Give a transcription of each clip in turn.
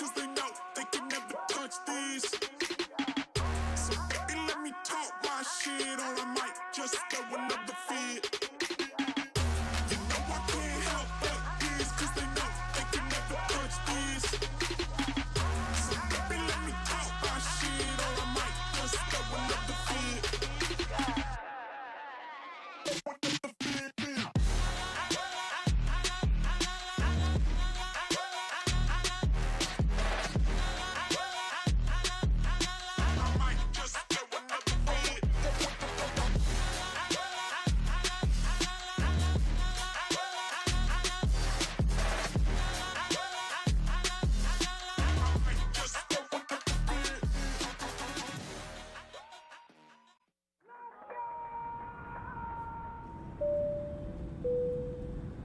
cause they know they can never touch this. So baby, let me talk my shit, or I might just throw another fit. You know I can't help but this, cause they know they can never touch this. So baby, let me talk my shit, or I might just throw another fit.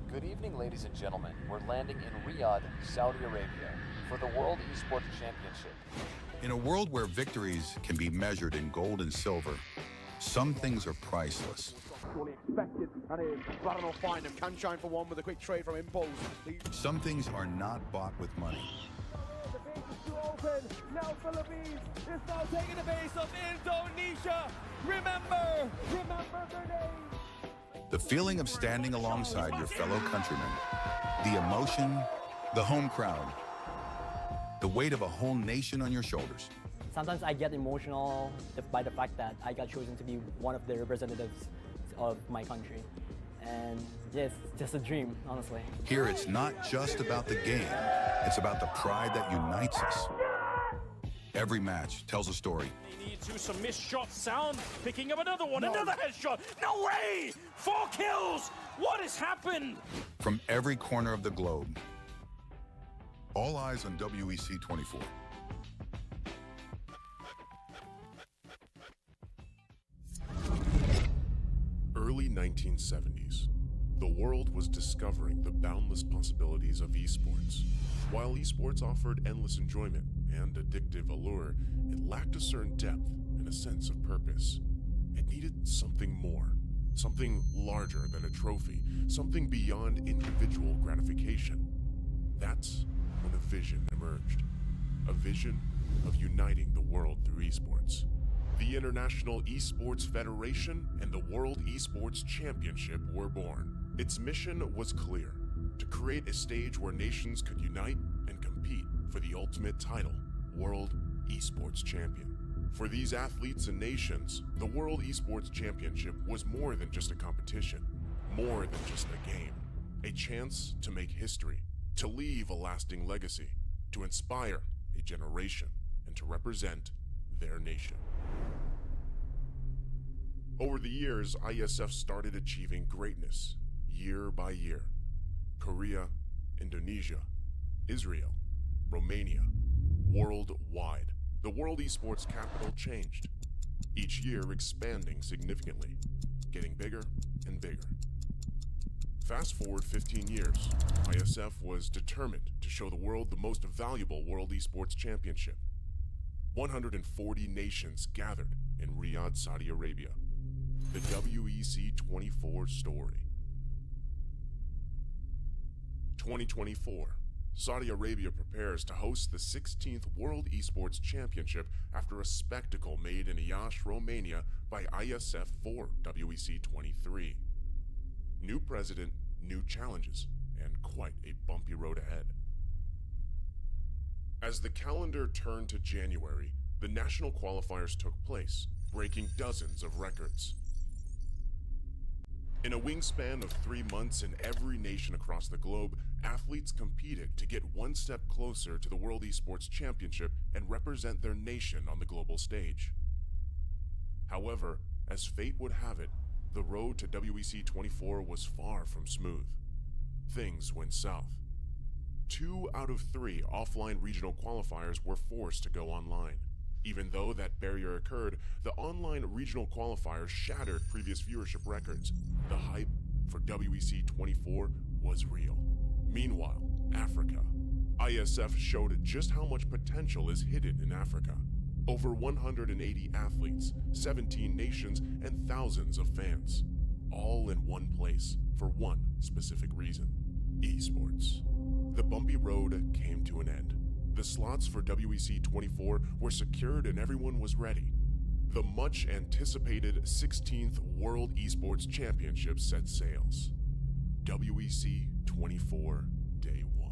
Good evening, ladies and gentlemen. We're landing in Riyadh, Saudi Arabia, for the World Esports Championship. In a world where victories can be measured in gold and silver, some things are priceless. Surely expected, and is Baron will find him. Can shine for one with a quick trade from Impulse. Some things are not bought with money. The base is too open. Now Philippines is now taking the base of Indonesia. Remember their name. The feeling of standing alongside your fellow countrymen, the emotion, the home crowd, the weight of a whole nation on your shoulders. Sometimes I get emotional by the fact that I got chosen to be one of the representatives of my country. And yeah, it's just a dream, honestly. Here it's not just about the game, it's about the pride that unites us. Every match tells a story. They need to some missed shots. Sound picking up another one, another headshot. No way! 4 kills! What has happened? From every corner of the globe. All eyes on WEC 24. Early 1970s. The world was discovering the boundless possibilities of esports. While esports offered endless enjoyment and addictive allure, it lacked a certain depth and a sense of purpose. It needed something more, something larger than a trophy, something beyond individual gratification. That's when a vision emerged. A vision of uniting the world through esports. The International Esports Federation and the World Esports Championship were born. Its mission was clear: to create a stage where nations could unite and compete for the ultimate title, World Esports Champion. For these athletes and nations, the World Esports Championship was more than just a competition, more than just a game. A chance to make history, to leave a lasting legacy, to inspire a generation, and to represent their nation. Over the years, IESF started achieving greatness, year by year. Korea, Indonesia, Israel, Romania, worldwide. The World Esports capital changed, each year expanding significantly, getting bigger and bigger. Fast forward 15 years, IESF was determined to show the world the most valuable World Esports Championship. 140 nations gathered in Riyadh, Saudi Arabia. The WEC 24 story. 2024. Saudi Arabia prepares to host the 16th World Esports Championship after a spectacle made in Iași, Romania by IESF for WEC 23. New president, new challenges, and quite a bumpy road ahead. As the calendar turned to January, the national qualifiers took place, breaking dozens of records. In a wingspan of 3 months in every nation across the globe, athletes competed to get one step closer to the World Esports Championship and represent their nation on the global stage. However, as fate would have it, the road to WEC 24 was far from smooth. Things went south. 2 out of 3 offline regional qualifiers were forced to go online. Even though that barrier occurred, the online regional qualifiers shattered previous viewership records. The hype for WEC 24 was real. Meanwhile, Africa. IESF showed just how much potential is hidden in Africa. Over 180 athletes, 17 nations, and thousands of fans. All in one place for one specific reason: esports. The bumpy road came to an end. The slots for WEC 24 were secured and everyone was ready. The much anticipated 16th World Esports Championship set sails. WEC 24 Day 1.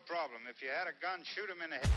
problem. If you had a gun, shoot him in the head.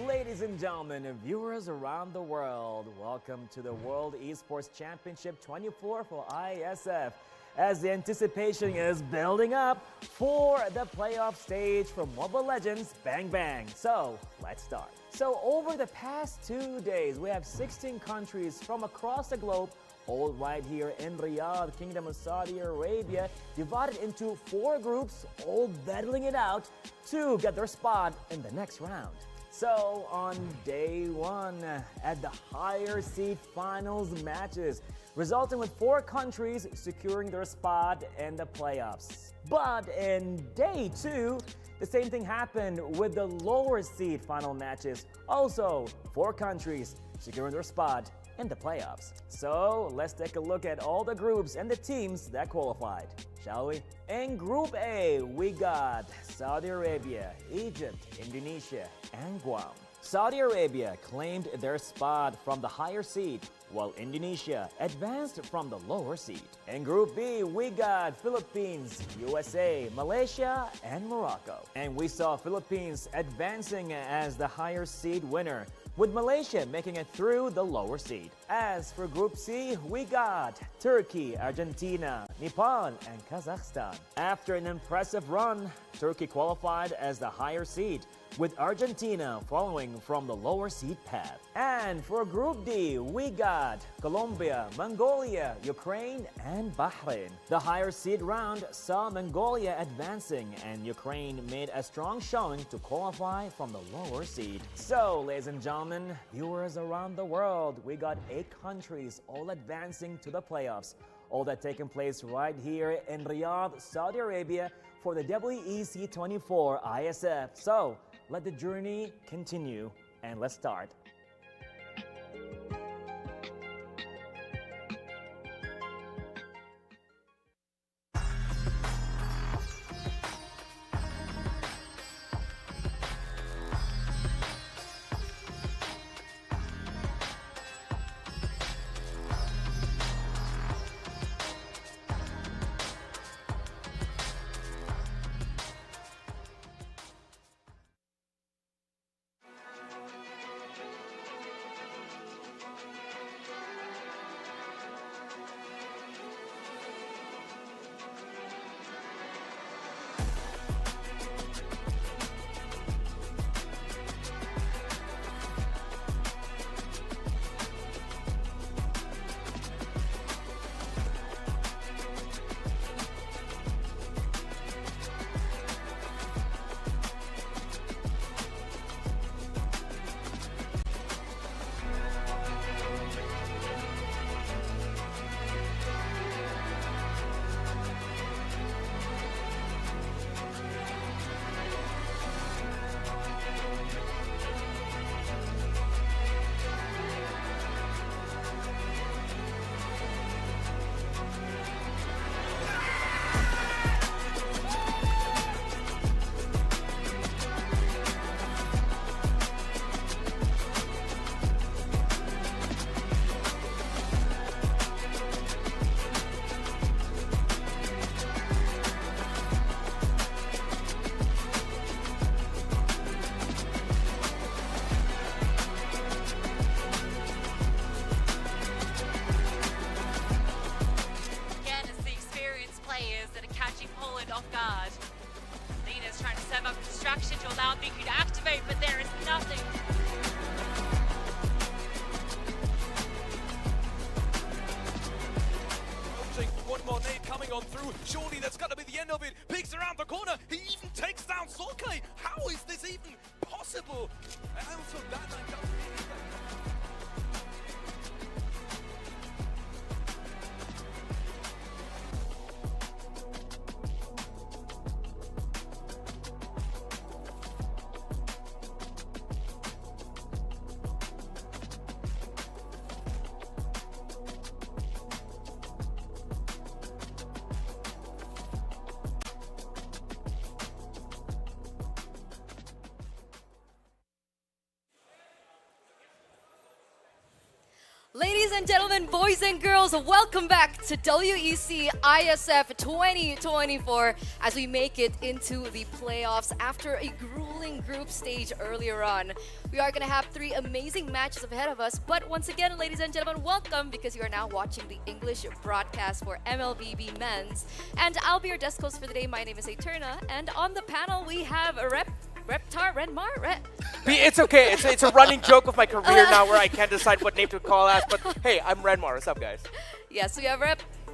Ladies and gentlemen, and viewers around the world, welcome to the World Esports Championship 24 for IESF. As the anticipation is building up for the playoff stage for Mobile Legends Bang Bang. So, let's start. So, over the past 2 days, we have 16 countries from across the globe, all right here in Riyadh, Kingdom of Saudi Arabia, divided into 4 groups, all battling it out to get their spot in the next round. So, on day 1, at the higher seed finals matches, resulting with 4 countries securing their spot in the playoffs. But in day 2, the same thing happened with the lower seed final matches. Also, 4 countries securing their spot in the playoffs. So, let's take a look at all the groups and the teams that qualified, shall we? In Group A, we got Saudi Arabia, Egypt, Indonesia, and Guam. Saudi Arabia claimed their spot from the higher seed, while Indonesia advanced from the lower seed. In Group B, we got Philippines, USA, Malaysia, and Morocco. And we saw Philippines advancing as the higher seed winner, with Malaysia making it through the lower seed. As for Group C, we got Turkey, Argentina, Nepal, and Kazakhstan. After an impressive run, Turkey qualified as the higher seed, with Argentina following from the lower seed path. And for Group D, we got Colombia, Mongolia, Ukraine, and Bahrain. The higher seed round saw Mongolia advancing, and Ukraine made a strong showing to qualify from the lower seed. So, ladies and gentlemen, viewers around the world, we got 8 countries all advancing to the playoffs. All that taking place right here in Riyadh, Saudi Arabia for the WEC 24 IESF. So, let the journey continue, and let's start. Lena's trying to serve up distraction to allow Miku to activate, but there is nothing. on through. Surely that's got to be the end of it. Peeks around the corner. He even takes down Sokai. How is this even possible? And also that Ladies and gentlemen, boys and girls, welcome back to WEC ISF 2024 as we make it into the playoffs after a grueling group stage earlier on. We are going to have 3 amazing matches ahead of us, but once again, ladies and gentlemen, welcome because you are now watching the English broadcast for MLBB Men's. And I'll be your desk host for the day. My name is Eterna, and on the panel we have Reptar, Renmar? It's okay. It's a running joke of my career now where I can't decide what name to call as. But hey, I'm Renmar. What's up, guys? Yes, we have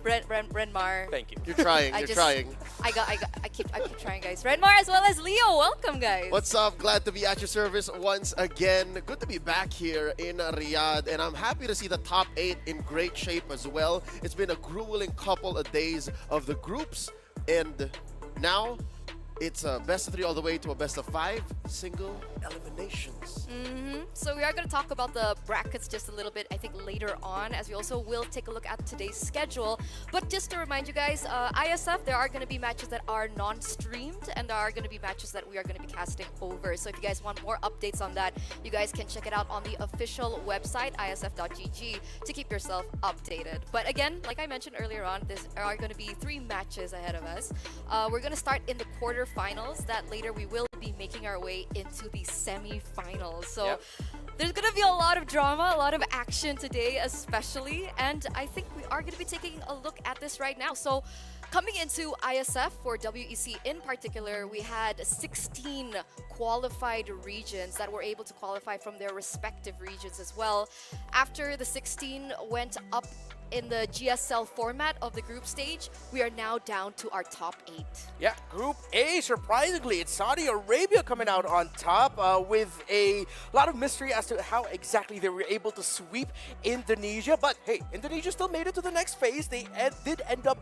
Renmar. Thank you. You're trying. You're trying. I keep trying, guys. Renmar as well as Leo. Welcome, guys. What's up? Glad to be at your service once again. Good to be back here in Riyadh, and I'm happy to see the top 8 in great shape as well. It's been a grueling couple of days of the groups, and now it's a best of 3 all the way to a best of 5 single eliminations. So we are going to talk about the brackets just a little bit, I think, later on, as we also will take a look at today's schedule. But just to remind you guys, ISF, there are going to be matches that are non-streamed, and there are going to be matches that we are going to be casting over. So if you guys want more updates on that, you guys can check it out on the official website, isf.gg, to keep yourself updated. But again, like I mentioned earlier on, there are going to be 3 matches ahead of us. We're going to start in the quarterfinals. That later we will be making our way into the semi-finals. So there's going to be a lot of drama, a lot of action today especially, and I think we are going to be taking a look at this right now. So coming into ISF for WEC in particular, we had 16 qualified regions that were able to qualify from their respective regions as well. After the 16 went up in the GSL format of the group stage, we are now down to our top 8. Yeah, Group A, surprisingly, it's Saudi Arabia coming out on top with a lot of mystery as to how exactly they were able to sweep Indonesia. But hey, Indonesia still made it to the next phase. They did end up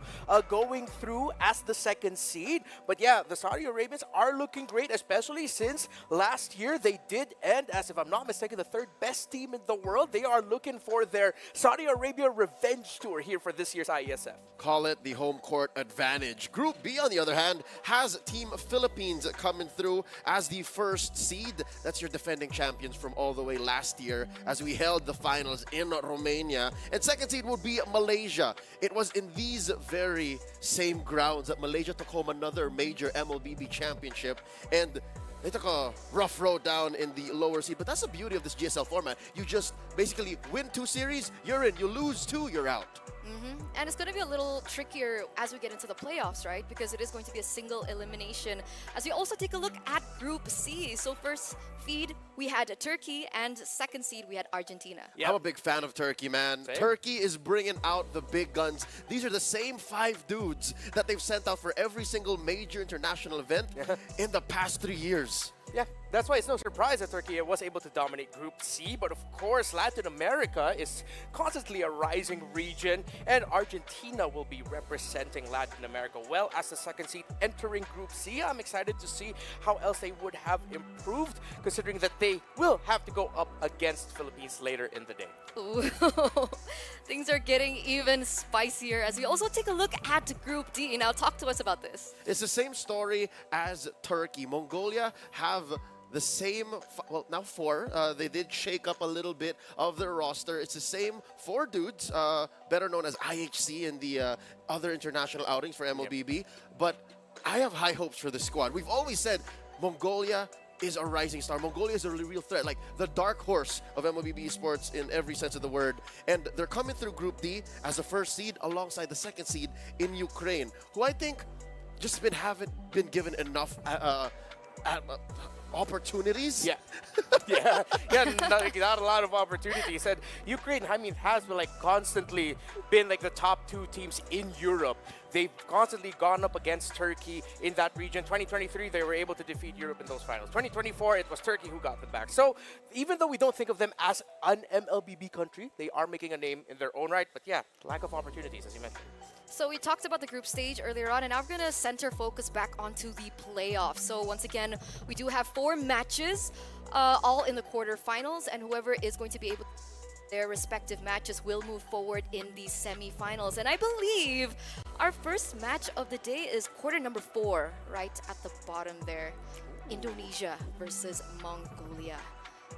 going through as the 2nd seed. But yeah, the Saudi Arabians are looking great, especially since last year they did end as, if I'm not mistaken, the 3rd best team in the world. They are looking for their Saudi Arabia revenge tour here for this year's IESF. Call it the home court advantage. Group B, on the other hand, has Team Philippines coming through as the 1st seed. That's your defending champions from all the way last year as we held the finals in Romania. And 2nd seed would be Malaysia. It was in these very same grounds that Malaysia took home another major MLBB championship, and they took a rough road down in the lower seed, but that's the beauty of this GSL format. You just basically win 2 series, you're in. You lose 2, you're out. And it's going to be a little trickier as we get into the playoffs, right? Because it is going to be a single elimination. As we also take a look at Group C. So first feed, we had Turkey, and 2nd seed, we had Argentina. I'm a big fan of Turkey, man. Same. Turkey is bringing out the big guns. These are the same 5 dudes that they've sent out for every single major international event in the past 3 years. Yeah, that's why it's no surprise that Turkey was able to dominate Group C. But of course, Latin America is constantly a rising region, and Argentina will be representing Latin America well as the 2nd seed entering Group C. I'm excited to see how else they would have improved, considering that they will have to go up against Philippines later in the day. Ooh. Things are getting even spicier as we also take a look at Group D. Now talk to us about this. It's the same story as Turkey. Mongolia have the same, well, now 4. They did shake up a little bit of their roster. It's the same 4 dudes, better known as IHC in the other international outings for MLBB. But I have high hopes for this squad. We've always said Mongolia is a rising star. Mongolia is a real threat, like the dark horse of MLBB Esports in every sense of the word. And they're coming through Group D as the 1st seed alongside the 2nd seed in Ukraine, who I think just haven't been given enough opportunities. Yeah. yeah, not a lot of opportunities. And Ukraine, I mean, has been like constantly been like the top 2 teams in Europe. They've constantly gone up against Turkey in that region. 2023, they were able to defeat Europe in those finals. 2024, it was Turkey who got them back. So even though we don't think of them as an MLBB country, they are making a name in their own right. But yeah, lack of opportunities, as you mentioned. So we talked about the group stage earlier on, and now we're going to center focus back onto the playoffs. So once again, we do have 4 matches, all in the quarterfinals, and whoever is going to be able to their respective matches will move forward in the semi-finals. And I believe our first match of the day is quarter number 4, right at the bottom there. Indonesia versus Mongolia.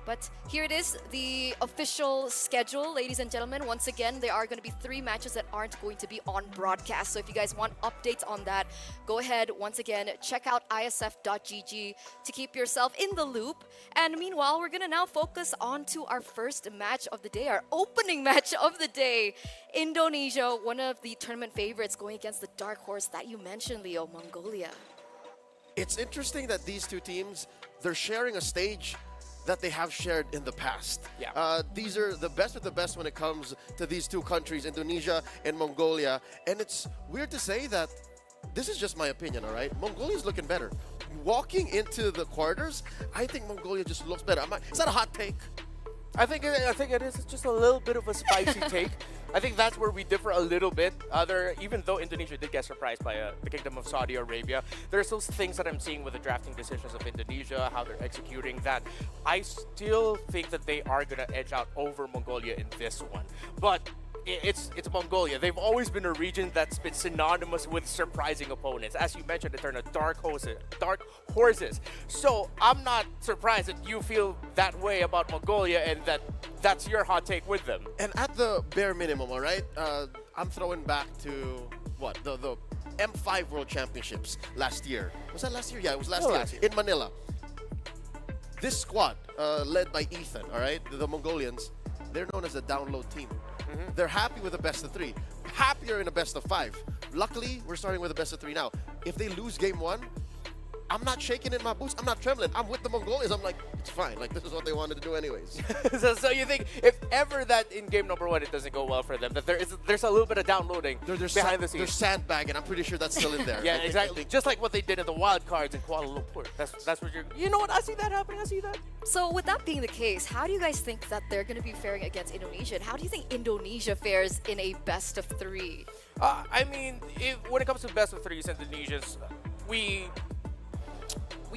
But here it is, the official schedule, ladies and gentlemen. Once again, there are going to be 3 matches that aren't going to be on broadcast. So if you guys want updates on that, go ahead, once again, check out isf.gg to keep yourself in the loop. And meanwhile, we're going to now focus on to our first match of the day, our opening match of the day. Indonesia, one of the tournament favorites, going against the dark horse that you mentioned, Leo, Mongolia. It's interesting that these 2 teams, they're sharing a stage that they have shared in the past. Yeah. These are the best of the best when it comes to these 2 countries, Indonesia and Mongolia. And it's weird to say that, this is just my opinion, all right? Mongolia's looking better. Walking into the quarters, I think Mongolia just looks better. Is that a hot take? I think it is just a little bit of a spicy take. I think that's where we differ a little bit. Even though Indonesia did get surprised by the Kingdom of Saudi Arabia, there's those things that I'm seeing with the drafting decisions of Indonesia, how they're executing that. I still think that they are going to edge out over Mongolia in this one. But it's Mongolia. They've always been a region that's been synonymous with surprising opponents. As you mentioned, they're the dark horses. So I'm not surprised that you feel that way about Mongolia and that's your hot take with them. And at the bare minimum, all right, I'm throwing back to what the M5 World Championships last year. Was that last year? Yeah, it was last year in Manila. This squad, led by Ethan, all right, the Mongolians, they're known as the download team. They're happy with a best of 3. Happier in a best of 5. Luckily, we're starting with a best of 3 now. If they lose game 1, I'm not shaking in my boots. I'm not trembling. I'm with the Mongolians. I'm like, it's fine. Like, this is what they wanted to do anyways. so you think if ever that in game number 1 it doesn't go well for them, that there's a little bit of downloading behind the scenes. They're sandbagging. I'm pretty sure that's still in there. Yeah, exactly. Just like what they did in the wild cards in Kuala Lumpur. That's what you're. You know what? I see that happening. I see that. So with that being the case, how do you guys think that they're going to be faring against Indonesia? And how do you think Indonesia fares in a best of 3? I mean, when it comes to best of 3s, Indonesia's, we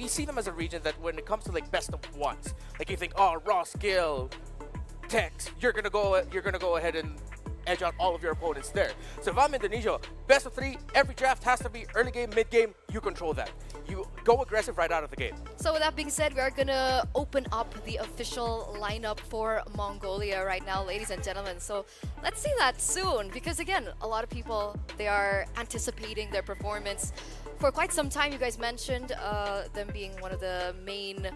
see them as a region that when it comes to like best of 1s, like you think, oh, raw skill, Tex, you're gonna go ahead and edge out all of your opponents there. So if I'm Indonesia, best of 3, every draft has to be early game, mid game. You control that. You go aggressive right out of the gate. So with that being said, we are gonna open up the official lineup for Mongolia right now, ladies and gentlemen. So let's see that soon, because again, a lot of people, they are anticipating their performance for quite some time. You guys mentioned them being one of the main,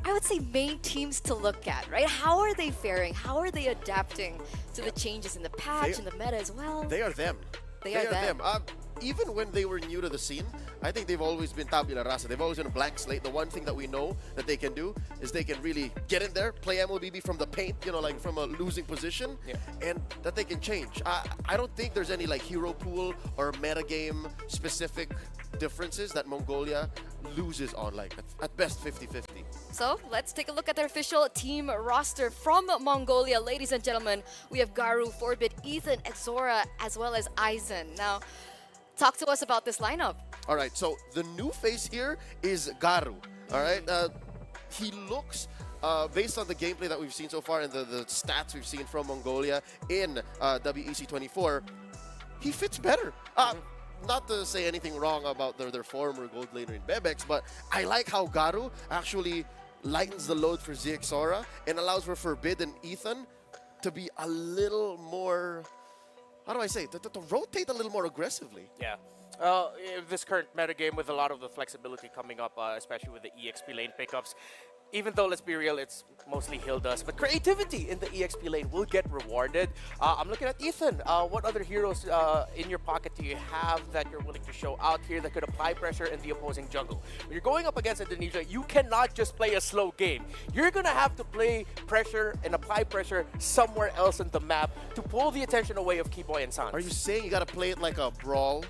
I would say, main teams to look at, right? How are they faring? How are they adapting to the changes in the patch and the meta as well? They are them. They are them. Even when they were new to the scene, I think they've always been tabula rasa. They've always been a blank slate. The one thing that we know that they can do is they can really get in there, play MLBB from the paint, you know, like from a losing position, and that they can change. I don't think there's any like hero pool or metagame specific differences that Mongolia loses on, like at best 50-50. So let's take a look at their official team roster from Mongolia. Ladies and gentlemen, we have Garu, Forbit, Ethan, Exora, as well as Aizen. Now, talk to us about this lineup. All right, so the new face here is Garu. All right, he looks, based on the gameplay that we've seen so far and the stats we've seen from Mongolia in WEC 24, he fits better. Not to say anything wrong about their former gold laner in Bebex, but I like how Garu actually lightens the load for Zexora and allows for Forbid and Ethan to be a little more, how do I say, to rotate a little more aggressively. Yeah. This current metagame with a lot of the flexibility coming up, especially with the EXP lane pickups, even though, let's be real, it's mostly Hilda's, but creativity in the EXP lane will get rewarded. I'm looking at Ethan. What other heroes in your pocket do you have that you're willing to show out here that could apply pressure in the opposing jungle? When you're going up against Indonesia, you cannot just play a slow game. You're gonna have to play pressure and apply pressure somewhere else in the map to pull the attention away of Keyboy and Sans. Are you saying you gotta play it like a brawl?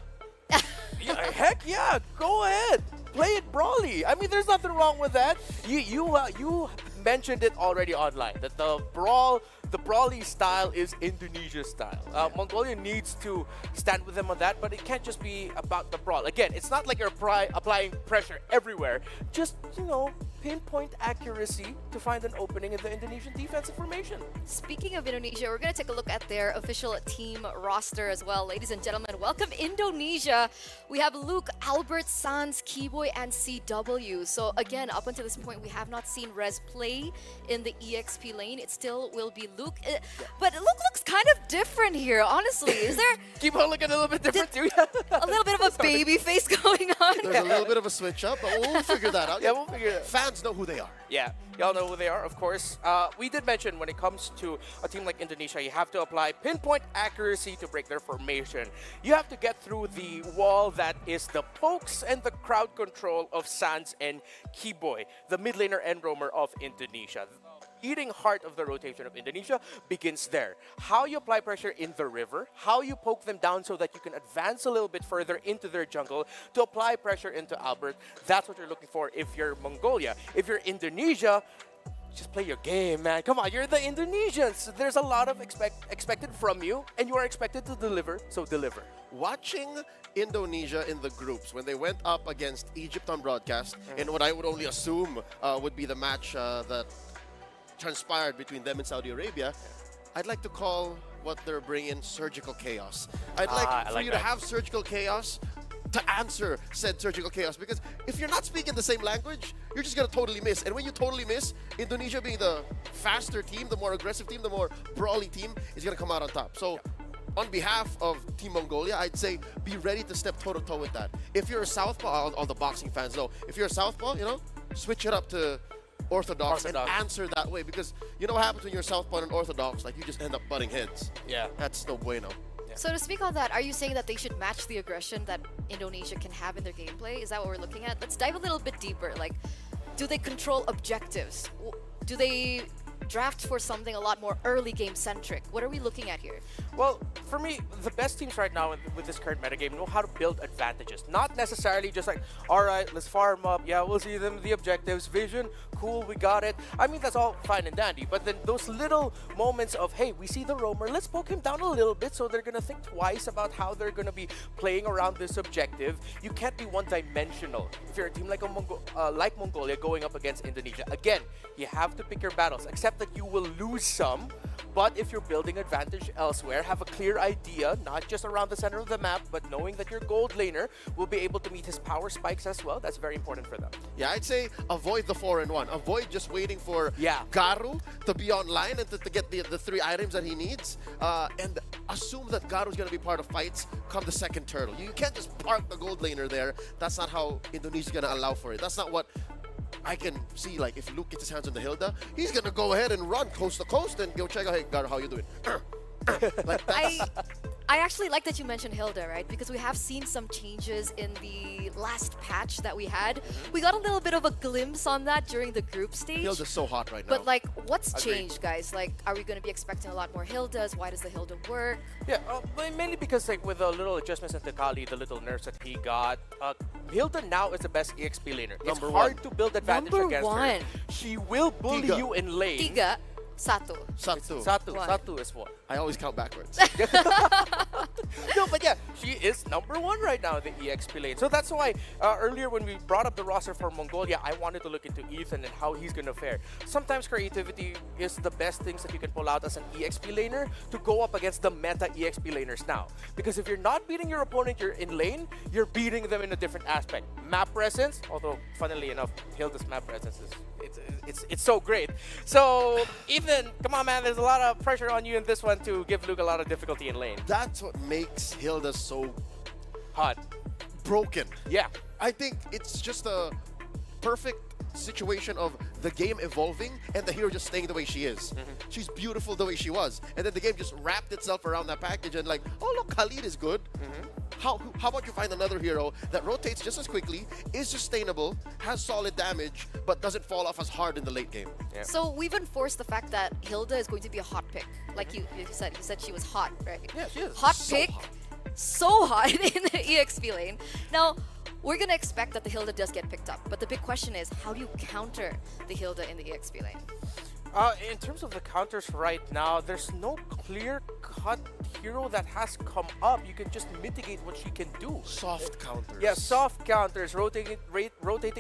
Yeah, heck yeah, go ahead. Play it brawly. I mean, there's nothing wrong with that. You mentioned it already online that the brawly style is Indonesia style. Mongolia needs to stand with them on that, but it can't just be about the brawl. Again, it's not like you're applying pressure everywhere. Just, you know, pinpoint accuracy to find an opening in the Indonesian defensive formation. Speaking of Indonesia, we're going to take a look at their official team roster as well. Ladies and gentlemen, welcome Indonesia. We have Luke, Albert, Sans, Keyboy, and CW. So again, up until this point, we have not seen Rez play in the EXP lane. It still will be Luke. But Luke looks kind of different here, honestly. Is there... Keyboy looking a little bit different too. A little bit of a baby face going on. There's a little bit of a switch up, but we'll figure that out. Yeah, we'll figure it out. Fans know who they are. Yeah, y'all know who they are, of course. We did mention when it comes to a team like Indonesia, you have to apply pinpoint accuracy to break their formation. You have to get through the wall that is the pokes and the crowd control of Sans and Keyboy, the mid laner and roamer of Indonesia. Eating heart of the rotation of Indonesia begins there. How you apply pressure in the river, how you poke them down so that you can advance a little bit further into their jungle to apply pressure into Albert. That's what you're looking for if you're Mongolia. If you're Indonesia, just play your game, man. Come on, you're the Indonesians. There's a lot of expected from you, and you are expected to deliver, so deliver. Watching Indonesia in the groups when they went up against Egypt on broadcast, in what I would only assume would be the match that transpired between them and Saudi Arabia, I'd like to call what they're bringing surgical chaos. I'd like for you to have surgical chaos to answer said surgical chaos, because if you're not speaking the same language, you're just gonna totally miss. And when you totally miss, Indonesia being the faster team, the more aggressive team, the more brawly team, is gonna come out on top. So on behalf of Team Mongolia, I'd say be ready to step toe-to-toe with that. If you're a southpaw, all the boxing fans know, if you're a southpaw, you know, switch it up to orthodox and answer that way, because you know what happens when you're southpaw and orthodox, like you just end up butting heads. Yeah. That's no bueno. So to speak on that, are you saying that they should match the aggression that Indonesia can have in their gameplay? Is that what we're looking at? Let's dive a little bit deeper. Like, do they control objectives? Do they draft for something a lot more early game centric? What are we looking at here? Well, for me, the best teams right now with this current metagame know how to build advantages. Not necessarily just like, all right, let's farm up. Yeah, we'll see them the objectives. Vision, cool, we got it. I mean, that's all fine and dandy. But then those little moments of, hey, we see the roamer, let's poke him down a little bit so they're going to think twice about how they're going to be playing around this objective. You can't be one-dimensional. If you're a team like Mongolia going up against Indonesia, again, you have to pick your battles. Accept that you will lose some, but if you're building advantage elsewhere, have a clear idea, not just around the center of the map, but knowing that your gold laner will be able to meet his power spikes as well. That's very important for them. Yeah, I'd say avoid the 4-in-1. Avoid just waiting for Garu to be online and to get the 3 items that he needs, and assume that Garu's going to be part of fights come the second turtle. You can't just park the gold laner there. That's not how Indonesia's going to allow for it. That's not what I can see. Like, if Luke gets his hands on the Hilda, he's going to go ahead and run coast to coast and go check out, hey, Garu, how you doing? Like, I actually like that you mentioned Hilda, right? Because we have seen some changes in the last patch that we had. We got a little bit of a glimpse on that during the group stage. Hilda's so hot right now. But like, what's changed, guys? Like, are we going to be expecting a lot more Hildas? Why does the Hilda work? Yeah, mainly because like with the little adjustments in Kali, the little nerfs that he got, Hilda now is the best EXP laner. It's hard to build advantage against her. She will bully you in lane. Tiga. Satu. Satu is what? I always count backwards. No, but yeah, she is #1 right now in the EXP lane. So that's why earlier when we brought up the roster for Mongolia, I wanted to look into Ethan and how he's going to fare. Sometimes creativity is the best things that you can pull out as an EXP laner to go up against the meta EXP laners now. Because if you're not beating your opponent, you're in lane, you're beating them in a different aspect. Map presence, although funnily enough, Hilda's map presence is it's so great. So Ethan, come on, man, there's a lot of pressure on you in this one to give Luke a lot of difficulty in lane. That's what makes Hilda so hot. Broken. Yeah. I think it's just a perfect situation of the game evolving and the hero just staying the way she is. She's beautiful the way she was. And then the game just wrapped itself around that package and like, oh look, Khalid is good. How about you find another hero that rotates just as quickly, is sustainable, has solid damage, but doesn't fall off as hard in the late game. So we've enforced the fact that Hilda is going to be a hot pick. Like you said she was hot, right? Yeah, she is. Hot So pick, hot. so hot in the EXP lane. Now, we're going to expect that the Hilda does get picked up, but the big question is, how do you counter the Hilda in the EXP lane? In terms of the counters right now, there's no clear-cut hero that has come up. You can just mitigate what she can do. Soft counters. Yeah, soft counters, rotating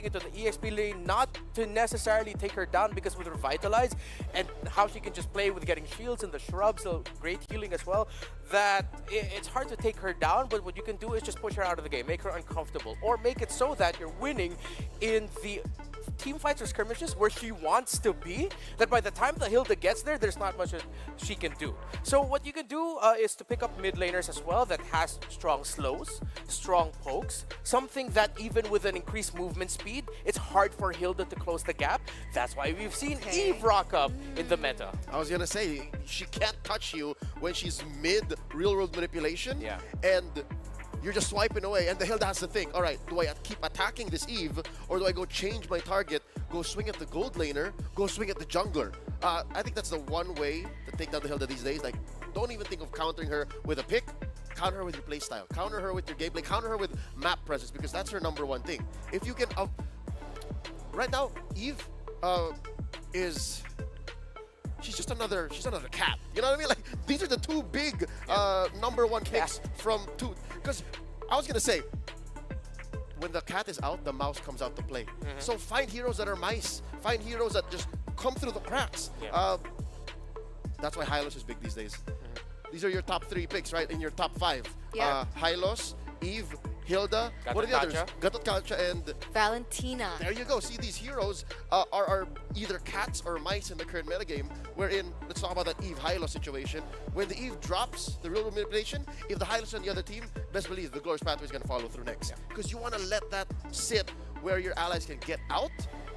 into the EXP lane, not to necessarily take her down, because with Revitalize and how she can just play with getting shields and the shrubs, so great healing as well, that it's hard to take her down, but what you can do is just push her out of the game, make her uncomfortable, or make it so that you're winning in the team fights or skirmishes where she wants to be, that by the time the Hilda gets there, there's not much that she can do. So what you can do is to pick up mid laners as well that has strong slows, strong pokes, something that even with an increased movement speed, it's hard for Hilda to close the gap. That's why we've seen Eve rock up in the meta. I was gonna say, she can't touch you when she's mid real world manipulation. Yeah. And you're just swiping away, and the Hilda has to think, all right, do I keep attacking this Eve, or do I go change my target, go swing at the gold laner, go swing at the jungler? I think that's the one way to take down the Hilda these days. Like, don't even think of countering her with a pick. Counter her with your playstyle. Counter her with your gameplay. Counter her with map presence, because that's her number one thing. If you can... right now, Eve is... She's just another cat. You know what I mean? Like, these are the two big number one picks from two. Because I was gonna say, when the cat is out, the mouse comes out to play. So find heroes that are mice. Find heroes that just come through the cracks. That's why Hylos is big these days. These are your top 3 picks, right? In your top 5. Yeah. Hylos, Eve, Hilda, what are the others? Gatot Kacha and Valentina. There you go. See, these heroes are either cats or mice in the current metagame, wherein, let's talk about that Eve Hylos situation. When the Eve drops the real world manipulation, if the Hylos on the other team, best believe the Glorious Pathway is going to follow through next. Because you want to let that sit where your allies can get out,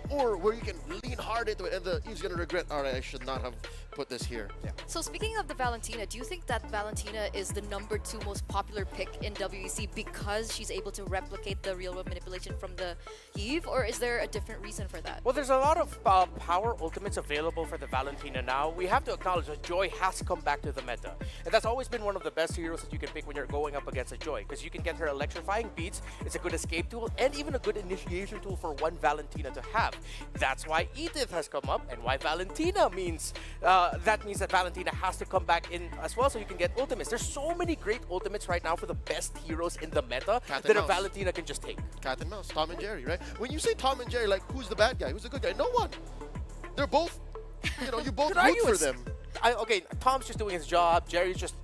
or where you can lean hard into it and the Eve's going to regret, all right, I should not have put this here. So speaking of the Valentina, do you think that Valentina is the number 2 most popular pick in WEC because she's able to replicate the real world manipulation from the Eve, or is there a different reason for that? Well, there's a lot of power ultimates available for the Valentina now. We have to acknowledge that Joy has come back to the meta. And that's always been one of the best heroes that you can pick when you're going up against a Joy, because you can get her electrifying beats, it's a good escape tool, and even a good initiation tool for one Valentina to have. That's why Edith has come up, and why Valentina means... that means that Valentina has to come back in as well so you can get ultimates. There's so many great ultimates right now for the best heroes in the meta that a Valentina can just take. Cat and mouse, Tom and Jerry, right? When you say Tom and Jerry, like, who's the bad guy? Who's the good guy? No one. They're both, you know, you both root for them. Okay, Tom's just doing his job. Jerry's just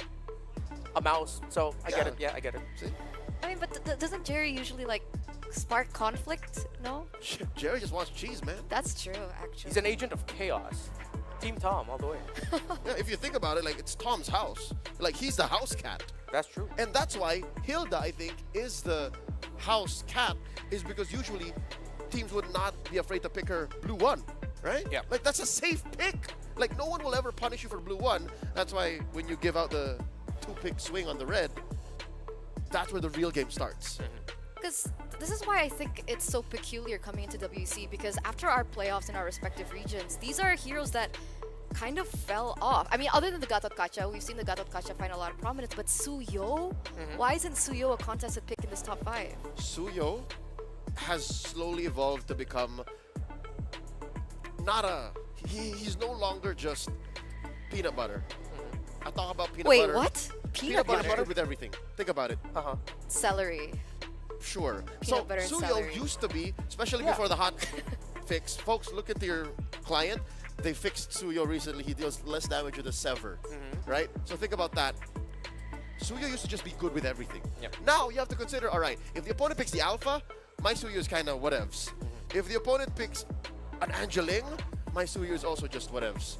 a mouse. So I get it. Yeah, I get it. See? I mean, but doesn't Jerry usually, like, spark conflict? No? Jerry just wants cheese, man. That's true, actually. He's an agent of chaos. Team Tom all the way. Yeah, if you think about it, like, it's Tom's house. Like, he's the house cat. That's true. And that's why Hilda, I think, is the house cat, is because usually teams would not be afraid to pick her blue 1, right? Yeah. Like, that's a safe pick. Like, no one will ever punish you for blue 1. That's why when you give out the 2-pick swing on the red, that's where the real game starts. Because this is why I think it's so peculiar coming into WEC, because after our playoffs in our respective regions, these are heroes that kind of fell off. I mean, other than the Gatot Kacha, we've seen the Gatot Kacha find a lot of prominence, but Suyo? Why isn't Suyo a contested pick in this top 5? Suyo has slowly evolved to become not a... He's no longer just peanut butter. I talk about peanut butter. Wait, what? Peanut butter with everything. Think about it. Celery. Sure. Peanut butter and Suyo celery. used to be, especially before the hot fix. Folks, look at your client. They fixed Suyo recently. He deals less damage with a Sever, right? So think about that. Suyo used to just be good with everything. Now you have to consider, all right, if the opponent picks the Alpha, my Suyo is kind of whatevs. If the opponent picks an Angeling, my Suyo is also just whatevs.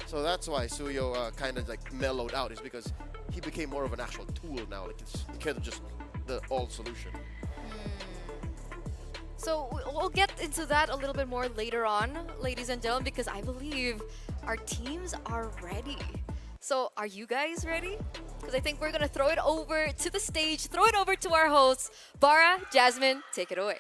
So that's why Suyo kind of like mellowed out, is because he became more of an actual tool now. Like, it's kind of just the all solution. So we'll get into that a little bit more later on, ladies and gentlemen, because I believe our teams are ready. So are you guys ready? Because I think we're going to throw it over to the stage, throw it over to our hosts. Bara, Jasmine, take it away.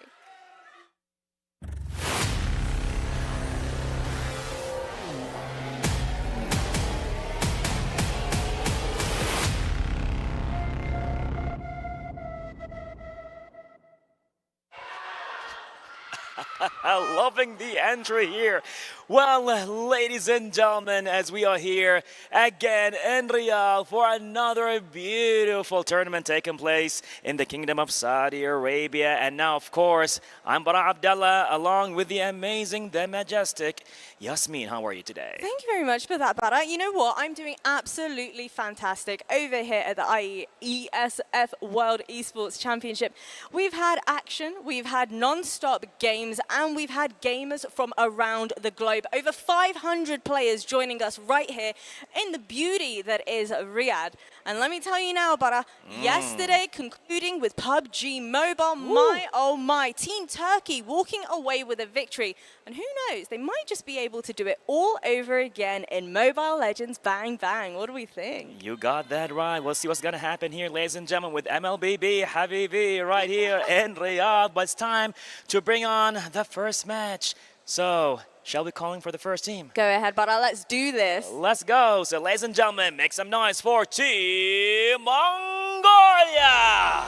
Loving the entry here. Well, ladies and gentlemen, as we are here again in Riyadh for another beautiful tournament taking place in the Kingdom of Saudi Arabia. And now, of course, I'm Bara Abdallah along with the amazing, the majestic Yasmin. How are you today? Thank you very much for that, Bara. You know what? I'm doing absolutely fantastic over here at the IESF World Esports Championship. We've had action, we've had non-stop games, and we've had gamers from around the globe. Over 500 players joining us right here in the beauty that is Riyadh. And let me tell you now, Bara, yesterday concluding with PUBG Mobile, my oh my, Team Turkey walking away with a victory. And who knows, they might just be able to do it all over again in Mobile Legends Bang Bang. What do we think? You got that right. We'll see what's going to happen here, ladies and gentlemen, with MLBB Habibi right here in Riyadh. But it's time to bring on the first match. So, shall we calling for the first team? Go ahead, Bara. Let's do this. Let's go. So, ladies and gentlemen, make some noise for Team Mongolia.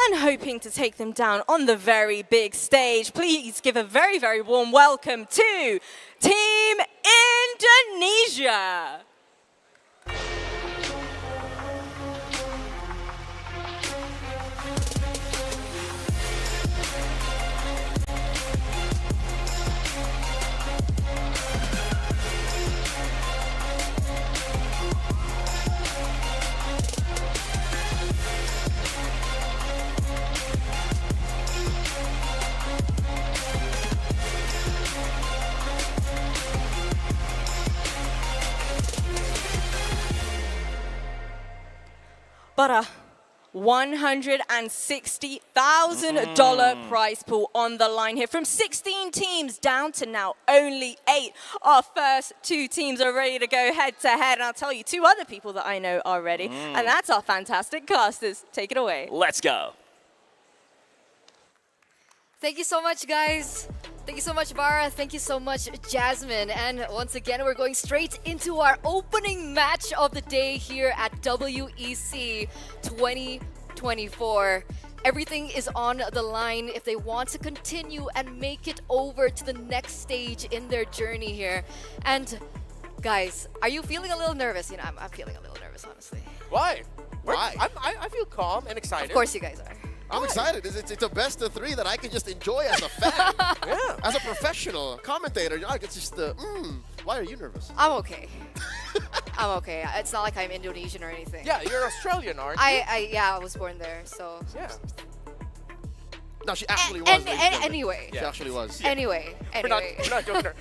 And hoping to take them down on the very big stage. Please give a very, very warm welcome to Team Indonesia. But $160,000 prize pool on the line here. From 16 teams down to now only 8. Our first 2 teams are ready to go head to head. And I'll tell you 2 other people that I know are ready. And that's our fantastic casters. Take it away. Let's go. Thank you so much, guys. Thank you so much, Bara. Thank you so much, Jasmine. And once again, we're going straight into our opening match of the day here at WEC 2024. Everything is on the line if they want to continue and make it over to the next stage in their journey here. And guys, are you feeling a little nervous? You know, I'm feeling a little nervous, honestly. Why? Why? I feel calm and excited. Of course you guys are. I'm excited. It's a best of 3 that I can just enjoy as a fan. Yeah. As a professional commentator, it's just why are you nervous? I'm okay. I'm okay. It's not like I'm Indonesian or anything. Yeah, you're Australian, aren't you? I was born there, so. Yeah. No, she actually was. Anyway. She actually was. Anyway. We're not joking.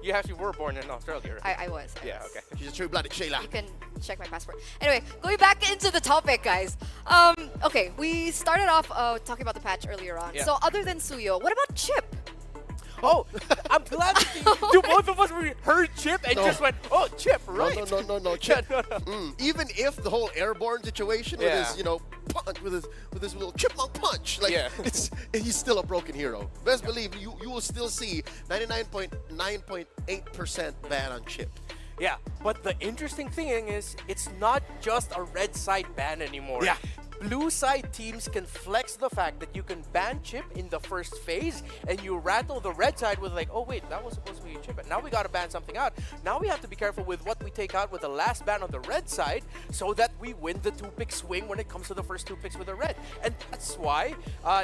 You actually were born in Australia, right? I was. Yeah, okay. She's a true-blooded Sheila. You can check my passport. Anyway, going back into the topic, guys. Okay, we started off talking about the patch earlier on. Yeah. So other than Suyo, what about Chip? Oh, I'm glad that both of us heard Chip and just went, oh, Chip, right? No, Chip. Even if the whole airborne situation with his, punch, with his little chipmunk punch, he's still a broken hero. Best believe you will still see 99.9.8% ban on Chip. Yeah, but the interesting thing is, it's not just a red side ban anymore. Yeah. Blue side teams can flex the fact that you can ban Chip in the first phase, and you rattle the red side with like, oh wait, that was supposed to be a Chip, and now we gotta ban something out. Now we have to be careful with what we take out with the last ban on the red side, so that we win the 2-pick swing when it comes to the first 2 picks with the red. And that's why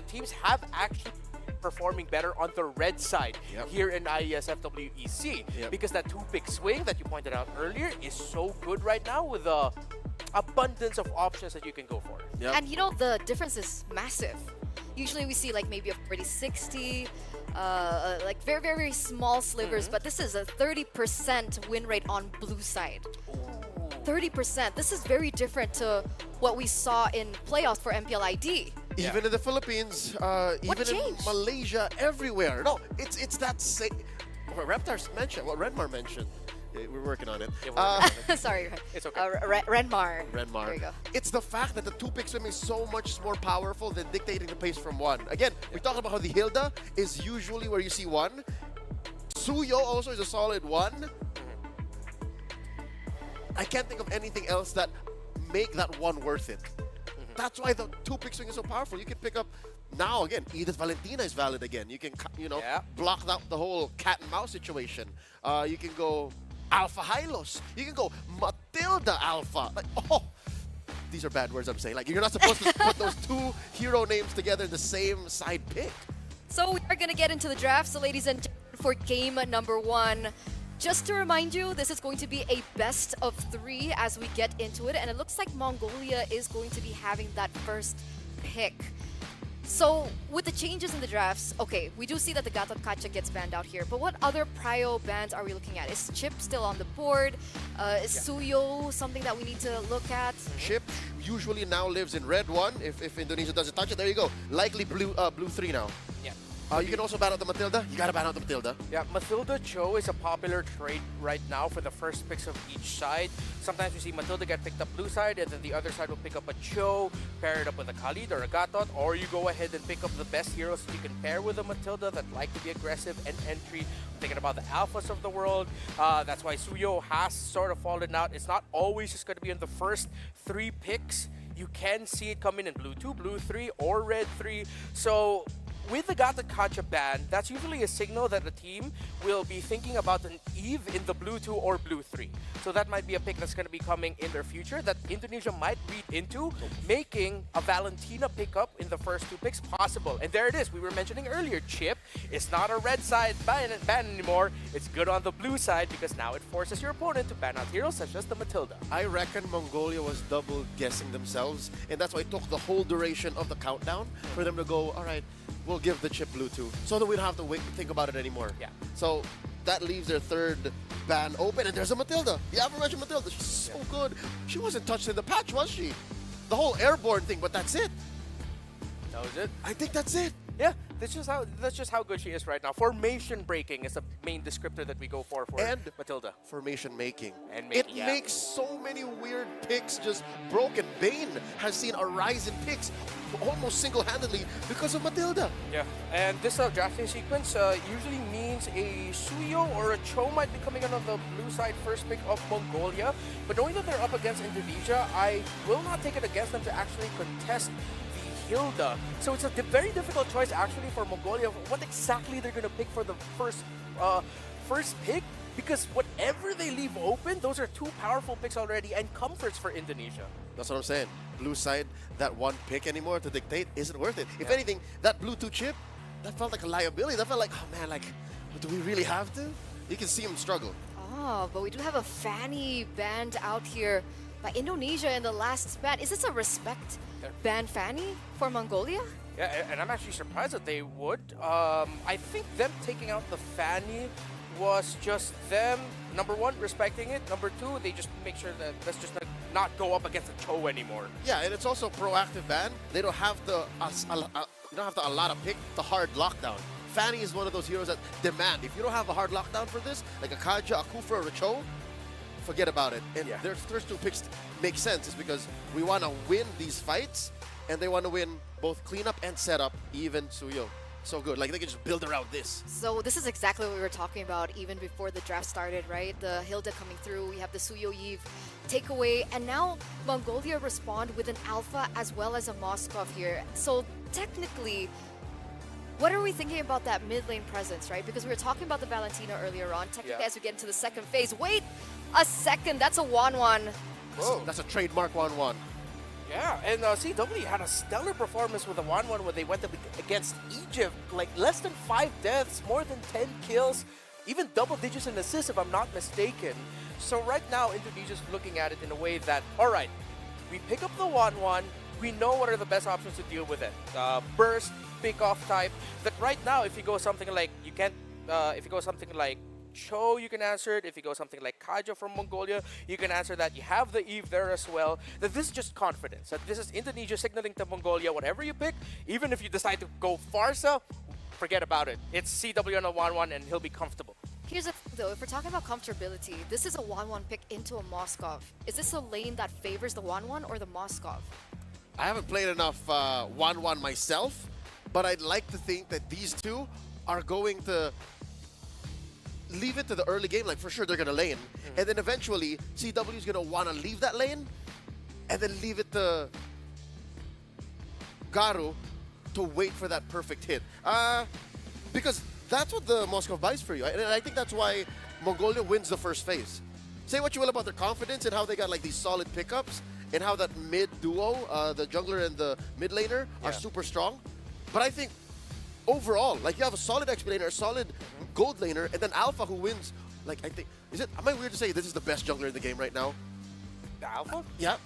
teams have actually performing better on the red side here in IESF WEC. Because that 2-pick swing that you pointed out earlier is so good right now with the abundance of options that you can go for. And you know, the difference is massive. Usually we see like maybe a 40-60, like very, very small slivers, but this is a 30% win rate on blue side. 30%. This is very different to what we saw in playoffs for MPLID. Even in the Philippines, even in Malaysia, everywhere. No, it's that same. What Reptars mentioned, what Renmar mentioned. We're working on it. Sorry, it's okay. Renmar. Renmar. There you go. It's the fact that the 2-pick swim is so much more powerful than dictating the pace from 1. Again, we talked about how the Hilda is usually where you see 1. Suyo also is a solid 1. I can't think of anything else that make that 1 worth it. That's why the 2-pick swing is so powerful. You can pick up now again. Edith Valentina is valid again. You can block out the whole cat and mouse situation. You can go Alpha Hylos. You can go Matilda Alpha. Like, oh, these are bad words I'm saying. Like, you're not supposed to put those 2 hero names together in the same side pick. So we are going to get into the draft. So ladies and gentlemen, for game number 1, just to remind you, this is going to be a best of 3 as we get into it. And it looks like Mongolia is going to be having that first pick. So with the changes in the drafts, okay, we do see that the Gatot Kacha gets banned out here, but what other prio bans are we looking at? Is Chip still on the board? Is Suyo something that we need to look at? Chip usually now lives in red 1. If Indonesia doesn't touch it, there you go. Likely blue 3 now. Yeah. You can also ban out the Matilda. You gotta ban out the Matilda. Yeah, Matilda Cho is a popular trade right now for the first picks of each side. Sometimes we see Matilda get picked up blue side, and then the other side will pick up a Cho, pair it up with a Khalid or a Gatot, or you go ahead and pick up the best heroes that you can pair with a Matilda that like to be aggressive and entry. I'm thinking about the alphas of the world. That's why Suyo has sort of fallen out. It's not always just going to be in the first 3 picks. You can see it coming in blue 2, blue 3, or red 3. So with the Gatot Kacha ban, that's usually a signal that the team will be thinking about an Eve in the blue 2 or blue 3. So that might be a pick that's going to be coming in their future that Indonesia might read into, making a Valentina pickup in the first 2 picks possible. And there it is. We were mentioning earlier, Chip is not a red side ban anymore. It's good on the blue side because now it forces your opponent to ban out heroes such as the Matilda. I reckon Mongolia was double guessing themselves, and that's why it took the whole duration of the countdown for them to go, all right, we'll give the Chip blue 2, so that we don't have to think about it anymore. Yeah. So that leaves their 3rd ban open, and there's a Matilda. The average Matilda, she's so good. She wasn't touched in the patch, was she? The whole airborne thing, but that's it. That was it? I think that's it. Yeah, that's just how good she is right now. Formation breaking is the main descriptor that we go for Matilda. Formation making. And it makes so many weird picks just broken. Bane has seen a rise in picks almost single-handedly because of Matilda. Yeah, and this drafting sequence usually means a Suyo or a Cho might be coming in on the blue side first pick of Mongolia. But knowing that they're up against Indonesia, I will not take it against them to actually contest Hilda. So it's a very difficult choice actually for Mongolia what exactly they're going to pick for the first pick, because whatever they leave open, those are 2 powerful picks already and comforts for Indonesia. That's what I'm saying. Blue side, that 1 pick anymore to dictate isn't worth it. If anything, that blue 2 chip, that felt like a liability. That felt like, oh man, like, do we really have to? You can see him struggle. Oh, but we do have a Fanny banned out here by Indonesia in the last ban. Is this a respect ban Fanny for Mongolia? Yeah, and I'm actually surprised that they would. I think them taking out the Fanny was just them, number 1, respecting it. Number 2, they just make sure that let's just not go up against a Cho anymore. Yeah, and it's also a proactive ban. They don't have to allot a pick the hard lockdown. Fanny is one of those heroes that demand. If you don't have a hard lockdown for this, like a Kaja, a Kufra, or a Cho, forget about it. And their first 2 picks make sense is because we want to win these fights, and they want to win both cleanup and setup, even Suyo. So good. Like, they can just build around this. So this is exactly what we were talking about even before the draft started, right? The Hilda coming through, we have the Suyo Eve takeaway, and now Mongolia respond with an Alpha as well as a Moskov here. So technically, what are we thinking about that mid lane presence, right? Because we were talking about the Valentina earlier on. Technically, as we get into the second phase, wait a second, that's a 1-1. Whoa. That's a trademark 1-1. Yeah, and CW had a stellar performance with the 1-1 when they went up against Egypt. Like, less than 5 deaths, more than 10 kills, even double digits in assists if I'm not mistaken. So right now, Indonesia's looking at it in a way that, all right, we pick up the 1-1, we know what are the best options to deal with it. Burst, pick-off type, that right now, if you go something like, if you go something like Cho, you can answer it. If you go something like Kajo from Mongolia, you can answer that. You have the Eve there as well. That this is just confidence. That this is Indonesia signaling to Mongolia, whatever you pick, even if you decide to go Farsa, forget about it. It's CW on a 1-1 and he'll be comfortable. Here's the thing though, if we're talking about comfortability, this is a 1-1 pick into a Moskov. Is this a lane that favors the 1-1 or the Moskov? I haven't played enough 1-1 myself, but I'd like to think that these two are going to leave it to the early game. Like, for sure, they're going to lane. And then eventually, CW is going to want to leave that lane and then leave it to Garu to wait for that perfect hit. Because that's what the Moscow buys for you. And I think that's why Mongolia wins the first phase. Say what you will about their confidence and how they got like these solid pickups and how that mid duo, the jungler and the mid laner, are super strong. But I think overall, like, you have a solid XP laner, a solid gold laner, and then Alpha who wins. Like, I think, am I weird to say this is the best jungler in the game right now? The Alpha? Yeah.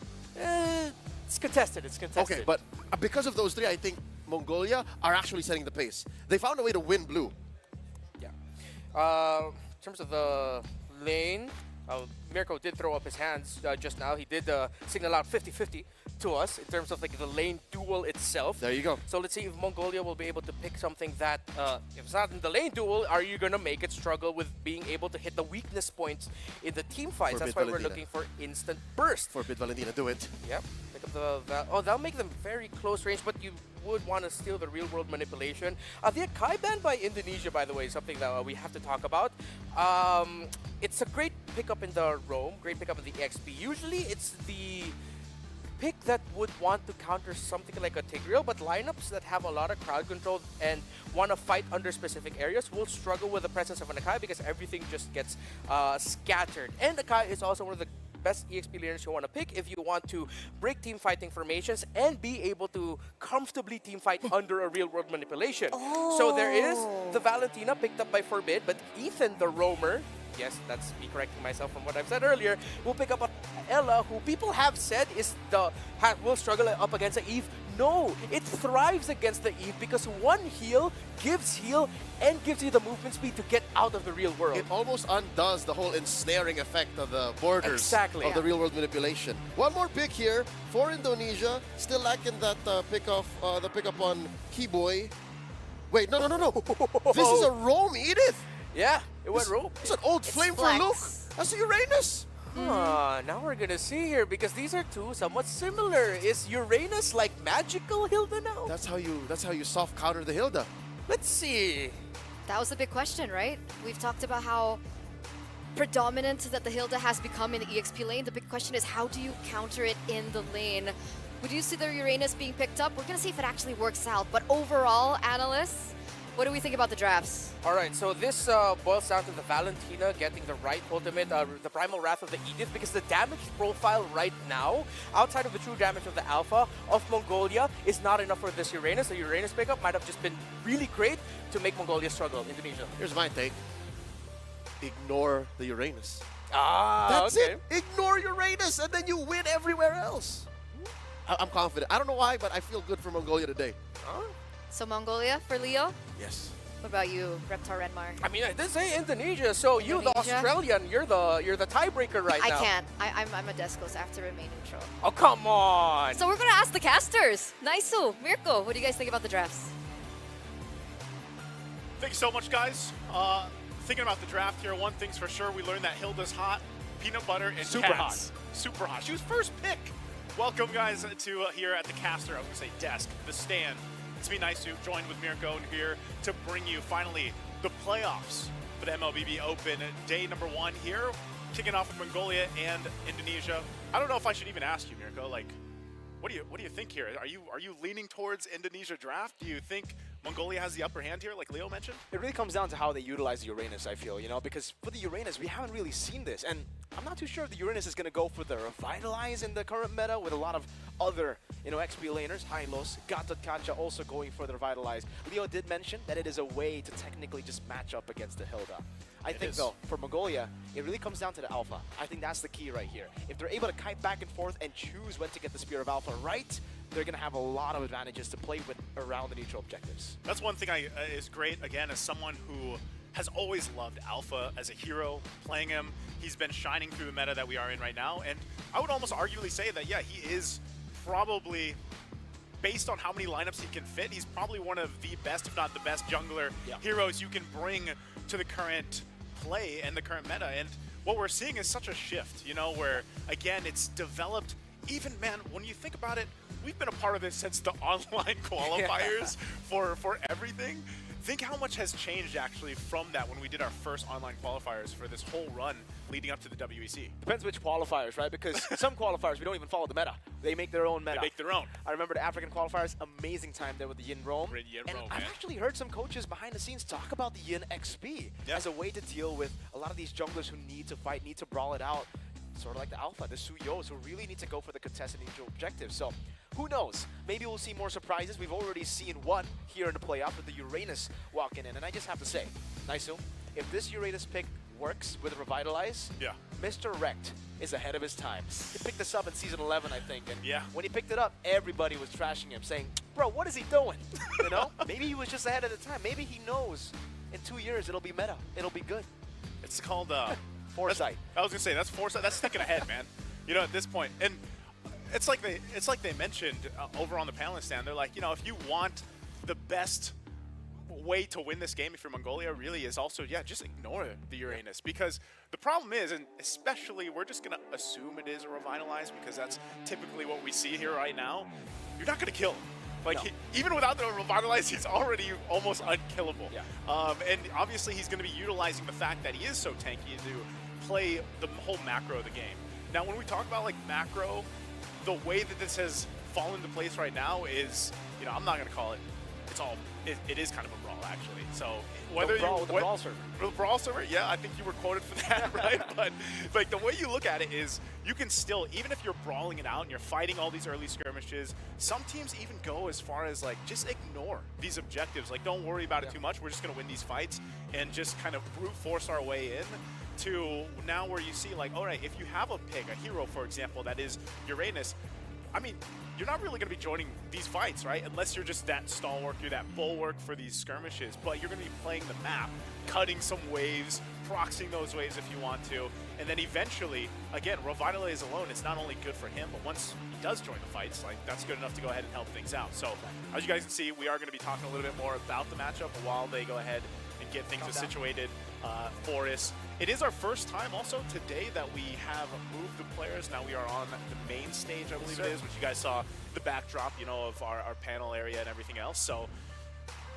It's contested, Okay, but because of those three, I think Mongolia are actually setting the pace. They found a way to win blue. Yeah. In terms of the lane, Mirko did throw up his hands just now. He did signal out 50-50 to us in terms of like the lane duel itself. There you go. So let's see if Mongolia will be able to pick something that, if it's not in the lane duel, are you going to make it struggle with being able to hit the weakness points in the team fights? That's why we're looking for instant burst. Forbid Valentina, do it. Yep. Pick up the that'll make them very close range, but you would want to steal the real world manipulation. The Akai ban by Indonesia, by the way, is something that we have to talk about. It's a great pickup in the roam, great pickup in the XP. Usually it's the pick that would want to counter something like a Tigreal, but lineups that have a lot of crowd control and want to fight under specific areas will struggle with the presence of an Akai because everything just gets scattered. And Akai is also one of the best EXP leaders you want to pick if you want to break team fighting formations and be able to comfortably team fight under a real world manipulation. So there is the Valentina picked up by Forbid, but Ethan the roamer, yes, that's me correcting myself from what I've said earlier, will pick up a Ella, who people have said is will struggle up against the Eve. No, it thrives against the Eve because one heal gives heal and gives you the movement speed to get out of the real world. It almost undoes the whole ensnaring effect of the borders of the real world manipulation. One more pick here for Indonesia. Still lacking that pickup on Keyboy. Wait, no. This is a roam, Edith. Yeah, it went roam. It's an old flame for Luke. That's the Uranus. Now we're gonna see here because these are two somewhat similar. Is Uranus like magical Hilda now? That's how you soft counter the Hilda. Let's see. That was the big question, right? We've talked about how predominant that the Hilda has become in the EXP lane. The big question is, how do you counter it in the lane? Would you see the Uranus being picked up? We're gonna see if it actually works out. But overall, analysts, what do we think about the drafts? All right, so this boils down to the Valentina getting the right ultimate, the Primal Wrath of the Edith, because the damage profile right now, outside of the true damage of the Alpha of Mongolia, is not enough for this Uranus. The Uranus pickup might have just been really great to make Mongolia struggle. Indonesia. Here's my take. Ignore the Uranus. That's it. Ignore Uranus, and then you win everywhere else. I'm confident. I don't know why, but I feel good for Mongolia today. So Mongolia for Leo? Yes. What about you, Reptar Renmar? I mean, I did say Indonesia, so you, the Australian, you're the tiebreaker right now. I can't. I'm a Desco, so I have to remain neutral. Oh, come on! So we're gonna ask the casters. Naisu, Mirko, what do you guys think about the drafts? Thank you so much, guys. Thinking about the draft here, one thing's for sure, we learned that Hilda's hot, peanut butter, and super cats. Super hot. She was first pick. Welcome, guys, to here at the caster. I was gonna say desk, the stand. It's me, Nice to join with Mirko here to bring you finally the playoffs for the MLBB Open. Day number 1 here, kicking off with Mongolia and Indonesia. I don't know if I should even ask you, Mirko. Like, what do you think here? Are you leaning towards Indonesia draft? Do you think Mongolia has the upper hand here, like Leo mentioned? It really comes down to how they utilize the Uranus, I feel, because for the Uranus, we haven't really seen this. And I'm not too sure if the Uranus is going to go for the Revitalize in the current meta with a lot of other, XP laners. Hylos, Gatot Kacha also going for the Revitalize. Leo did mention that it is a way to technically just match up against the Hilda. I think, though, for Mongolia, it really comes down to the Alpha. I think that's the key right here. If they're able to kite back and forth and choose when to get the Spear of Alpha right, they're going to have a lot of advantages to play with around the neutral objectives. That's one thing is great, again, as someone who has always loved Alpha as a hero, playing him. He's been shining through the meta that we are in right now, and I would almost arguably say that, yeah, he is probably, based on how many lineups he can fit, he's probably one of the best, if not the best, jungler heroes you can bring to the current play and the current meta. And what we're seeing is such a shift, where, again, it's developed. Even, man, when you think about it, we've been a part of this since the online qualifiers for everything. Think how much has changed, actually, from that when we did our first online qualifiers for this whole run leading up to the WEC. Depends which qualifiers, right? Because some qualifiers, we don't even follow the meta. They make their own meta. They make their own. I remember the African qualifiers, amazing time there with the Yin Roam. And I've actually heard some coaches behind the scenes talk about the Yin XP as a way to deal with a lot of these junglers who need to fight, need to brawl it out. Sort of like the Alpha, the Suyos, who really need to go for the contested neutral objective. So, who knows? Maybe we'll see more surprises. We've already seen one here in the playoff with the Uranus walking in. And I just have to say, Naisu, if this Uranus pick works with Revitalize, Mr. Wrecked is ahead of his time. He picked this up in Season 11, I think. And when he picked it up, everybody was trashing him, saying, bro, what is he doing? Maybe he was just ahead of the time. Maybe he knows in 2 years it'll be meta. It'll be good. It's called... foresight. I was gonna say, that's foresight. That's thinking ahead, man. At this point, and it's like they mentioned over on the panelist stand. They're like, if you want the best way to win this game, if you're Mongolia, really is also, just ignore the Uranus, because the problem is, and especially we're just gonna assume it is a Revitalize because that's typically what we see here right now. You're not gonna kill him. Like, even without the Revitalize, he's already almost unkillable. And obviously, he's going to be utilizing the fact that he is so tanky to play the whole macro of the game. Now, when we talk about, macro, the way that this has fallen into place right now is, I'm not going to call it, it is kind of a brawl, actually. So, whether the brawl server. The brawl server, yeah, I think you were quoted for that, right? But the way you look at it is, you can still, even if you're brawling it out and you're fighting all these early skirmishes, some teams even go as far as just ignore these objectives. Don't worry about it too much. We're just gonna win these fights and just kind of brute force our way in to now where you see all right, if you have a pick, a hero, for example, that is Uranus, I mean, you're not really going to be joining these fights, right? Unless you're just that stalwart, you're that bulwark for these skirmishes. But you're going to be playing the map, cutting some waves, proxying those waves if you want to. And then eventually, again, Revitalize alone is not only good for him, but once he does join the fights, that's good enough to go ahead and help things out. So, as you guys can see, we are going to be talking a little bit more about the matchup while they go ahead and get things situated for us. It is our first time also today that we have moved the players. Now we are on the main stage, I believe it is, which you guys saw the backdrop, of our panel area and everything else. So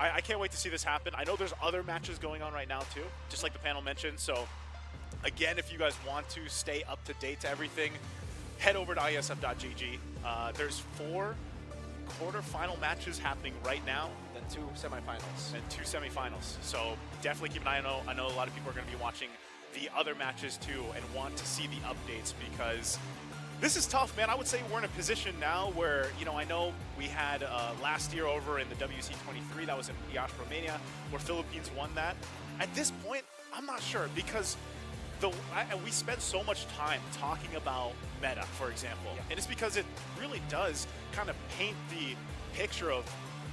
I can't wait to see this happen. I know there's other matches going on right now too, just like the panel mentioned. So again, if you guys want to stay up to date to everything, head over to IESF.gg. There's 4 quarterfinal matches happening right now. Then 2 semifinals. And 2 semifinals. So definitely keep an eye on. I know a lot of people are going to be watching the other matches too and want to see the updates, because this is tough, man. I would say we're in a position now where, I know we had last year over in the WC 23, that was in Iași, Romania, where Philippines won that. At this point, I'm not sure, because we spend so much time talking about meta, for example, and it's because it really does kind of paint the picture of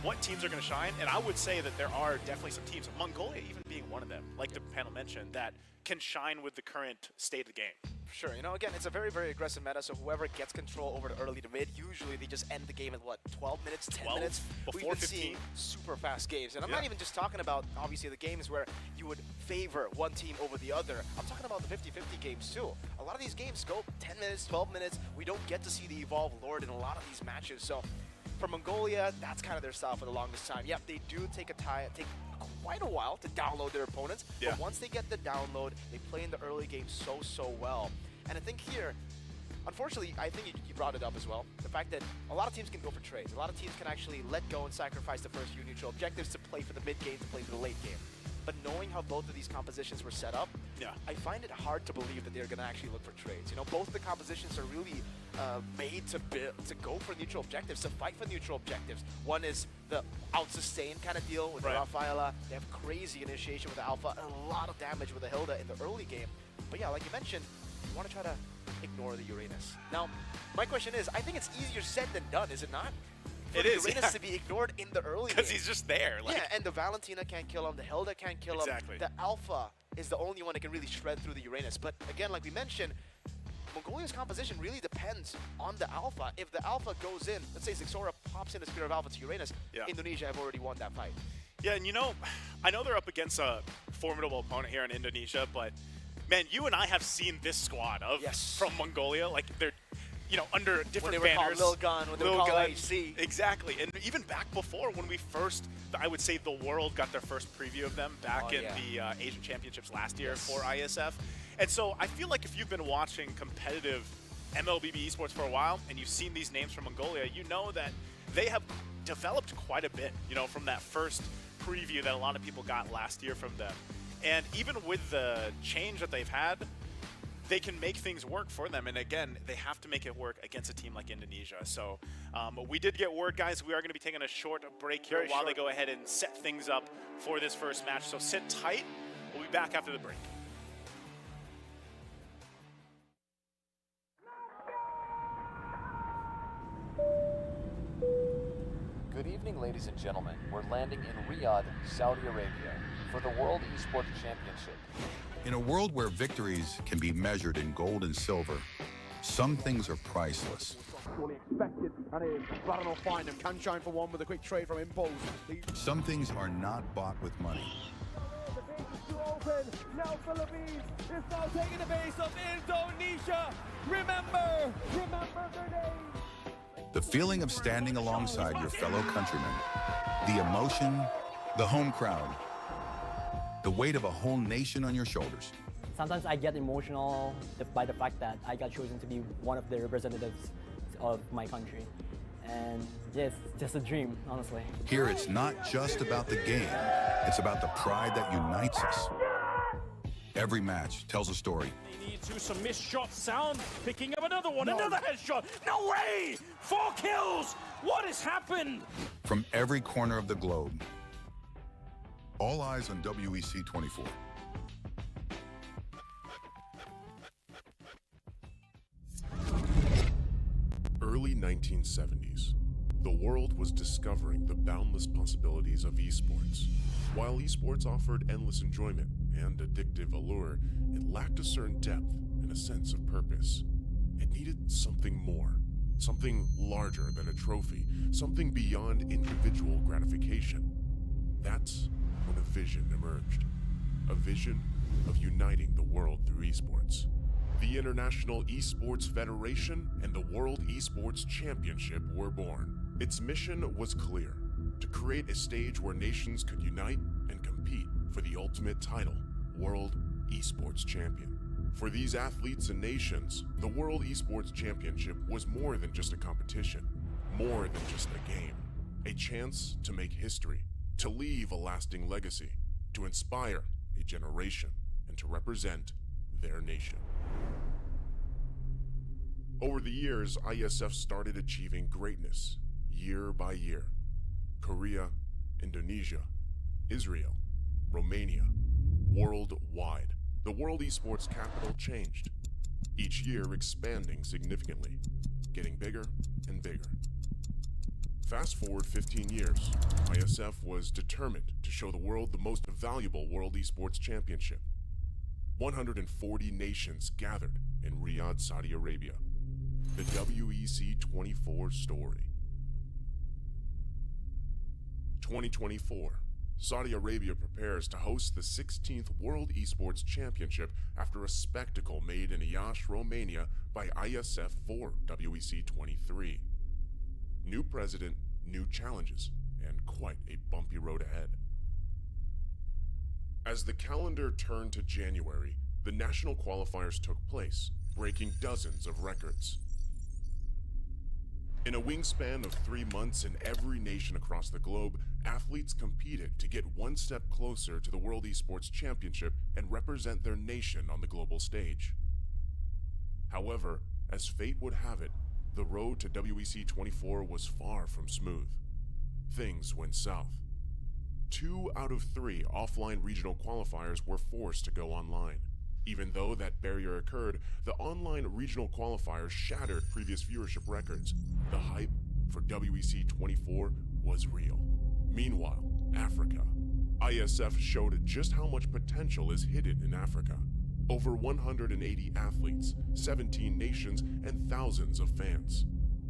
what teams are going to shine. And I would say that there are definitely some teams, Mongolia even being one of them, like the panel mentioned, that can shine with the current state of the game. Sure, again, it's a very, very aggressive meta, so whoever gets control over the early to mid, usually they just end the game in, 12 minutes, 10 minutes? Before We've been seeing super fast games. And I'm not even just talking about, obviously, the games where you would favor one team over the other. I'm talking about the 50-50 games, too. A lot of these games go 10 minutes, 12 minutes. We don't get to see the Evolve Lord in a lot of these matches. So for Mongolia, that's kind of their style for the longest time. Yep, they do take quite a while to download their opponents, but once they get the download, they play in the early game so well. And I think here, unfortunately, I think you brought it up as well, the fact that a lot of teams can go for trades. A lot of teams can actually let go and sacrifice the first few neutral objectives to play for the mid game, to play for the late game. But knowing how both of these compositions were set up, Yeah. I find it hard to believe that they're going to actually look for trades. You know, both the compositions are really made to go for neutral objectives, to fight for neutral objectives. One is the out-sustain kind of deal with the Rafaela. They have crazy initiation with the Alpha, and a lot of damage with the Hilda in the early game. But yeah, like you mentioned, you want to try to ignore the Uranus. Now, my question is, I think it's easier said than done, is it not? For it is, Uranus to be ignored in the early game. Because he's just there. Like. Yeah, and the Valentina can't kill him, the Hilda can't kill him. The Alpha is the only one that can really shred through the Uranus. But again, like we mentioned, Mongolia's composition really depends on the Alpha. If the Alpha goes in, let's say Zixora pops in the Spear of Alpha to Uranus, Indonesia have already won that fight. Yeah, and you know, I know they're up against a formidable opponent here in Indonesia, but man, you and I have seen this squad of from Mongolia. Like they're, you know, under different banners. Lil Gun, when they were called HC. Exactly, and even back before when we first, I would say the world got their first preview of them back in the Asian Championships last year for IESF. And so I feel like if you've been watching competitive MLBB esports for a while and you've seen these names from Mongolia, you know that they have developed quite a bit, you know, from that first preview that a lot of people got last year from them. And even with the change that they've had, they can make things work for them. And again, they have to make it work against a team like Indonesia. So we did get word, guys, we are going to be taking a short break here while they go ahead and set things up for this first match. So sit tight. We'll be back after the break. Good evening, ladies and gentlemen. We're landing in Riyadh, Saudi Arabia, for the World Esports Championship. In a world where victories can be measured in gold and silver, some things are priceless. Fully expected, and it is Baron will find him. Can shine for one with a quick trade from Impulse. Some things are not bought with money. The base is too open. Now Philippines is now taking the base of Indonesia. Remember their name. The feeling of standing alongside your fellow countrymen, the emotion, the home crowd, the weight of a whole nation on your shoulders. Sometimes I get emotional by the fact that I got chosen to be one of the representatives of my country. And yeah, it's just a dream, honestly. Here it's not just about the game, it's about the pride that unites us. Every match tells a story. They need to some missed shot sound, picking up another one, another headshot. No way! 4 kills! What has happened? From every corner of the globe. All eyes on WEC 24. Early 1970s. The world was discovering the boundless possibilities of esports. While esports offered endless enjoyment and addictive allure, it lacked a certain depth and a sense of purpose. It needed something more, something larger than a trophy, something beyond individual gratification. That's when a vision emerged. A vision of uniting the world through esports. The International Esports Federation and the World Esports Championship were born. Its mission was clear: to create a stage where nations could unite and compete for the ultimate title, World Esports Champion. For these athletes and nations, the World Esports Championship was more than just a competition, more than just a game. A chance to make history, to leave a lasting legacy, to inspire a generation, and to represent their nation. Over the years, IESF started achieving greatness, year by year. Korea, Indonesia, Israel, Romania, worldwide. The World Esports capital changed, each year expanding significantly, getting bigger and bigger. Fast forward 15 years, IESF was determined to show the world the most valuable World Esports Championship. 140 nations gathered in Riyadh, Saudi Arabia. The WEC 24 story. 2024. Saudi Arabia prepares to host the 16th World Esports Championship after a spectacle made in Iași, Romania by IESF for WEC 23. New president, new challenges, and quite a bumpy road ahead. As the calendar turned to January, the national qualifiers took place, breaking dozens of records. In a wingspan of 3 months in every nation across the globe, athletes competed to get one step closer to the World Esports Championship and represent their nation on the global stage. However, as fate would have it, the road to WEC 24 was far from smooth. Things went south. 2 out of 3 offline regional qualifiers were forced to go online. Even though that barrier occurred, the online regional qualifiers shattered previous viewership records. The hype for WEC 24 was real. Meanwhile, Africa. IESF showed just how much potential is hidden in Africa. Over 180 athletes, 17 nations, and thousands of fans.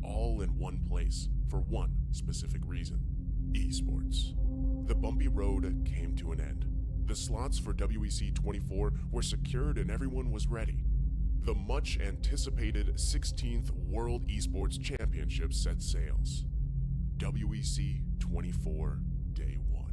All in one place for one specific reason: esports. The bumpy road came to an end. The slots for WEC 24 were secured and everyone was ready. The much anticipated 16th World Esports Championship set sails. WEC 24 Day 1.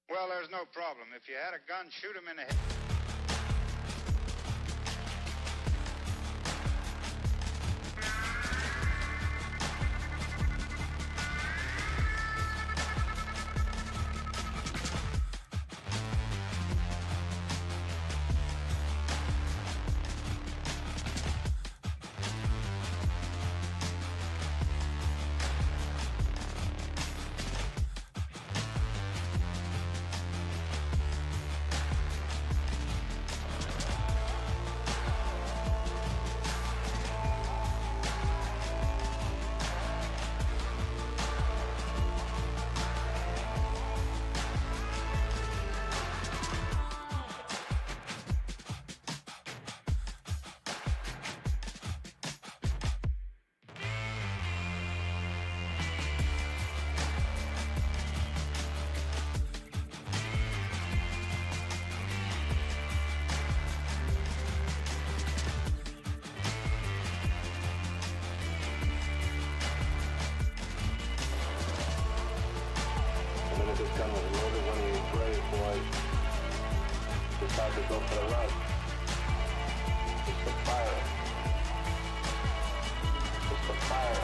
Well, there's no problem. If you had a gun, shoot him in the head. gun was loaded when he brave boys decided to go for the run. It's the fire. It's the fire.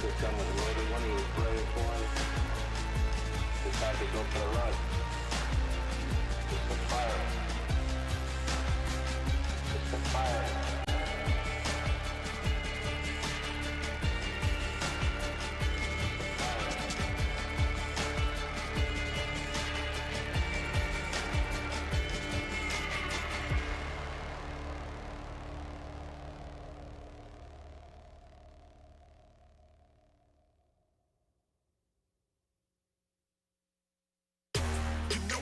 This gun was loaded when he was brave boys decided to go for the run. It's the fire. It's the fire.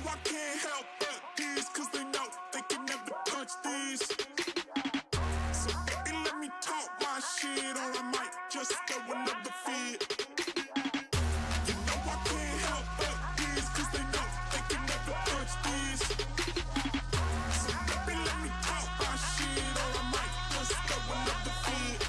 I can't help but this, cause they know they can never touch this. So baby, let me talk my shit, or I might just throw another fit. You know I can't help but this, cause they know they can never touch this. So baby, let me talk my shit, or I might just throw another fit.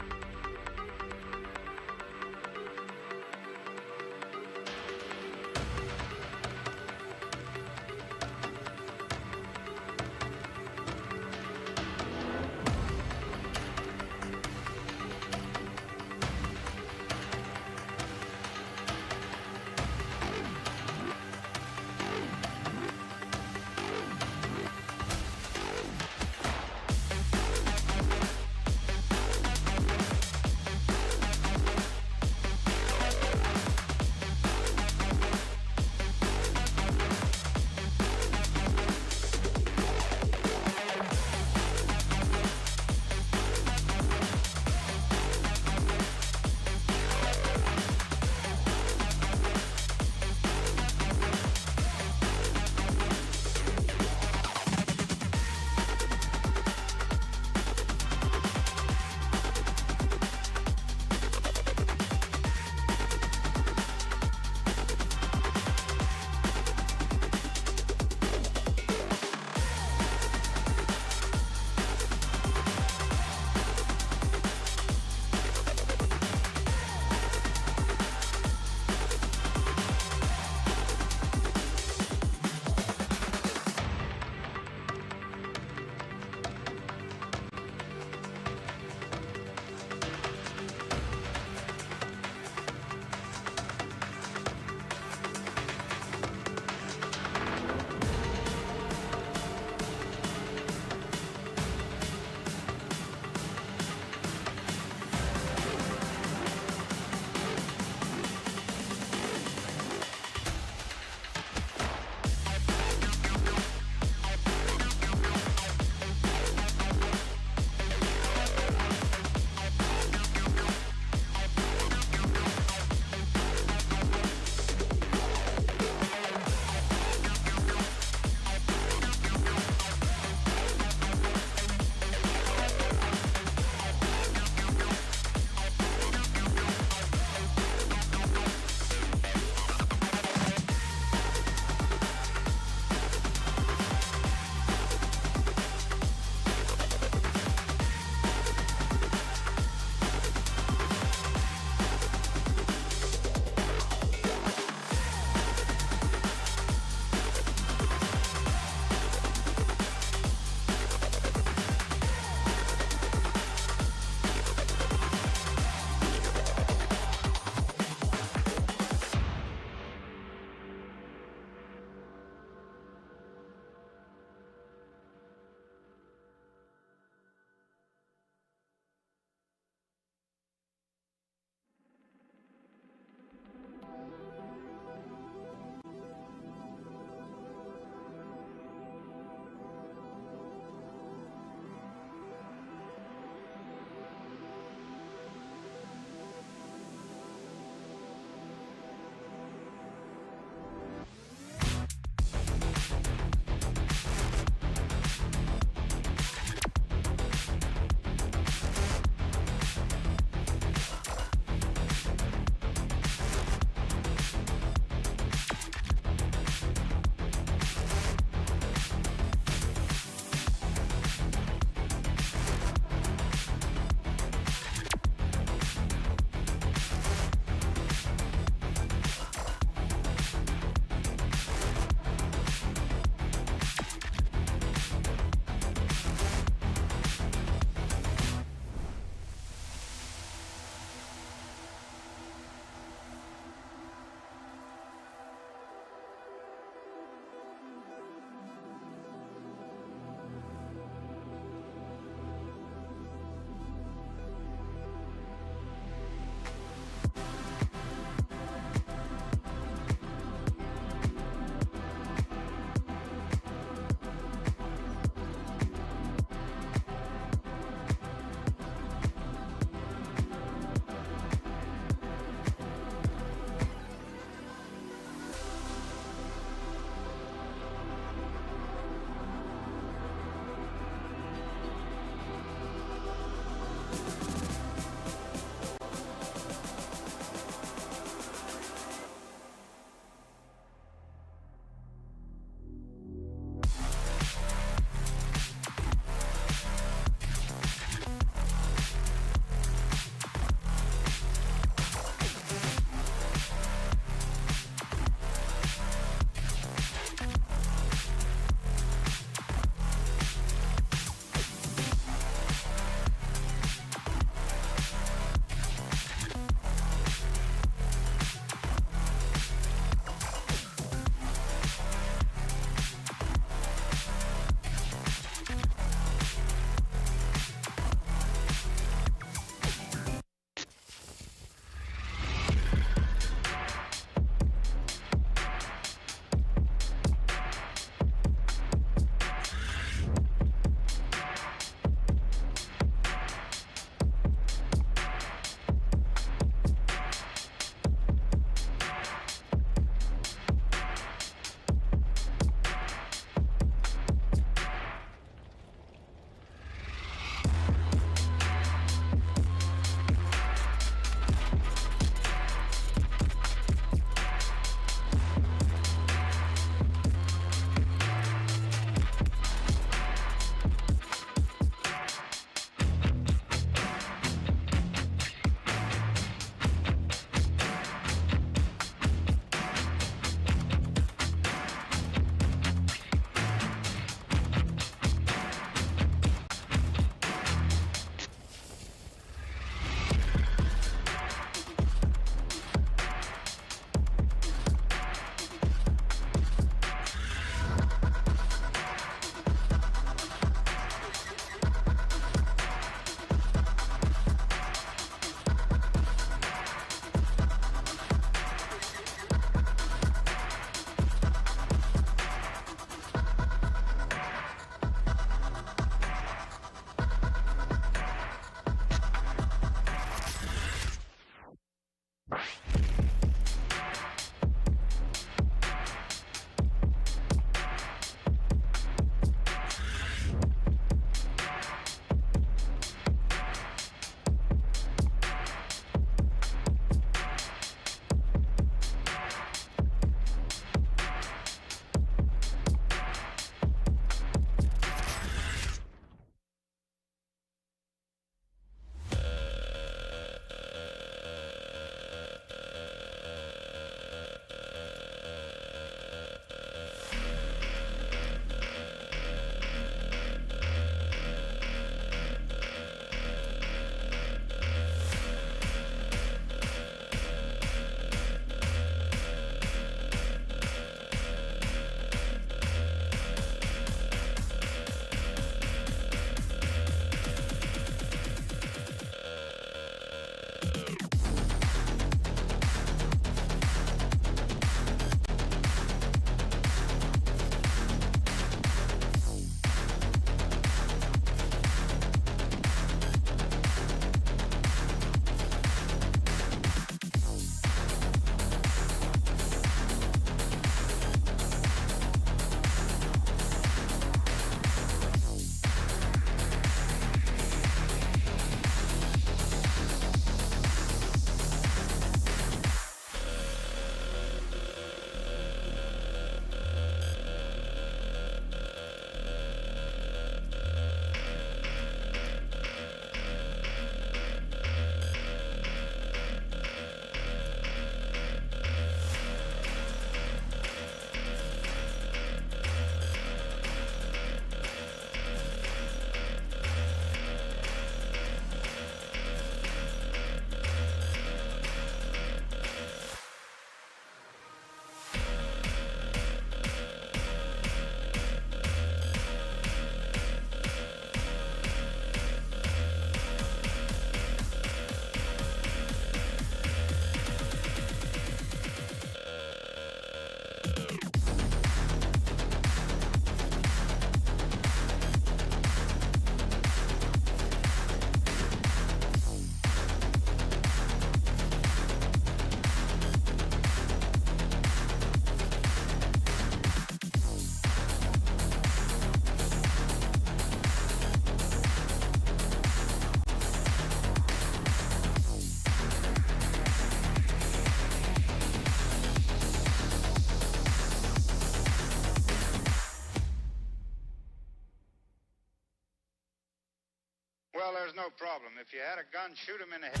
Well, there's no problem. If you had a gun, shoot him in the head.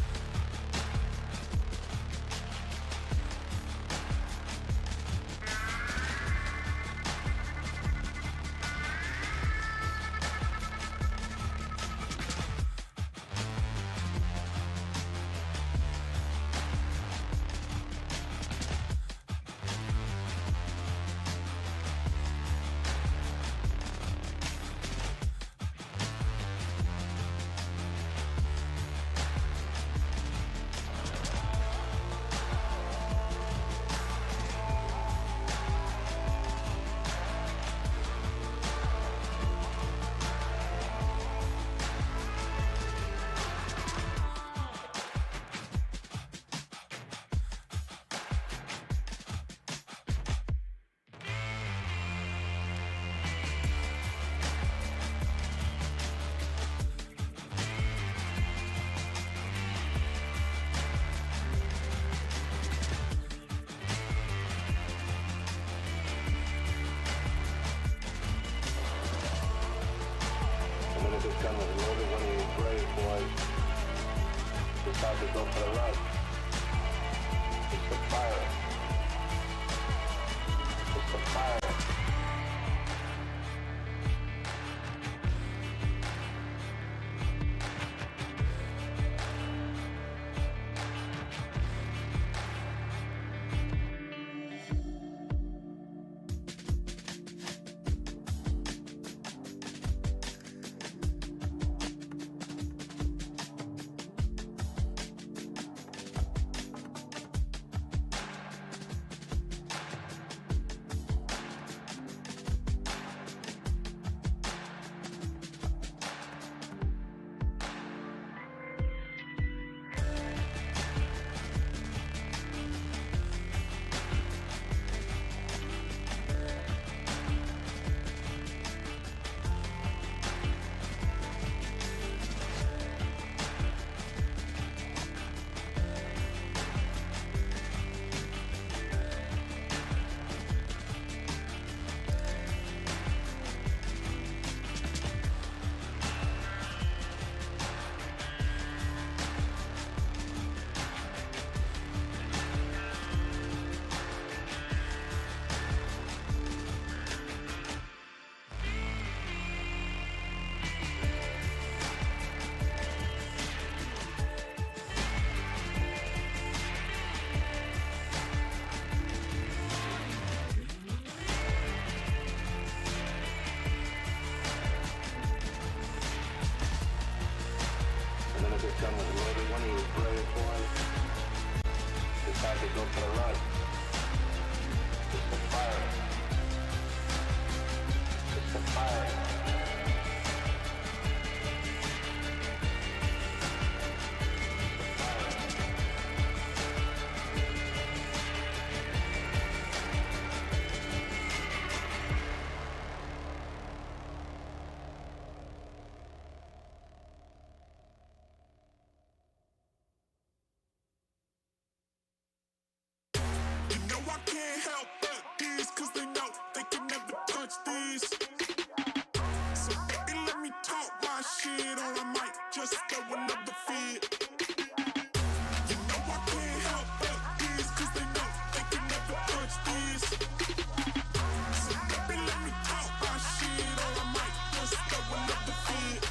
Decide to go for the run. It's the fire. It's the fire. Gun was loaded when he was ready for him. Decided to go for the run. It's the fire. It's the fire. Can't help but these, cause they know they can never touch these. So baby, let me talk my shit, or I might just throw another fit. You know I can't help but these, cause they know they can never touch these. So baby, let me talk my shit, or I might just throw another fit.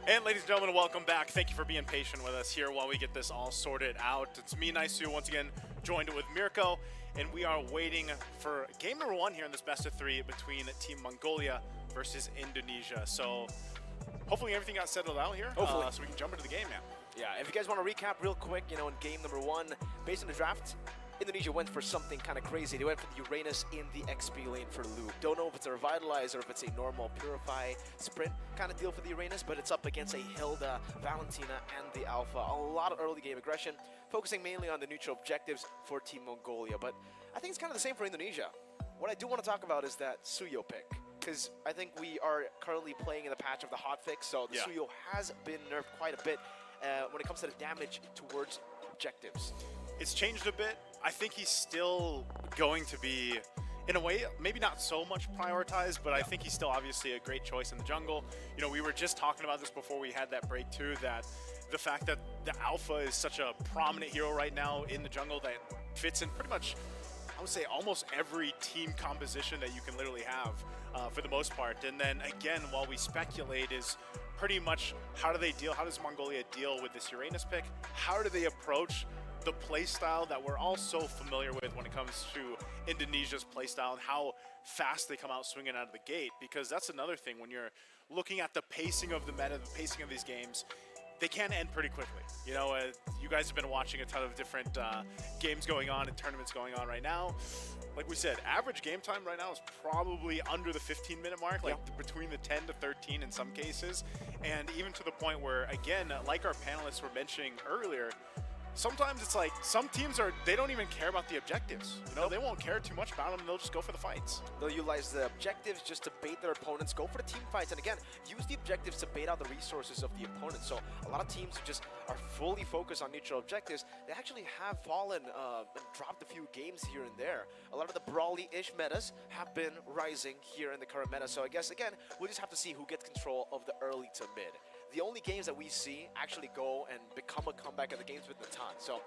And ladies and gentlemen, welcome back. Thank you for being patient with us here while we get this all sorted out. It's me, Naisu, once again, joined with Mirko, and we are waiting for game number 1 here in this best of 3 between Team Mongolia versus Indonesia. So hopefully everything got settled out here, Hopefully. so we can jump into the game now. Yeah, if you guys want to recap real quick, in game number 1, based on the draft, Indonesia went for something kind of crazy. They went for the Uranus in the XP lane for loop. Don't know if it's a Revitalize or if it's a normal Purify sprint kind of deal for the Uranus, but it's up against a Hilda, Valentina, and the Alpha. A lot of early game aggression, focusing mainly on the neutral objectives for Team Mongolia, but I think it's kind of the same for Indonesia. What I do want to talk about is that Suyo pick, because I think we are currently playing in the patch of the hotfix, so the Suyo has been nerfed quite a bit when it comes to the damage towards objectives. It's changed a bit. I think he's still going to be, in a way, maybe not so much prioritized, but I think he's still obviously a great choice in the jungle. We were just talking about this before we had that break too, that the fact that the Alpha is such a prominent hero right now in the jungle that fits in pretty much, I would say, almost every team composition that you can literally have for the most part. And then again, while we speculate is pretty much how does Mongolia deal with this Uranus pick? How do they approach the playstyle that we're all so familiar with when it comes to Indonesia's playstyle and how fast they come out swinging out of the gate? Because that's another thing when you're looking at the pacing of the meta, the pacing of these games, they can end pretty quickly. You guys have been watching a ton of different games going on and tournaments going on right now. Like we said, average game time right now is probably under the 15-minute mark, between the 10 to 13 in some cases. And even to the point where, again, like our panelists were mentioning earlier, sometimes it's like some teams they don't even care about the objectives. They won't care too much about them. They'll just go for the fights. They'll utilize the objectives just to bait their opponents, go for the team fights, and again, use the objectives to bait out the resources of the opponent. So a lot of teams who just are fully focused on neutral objectives, they actually have fallen and dropped a few games here and there. A lot of the brawly-ish metas have been rising here in the current meta. So I guess, again, we'll just have to see who gets control of the early to mid. The only games that we see actually go and become a comeback of the games with Natan. So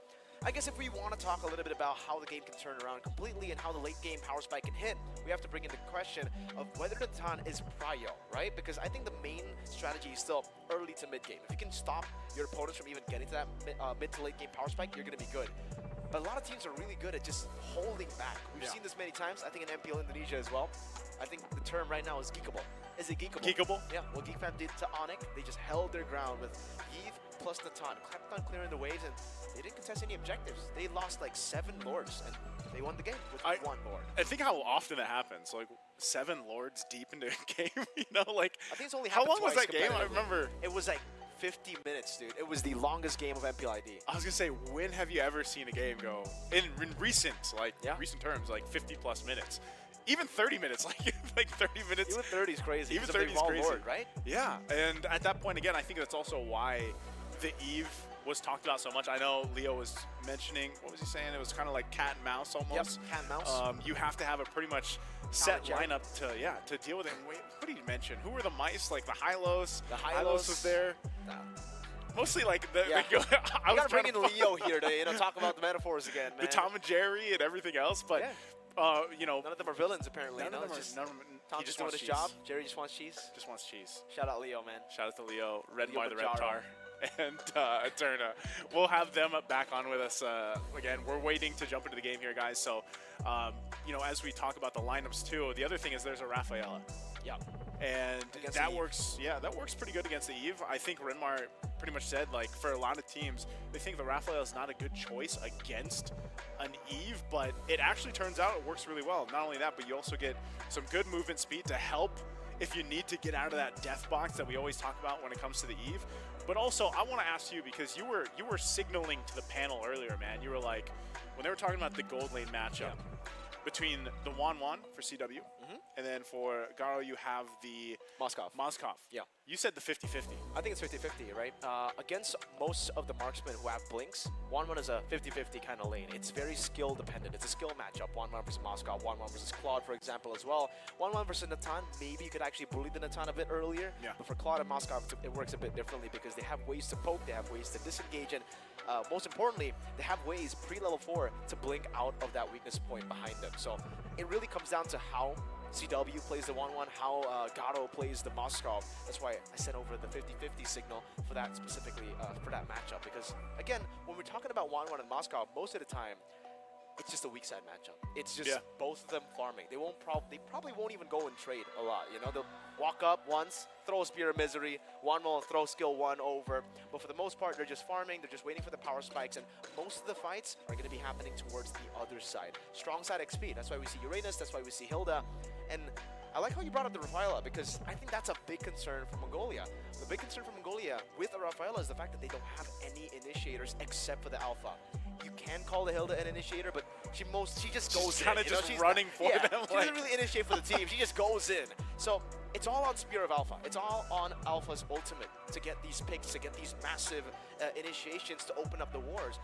I guess if we want to talk a little bit about how the game can turn around completely and how the late game power spike can hit, we have to bring in the question of whether Natan is prio, right? Because I think the main strategy is still early to mid game. If you can stop your opponents from even getting to that mid to late game power spike, you're going to be good. But a lot of teams are really good at just holding back. We've seen this many times, I think in MPL Indonesia as well. I think the term right now is geekable. Is it geekable? Geekable? Yeah, what GeekFam did to Onyx, they just held their ground with Eve plus Natan, kept on clearing the waves, and they didn't contest any objectives. They lost like 7 Lords, and they won the game with 1 Lord. I think how often that happens, like 7 Lords deep into a game, I think it's only how happened long was twice that game? I remember. It was like 50 minutes, dude. It was the longest game of MPLID. I was gonna say, when have you ever seen a game go in recent terms, like 50 plus minutes? Even 30 minutes, like 30 minutes. Even 30 is crazy. Even 30 is crazy, Lord, right? Yeah, and at that point, again, I think that's also why the Eve was talked about so much. I know Leo was mentioning, what was he saying? It was kind of like cat and mouse almost. Yep, cat and mouse. You have to have a pretty much set lineup to deal with it. And wait, what did he mention? Who were the mice? Like the Hylos? The Hylos was there. Mostly like the. Yeah. I was bringing Leo here to talk about the metaphors again, man. The Tom and Jerry and everything else, but. None of them are villains, apparently. None of them are. Tom just doing his job. Jerry just wants cheese. Just wants cheese. Shout out Leo, man. Shout out to Leo, Redmar the Reptar, and Eterna. We'll have them back on with us again. We're waiting to jump into the game here, guys. So, as we talk about the lineups too, the other thing is there's a Rafaela. Yeah. And that works. Yeah, that works pretty good against the Eve. I think Renmar pretty much said, like, for a lot of teams, they think the Rafaela is not a good choice against an Eve, but it actually turns out it works really well. Not only that, but you also get some good movement speed to help if you need to get out of that death box that we always talk about when it comes to the Eve. But also, I want to ask you, because you were signaling to the panel earlier, man. You were like, when they were talking about the gold lane matchup between the Wan for CW, and then for Garo, you have the Moskov. Yeah. You said the 50-50. I think it's 50-50, right? Against most of the marksmen who have blinks, 1-1 is a 50-50 kind of lane. It's very skill dependent. It's a skill matchup. 1-1 versus Moskov, 1-1 versus Claude, for example, as well. 1-1 versus Natan, maybe you could actually bully the Natan a bit earlier. Yeah. But for Claude and Moskov, it works a bit differently because they have ways to poke, they have ways to disengage, and most importantly, they have ways pre-level 4 to blink out of that weakness point behind them. So it really comes down to how CW plays the 1-1, how Gato plays the Moskov. That's why I sent over the 50-50 signal for that specifically, for that matchup. Because, again, when we're talking about 1-1 and Moskov, most of the time, it's just a weak side matchup. It's just both of them farming. They probably won't even go and trade a lot. You know, they'll walk up once, throw a Spear of Misery, one will throw skill 1 over. But for the most part, they're just farming. They're just waiting for the power spikes. And most of the fights are going to be happening towards the other side. Strong side XP. That's why we see Uranus. That's why we see Hilda. And I like how you brought up the Rafaela, because I think that's a big concern for Mongolia. The big concern for Mongolia with the Rafaela is the fact that they don't have any initiators except for the Alpha. You can call the Hilda an initiator, but she just goes in. Kind of just running for them. She doesn't really initiate for the team. She just goes in. So it's all on Spear of Alpha. It's all on Alpha's ultimate to get these picks, to get these massive initiations to open up the wars.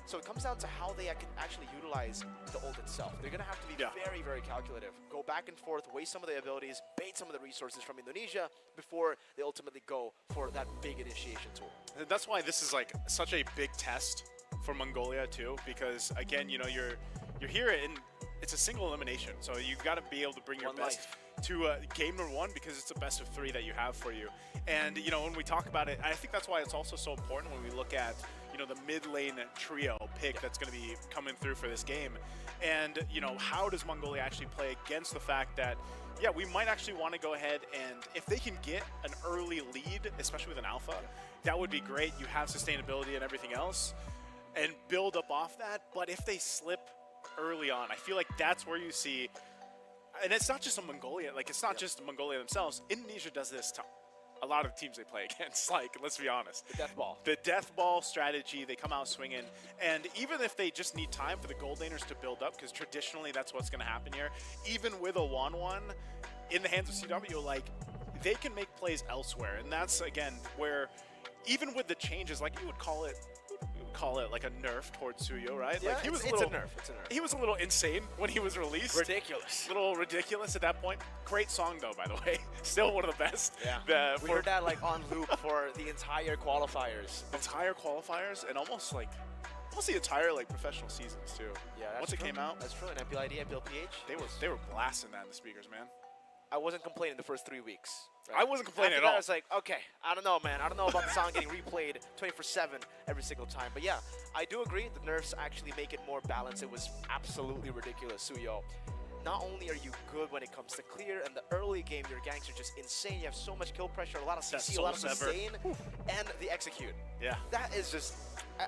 So it comes down to how they can actually utilize the ult itself. They're going to have to be very, very calculative. Go back and forth, waste some of the abilities, bait some of the resources from Indonesia before they ultimately go for that big initiation tool. That's why this is like such a big test for Mongolia too, because again, you know, you're here and it's a single elimination, so you've got to be able to bring your best to game number 1, because it's a best of 3 that you have for you. And you know, when we talk about it, I think that's why it's also so important when we look at, you know, the mid lane trio pick that's going to be coming through for this game. And you know, how does Mongolia actually play against the fact that, yeah, we might actually want to go ahead and if they can get an early lead, especially with an alpha, that would be great. You have sustainability and everything else, and build up off that. But if they slip early on, I feel like that's where you see, and it's not just a Mongolia, like it's not just Mongolia themselves. Indonesia does this to a lot of teams they play against, like, let's be honest. The death ball. The death ball strategy, they come out swinging, and even if they just need time for the gold laners to build up, because traditionally that's what's going to happen here, even with a 1-1 in the hands of CW, like, they can make plays elsewhere, and that's, again, where even with the changes, like you would call it like a nerf towards Suyo, right? Yeah, like he was it's a nerf. It's a nerf. He was a little insane when he was released. Ridiculous. A little ridiculous at that point. Great song though, by the way. Still one of the best. Yeah. We heard that like on loop for the entire qualifiers. Entire qualifiers and almost the entire like professional seasons too. Yeah. Once it came out. That's true. And MPL ID, MPL PH. They were blasting that in the speakers, man. I wasn't complaining the first 3 weeks. Right? I wasn't complaining After at all. I was like, okay, I don't know, man. I don't know about the song getting replayed 24/7 every single time. But yeah, I do agree. The nerfs actually make it more balanced. It was absolutely ridiculous, Suyo. Not only are you good when it comes to clear, and the early game, your ganks are just insane. You have so much kill pressure, a lot of CC, a lot of sustain, and the execute. Yeah. That is just,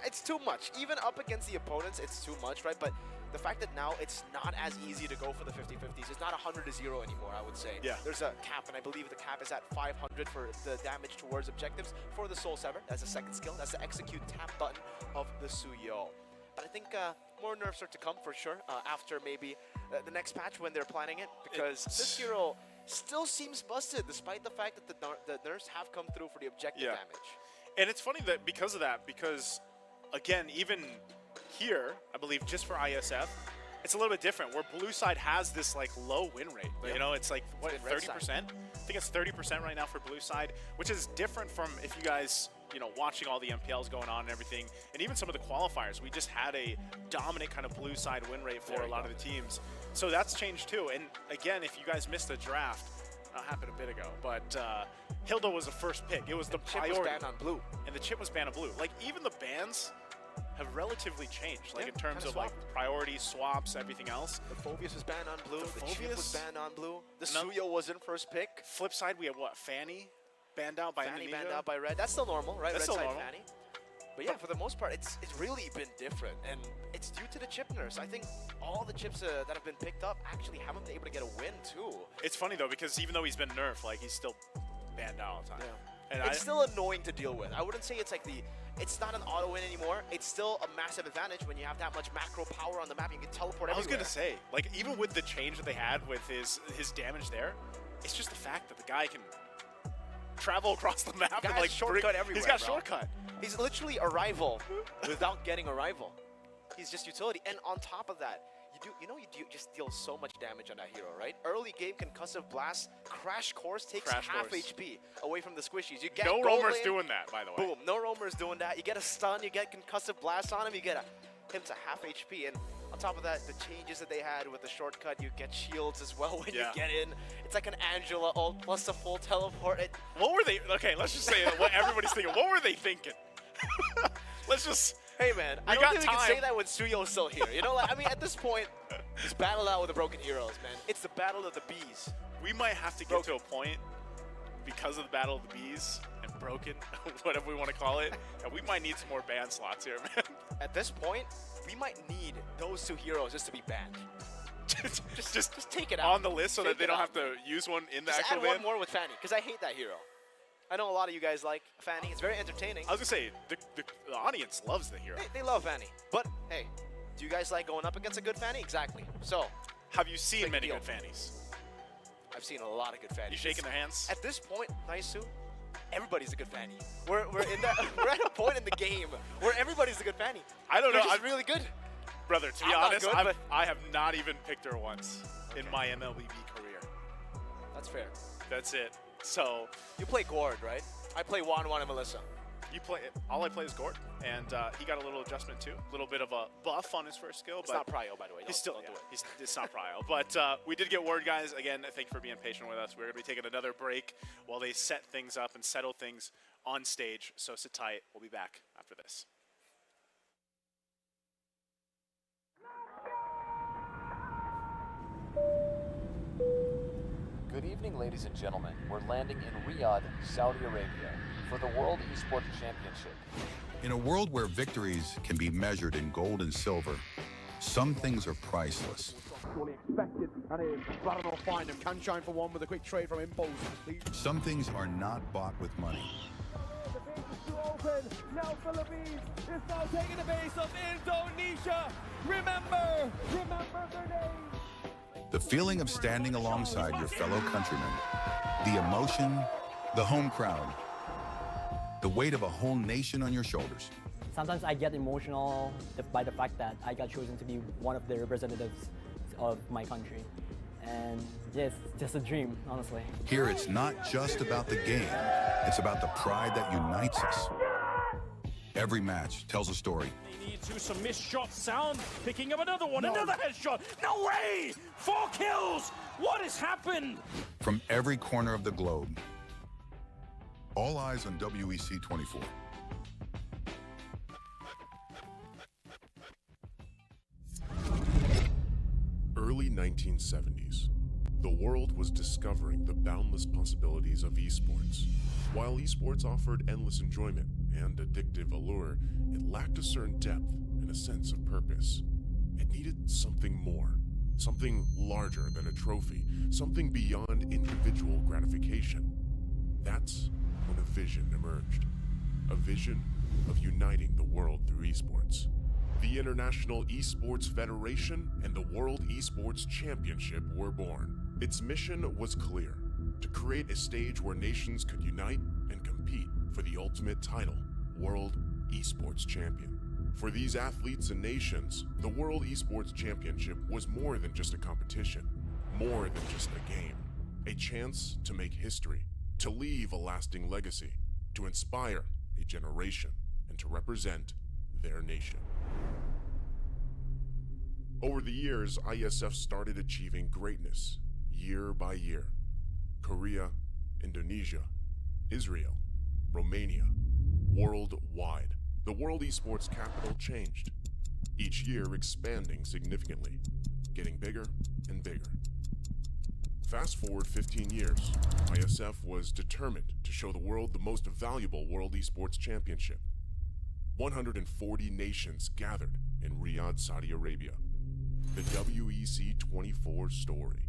it's too much. Even up against the opponents, it's too much, right? But the fact that now it's not as easy to go for the 50-50s, it's not 100-0 anymore, I would say. Yeah. There's a cap, and I believe the cap is at 500 for the damage towards objectives for the Soul Sever. That's the second skill. That's the execute tap button of the Suyo. But I think more nerfs are to come for sure after maybe the next patch when they're planning it, because this hero still seems busted despite the fact that the nerfs have come through for the objective damage. And it's funny that because again, even here, I believe just for IESF, it's a little bit different, where blue side has this like low win rate. You know, it's like, what, 30%? I think it's 30% right now for blue side, which is different from if you guys, you know, watching all the MPLs going on and everything, and even some of the qualifiers, we just had a dominant kind of blue side win rate for a lot of the teams. So that's changed too. And again, if you guys missed the draft, happened a bit ago, but Hilda was the first pick. It was the priority. Chip was banned on blue. And the chip was banned on blue. Like, even the bans have relatively changed, like in terms of like priorities, swaps, everything else. The Phobius was banned on blue. The chip was banned on blue. The Suyo wasn't first pick. Flip side, we have what? Fanny banned out by Indonesia. Banned out by red. That's still normal, right? That's red still side normal. Fanny. But yeah, for the most part, it's really been different, and it's due to the chip nerfs. I think all the chips that have been picked up actually haven't been able to get a win too. It's funny though, because even though he's been nerfed, like he's still banned out all the time. Yeah. And it's still annoying to deal with. I wouldn't say it's like it's not an auto win anymore. It's still a massive advantage when you have that much macro power on the map. You can teleport everywhere. I was gonna say, like, even with the change that they had with his damage there, it's just the fact that the guy can travel across the map and like shortcut everywhere. He's got shortcut. He's literally a rival without getting a rival. He's just utility. And on top of that, you just deal so much damage on that hero, right? Early game concussive blast, crash course takes half HP away from the squishies. You get no roamers doing that, by the way. Boom, no roamers doing that. You get a stun, you get concussive blast on him, you get him to half HP. And On top of that, the changes that they had with the shortcut, you get shields as well when you Yeah. get in. It's like an Angela ult plus a full teleport. What were they? Okay, let's just say what everybody's thinking. What were they thinking? Let's just. Hey man, I We don't got think we can time. say that when Suyo's still here. You know, like, I mean, at this point, just battle out with the broken heroes, man. It's the battle of the bees. We might have to get to a point because of the Battle of the Bees and Broken, whatever we want to call it, and we might need some more ban slots here, man. At this point, we might need those two heroes just to be banned. just take it out. On the list so that Take they it don't out. have to use one in the Just actual add ban. one more with Fanny, because I hate that hero. I know a lot of you guys like Fanny. It's very entertaining. I was gonna say the audience loves the hero. They love Fanny. But hey, do you guys like going up against a good Fanny? Exactly. So, have you seen big many deal. good Fannies? I've seen a lot of good Fannies. You shaking their hands? At this point, Naisu, everybody's a good Fanny. We're in that we're at a point in the game where everybody's a good Fanny. I don't They're know. just really good. Brother, to be I'm not honest, good, but- I have not even picked her once in my MLBB career. That's fair. That's it. So You play Gord, right? I play Juan and Melissa. you play. All I play is Gord, and he got a little adjustment too. A little bit of a buff on his first skill. It's but not Prio, by the way. He's Don't still, do it. it's not Prio. But we did get word, guys. Again, thank you for being patient with us. We're going to be taking another break while they set things up and settle things on stage. So sit tight. We'll be back after this. Good evening, ladies and gentlemen. We're landing in Riyadh, Saudi Arabia, for the World Esports Championship. In a world where victories can be measured in gold and silver, some things are priceless. Fully expected, and it is Baron will find him. Can shine for one with a quick trade from Impulse. Some things are not bought with money. The base is too open. Now Philippines is now taking the base of Indonesia. Remember their name. The feeling of standing alongside your fellow countrymen, the emotion, the home crowd, the weight of a whole nation on your shoulders. Sometimes I get emotional by the fact that I got chosen to be one of the representatives of my country. And yeah, it's just a dream, honestly. Here, it's not just about the game, it's about the pride that unites us. Every match tells a story. They need to some missed shots. Sound picking up another one, another headshot. No way! 4 kills! What has happened? From every corner of the globe. All eyes on WEC 24. Early 1970s. The world was discovering the boundless possibilities of esports. While esports offered endless enjoyment and addictive allure, it lacked a certain depth and a sense of purpose. It needed something more, something larger than a trophy, something beyond individual gratification. That's when a vision emerged. A vision of uniting the world through esports. The International Esports Federation and the World Esports Championship were born. Its mission was clear: to create a stage where nations could unite and compete for the ultimate title, World Esports Champion. For these athletes and nations, the World Esports Championship was more than just a competition, more than just a game. A chance to make history, to leave a lasting legacy, to inspire a generation, and to represent their nation. Over the years, IESF started achieving greatness, year by year. Korea, Indonesia, Israel, Romania, worldwide. The World Esports capital changed, each year expanding significantly, getting bigger and bigger. Fast forward 15 years, IESF was determined to show the world the most valuable World Esports Championship. 140 nations gathered in Riyadh, Saudi Arabia. The WEC 24 story.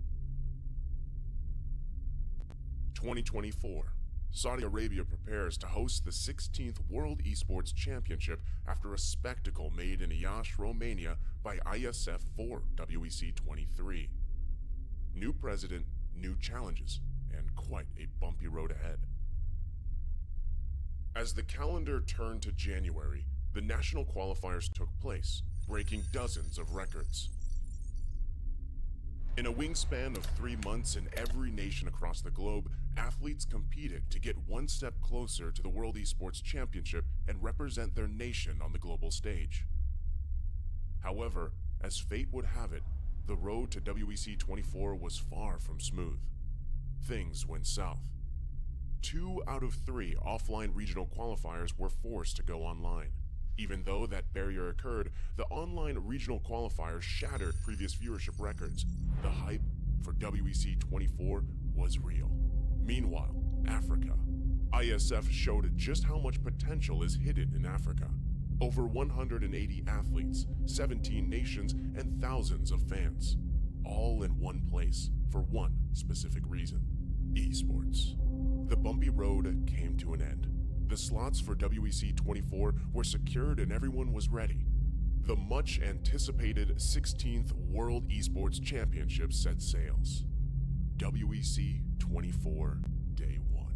2024. Saudi Arabia prepares to host the 16th World Esports Championship after a spectacle made in Iași, Romania by IESF for WEC 23. New president, new challenges, and quite a bumpy road ahead. As the calendar turned to January, the national qualifiers took place, breaking dozens of records. In a wingspan of 3 months in every nation across the globe, athletes competed to get one step closer to the World Esports Championship and represent their nation on the global stage. However, As fate would have it, the road to WEC 24 was far from smooth. Things went south. 2 out of 3 offline regional qualifiers were forced to go online. Even though that barrier occurred, the online regional qualifiers shattered previous viewership records. The hype for WEC 24 was real. Meanwhile, Africa. IESF showed just how much potential is hidden in Africa. Over 180 athletes, 17 nations, and thousands of fans. All in one place for one specific reason: esports. The bumpy road came to an end. The slots for WEC 24 were secured and everyone was ready. The much anticipated 16th World Esports Championship set sails. WEC 24 Day 1.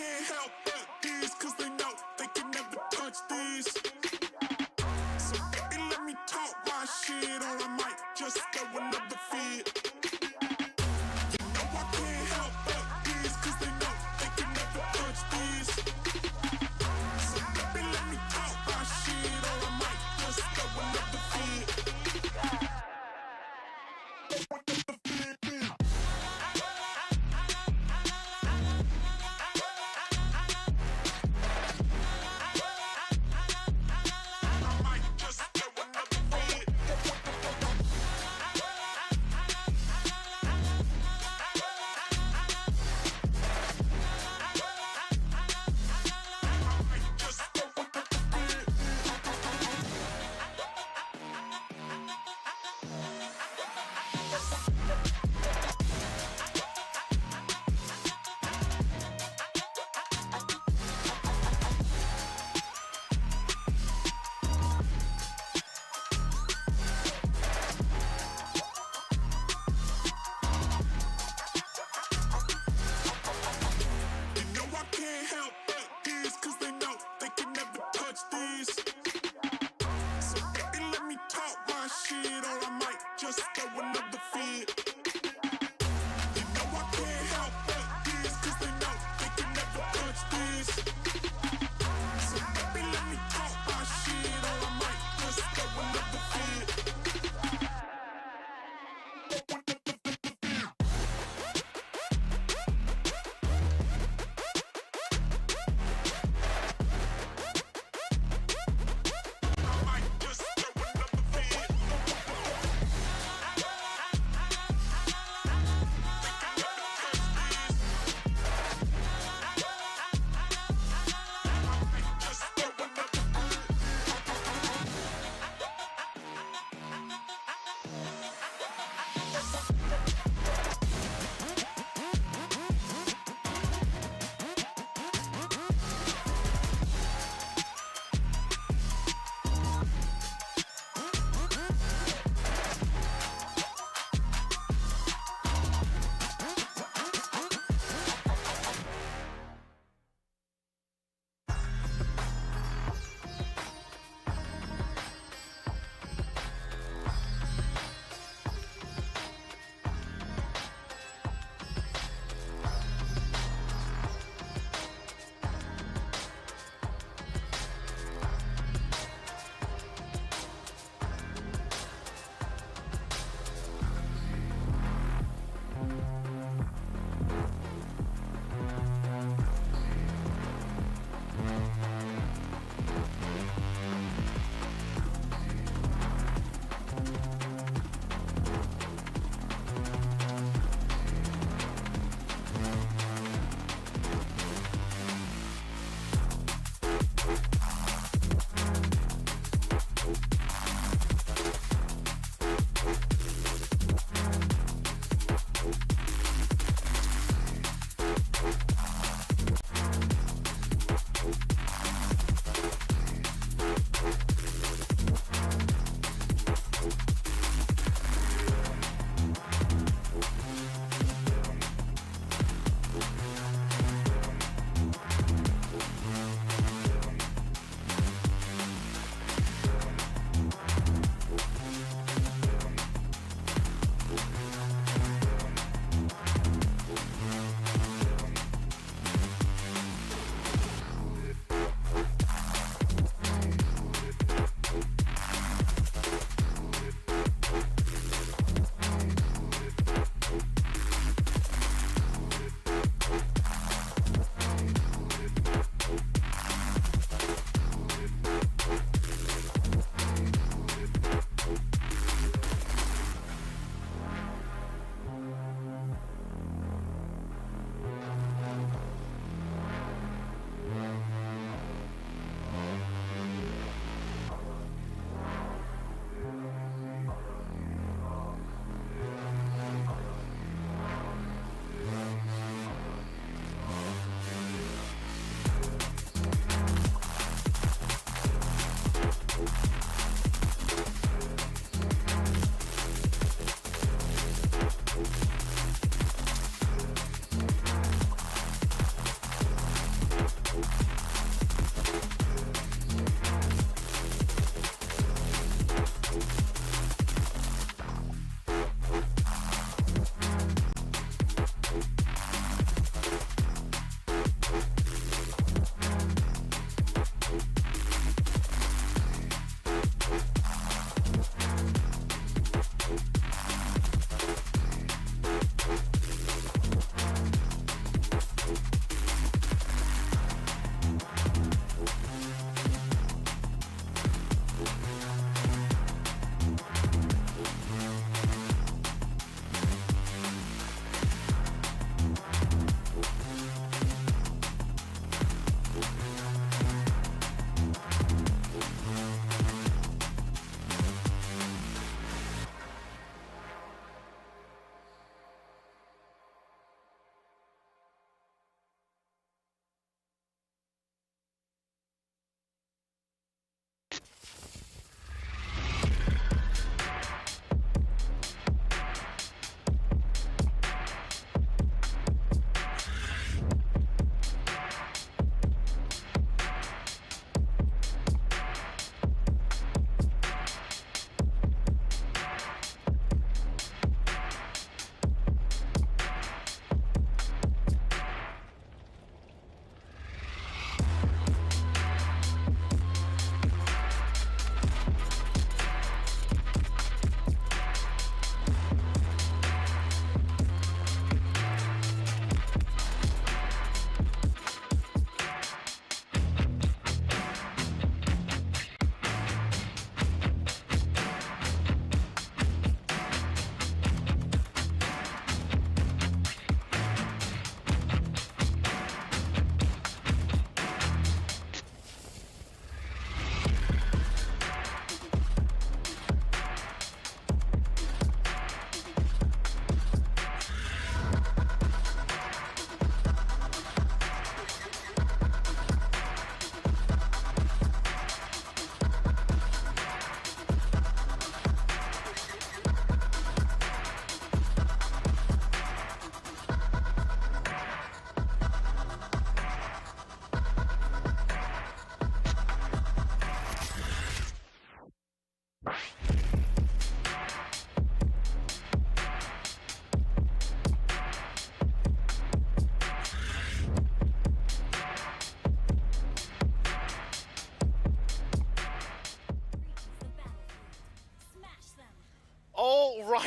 can't help but these, cause they know they can never touch these. So baby, let me talk my shit, or I might just throw another fit. You know I can't help but these, cause they know they can never touch these. So baby, let me talk my shit, or I might just throw another fit.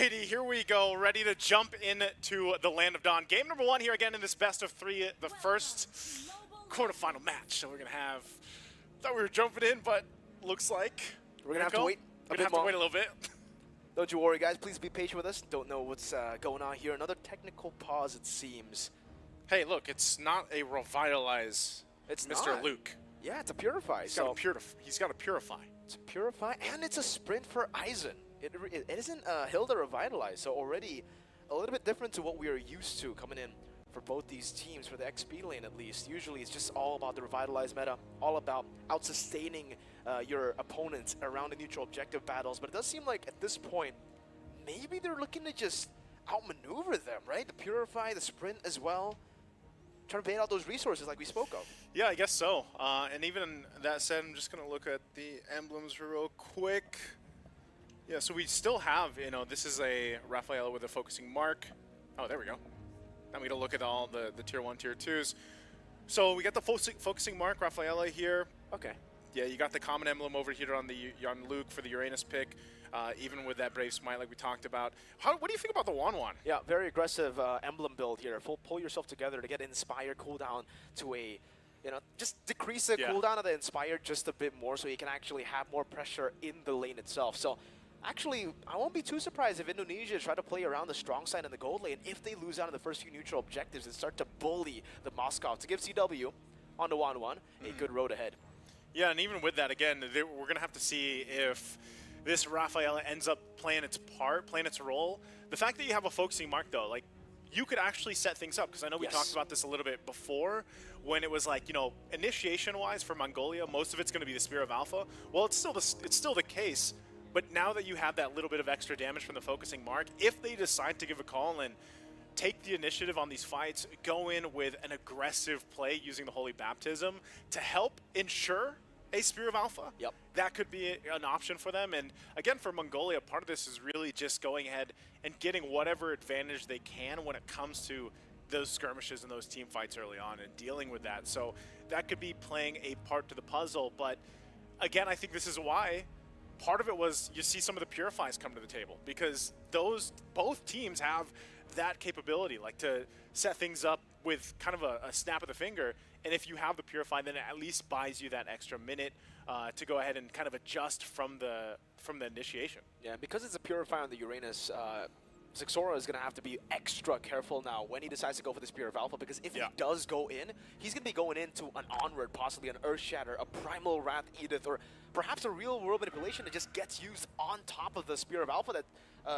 Alrighty, here we go, ready to jump into the Land of Dawn. Game number 1 here again in this best of 3, the first quarterfinal match. So we're gonna have, thought we were jumping in, but looks like we're gonna have to wait. We're gonna have to wait a little bit. Don't you worry, guys. Please be patient with us. Don't know what's going on here. Another technical pause, it seems. Hey, look, it's not a revitalize. It's Mr. not. Luke. Yeah, it's a purify. He's got to purify. It's a purify, and it's a sprint for Aizen. It isn't Hilda revitalize, so already a little bit different to what we are used to coming in for both these teams, for the XP lane at least. Usually it's just all about the revitalize meta, all about out-sustaining your opponents around the neutral objective battles. But it does seem like at this point, maybe they're looking to just outmaneuver them, right? The purify, the sprint as well. Trying to bait out those resources like we spoke of. Yeah, I guess so. And even that said, I'm just going to look at the emblems real quick. Yeah, so we still have, you know, this is a Rafaela with a focusing mark. Oh, there we go. Now we gotta look at all the tier 1, tier 2s. So we got the focusing mark, Rafaela here. Okay. Yeah, you got the common emblem over here on Luke for the Uranus pick. Even with that Brave Smite like we talked about. What do you think about the Wan? Yeah, very aggressive emblem build here. Pull yourself together to get Inspire cooldown to a, you know, just decrease the cooldown of the Inspire just a bit more so you can actually have more pressure in the lane itself. So actually, I won't be too surprised if Indonesia try to play around the strong side in the gold lane if they lose out on the first few neutral objectives and start to bully the Moscow to give CW on the 1-1 a good road ahead. Yeah, and even with that, again, we're going to have to see if this Rafaela ends up playing its part, playing its role. The fact that you have a focusing mark, though, like, you could actually set things up, because I know we talked about this a little bit before, when it was like, you know, initiation-wise for Mongolia, most of it's going to be the Spear of Alpha. Well, it's still the case, but now that you have that little bit of extra damage from the focusing mark, if they decide to give a call and take the initiative on these fights, go in with an aggressive play using the Holy Baptism to help ensure a Spear of Alpha. Yep. That could be an option for them. And again, for Mongolia, part of this is really just going ahead and getting whatever advantage they can when it comes to those skirmishes and those team fights early on and dealing with that. So that could be playing a part to the puzzle. But again, I think this is why part of it was you see some of the Purifies come to the table, because both teams have that capability, like to set things up with kind of a snap of the finger. And if you have the Purify, then it at least buys you that extra minute to go ahead and kind of adjust from the initiation. Yeah, because it's a Purify on the Uranus, Zixora is going to have to be extra careful now when he decides to go for the Spear of Alpha, because if he does go in, he's going to be going into an Onward, possibly an Earth Shatter, a Primal Wrath Edith, or perhaps a real-world manipulation that just gets used on top of the Spear of Alpha that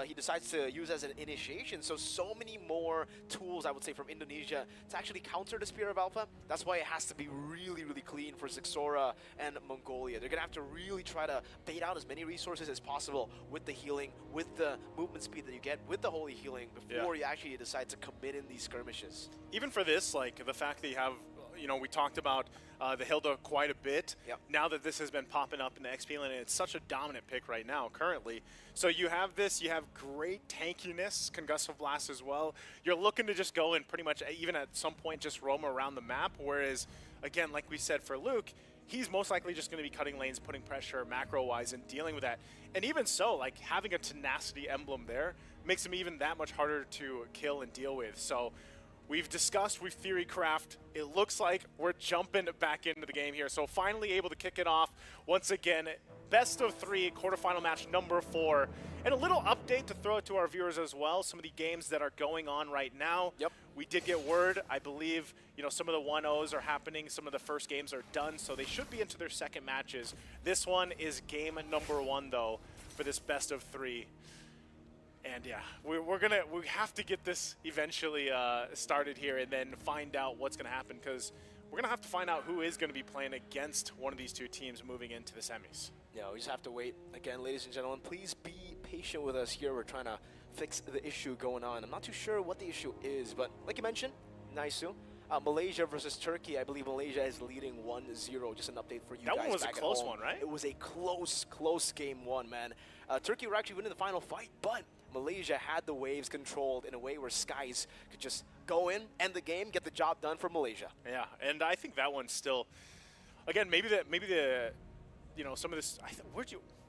he decides to use as an initiation. So many more tools, I would say, from Indonesia to actually counter the Spear of Alpha. That's why it has to be really, really clean for Zixora and Mongolia. They're going to have to really try to bait out as many resources as possible with the healing, with the movement speed that you get, with the holy healing before you actually decide to commit in these skirmishes. Even for this, like the fact that you have, you know, we talked about the Hilda quite a bit. Now that this has been popping up in the XP lane, it's such a dominant pick right now, currently. So you have this, you have great tankiness, Concussive Blast as well. You're looking to just go and pretty much, even at some point, just roam around the map, whereas, again, like we said for Luke, he's most likely just going to be cutting lanes, putting pressure macro-wise, and dealing with that. And even so, like, having a Tenacity emblem there makes him even that much harder to kill and deal with. So we've discussed, we've theory craft. It looks like we're jumping back into the game here. So finally able to kick it off once again. Best of 3, quarterfinal match number 4. And a little update to throw it to our viewers as well. Some of the games that are going on right now. We did get word, I believe, you know, some of the 1-0s are happening. Some of the first games are done, so they should be into their second matches. This one is game number 1, though, for this best of 3. And yeah, we have to get this eventually started here and then find out what's going to happen, because we're going to have to find out who is going to be playing against one of these two teams moving into the semis. Yeah, we just have to wait. Again, ladies and gentlemen, please be patient with us here. We're trying to fix the issue going on. I'm not too sure what the issue is, but like you mentioned, Naisu, Malaysia versus Turkey. I believe Malaysia is leading 1-0. Just an update for you guys. That one was a close one, right? It was a close game 1, man. Turkey were actually winning the final fight, but Malaysia had the waves controlled in a way where Skies could just go in, end the game, get the job done for Malaysia. Yeah, and I think that one's still, again, maybe the you know, some of this,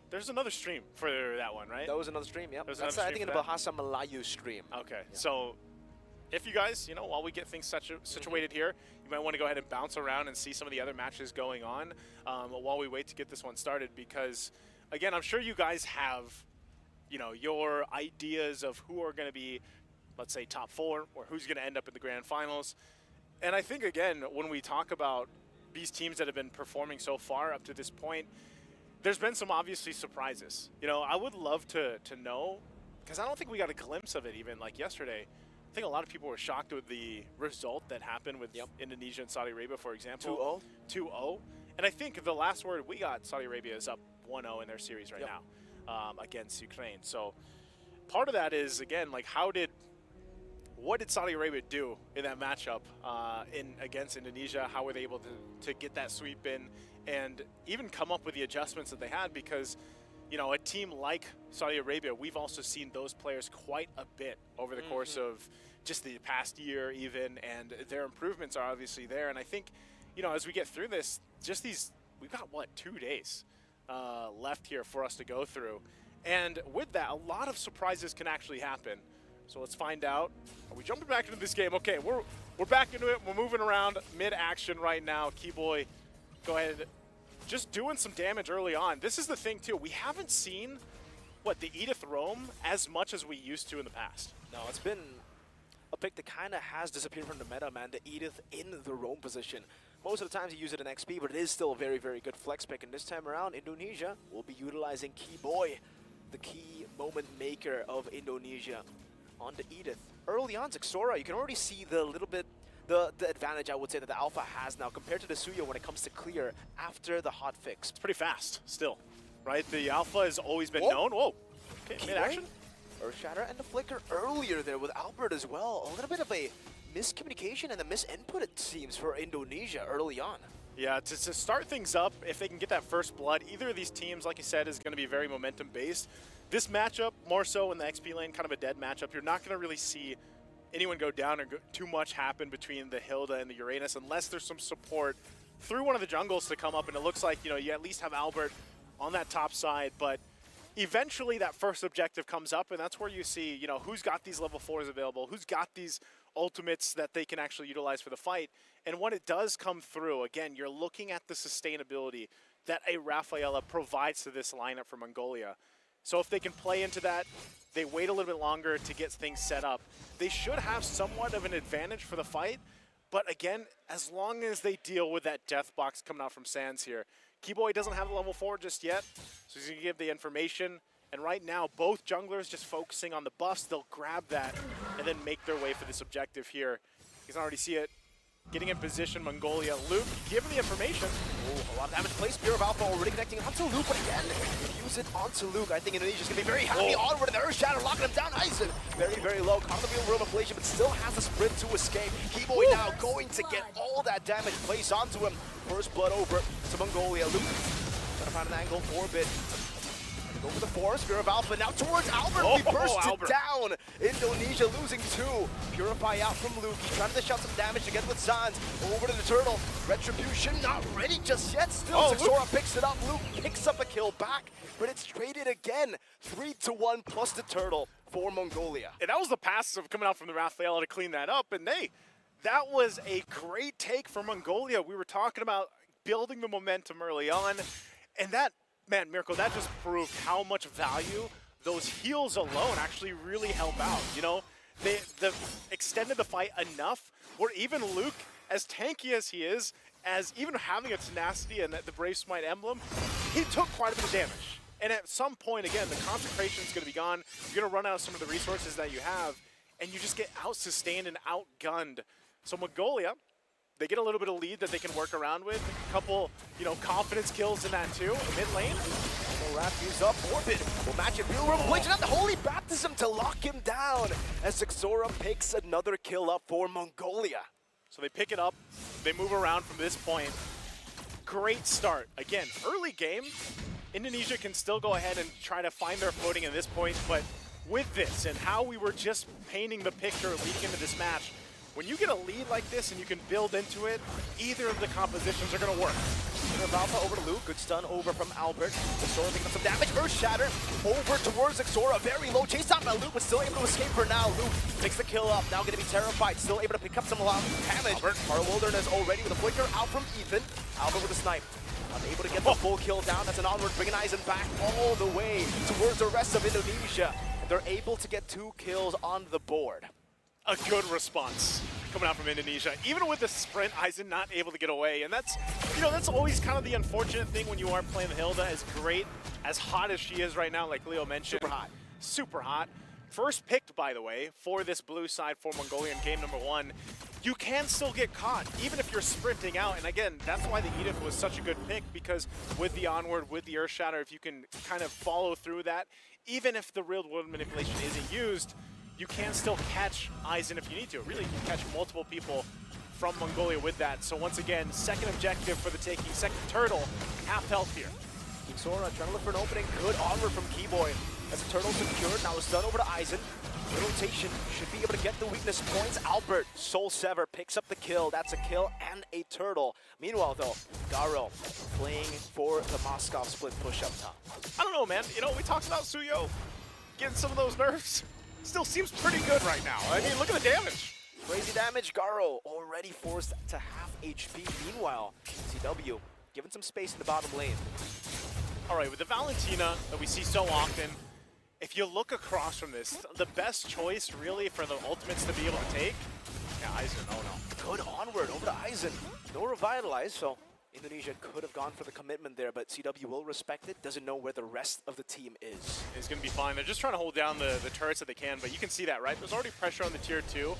There's another stream for that one, right? That was another stream, yeah. That's I think in the Bahasa Melayu stream. Okay, so if you guys, you know, while we get things situated here, you might want to go ahead and bounce around and see some of the other matches going on while we wait to get this one started, because, again, I'm sure you guys have, you know, your ideas of who are going to be, let's say, top 4 or who's going to end up in the grand finals. And I think, again, when we talk about these teams that have been performing so far up to this point, there's been some obviously surprises. You know, I would love to know, because I don't think we got a glimpse of it even like yesterday. I think a lot of people were shocked with the result that happened with Indonesia and Saudi Arabia, for example. 2-0. And I think the last word we got, Saudi Arabia is up 1-0 in their series right now against Ukraine. So part of that is, again, like what did Saudi Arabia do in that matchup against Indonesia? How were they able to get that sweep in and even come up with the adjustments that they had? Because, you know, a team like Saudi Arabia, we've also seen those players quite a bit over the course of just the past year even, and their improvements are obviously there. And I think, you know, as we get through this, just we've got, what, 2 days left here for us to go through. And with that, a lot of surprises can actually happen. So let's find out. Are we jumping back into this game? Okay, we're back into it. We're moving around mid-action right now. Keyboy, go ahead. Just doing some damage early on. This is the thing, too. We haven't seen, the Edith roam as much as we used to in the past. No, it's been a pick that kind of has disappeared from the meta, man. The Edith in the roam position. Most of the times you use it in XP, but it is still a very, very good flex pick. And this time around, Indonesia will be utilizing Keyboy, the key moment maker of Indonesia, on the Edith. Early on, Zexora, you can already see the advantage, I would say, that the Alpha has now compared to the Suyo when it comes to clear after the hot fix. It's pretty fast still, right? The Alpha has always been known. Whoa. Okay, mid-action. Earthshatter and the Flicker earlier there with Albert as well. A little bit of a miscommunication and a misinput, it seems, for Indonesia early on. Yeah, to start things up, if they can get that first blood, either of these teams, like you said, is going to be very momentum-based. This matchup, more so in the XP lane, kind of a dead matchup. You're not going to really see anyone go down or too much happen between the Hilda and the Uranus unless there's some support through one of the jungles to come up. And it looks like, you know, you at least have Albert on that top side. But eventually that first objective comes up, and that's where you see, you know, who's got these level 4s available, who's got these ultimates that they can actually utilize for the fight. And when it does come through, again, you're looking at the sustainability that a Rafaela provides to this lineup for Mongolia. So if they can play into that, they wait a little bit longer to get things set up, they should have somewhat of an advantage for the fight. But again, as long as they deal with that death box coming out from Sands here. Keyboy doesn't have the level 4 just yet, so he's going to give the information. And right now, both junglers just focusing on the buffs. They'll grab that and then make their way for this objective here. You can already see it. Getting in position, Mongolia. Luke, given the information. Oh, a lot of damage placed. Spear of Alpha already connecting onto Luke, but again, use it onto Luke. I think Indonesia's going to be very happy. Onward in the Earth Shatter, locking him down. Eisen, very, very low. Caught on the wheel room inflation, but still has a sprint to escape. Keyboy now going to get all that damage placed onto him. First blood over to Mongolia. Luke gonna find an angle for a bit. Go for the forest, Spear of Alpha now towards Albert. We burst it down. Indonesia losing 2. Purify out from Luke. He's trying to dish out some damage to get with Sands. Over to the Turtle. Retribution not ready just yet. Still, Zexora picks it up. Luke picks up a kill back, but it's traded again. 3-1 plus the Turtle for Mongolia. And that was the pass of coming out from the Rafaela to clean that up. And that was a great take for Mongolia. We were talking about building the momentum early on, and that, man, Miracle, that just proved how much value those heals alone actually really help out. You know, they extended the fight enough where even Luke, as tanky as he is, as even having a tenacity and the Brave Smite emblem, he took quite a bit of damage. And at some point, again, the concentration is going to be gone. You're going to run out of some of the resources that you have, and you just get out-sustained and outgunned. So Mongolia, they get a little bit of lead that they can work around with. A couple, you know, confidence kills in that too. Mid lane. Raphi's up. Orbit will match it. Real revelation out the Holy Baptism to lock him down as Zexora picks another kill up for Mongolia. So they pick it up. They move around from this point. Great start. Again, early game. Indonesia can still go ahead and try to find their footing at this point, but with this and how we were just painting the picture leading into this match, when you get a lead like this and you can build into it, either of the compositions are going to work. Alpha over to Luke. Good stun over from Albert. Xora picking up some damage. Earth Shatter over towards Xora. Very low. Chased out by Luke, but still able to escape for now. Luke picks the kill up. Now going to be terrified. Still able to pick up some damage. Our Wilderness already with a flicker out from Ethan. Albert with a snipe. Unable to get the full kill down. That's an onward, bringing Eisen back all the way towards the rest of Indonesia. And they're able to get 2 kills on the board. A good response coming out from Indonesia. Even with the sprint, Eisen not able to get away. And that's, you know, that's always kind of the unfortunate thing when you are playing Hilda, as great, as hot as she is right now, like Leo mentioned. Super hot. Super hot. First picked, by the way, for this blue side for Mongolia in game number 1. You can still get caught, even if you're sprinting out. And again, that's why the Edith was such a good pick, because with the onward, with the Earth Shatter, if you can kind of follow through that, even if the real world manipulation isn't used, you can still catch Eisen if you need to. Really, you can catch multiple people from Mongolia with that. So once again, second objective for the taking, second turtle, half health here. Xora trying to look for an opening. Good onward from Keyboy. As the turtle secured, now it's done over to Eisen. The rotation should be able to get the weakness points. Albert, Soul Sever, picks up the kill. That's a kill and a turtle. Meanwhile, though, Garo playing for the Moskov split push up top. I don't know, man. You know, we talked about Suyo getting some of those nerfs. Still seems pretty good right now. I mean, look at the damage. Crazy damage. Garo already forced to half HP. Meanwhile, CW given some space in the bottom lane. All right, with the Valentina that we see so often, if you look across from this, the best choice really for the ultimates to be able to take, yeah, Eisen, oh no. Good onward over to Eisen. No revitalize, so Indonesia could have gone for the commitment there, but CW will respect it, doesn't know where the rest of the team is. It's going to be fine. They're just trying to hold down the turrets that they can, but you can see that, right? There's already pressure on the tier 2.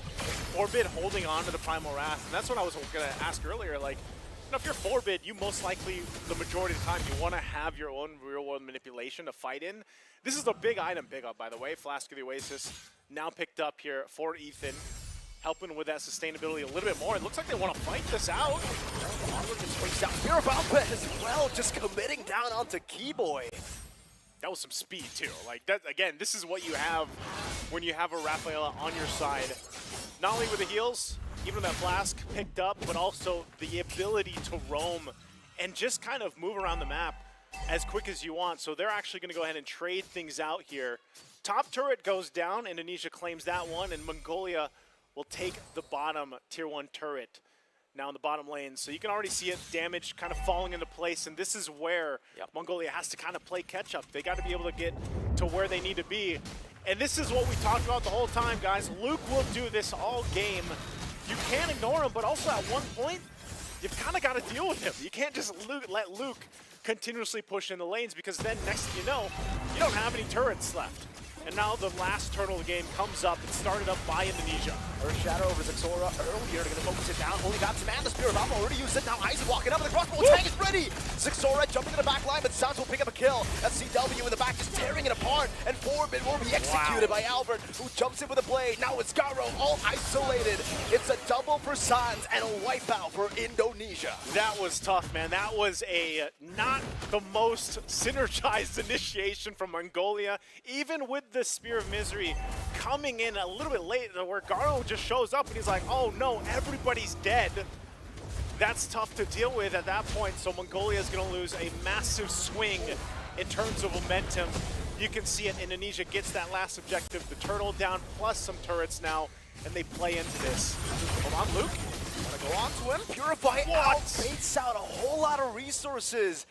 Forbid holding on to the Primal Wrath, and that's what I was going to ask earlier. Like, you know, if you're Forbid, you most likely, the majority of the time, you want to have your own real-world manipulation to fight in. This is a big item, big up, by the way. Flask of the Oasis now picked up here for Ethan, helping with that sustainability a little bit more. It looks like they want to fight this out. Onward gets swings down. Fear of Albert as well, just committing down onto Keyboy. That was some speed, too. Like, that again, this is what you have when you have a Rafaela on your side. Not only with the heals, even that Flask picked up, but also the ability to roam and just kind of move around the map as quick as you want. So they're actually going to go ahead and trade things out here. Top turret goes down. Indonesia claims that one, and Mongolia will take the bottom tier 1 turret now in the bottom lane. So you can already see it, damage kind of falling into place, and this is where Mongolia has to kind of play catch up. They got to be able to get to where they need to be. And this is what we talked about the whole time, guys. Luke will do this all game. You can't ignore him, but also at one point, you've kind of got to deal with him. You can't just let Luke continuously push in the lanes, because then next thing you know, you don't have any turrets left. And now the last turtle of the game comes up. It's started up by Indonesia. Earth Shadow over Xora earlier. They're going to focus it down. Only got some mana. The Spear of Alpha already used it. Now Eisen walking up, and the crossbow tank is ready. Xora jumping to the back line, but Sans will pick up a kill. That's CW in the back, just tearing it apart. And Forbid will be executed by Albert, who jumps in with a blade. Now it's Garo, all isolated. It's a double for Sans and a wipeout for Indonesia. That was tough, man. That was a not the most synergized initiation from Mongolia, even with the Spear of Misery coming in a little bit late, where Garo just shows up and he's like, oh no, everybody's dead. That's tough to deal with at that point, so Mongolia is going to lose a massive swing in terms of momentum. You can see it, Indonesia gets that last objective, the turtle down, plus some turrets now, and they play into this. Hold on, Luke. Gonna go on to him, Purify out, baits out a whole lot of resources.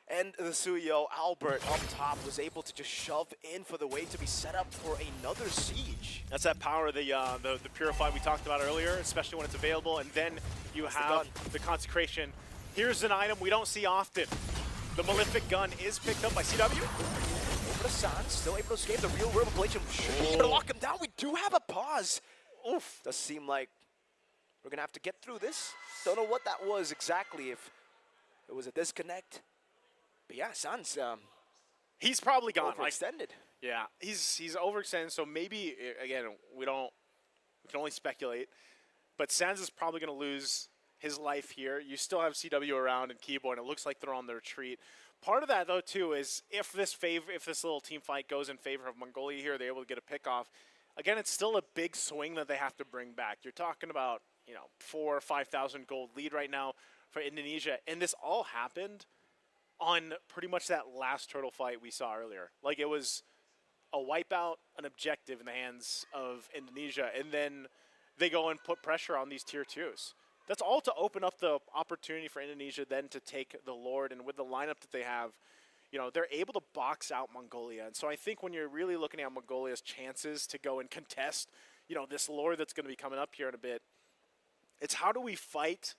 And the Suyo, Albert, up top, was able to just shove in for the way to be set up for another siege. That's that power of the Purify we talked about earlier, especially when it's available. And then you have the Consecration. Here's an item we don't see often. The Malefic Gun is picked up by CW. Over to Sans, still able to escape. The real world ablation should be able to lock him down. We do have a pause. Oof. Does seem like we're going to have to get through this. Don't know what that was exactly, if it was a disconnect. But yeah, Sans, he's probably gone. Overextended. Yeah, he's overextended. So maybe again, we can only speculate. But Sans is probably going to lose his life here. You still have CW around and Keyboy, and it looks like they're on the retreat. Part of that though too is if this little team fight goes in favor of Mongolia here, they're able to get a pick off. again, it's still a big swing that they have to bring back. You're talking about, 4,000 or 5,000 gold lead right now for Indonesia, and this all happened on pretty much that last turtle fight we saw earlier. Like, it was a wipeout, an objective in the hands of Indonesia, and then they go and put pressure on these tier 2s. That's all to open up the opportunity for Indonesia then to take the Lord, and with the lineup that they have, they're able to box out Mongolia. And so I think when you're really looking at Mongolia's chances to go and contest, this Lord that's going to be coming up here in a bit, it's how do we fight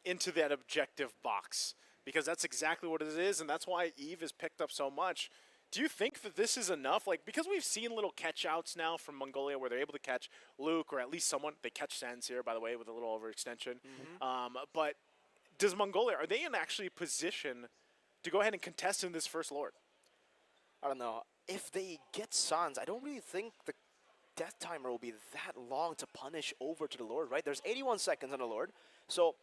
into that objective box? Because that's exactly what it is, and that's why Eve is picked up so much. Do you think that this is enough? Like, because we've seen little catch-outs now from Mongolia where they're able to catch Luke or at least someone. They catch Sans here, by the way, with a little overextension. But does Mongolia, are they in actually position to go ahead and contest in this first Lord? I don't know. If they get Sans, I don't really think the death timer will be that long to punish over to the Lord, right? There's 81 seconds on the Lord. So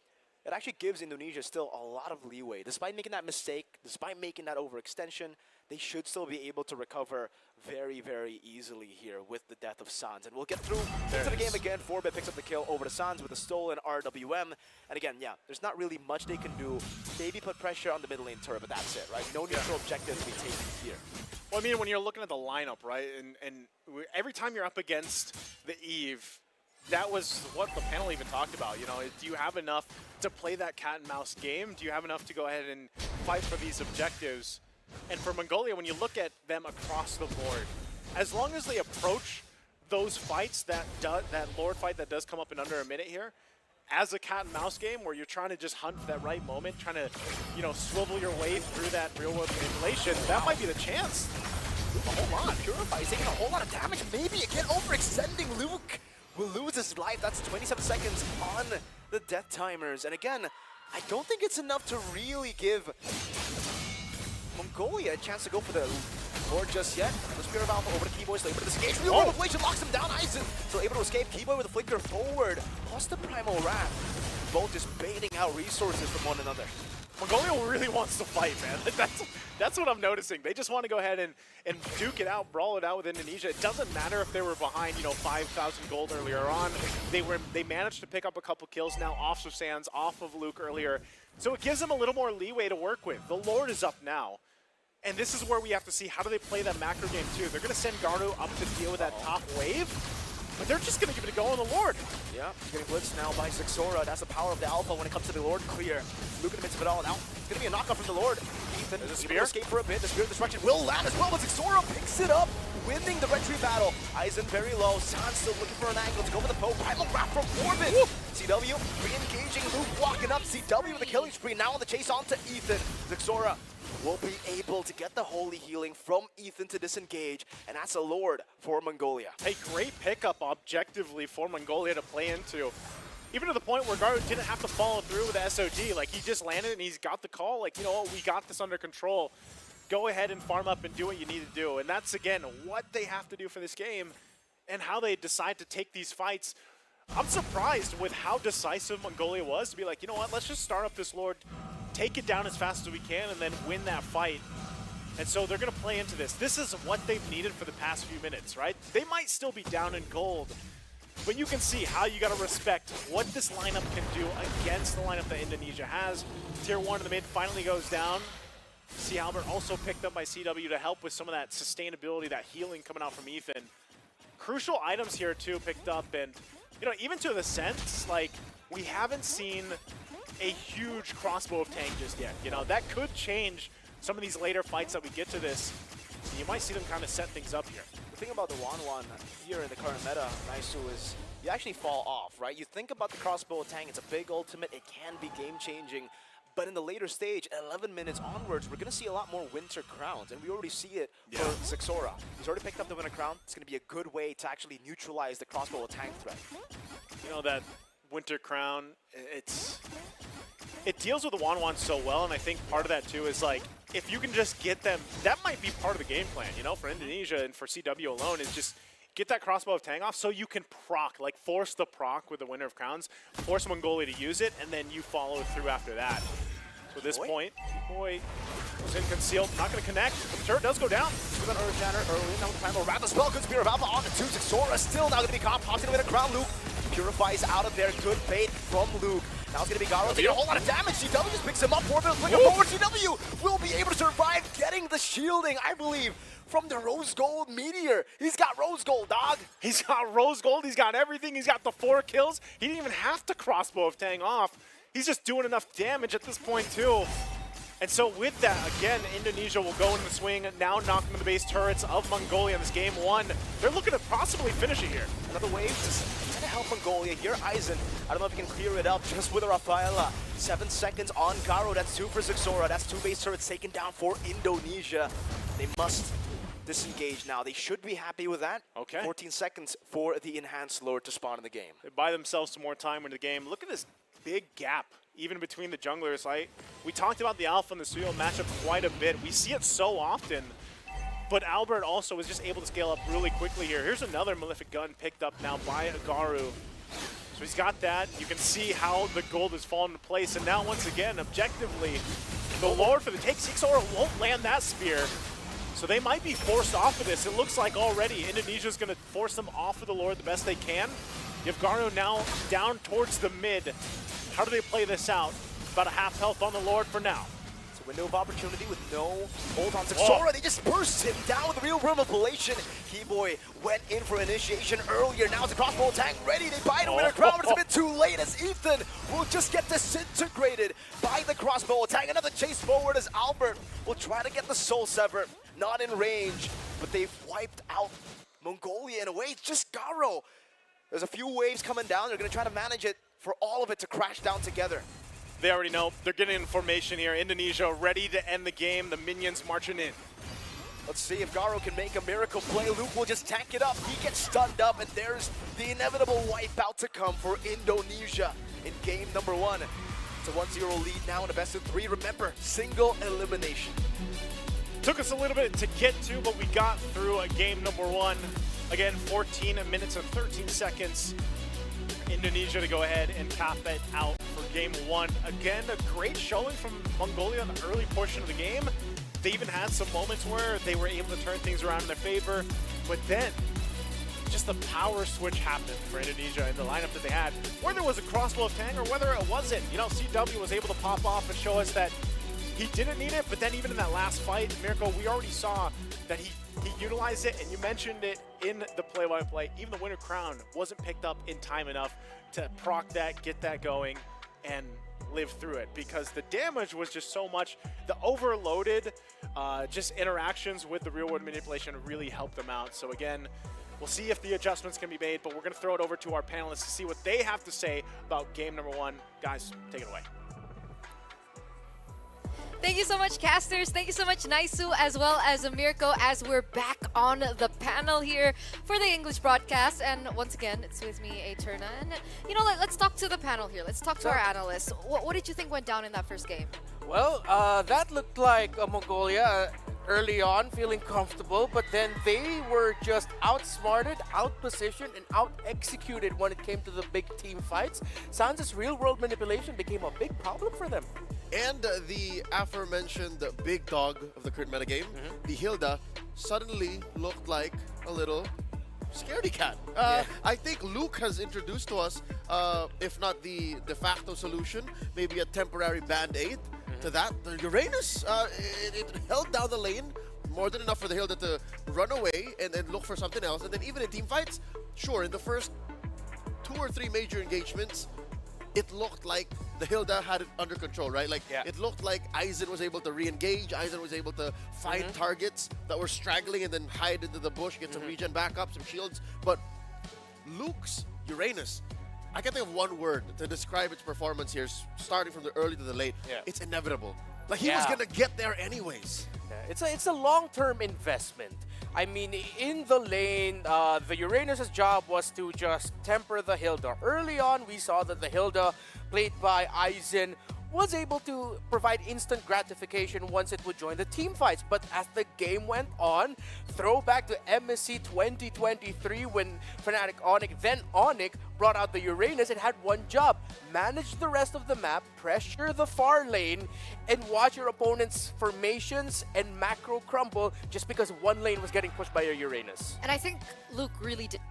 it actually gives Indonesia still a lot of leeway. Despite making that mistake, despite making that overextension, they should still be able to recover very, very easily here with the death of Sans. And we'll get through into the game again. 4-bit picks up the kill over to Sans with a stolen RWM. And again, yeah, there's not really much they can do. Maybe put pressure on the mid lane turret, but that's it, right? No neutral objective to be taken here. Well, I mean, when you're looking at the lineup, right, and every time you're up against the Eve, that was what the panel even talked about. Do you have enough to play that cat and mouse game? Do you have enough to go ahead and fight for these objectives? And for Mongolia, when you look at them across the board, as long as they approach those fights, that Lord fight that does come up in under a minute here, as a cat and mouse game where you're trying to just hunt for that right moment, trying to, swivel your way through that real-world manipulation, that might be the chance. A whole lot. Purify is taking a whole lot of damage. Maybe again overextending. Luke will lose his life. That's 27 seconds on the death timers. And again, I don't think it's enough to really give Mongolia a chance to go for the Lord just yet. The Spirit of Alpha over to Keyboy, still able to disengage. Real world inflation locks him down. Aizen still able to escape. Keyboy with a flicker forward. Plus the Primal Wrath. Both just baiting out resources from one another. Mongolia really wants to fight, man. That's what I'm noticing. They just want to go ahead and duke it out, brawl it out with Indonesia. It doesn't matter if they were behind, 5,000 gold earlier on. They managed to pick up a couple kills now off of Sans, off of Luke earlier. So it gives them a little more leeway to work with. The Lord is up now. And this is where we have to see how do they play that macro game too. They're going to send Garu up to deal with that top wave, but they're just going to give it a go on the Lord. Yeah, he's getting blitzed now by Sixora. That's the power of the Alpha when it comes to the Lord clear. Luke in the midst of it all. Now, it's going to be a knockoff from the Lord. Ethan is able to escape for a bit. The Spirit of Destruction will land as well, but Sixora picks it up, winning the retreat battle. Aizen very low. Sans still looking for an angle to go for the poke. Primal Wrath from Orbit. CW re-engaging. Luke walking up. CW with a killing spree. Now on the chase on to Ethan. Sixora will be able to get the holy healing from Ethan to disengage, and that's a Lord for Mongolia. A great pickup objectively for Mongolia to play into. Even to the point where Garu didn't have to follow through with the SOD. Like, he just landed and he's got the call. Like, we got this under control. Go ahead and farm up and do what you need to do. And that's, again, what they have to do for this game and how they decide to take these fights. I'm surprised with how decisive Mongolia was to be like, you know what, let's just start up this Lord, take it down as fast as we can, and then win that fight. And so they're going to play into this. This is what they've needed for the past few minutes, right? They might still be down in gold, but you can see how you got to respect what this lineup can do against the lineup that Indonesia has. Tier 1 in the mid finally goes down. C. Albert also picked up by CW to help with some of that sustainability, that healing coming out from Ethan. Crucial items here too picked up, and even to the sense, like, we haven't seen a huge crossbow of tank just yet. That could change some of these later fights that we get to this. And you might see them kind of set things up here. The thing about the Wan here in the current meta, Naisu, is you actually fall off, right? You think about the crossbow of tank, it's a big ultimate, it can be game-changing. But in the later stage, 11 minutes onwards, we're going to see a lot more Winter Crowns, and we already see it for Sixora. He's already picked up the Winter Crown. It's going to be a good way to actually neutralize the crossbow of tank threat. That Winter Crown, it deals with the Wan so well, and I think part of that too is, like, if you can just get them, that might be part of the game plan, for Indonesia and for CW alone, is just get that crossbow of Tang off so you can proc, like force the proc with the Winter of Crowns, force Mongolia to use it, and then you follow through after that. So at this point, Boy was in concealed, not going to connect, but the turret does go down. With an Earth Shatter early, now the time around the spell, good Spear of Alpha on the 2. Sora still now going to be caught, pops into the crown. Luke purifies out of there, good bait from Luke. Now it's going to be Garo taking a whole lot of damage. CW just picks him up, for the flick forward. CW will be able to survive, getting the shielding, I believe, from the Rose Gold Meteor. He's got Rose Gold, dog. He's got Rose Gold, he's got everything, he's got the 4 kills. He didn't even have to crossbow of Tang off. He's just doing enough damage at this point too. And so with that, again, Indonesia will go in the swing, now knocking the base turrets of Mongolia in this game 1. They're looking to possibly finish it here. Another wave just trying to help Mongolia. Here, Aizen, I don't know if he can clear it up just with a Rafaela. 7 seconds on Garo, that's 2 for Zixora. That's 2 base turrets taken down for Indonesia. They must disengage now. They should be happy with that. Okay. 14 seconds for the enhanced lord to spawn in the game. They buy themselves some more time into the game. Look at this big gap, even between the junglers. We talked about the Alpha and the Suyo matchup quite a bit. We see it so often, but Albert also was just able to scale up really quickly here. Here's another Malefic Gun picked up now by Agaru. So he's got that. You can see how the gold has fallen into place. And now, once again, objectively, the Lord for the take, Zixora won't land that spear. So they might be forced off of this. It looks like already Indonesia's going to force them off of the Lord the best they can. You have Garo now down towards the mid. How do they play this out? About a half health on the Lord for now. It's a window of opportunity with no hold on to Sora. They just burst him down with real manipulation. Keyboy went in for initiation earlier. Now it's a crossbow tank ready. They bite him with a crown, but it's a bit too late as Ethan will just get disintegrated by the crossbow attack. Another chase forward as Albert will try to get the Soul Sever. Not in range, but they've wiped out Mongolia in a way. It's just Garo. There's a few waves coming down. They're going to try to manage it for all of it to crash down together. They already know. They're getting in formation here. Indonesia ready to end the game. The minions marching in. Let's see if Garo can make a miracle play. Luke will just tank it up. He gets stunned up, and there's the inevitable wipeout to come for Indonesia in game number 1. It's a 1-0 lead now in a best of 3. Remember, single elimination. Took us a little bit to get to, but we got through game number 1. Again, 14 minutes and 13 seconds. Indonesia to go ahead and cap it out for game 1. Again, a great showing from Mongolia in the early portion of the game. They even had some moments where they were able to turn things around in their favor, but then just the power switch happened for Indonesia in the lineup that they had. Whether it was a crossbow of Tang or whether it wasn't, you know, CW was able to pop off and show us that he didn't need it, but then even in that last fight, Miracle, we already saw that he utilized it, and you mentioned it in the play-by-play. Even the Winter Crown wasn't picked up in time enough to proc that, get that going, and live through it, because the damage was just so much. The overloaded just interactions with the real-world manipulation really helped them out. So again, we'll see if the adjustments can be made, but we're going to throw it over to our panelists to see what they have to say about game number 1. Guys, take it away. Thank you so much, casters. Thank you so much, Naisu, as well as Mirko, as we're back on the panel here for the English broadcast. And once again, it's with me, Eterna. And, you know, let's talk to the panel here. Let's talk to our analysts. What did you think went down in that first game? Well, that looked like Mongolia early on, feeling comfortable, but then they were just outsmarted, outpositioned, and out-executed when it came to the big team fights. Sounds as real-world manipulation became a big problem for them. And the aforementioned big dog of the current metagame, the Hilda, suddenly looked like a little scaredy cat. I think Luke has introduced to us, if not the de facto solution, maybe a temporary band-aid to that. The Uranus, it held down the lane more than enough for the Hilda to run away and look for something else. And then even in team fights, sure, in the first 2 or 3 major engagements, it looked like the Hilda had it under control, right? Like, it looked like Aizen was able to re-engage, Aizen was able to find targets that were straggling and then hide into the bush, get some regen backup, some shields. But Luke's Uranus, I can think of one word to describe its performance here, starting from the early to the late. It's inevitable. Like, he was gonna get there anyways. It's a long-term investment. I mean, in the lane, the Uranus' job was to just temper the Hilda. Early on, we saw that the Hilda, played by Aizen, was able to provide instant gratification once it would join the team fights. But as the game went on, throwback to MSC 2023 when Fnatic Onyx, then Onyx, brought out the Uranus and had one job: manage the rest of the map, pressure the far lane, and watch your opponent's formations and macro crumble just because one lane was getting pushed by a Uranus. And I think Luke really did,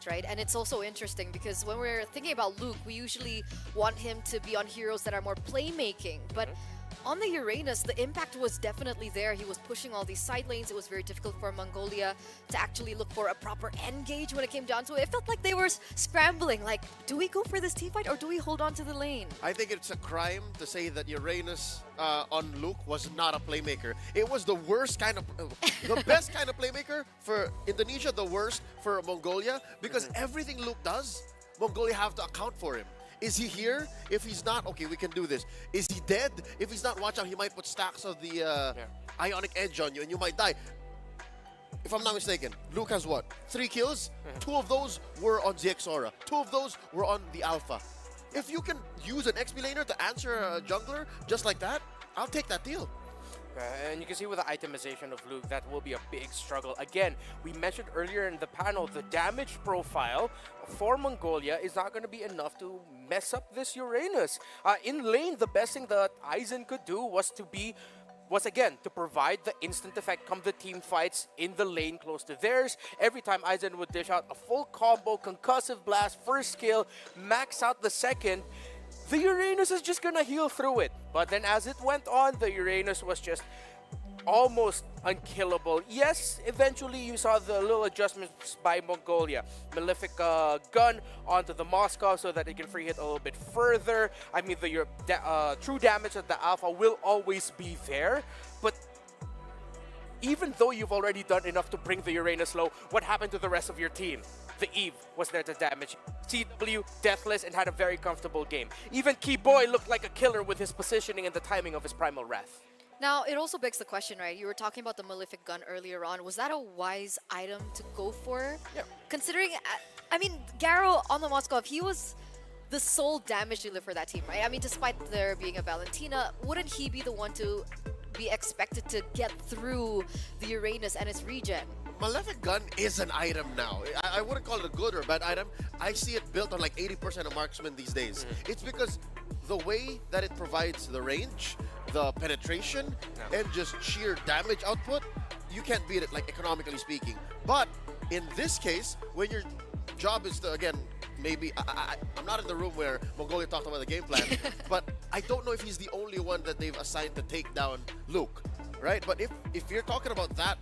right? And it's also interesting because when we're thinking about Luke, we usually want him to be on heroes that are more playmaking. But on the Uranus, the impact was definitely there. He was pushing all these side lanes. It was very difficult for Mongolia to actually look for a proper engage when it came down to it. It felt like they were scrambling, like, do we go for this team fight or do we hold on to the lane? I think it's a crime to say that Uranus on Luke was not a playmaker. It was the worst kind of, the best kind of playmaker for Indonesia, the worst for Mongolia, because everything Luke does, Mongolia have to account for him. Is he here? If he's not, okay, we can do this. Is he dead? If he's not, watch out, he might put stacks of the Ionic Edge on you and you might die. If I'm not mistaken, Luke has what? 3 kills? 2 of those were on ZXaura. 2 of those were on the Alpha. If you can use an XP laner to answer a jungler just like that, I'll take that deal. And you can see with the itemization of Luke, that will be a big struggle. Again, we mentioned earlier in the panel, the damage profile for Mongolia is not going to be enough to mess up this Uranus. In lane, the best thing that Aizen could do was again to provide the instant effect come the team fights in the lane close to theirs. Every time Aizen would dish out a full combo, concussive blast, first kill, max out the second, the Uranus is just gonna heal through it. But then as it went on, the Uranus was just almost unkillable. Yes, eventually you saw the little adjustments by Mongolia. Malefic gun onto the Moscow so that it can free hit a little bit further. I mean, the true damage of the Alpha will always be there. But even though you've already done enough to bring the Uranus low, what happened to the rest of your team? The Eve was there to damage. CW, deathless, and had a very comfortable game. Even Keyboy looked like a killer with his positioning and the timing of his Primal Wrath. Now, it also begs the question, right? You were talking about the Malefic gun earlier on. Was that a wise item to go for? Yeah. Considering, I mean, Garo on the Moscow, he was the sole damage dealer for that team, right? I mean, despite there being a Valentina, wouldn't he be the one to be expected to get through the Uranus and its regen? Malefic gun is an item now. I wouldn't call it a good or bad item. I see it built on like 80% of marksmen these days. It's because the way that it provides the range, the penetration, and just sheer damage output, you can't beat it, like economically speaking. But in this case, when your job is to, again, maybe, I'm not in the room where Mongolia talked about the game plan, but I don't know if he's the only one that they've assigned to take down Luke, right? But if you're talking about that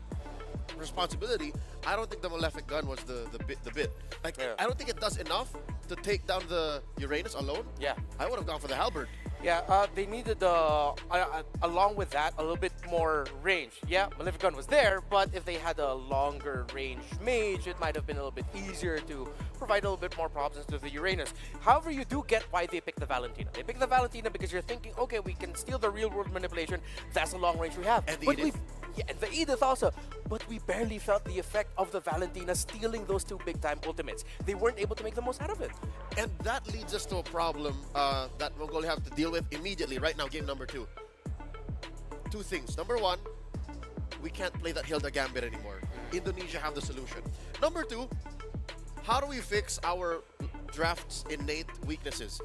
responsibility, I don't think the Malefic gun was the bit. Like, I don't think it does enough to take down the Uranus alone. Yeah. I would have gone for the Halberd. Yeah, they needed, along with that, a little bit more range. Yeah, Malefic gun was there, but if they had a longer range mage, it might have been a little bit easier to provide a little bit more problems to the Uranus. However, you do get why they picked the Valentina. They picked the Valentina because you're thinking, okay, we can steal the real-world manipulation. That's a long range we have. And the but Edith. and the Edith also. But we barely felt the effect of the Valentina stealing those 2 big-time ultimates. They weren't able to make the most out of it. And that leads us to a problem that Mongolia have to deal with immediately, right now, game number 2. 2 things. Number 1, we can't play that Hilda Gambit anymore. Indonesia have the solution. Number 2, how do we fix our draft's innate weaknesses?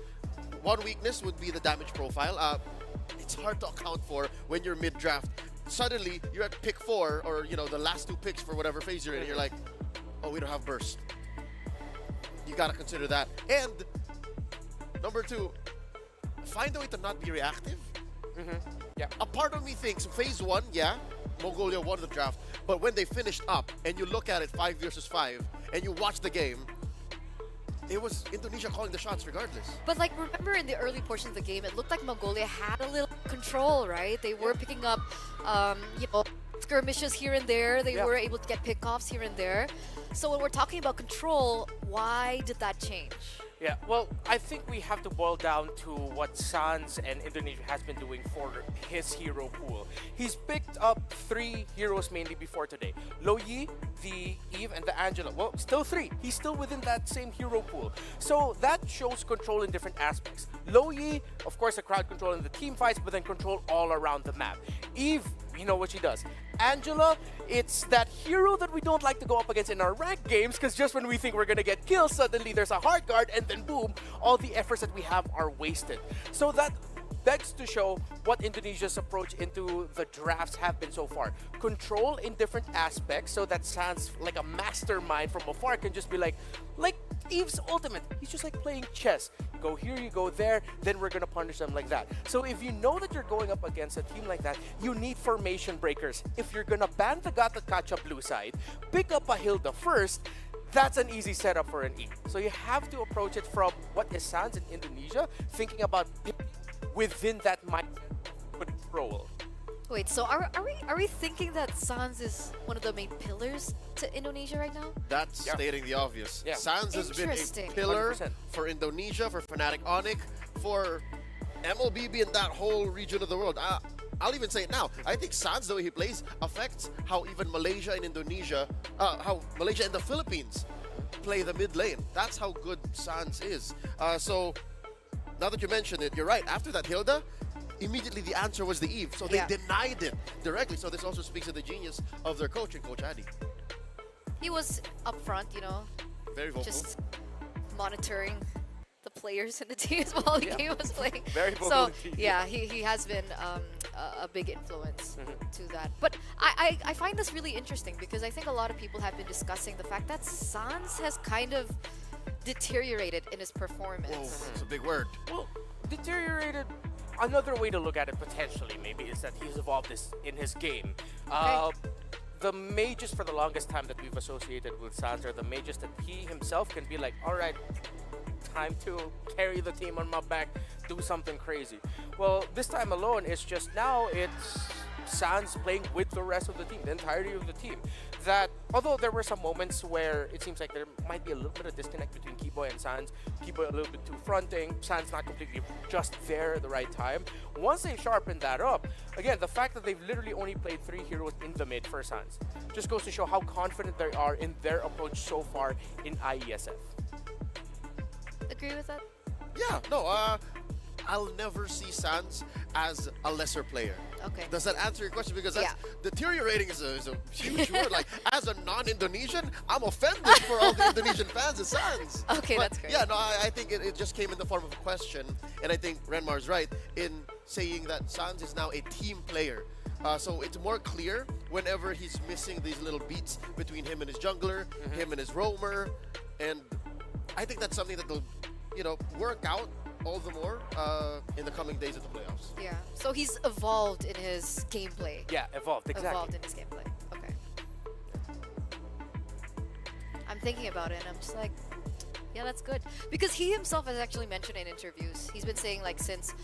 One weakness would be the damage profile. It's hard to account for when you're mid-draft. Suddenly, you're at pick 4, or the last 2 picks for whatever phase you're in, and you're like, oh, we don't have burst. You gotta consider that. And number 2, find a way to not be reactive. Yeah. A part of me thinks phase 1, yeah, Mongolia won the draft, but when they finished up and you look at it 5 versus 5 and you watch the game, it was Indonesia calling the shots regardless. But like, remember in the early portion of the game, it looked like Mongolia had a little control, right? They were picking up, skirmishes here and there. They were able to get pickoffs here and there. So when we're talking about control, why did that change? Yeah, well, I think we have to boil down to what Sans and Indonesia has been doing for his hero pool. He's picked up 3 heroes mainly before today. Lo Yi, the Eve, and the Angela. Well, still 3. He's still within that same hero pool. So that shows control in different aspects. Lo Yi, of course, the crowd control in the team fights, but then control all around the map. Eve, you know what she does. Angela, it's that hero that we don't like to go up against in our ranked games, because just when we think we're gonna get killed, suddenly there's a hard guard, and then boom, all the efforts that we have are wasted. So that begs to show what Indonesia's approach into the drafts have been so far. Control in different aspects, so that Sans, like a mastermind from afar, can just be like Eve's ultimate. He's just like playing chess. You go here, you go there, then we're gonna punish them like that. So if you know that you're going up against a team like that, you need formation breakers. If you're gonna ban the Gata Kacha blue side, pick up a Hilda first, that's an easy setup for an E. So you have to approach it from what is Sans in Indonesia, thinking about within that mindset control. Wait, so are we thinking that Sans is one of the main pillars to Indonesia right now? That's stating the obvious. Yeah. Sans has been a Interesting. pillar 100%. for Indonesia, for Fnatic Onyx, for MLBB and that whole region of the world. I'll even say it now. I think Sans, the way he plays, affects how even Malaysia and Indonesia, how Malaysia and the Philippines play the mid lane. That's how good Sans is. So now that you mention it, you're right. After that Hilda, immediately the answer was the Eve. So they denied it directly. So this also speaks to the genius of their coach and Coach Adi. He was up front, you know, Very vocal. just monitoring the players in the teams while the game was playing. Very vocal So indeed. yeah, he has been a big influence to that. But I find this really interesting because I think a lot of people have been discussing the fact that Sans has kind of deteriorated in his performance. Whoa, it's a big word. Well, deteriorated. Another way to look at it potentially maybe is that he's evolved this in his game. The mages for the longest time that we've associated with Sans are the mages that he himself can be like, all right, time to carry the team on my back, do something crazy. Well, this time alone, it's just now it's Sans playing with the rest of the team, the entirety of the team. That, although there were some moments where it seems like there might be a little bit of disconnect between Kiboy and Sans, Kiboy a little bit too fronting, Sans not completely just there at the right time. Once they sharpen that up, again, the fact that they've literally only played 3 heroes in the mid for Sans just goes to show how confident they are in their approach so far in IESF. Agree with that? Yeah, no, I'll never see Sans as a lesser player. Okay. Does that answer your question? Because that's, deteriorating is a huge word. Like, as a non-Indonesian, I'm offended for all the Indonesian fans of Sans. Okay, But that's great. yeah, no, I think it just came in the form of a question. And I think Renmar's right in saying that Sans is now a team player. So it's more clear whenever he's missing these little beats between him and his jungler, him and his roamer. And I think that's something that will, work out all the more in the coming days of the playoffs. Yeah. So he's evolved in his gameplay. Yeah, evolved, exactly. Evolved in his gameplay. Okay. I'm thinking about it and I'm just like, yeah, that's good. Because he himself has actually mentioned in interviews, he's been saying like since,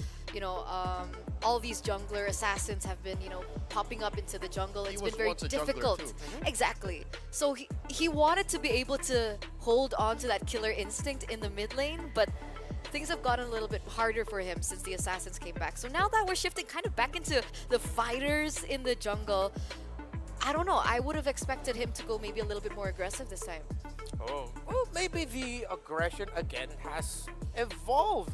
all these jungler assassins have been, popping up into the jungle, it's been very difficult. Exactly. So he wanted to be able to hold on to that killer instinct in the mid lane, but things have gotten a little bit harder for him since the assassins came back. So now that we're shifting kind of back into the fighters in the jungle, I don't know. I would have expected him to go maybe a little bit more aggressive this time. Oh, well, maybe the aggression again has evolved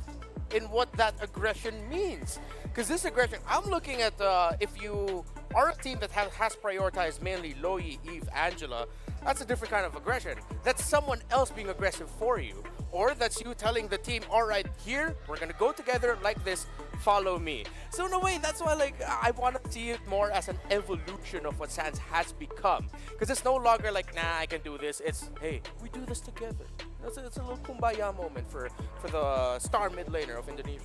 in what that aggression means. Because this aggression, I'm looking at if you are a team that has prioritized mainly Loi, Eve, Angela, that's a different kind of aggression. That's someone else being aggressive for you. Or that's you telling the team, all right, here, we're going to go together like this, follow me. So in a way, that's why I want to see it more as an evolution of what Sans has become. Because it's no longer like, nah, I can do this. It's, hey, we do this together. It's a little kumbaya moment for the star mid laner of Indonesia.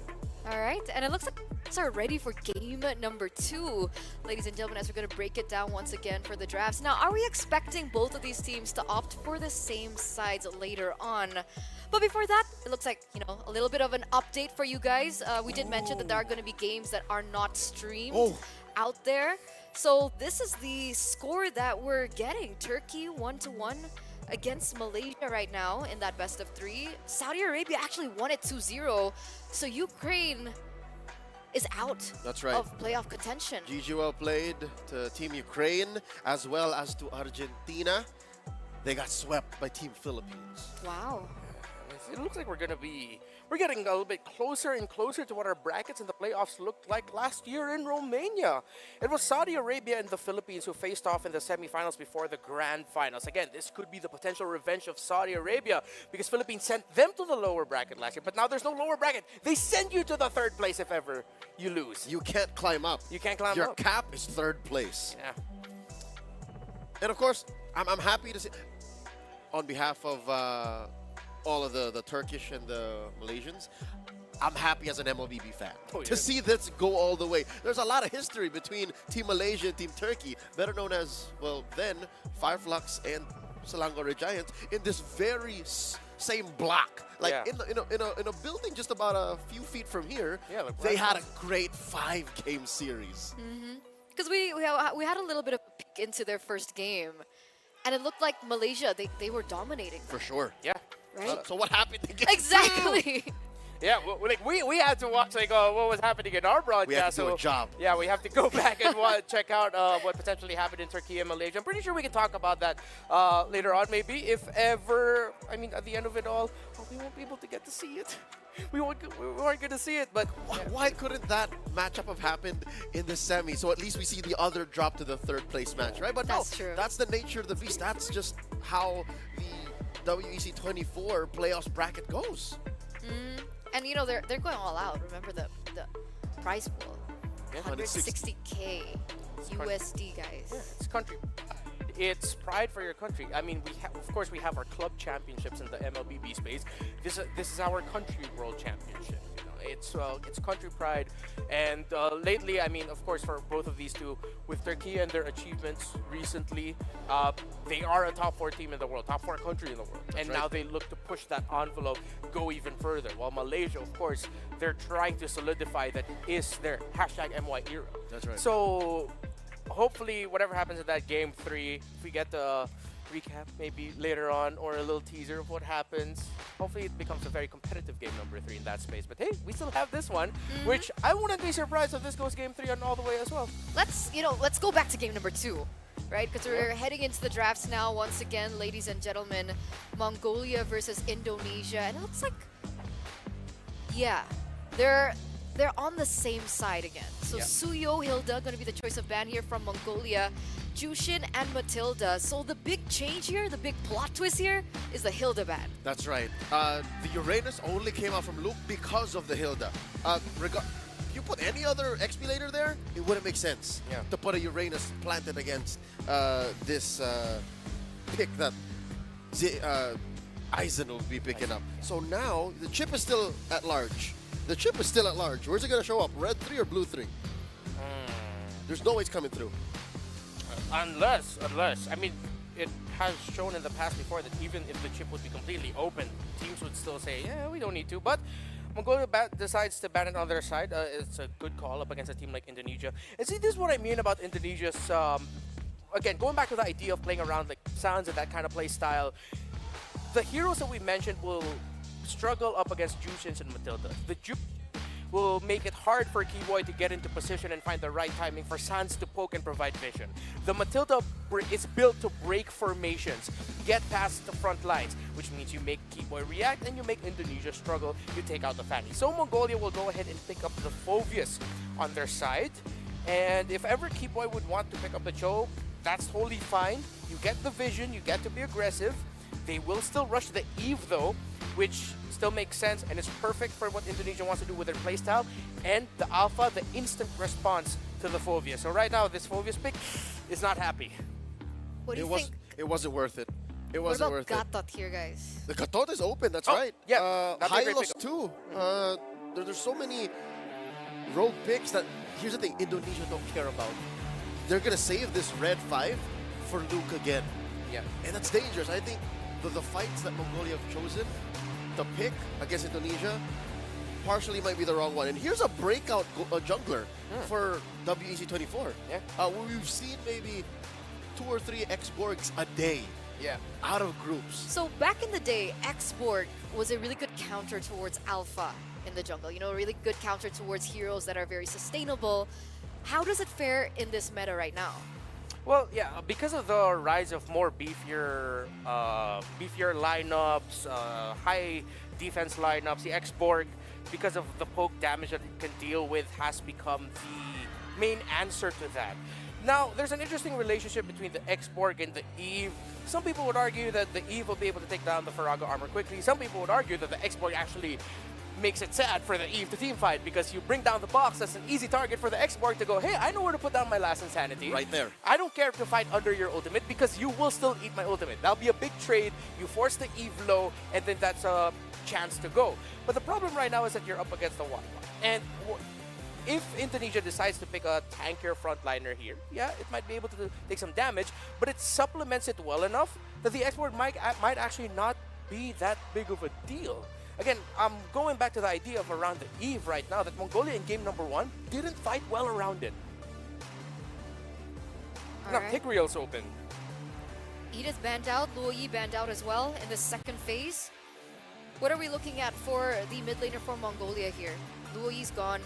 All right, and it looks like we are ready for game number 2. Ladies and gentlemen, as we're going to break it down once again for the drafts. Now, are we expecting both of these teams to opt for the same sides later on? But before that, it looks like, a little bit of an update for you guys. We did mention that there are going to be games that are not streamed out there. So this is the score that we're getting. Turkey 1-1 against Malaysia right now in that best of 3. Saudi Arabia actually won it 2-0, so Ukraine is out That's right. of playoff contention. GG well played to Team Ukraine as well as to Argentina. They got swept by Team Philippines. Wow. It looks like we're getting a little bit closer and closer to what our brackets in the playoffs looked like last year in Romania. It was Saudi Arabia and the Philippines who faced off in the semifinals before the grand finals. Again, this could be the potential revenge of Saudi Arabia because Philippines sent them to the lower bracket last year, but now there's no lower bracket. They send you to the 3rd place if ever you lose. You can't climb up. You can't climb Your up. cap is 3rd place. Yeah. And of course, I'm happy to see, on behalf of all of the Turkish and the Malaysians, I'm happy as an MLBB fan to see this go all the way. There's a lot of history between Team Malaysia and Team Turkey, better known as, well, then Fireflux and Selangor Giants, in this very same block. Like in a building just about a few feet from here, they had a great 5-game series. Because we had a little bit of a peek into their first game, and it looked like Malaysia, they were dominating. For sure. Yeah. Right? So what happened again? Exactly. Yeah, we had to watch what was happening in our broadcast. We have to do a job. Yeah, we have to go back and check out what potentially happened in Turkey and Malaysia. I'm pretty sure we can talk about that later on, maybe, if ever. I mean, at the end of it all, we won't be able to get to see it. We weren't going to see it, but why couldn't that matchup have happened in the semi? So at least we see the other drop to the 3rd place match, right? But that's true. That's the nature of the beast. That's just how the WEC 24 playoffs bracket goes. And you know they're going all out. Remember the prize pool, 160K USD, guys. Yeah, it's country. It's pride for your country. I mean, of course we have our club championships in the MLBB space. This is our country world championship. You know, it's country pride. And lately, I mean, of course, for both of these two, with Turkey and their achievements recently, they are a top 4 team in the world, top 4 country in the world. That's and right. now they look to push that envelope, go even further. While Malaysia, of course, they're trying to solidify that is their #MY era. That's right. So hopefully, whatever happens in that game 3, if we get the recap maybe later on or a little teaser of what happens, hopefully it becomes a very competitive game number 3 in that space. But hey, we still have this one, which I wouldn't be surprised if this goes game 3 on all the way as well. Let's go back to game number 2, right? Because we're heading into the drafts now once again, ladies and gentlemen. Mongolia versus Indonesia, and it looks like, yeah, they're on the same side again. So Suyo, Hilda, going to be the choice of ban here from Mongolia. Jushin and Matilda. So the big change here, the big plot twist here, is the Hilda ban. That's right. The Uranus only came out from Luke because of the Hilda. If you put any other XP later there, it wouldn't make sense to put a Uranus planted against this pick that Eisen will be picking up. So now the chip is still at large. The chip is still at large. Where's it going to show up? Red 3 or blue 3? There's no way it's coming through. Unless, I mean, it has shown in the past before that even if the chip would be completely open, teams would still say, yeah, we don't need to. But Mongolia decides to ban it on their side. It's a good call up against a team like Indonesia. And see, this is what I mean about Indonesia's, again, going back to the idea of playing around like sounds and that kind of play style. The heroes that we mentioned will struggle up against Jushins and Matilda. The Jush will make it hard for Keyboy to get into position and find the right timing for Sans to poke and provide vision. The Matilda is built to break formations, get past the front lines, which means you make Keyboy react and you make Indonesia struggle, you take out the Fanny. So Mongolia will go ahead and pick up the Phoveus on their side. And if ever Keyboy would want to pick up the Cho, that's totally fine. You get the vision, you get to be aggressive. They will still rush the Eve though, which still makes sense and is perfect for what Indonesia wants to do with their playstyle. And the Alpha, the instant response to the Phoveus. So right now, this Phoveus pick is not happy. What do you think? It wasn't worth it. It What wasn't about worth it. Gatot here, guys? The Gatot is open, that's right. Yeah, that's a great Hylos pickup. too. There's so many rogue picks that, here's the thing, Indonesia don't care about. They're going to save this red 5 for Luke again. Yeah. And that's dangerous. I think the fights that Mongolia have chosen to pick against Indonesia partially might be the wrong one. And here's a breakout jungler for WEC 24. Yeah. We've seen maybe 2 or 3 X-Borgs a day Yeah, out of groups. So back in the day, Export was a really good counter towards Alpha in the jungle. You know, a really good counter towards heroes that are very sustainable. How does it fare in this meta right now? Well, yeah, because of the rise of more beefier lineups, high defense lineups, the X-Borg, because of the poke damage that it can deal with, has become the main answer to that. Now, there's an interesting relationship between the X-Borg and the Eve. Some people would argue that the Eve will be able to take down the Faraga armor quickly. Some people would argue that the X-Borg actually makes it sad for the Eve to team fight, because you bring down the box, that's an easy target for the X-Borg to go, hey, I know where to put down my last insanity. Right there. I don't care to fight under your ultimate, because you will still eat my ultimate. That'll be a big trade. You force the Eve low, and then that's a chance to go. But the problem right now is that you're up against the 1-1. And if Indonesia decides to pick a tankier frontliner here, yeah, it might be able to take some damage, but it supplements it well enough that the X-Borg might actually not be that big of a deal. Again, I'm going back to the idea of around the Eve right now, that Mongolia in game number 1 didn't fight well around it. Now, Tigreal's open. Edith banned out, Luo Yi banned out as well in the second phase. What are we looking at for the mid laner for Mongolia here? Luo Yi's gone.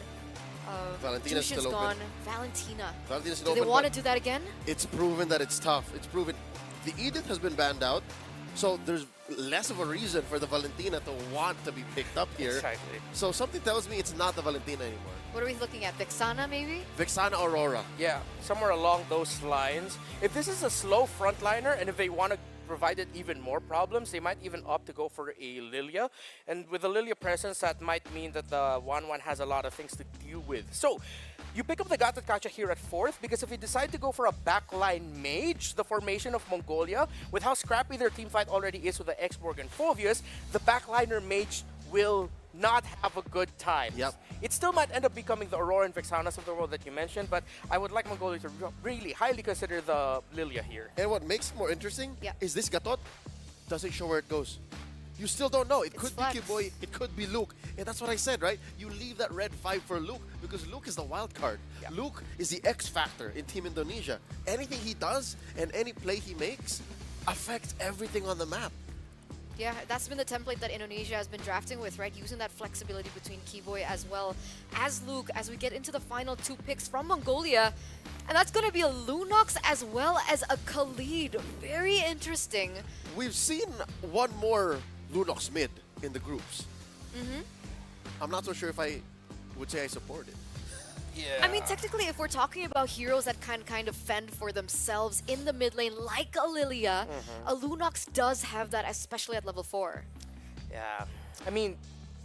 Valentina's Jushin's still gone. open. Valentina. Valentina's Do still they open, want to but do that again? It's proven that it's tough. It's proven. The Edith has been banned out, so there's less of a reason for the Valentina to want to be picked up here. Exactly. So something tells me it's not the Valentina anymore. What are we looking at? Vixana, maybe? Vixana Aurora. Yeah, somewhere along those lines. If this is a slow frontliner, and if they want to provide it even more problems, they might even opt to go for a Lilia. And with the Lilia presence, that might mean that the 1-1 has a lot of things to deal with. So, you pick up the Gatot Kacha here at 4th, because if you decide to go for a backline mage, the formation of Mongolia, with how scrappy their team fight already is with the X-Borg and Phoveus, the backliner mage will not have a good time. Yep. It still might end up becoming the Aurora and Vixanas of the world that you mentioned, but I would like Mongolia to really highly consider the Lilia here. And what makes it more interesting Yeah. is this Gatot doesn't show where it goes. You still don't know. It could flex. be Kiboy, it could be Luke. And that's what I said, right? You leave that red 5 for Luke, because Luke is the wild card. Yeah. Luke is the X factor in Team Indonesia. Anything he does and any play he makes affects everything on the map. Yeah, that's been the template that Indonesia has been drafting with, right? Using that flexibility between Kiboy as well as Luke as we get into the final 2 picks from Mongolia. And that's going to be a Lunox as well as a Khalid. Very interesting. We've seen one more Lunox mid in the groups. I'm not so sure if I would say I support it. Yeah. I mean, technically, if we're talking about heroes that can kind of fend for themselves in the mid lane, like a Lilia, a Lunox does have that, especially at level 4. Yeah, I mean,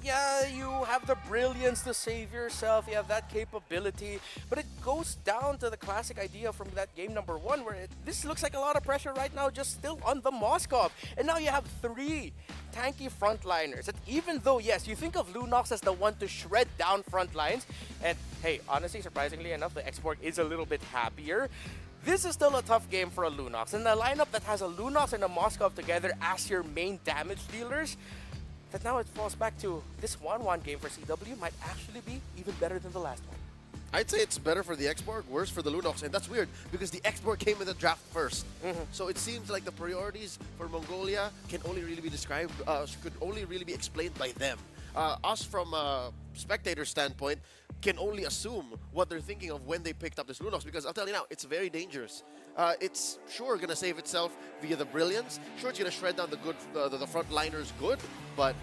yeah, you have the brilliance to save yourself, you have that capability, but it goes down to the classic idea from that game number 1 where this looks like a lot of pressure right now, just still on the Moskov. And now you have 3 tanky frontliners. And even though, yes, you think of Lunox as the one to shred down frontlines, and hey, honestly, surprisingly enough, the X-Borg is a little bit happier. This is still a tough game for a Lunox, and the lineup that has a Lunox and a Moskov together as your main damage dealers, that now it falls back to this 1-1 game for CW might actually be even better than the last one. I'd say it's better for the X-Borg, worse for the Lunox, and that's weird because the X-Borg came in the draft first. So it seems like the priorities for Mongolia can only really be described, could only really be explained by them. Us from a spectator standpoint can only assume what they're thinking of when they picked up this Lunox, because I'll tell you now, it's very dangerous. It's sure gonna save itself via the brilliance. Sure, it's gonna shred down the good, the front liners good, but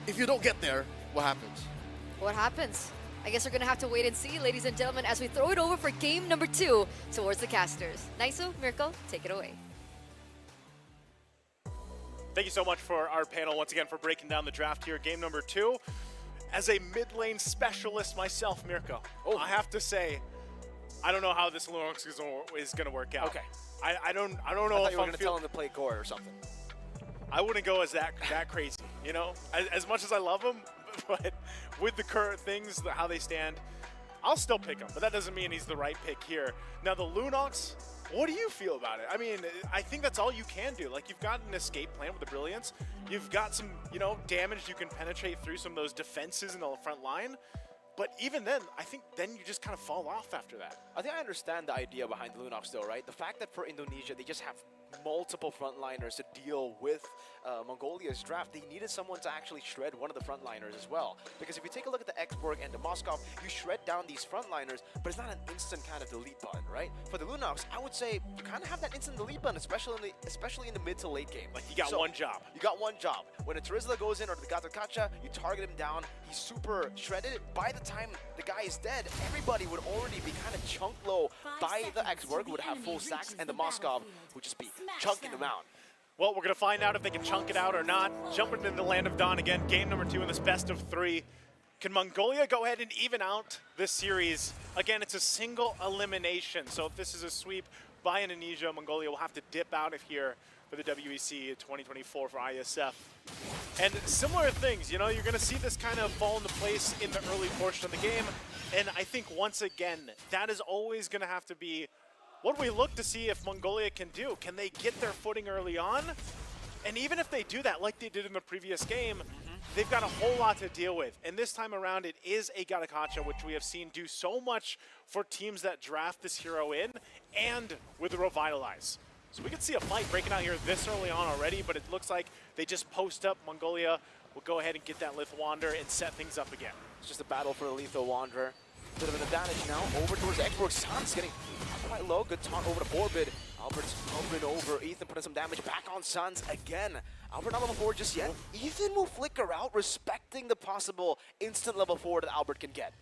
if you don't get there, what happens? What happens? I guess we're going to have to wait and see, ladies and gentlemen, as we throw it over for game number 2 towards the casters. Naisu, Mirko, take it away. Thank you so much for our panel once again for breaking down the draft here. Game number 2. As a mid lane specialist myself, Mirko, I have to say, I don't know how this Lunox is going to work out. Okay. I don't know I thought if you were I'm going to tell him to play core or something. I wouldn't go as that crazy, you know? As much as I love him, but with the current things, how they stand, I'll still pick him, but that doesn't mean he's the right pick here. Now, the Lunox, what do you feel about it? I mean, I think that's all you can do. Like, you've got an escape plan with the Brilliance. You've got some, you know, damage you can penetrate through some of those defenses in the front line. But even then, I think then you just kind of fall off after that. I think I understand the idea behind the Lunox though, right? The fact that for Indonesia, they just have multiple frontliners to deal with Mongolia's draft, they needed someone to actually shred one of the frontliners as well. Because if you take a look at the Xborg and the Moskov, you shred down these frontliners, but it's not an instant kind of delete button, right? For the Lunox, I would say you kind of have that instant delete button, especially in the mid to late game. Like you got one job. You got one job. When a Terizla goes in or the Gatakacha, you target him down, he's super shredded. By the time the guy is dead, everybody would already be kind of chunk low by the Xborg, would have full stacks, and the Moskov would just be chunking them out. Well, we're going to find out if they can chunk it out or not. Jumping into the Land of Dawn again, game number 2 in this best of 3. Can Mongolia go ahead and even out this series? Again, it's a single elimination, so if this is a sweep by Indonesia, Mongolia will have to dip out of here for the WEC 2024 for IESF. And similar things, you know, you're going to see this kind of fall into place in the early portion of the game, and I think once again, that is always going to have to be what we look to see if Mongolia can do. Can they get their footing early on? And even if they do that, like they did in the previous game, they've got a whole lot to deal with. And this time around, it is a Gatakacha, which we have seen do so much for teams that draft this hero in, and with the Revitalize. So we could see a fight breaking out here this early on already, but it looks like they just post up. Mongolia will go ahead and get that Lethal Wanderer and set things up again. It's just a battle for the Lethal Wanderer. Bit of an advantage now over towards Xborg. Sans getting quite low. Good taunt over to Forbid. Albert's moving over. Ethan putting some damage back on Sans again. Albert not level 4 just yet. Ethan will flicker out, respecting the possible instant level 4 that Albert can get.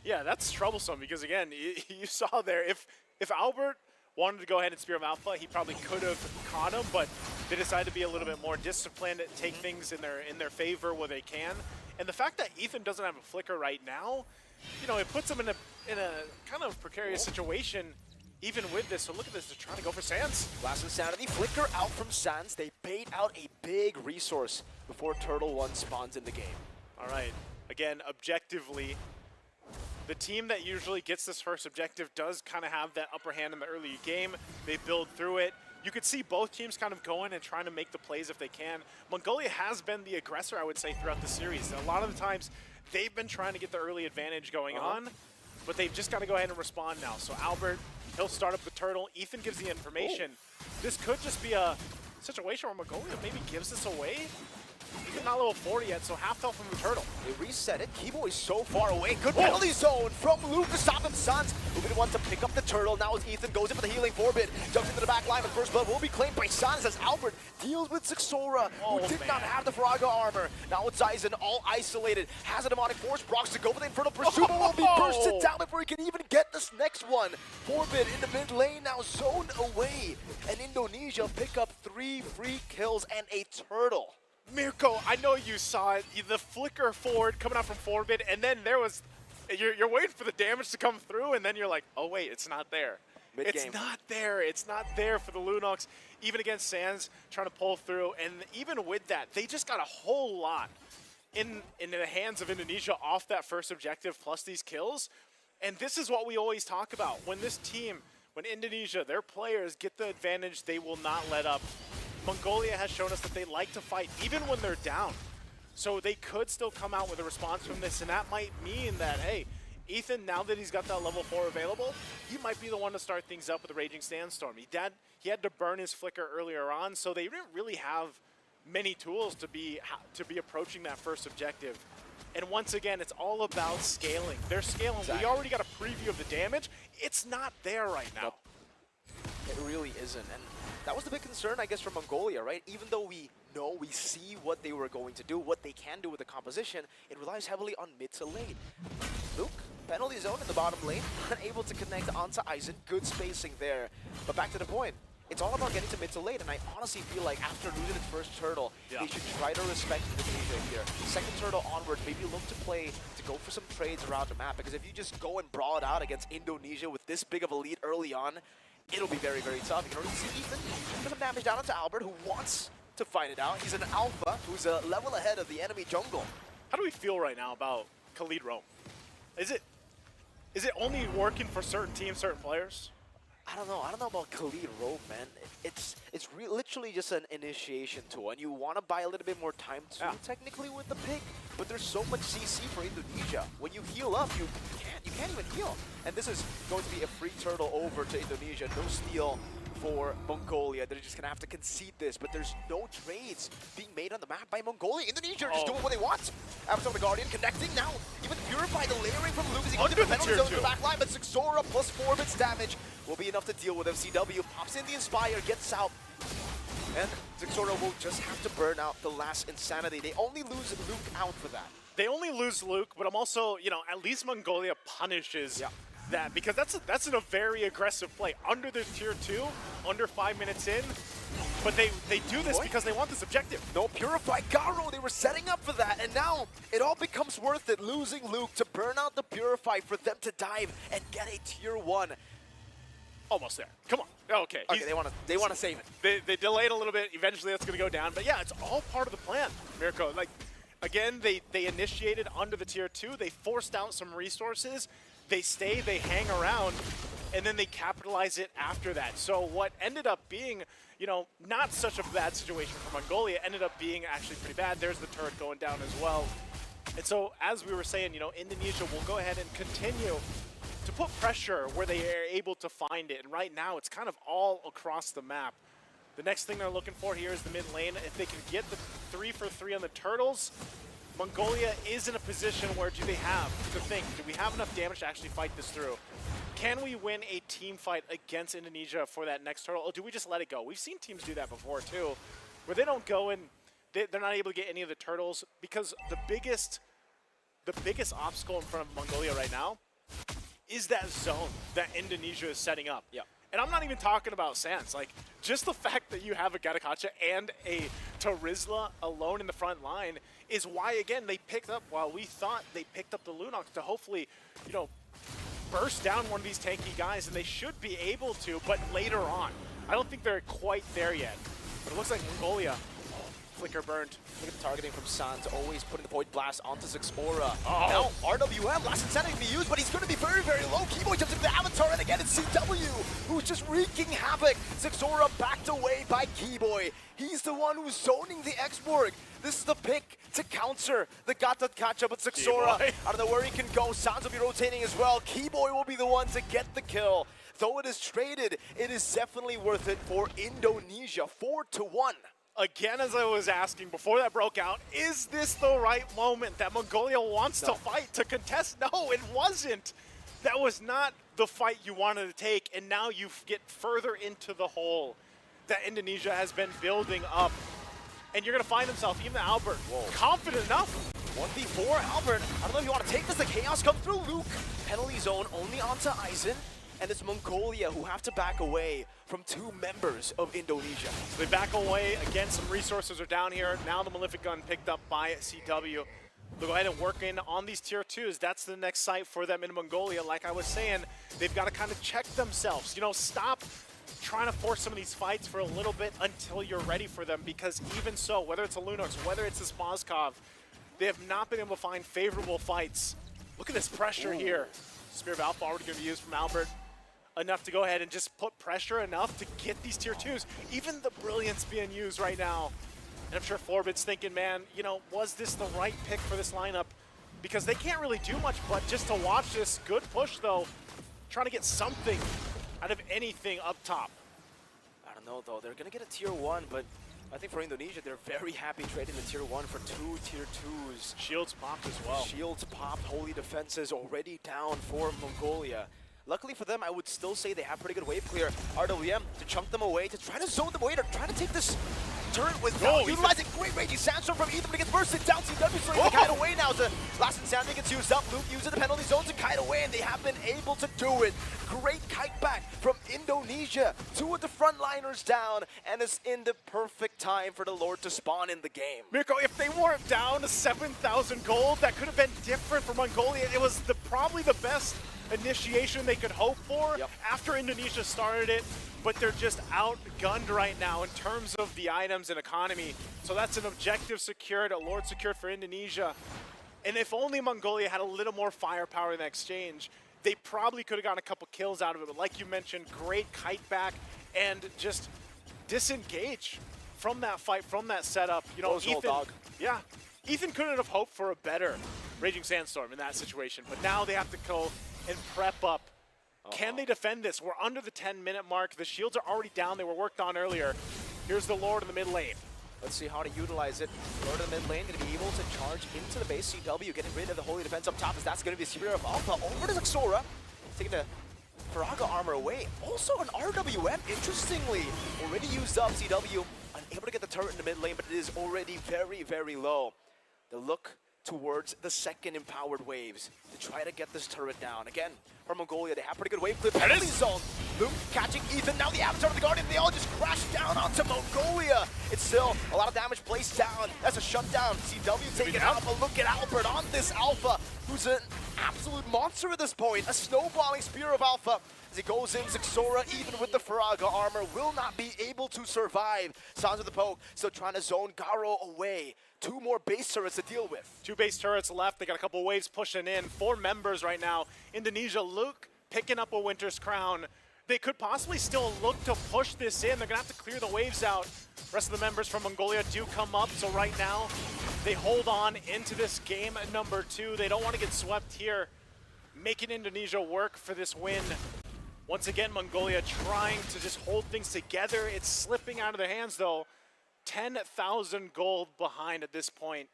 Yeah, that's troublesome because, again, you saw there, if Albert wanted to go ahead and Spear of Alpha, he probably could have caught him, but they decided to be a little bit more disciplined, take things in their favor where they can. And the fact that Ethan doesn't have a flicker right now, you know, it puts him in a kind of precarious situation even with this. So look at this, they're trying to go for Sans. Last Insanity, flicker out from Sans. They bait out a big resource before Turtle 1 spawns in the game. All right, again, objectively, the team that usually gets this first objective does kind of have that upper hand in the early game. They build through it. You could see both teams kind of going and trying to make the plays if they can. Mongolia has been the aggressor, I would say, throughout the series. A lot of the times, they've been trying to get the early advantage going on, but they've just got to go ahead and respond now. So Albert, he'll start up the Turtle. Ethan gives the information. This could just be a situation where Mongolia maybe gives this away. Ethan not level 40 yet, so half health from the Turtle. They reset it. Kibo is so far away. Good penalty zone from Luke to stop him. Sans will be the one to pick up the Turtle. Now as Ethan goes in for the healing Forbid. Jumps into the back line, but first blood will be claimed by Sans as Albert deals with Sixora, who did not have the Faraga armor. Now it's Aizen, all isolated. Has a demonic force. Brox to go for the Infernal Pursuit, but will be bursted down before he can even get this next one. Forbid in the mid lane now zoned away. And Indonesia pick up 3 free kills and a Turtle. Mirko, I know you saw it, the flicker forward coming out from Forbid, and then there was, you're waiting for the damage to come through, and then you're like, oh wait, it's not there. It's not there. It's not there for the Lunox, even against Sans trying to pull through. And even with that, they just got a whole lot in the hands of Indonesia off that first objective plus these kills. And this is what we always talk about. When this team, when Indonesia, their players get the advantage, they will not let up. Mongolia has shown us that they like to fight even when they're down. So they could still come out with a response from this, and that might mean that, hey, Ethan, now that he's got that level 4 available, he might be the one to start things up with the Raging Sandstorm. He had to burn his flicker earlier on, so they didn't really have many tools to be approaching that first objective. And once again, it's all about scaling. They're scaling. Exactly. We already got a preview of the damage. It's not there right now. It really isn't. And that was the big concern, I guess, for Mongolia, right? Even though we know, we see what they were going to do, what they can do with the composition, it relies heavily on mid to late. Luke, penalty zone in the bottom lane, unable to connect onto Aizen. Good spacing there. But back to the point, it's all about getting to mid to late, and I honestly feel like after losing its first Turtle, they should try to respect Indonesia here. Second Turtle onward, maybe look to go for some trades around the map, because if you just go and brawl it out against Indonesia with this big of a lead early on, it'll be very, very tough. You can already see Ethan put some damage down onto Albert, who wants to fight it out. He's an alpha who's a level ahead of the enemy jungle. How do we feel right now about Khalid Rome? Is it only working for certain teams, certain players? I don't know. I don't know about Khalid Rome, man. It's literally just an initiation tool, and you want to buy a little bit more time too, technically, with the pick. But there's so much CC for Indonesia. When you heal up, you can't even heal. And this is going to be a free Turtle over to Indonesia. No steal for Mongolia. They're just going to have to concede this, but there's no trades being made on the map by Mongolia. Indonesia are just doing what they want. Avatar the Guardian connecting now. Even Purify, the layering from Luke as he goes to the penalty zone in the back line, but Zixora plus 4 bits damage will be enough to deal with FCW. Pops in the Inspire, gets out. And Zixora will just have to burn out the last Insanity. They only lose Luke out for that. They only lose Luke, but I'm also, you know, at least Mongolia punishes that, because that's a very aggressive play. Under the tier 2, under 5 minutes in, but they do this because they want this objective. No Purify Garo, they were setting up for that, and now it all becomes worth it, losing Luke to burn out the Purify for them to dive and get a tier 1. Almost there. Come on. Okay. Okay, they want to save it. They delayed a little bit. Eventually, that's going to go down. But yeah, it's all part of the plan, Mirko. Like, again, they initiated under the tier 2. They forced out some resources. They stay. They hang around, and then they capitalize it after that. So what ended up being, you know, not such a bad situation for Mongolia ended up being actually pretty bad. There's the turret going down as well. And so, as we were saying, you know, Indonesia will go ahead and continue to put pressure where they are able to find it. And right now, it's kind of all across the map. The next thing they're looking for here is the mid lane. If they can get the 3 for 3 on the Turtles, Mongolia is in a position where do they have to think, do we have enough damage to actually fight this through? Can we win a team fight against Indonesia for that next Turtle, or do we just let it go? We've seen teams do that before too, where they don't go and they're not able to get any of the Turtles, because the biggest obstacle in front of Mongolia right now is that zone that Indonesia is setting up. Yeah. And I'm not even talking about Sans. Like, just the fact that you have a Gatakacha and a Tarizla alone in the front line is why, again, they picked up, while we thought they picked up the Lunox to hopefully, you know, burst down one of these tanky guys, and they should be able to, but later on. I don't think they're quite there yet. But it looks like Mongolia, flicker burned. Look at the targeting from Sans, always putting the Void Blast onto Zixora. Now, RWM, last incentive to be used, but he's going to be very, very low. Keyboy jumps into the Avatar, and again, it's CW, who's just wreaking havoc. Zixora backed away by Keyboy. He's the one who's zoning the Exborg. This is the pick to counter the Gatakacha, but Zixora, I don't know where he can go. Sans will be rotating as well. Keyboy will be the one to get the kill. Though it is traded, it is definitely worth it for Indonesia, 4-1. Again, as I was asking before that broke out, is this the right moment that Mongolia wants to fight, to contest? No, it wasn't. That was not the fight you wanted to take, and now you get further into the hole that Indonesia has been building up. And you're going to find himself, even Albert, confident enough. 1v4, Albert, I don't know if you want to take this, the Chaos come through, Luke. Penalty zone only onto Aizen. And it's Mongolia who have to back away from 2 members of Indonesia. So they back away. Again, some resources are down here. Now the Malefic Gun picked up by CW. They'll go ahead and work in on these tier 2s. That's the next site for them in Mongolia. Like I was saying, they've got to kind of check themselves. You know, stop trying to force some of these fights for a little bit until you're ready for them, because even so, whether it's a Lunox, whether it's a Spazkov, they have not been able to find favorable fights. Look at this pressure here. Spear of Alpha already going to be used from Albert. Enough to go ahead and just put pressure enough to get these tier 2s. Even the Brilliance being used right now. And I'm sure Forbid's thinking, man, you know, was this the right pick for this lineup? Because they can't really do much but just to watch this. Good push, though. Trying to get something out of anything up top. I don't know, though. They're going to get a tier 1, but I think for Indonesia, they're very happy trading the tier 1 for 2 tier 2s. Shields popped as well. Shields popped. Holy defenses already down for Mongolia. Luckily for them, I would still say they have pretty good wave clear. RWM to chunk them away, to try to zone them away, to try to take this turret without utilizing great raging sandstorm from Ethan, but he gets bursted down. CW trying to kite away now. The last insanity gets used up. Luke uses the penalty zone to kite away, and they have been able to do it. Great kite back from Indonesia. 2 of the frontliners down, and it's in the perfect time for the Lord to spawn in the game. Mirko, if they weren't down to 7,000 gold, that could have been different for Mongolia. It was probably the best initiation they could hope for after Indonesia started it, but they're just outgunned right now in terms of the items and economy. So that's an objective secured, a Lord secured for Indonesia. And if only Mongolia had a little more firepower in the exchange, they probably could have gotten a couple kills out of it. But like you mentioned, great kite back and just disengage from that fight, from that setup. You know, Ethan couldn't have hoped for a better Raging Sandstorm in that situation, but now they have to go and prep up Can they defend this? We're under the 10-minute mark. The shields are already down. They were worked on earlier. Here's the Lord in the mid lane. Let's see how to utilize it. Lord of the mid lane going to be able to charge into the base. CW getting rid of the Holy Defense up top, as that's going to be a Spirit of Alpha over to Xora, taking the Faraga armor away. Also an RWM, interestingly, already used up. CW unable to get the turret in the mid lane, but it is already very, very low. The look towards the second empowered waves to try to get this turret down. Again, from Mongolia, they have pretty good wave clip. Penalty zone. Luke catching Ethan. Now the Avatar of the Guardian. They all just crash down onto Mongolia. It's still a lot of damage placed down. That's a shutdown. CW taking out, but look at Albert on this Alpha, who's an absolute monster at this point. A snowballing Spear of Alpha. As he goes in, Xora, even with the Faraga armor, will not be able to survive. Sounds of the poke, still trying to zone Garo away. 2 more base turrets to deal with. 2 base turrets left. They got a couple waves pushing in. 4 members right now. Indonesia, Luke picking up a Winter's Crown. They could possibly still look to push this in. They're going to have to clear the waves out. Rest of the members from Mongolia do come up, so right now they hold on into this game at number 2. They don't want to get swept here, making Indonesia work for this win. Once again, Mongolia trying to just hold things together. It's slipping out of their hands, though. 10,000 gold behind at this point.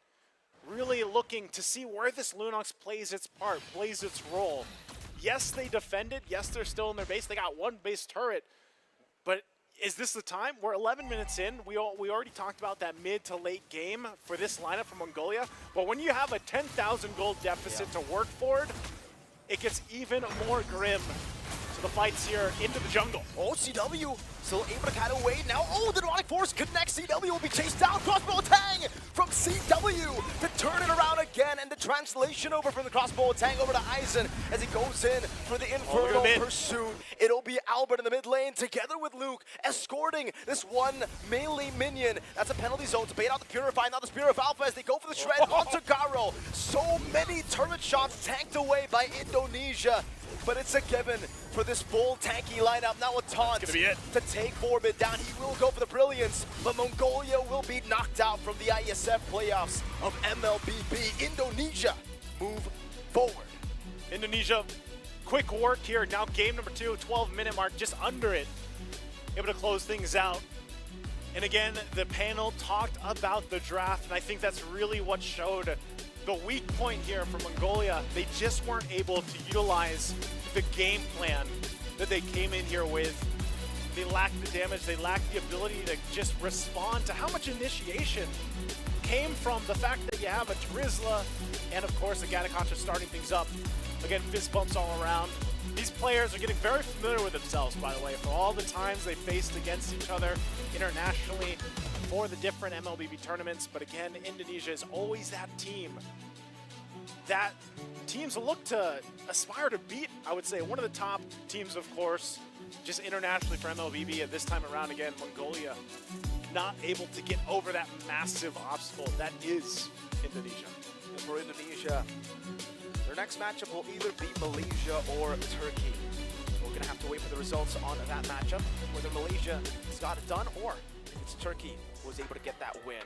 Really looking to see where this Lunox plays its part, plays its role. Yes, they defended. Yes, they're still in their base. They got 1 base turret. But is this the time? We're 11 minutes in. We already talked about that mid to late game for this lineup from Mongolia. But when you have a 10,000 gold deficit to work for, it gets even more grim. So the fight's here into the jungle. Oh, CW still able to cut away now. Oh, the Demonic Force connects. CW will be chased down. Crossbow Tang from CW to turn it around again. And the translation over from the Crossbow Tang over to Eisen as he goes in for the Infernal Pursuit. It'll be Albert in the mid lane together with Luke escorting this 1 melee minion. That's a penalty zone to bait out the Purify. Now the Spirit of Alpha as they go for the shred onto Garo. So many turret shots tanked away by Indonesia. But it's a given for this full tanky lineup. Now a taunt to take Forbid down. He will go for the Brilliance, but Mongolia will be knocked out from the IESF playoffs of MLBB. Indonesia move forward. Indonesia, quick work here. Now game number 2, 12-minute mark, just under it. Able to close things out. And again, the panel talked about the draft, and I think that's really what showed the weak point here for Mongolia. They just weren't able to utilize the game plan that they came in here with. They lacked the damage, they lacked the ability to just respond to how much initiation came from the fact that you have a Trizla and of course a Gatacontra starting things up. Again, fist bumps all around. These players are getting very familiar with themselves, by the way, for all the times they faced against each other internationally for the different MLBB tournaments. But again, Indonesia is always that team that teams look to aspire to beat, I would say. One of the top teams, of course, just internationally for MLBB at this time around. Again, Mongolia not able to get over that massive obstacle that is Indonesia. And for Indonesia, their next matchup will either be Malaysia or Turkey. We're going to have to wait for the results on that matchup, whether Malaysia has got it done or if it's Turkey who was able to get that win.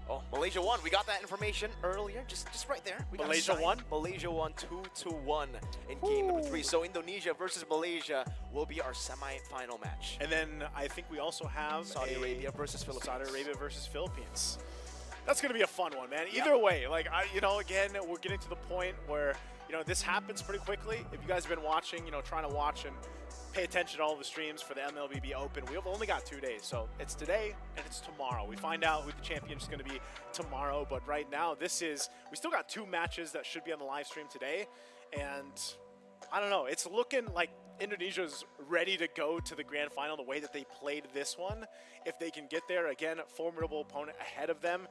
Oh, Malaysia won. We got that information earlier, just right there. Malaysia won? Malaysia won 2-1 in game number 3. So Indonesia versus Malaysia will be our semi-final match. And then I think we also have Saudi Arabia versus Philippines. Saudi Arabia versus Philippines. That's going to be a fun one, man. Either way, like, again, we're getting to the point where, this happens pretty quickly. If you guys have been watching, trying to watch and pay attention to all the streams for the MLBB Open, we've only got 2 days. So it's today and it's tomorrow. We find out who the champion is going to be tomorrow. But right now, we still got 2 matches that should be on the live stream today. And I don't know. It's looking like Indonesia's ready to go to the grand final the way that they played this one. If they can get there, again, formidable opponent ahead of them.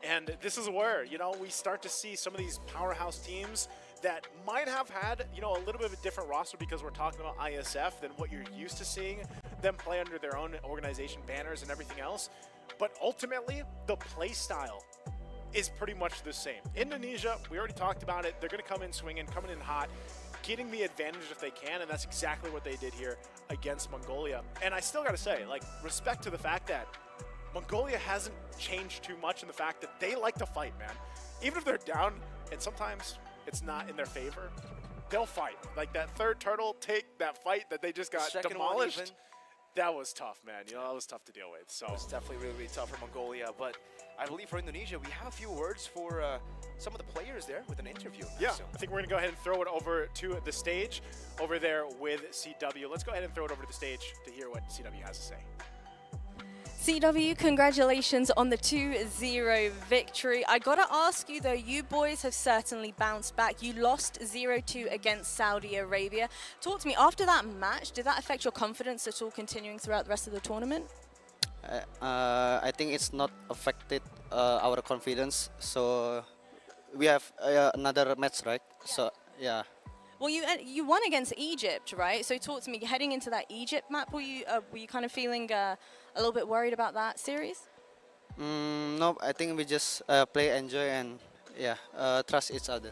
And this is where, we start to see some of these powerhouse teams that might have had, a little bit of a different roster because we're talking about IESF than what you're used to seeing them play under their own organization banners and everything else. But ultimately, the play style is pretty much the same. Indonesia, we already talked about it. They're going to come in swinging, coming in hot, getting the advantage if they can, and that's exactly what they did here against Mongolia. And I still got to say, respect to the fact that Mongolia hasn't changed too much in the fact that they like to fight, man. Even if they're down, and sometimes it's not in their favor, they'll fight. Like that third turtle take, that fight that they just got Second one demolished. even. That was tough, man. You know, that was tough to deal with. So It's definitely really, really tough for Mongolia, but I believe for Indonesia, we have a few words for some of the players there with an interview. yeah, I think we're gonna go ahead and throw it over to the stage over there with CW. Let's go ahead and throw it over to the stage to hear what CW has to say. CW, congratulations on the 2-0 victory. I gotta ask you though, you boys have certainly bounced back. You lost 0-2 against Saudi Arabia. Talk to me, after that match, did that affect your confidence at all continuing throughout the rest of the tournament? I think it's not affected our confidence. So we have another match, right? So yeah. Well, you won against Egypt, right? So talk to me, heading into that Egypt map, were you kind of feeling a little bit worried about that series? No, I think we just play, enjoy, and yeah, trust each other.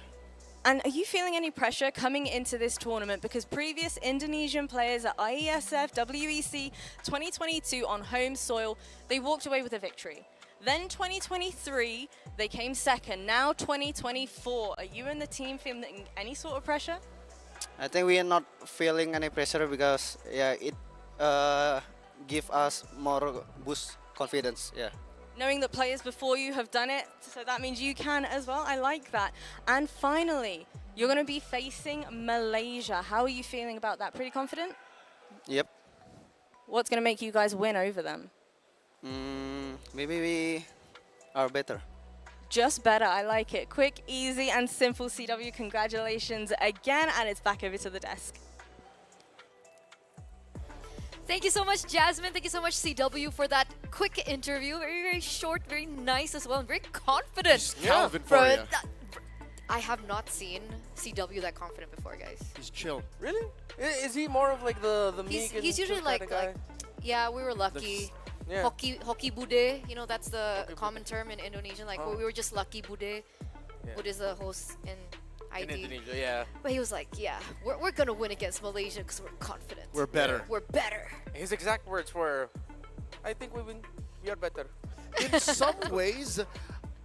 And are you feeling any pressure coming into this tournament? Because previous Indonesian players at IESF, WEC 2022 on home soil, they walked away with a victory. Then 2023, they came second. Now 2024, are you and the team feeling any sort of pressure? I think we are not feeling any pressure because yeah, it give us more boost confidence. Yeah. Knowing that players before you have done it, so that means you can as well. I like that. And finally, you're going to be facing Malaysia. How are you feeling about that? Pretty confident? Yep. What's going to make you guys win over them? Maybe we are better. Just better. I like it. Quick, easy, and simple. CW, congratulations again. And it's back over to the desk. Thank you so much, Jasmine. Thank you so much, CW, for that quick interview. Very, very short, very nice as well, and very confident. Calvin for you. I have not seen CW that confident before, guys. He's chill. Really? Is he more of like the meek and He's usually chill like, kinda guy? yeah, we were lucky. Yeah. Hoki bude, you know, that's the common term in Indonesian. Like, we were just lucky bude. Yeah. Bude is the host in ID. In Indonesia, yeah. But he was like, yeah, we're going to win against Malaysia because we're confident. We're better. We're better. His exact words were, I think we win. We are better. In some ways,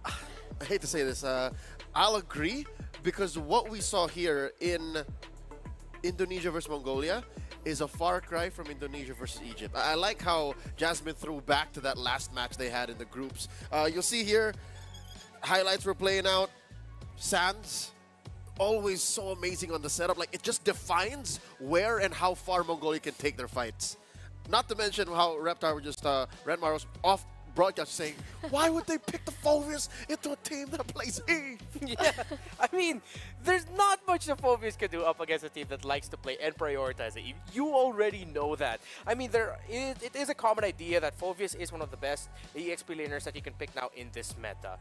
I hate to say this, I'll agree, because what we saw here in Indonesia versus Mongolia is a far cry from Indonesia versus Egypt. I like how Jasmine threw back to that last match they had in the groups. You'll see here, highlights were playing out. Sands, always so amazing on the setup. Like, it just defines where and how far Mongolia can take their fights. Not to mention how Reptar were just, Renmar was off broadcast saying, why would they pick the Phobius into a team that plays E? Yeah, I mean, there's not much the Phobius can do up against a team that likes to play and prioritize it. You already know that. I mean, it is a common idea that Phobius is one of the best EXP laners that you can pick now in this meta.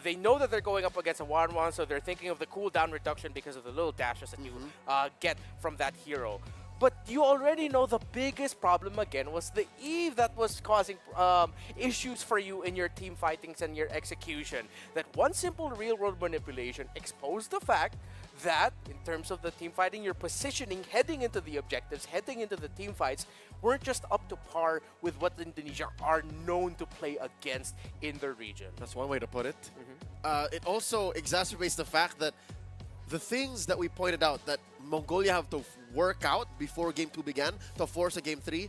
They know that they're going up against a 1-1, so they're thinking of the cooldown reduction because of the little dashes that you get from that hero. But you already know the biggest problem again was the Eve that was causing issues for you in your team fightings and your execution. That one simple real-world manipulation exposed the fact that in terms of the team fighting, your positioning heading into the objectives, heading into the team fights, weren't just up to par with what Indonesia are known to play against in the region. That's one way to put it. It also exacerbates the fact that the things that we pointed out that Mongolia have to work out before Game 2 began to force a Game 3,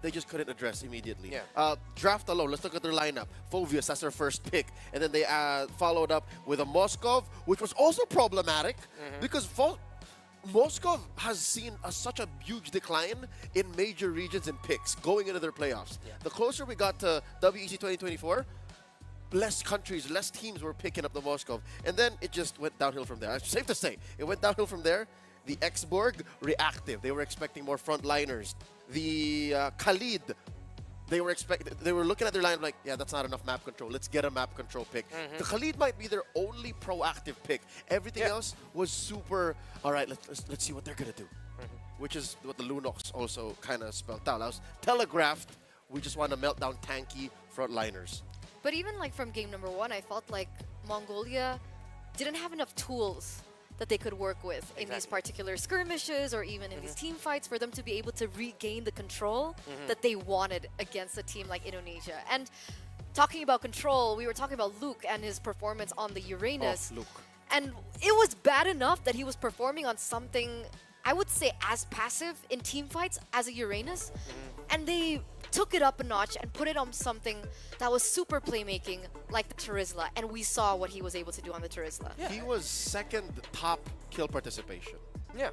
they just couldn't address immediately. Yeah. Draft alone, let's look at their lineup. Phobius, that's their first pick. And then they followed up with a Moskov, which was also problematic because Moskov has seen such a huge decline in major regions and picks going into their playoffs. Yeah. The closer we got to WEC 2024, less countries, less teams were picking up the Moskov. And then it just went downhill from there. It's safe to say, it went downhill from there. The X-Borg, reactive. They were expecting more frontliners. The Khalid, they were looking at their line like, yeah, that's not enough map control. Let's get a map control pick. The Khalid might be their only proactive pick. Everything else was super, all right, let's see what they're going to do. Which is what the Lunox also kind of spelled out. I was telegraphed, we just want to melt down tanky frontliners. But even like from game number 1, I felt like Mongolia didn't have enough tools that they could work with in these particular skirmishes or even in these team fights for them to be able to regain the control that they wanted against a team like Indonesia. And talking about control, we were talking about Luke and his performance on the Uranus. Luke. And it was bad enough that he was performing on something, I would say, as passive in team fights as a Uranus. And they took it up a notch and put it on something that was super playmaking, like the Terizla. And we saw what he was able to do on the Terizla. He was second top kill participation. Yeah.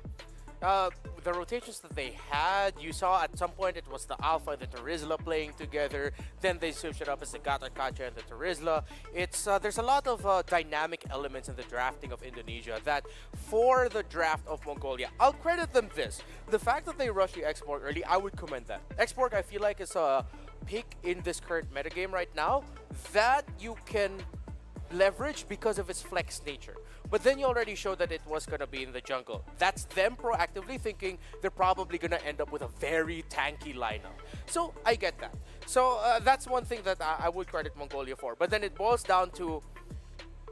The rotations that they had, you saw at some point it was the Alpha and the Terizla playing together. Then they switched it up as the Gatakacha and the Terizla. It's there's a lot of dynamic elements in the drafting of Indonesia that for the draft of Mongolia, I'll credit them this. The fact that they rushed the Expork early, I would commend that. Expork, I feel like, is a pick in this current metagame right now that you can leverage because of its flex nature. But then you already showed that it was going to be in the jungle. That's them proactively thinking they're probably going to end up with a very tanky lineup. So I get that. So that's one thing that I would credit Mongolia for. But then it boils down to,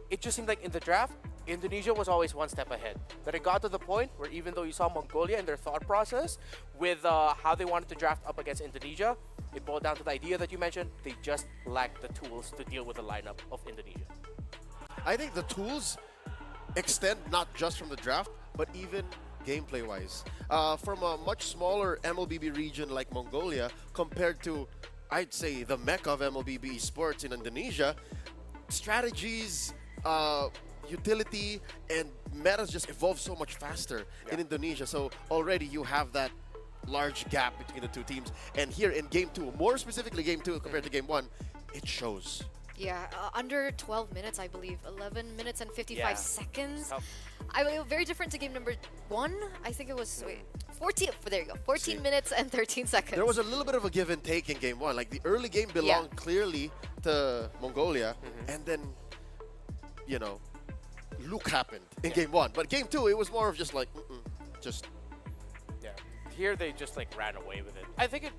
it just seemed like in the draft, Indonesia was always one step ahead. But it got to the point where even though you saw Mongolia and their thought process with how they wanted to draft up against Indonesia, it boiled down to the idea that you mentioned, they just lacked the tools to deal with the lineup of Indonesia. I think the tools extend not just from the draft, but even gameplay-wise. From a much smaller MLBB region like Mongolia, compared to, I'd say, the mecca of MLBB Esports in Indonesia, strategies, utility, and metas just evolve so much faster in Indonesia. So already you have that large gap between the two teams. And here in Game 2, more specifically Game 2 compared to Game 1, it shows. Yeah, under 12 minutes, I believe. 11 minutes and 55 seconds. I mean, very different to game number 1. I think it was, 14, there you go. 14 minutes and 13 seconds. There was a little bit of a give and take in Game 1. Like, the early game belonged clearly to Mongolia. And then, you know, Luke happened in Game 1. But Game 2, it was more of just like, just... Yeah. Here they just, like, ran away with it. I think it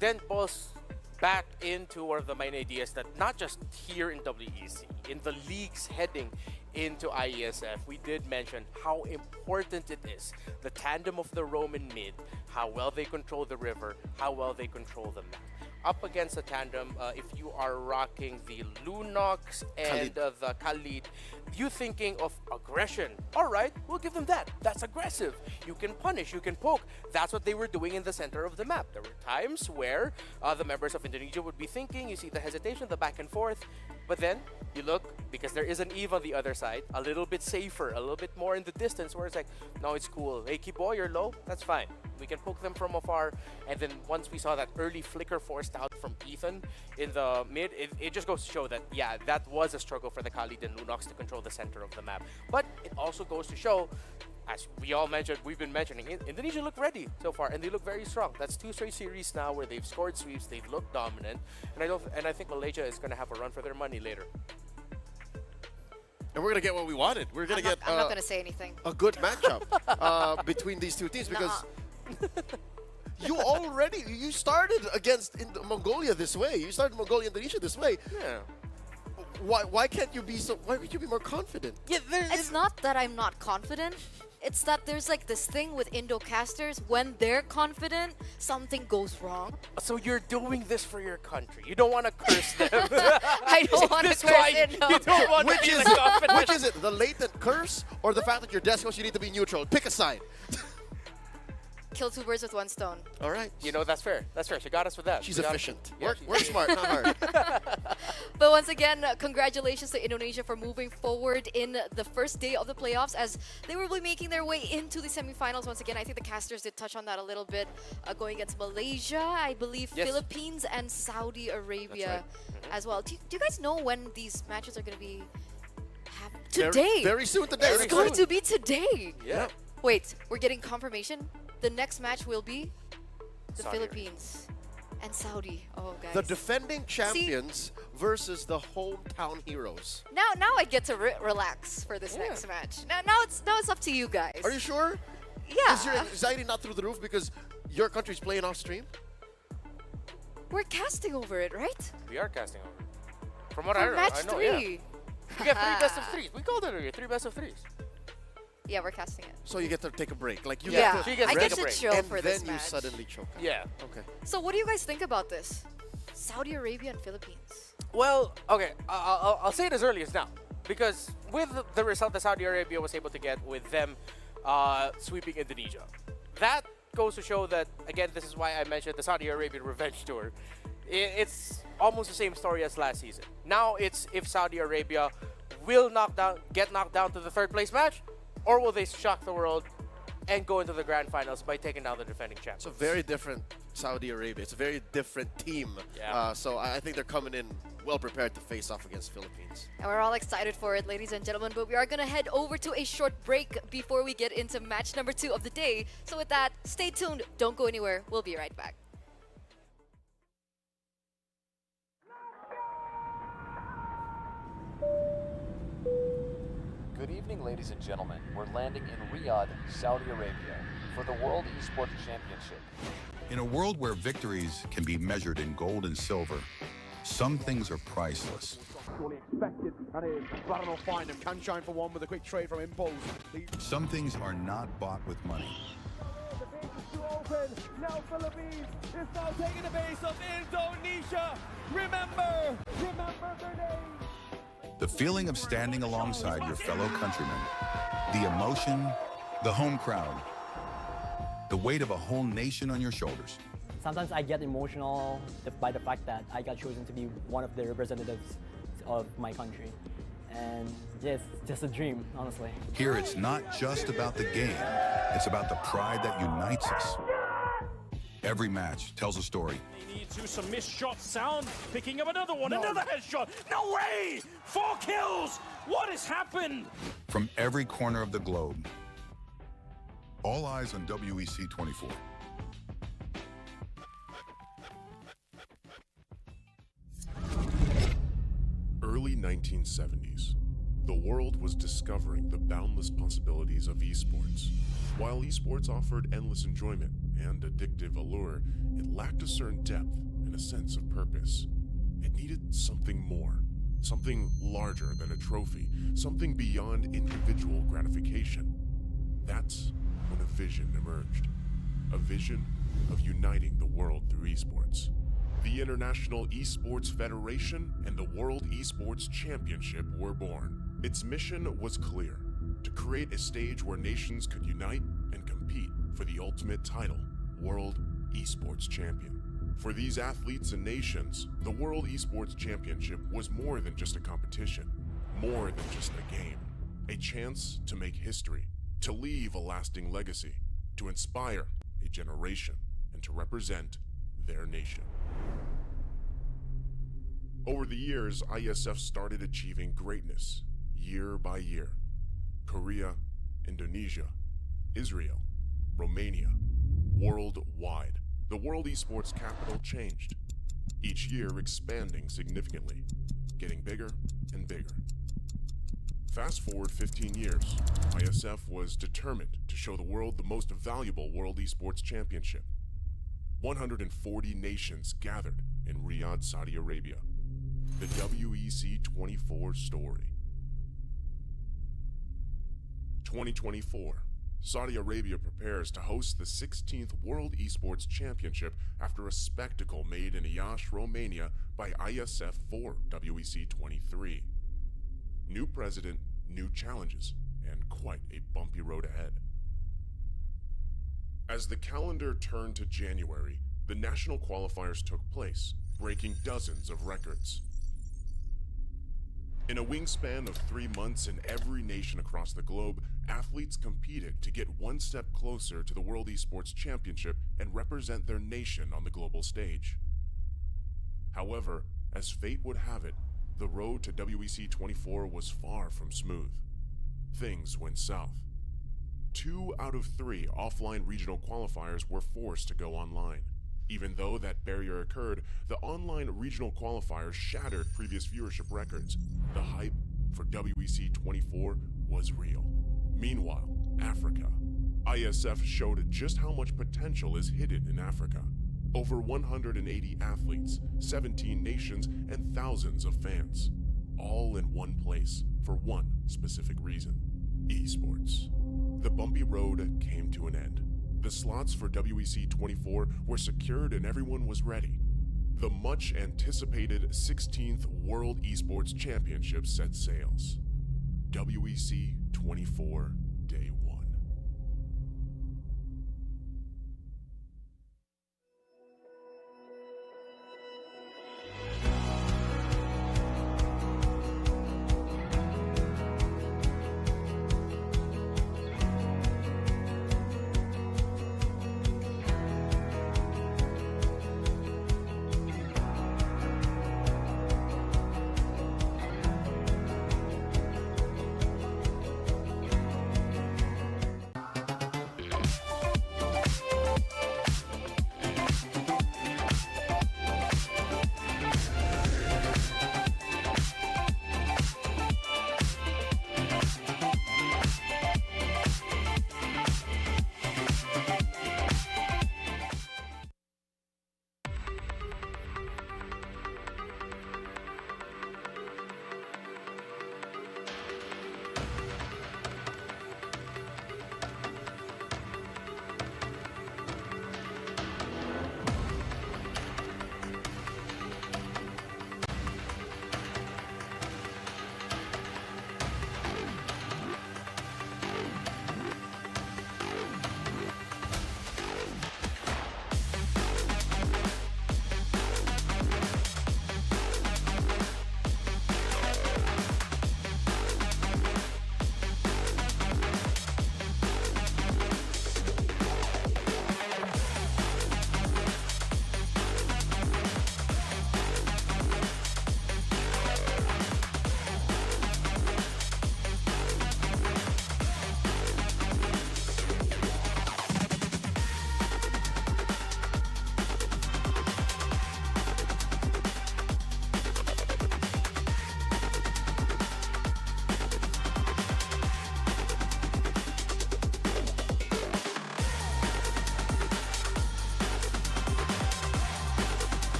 then boils back into one of the main ideas that not just here in WEC, in the leagues heading into IESF, we did mention how important it is. The tandem of the Roman mid, how well they control the river, how well they control the map. Up against a tandem, if you are rocking the Lunox and the Khalid, you thinking of aggression. All right, we'll give them that. That's aggressive. You can punish, you can poke. That's what they were doing in the center of the map. There were times where the members of Indonesia would be thinking, you see the hesitation, the back and forth, but then you look, because there is an Eve on the other side, a little bit safer, a little bit more in the distance, where it's like, no, it's cool. Hey, Kibo, you're low, that's fine. We can poke them from afar. And then once we saw that early flicker forced out from Ethan in the mid, it just goes to show that, yeah, that was a struggle for the Khalid and Lunox to control the center of the map. But it also goes to show, as we all mentioned, we've been mentioning, Indonesia look ready so far, and they look very strong. That's 2 straight series now where they've scored sweeps, they've looked dominant, and I think Malaysia is going to have a run for their money later. And we're going to get what we wanted. We're going to get I'm not going to say anything. A good matchup between these two teams because you started against Mongolia this way. You started Mongolia Indonesia this way. Yeah. Why can't you be why can't you be more confident? Yeah, it's not that I'm not confident. It's that there's like this thing with Indo-casters, when they're confident, something goes wrong. So you're doing this for your country. You don't want to curse them. I don't want to curse it, no. You don't want to be confident. Which is it? The latent curse or the fact that you're Descos, you need to be neutral? Pick a side. Kill 2 birds with 1 stone. All right. You know, that's fair. That's fair. She got us with that. She's efficient. Work smart, not hard. But once again, congratulations to Indonesia for moving forward in the first day of the playoffs as they will be making their way into the semifinals. Once again, I think the casters did touch on that a little bit, going against Malaysia, I believe, Philippines, and Saudi Arabia as well. Do you guys know when these matches are going to be happening? Today. Very soon today. It's going to be today. Yeah. Wait, we're getting confirmation. The next match will be the Saudi Philippines and Saudi. Oh, guys. The defending champions versus the hometown heroes. Now I get to relax for this next match. Now it's up to you guys. Are you sure? Yeah. Is your anxiety not through the roof because your country's playing off stream? We're casting over it, right? We are casting over it. From what I know, match I know, 3. Yeah. We get 3 best of 3s. We called it earlier, 3 best of 3s. Yeah, we're casting it. So you get to take a break. Like you yeah, get to I get to chill and for then this match. you suddenly choke out. Yeah. Okay. So what do you guys think about this? Saudi Arabia and Philippines. Well, okay, I'll say it as early as now. because with the result that Saudi Arabia was able to get with them sweeping Indonesia, that goes to show that, again, this is why I mentioned the Saudi Arabian Revenge Tour. It's almost the same story as last season. Now it's if Saudi Arabia will get knocked down to the third place match, or will they shock the world and go into the grand finals by taking down the defending champions. It's a very different Saudi Arabia. It's a very different team. Yeah. So I think they're coming in well prepared to face off against Philippines. And we're all excited for it, ladies and gentlemen, but we are going to head over to a short break before we get into match number 2 of the day. So with that, stay tuned. Don't go anywhere. We'll be right back. Good evening, ladies and gentlemen. We're landing in Riyadh, Saudi Arabia, for the World Esports Championship. In a world where victories can be measured in gold and silver, some things are priceless. Surely expected, and Barron will find him. Can shine for one with a quick trade from Impulse. Some things are not bought with money. The base is too open. Now Philippines is now taking the base of Indonesia. Remember their name. The feeling of standing alongside your fellow countrymen, the emotion, the home crowd, the weight of a whole nation on your shoulders. Sometimes I get emotional by the fact that I got chosen to be one of the representatives of my country. And yeah, it's just a dream, honestly. Here it's not just about the game, it's about the pride that unites us. Every match tells a story. They need to some missed shots. Sound picking up another one, another headshot. No way! 4 kills! What has happened? From every corner of the globe. All eyes on WEC 24. Early 1970s. The world was discovering the boundless possibilities of esports. While esports offered endless enjoyment and addictive allure, it lacked a certain depth and a sense of purpose. It needed something more, something larger than a trophy, something beyond individual gratification. That's when a vision emerged. A vision of uniting the world through esports. The International Esports Federation and the World Esports Championship were born. Its mission was clear: to create a stage where nations could unite and compete for the ultimate title, World Esports Champion. For these athletes and nations, the World Esports Championship was more than just a competition, more than just a game. A chance to make history, to leave a lasting legacy, to inspire a generation, and to represent their nation. Over the years, IESF started achieving greatness, year by year. Korea, Indonesia, Israel, Romania, worldwide. The World Esports capital changed, each year expanding significantly, getting bigger and bigger. Fast forward 15 years, IESF was determined to show the world the most valuable World Esports Championship. 140 nations gathered in Riyadh, Saudi Arabia. The WEC 24 story. 2024. Saudi Arabia prepares to host the 16th World Esports Championship after a spectacle made in Iași, Romania by IESF for WEC 23. New president, new challenges, and quite a bumpy road ahead. As the calendar turned to January, the national qualifiers took place, breaking dozens of records. In a wingspan of 3 months in every nation across the globe, athletes competed to get one step closer to the World Esports Championship and represent their nation on the global stage. However, as fate would have it, the road to WEC 24 was far from smooth. Things went south. 2 out of 3 offline regional qualifiers were forced to go online. Even though that barrier occurred, the online regional qualifiers shattered previous viewership records. The hype for WEC 24 was real. Meanwhile, Africa. IESF showed just how much potential is hidden in Africa. Over 180 athletes, 17 nations, and thousands of fans. All in one place for one specific reason: esports. The bumpy road came to an end. The slots for WEC 24 were secured and everyone was ready. The much-anticipated 16th World Esports Championship set sails. WEC 24 Day 1.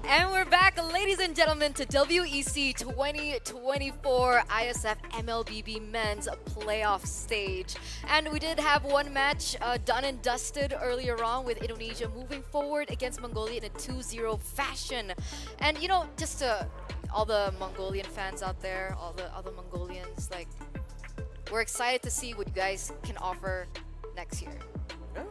And we're back, ladies and gentlemen, to WEC 2024 ISF MLBB Men's Playoff Stage. And we did have one match done and dusted earlier on, with Indonesia moving forward against Mongolia in a 2-0 fashion. And you know, just to all the Mongolian fans out there, all the Mongolians, like, we're excited to see what you guys can offer next year. Yeah.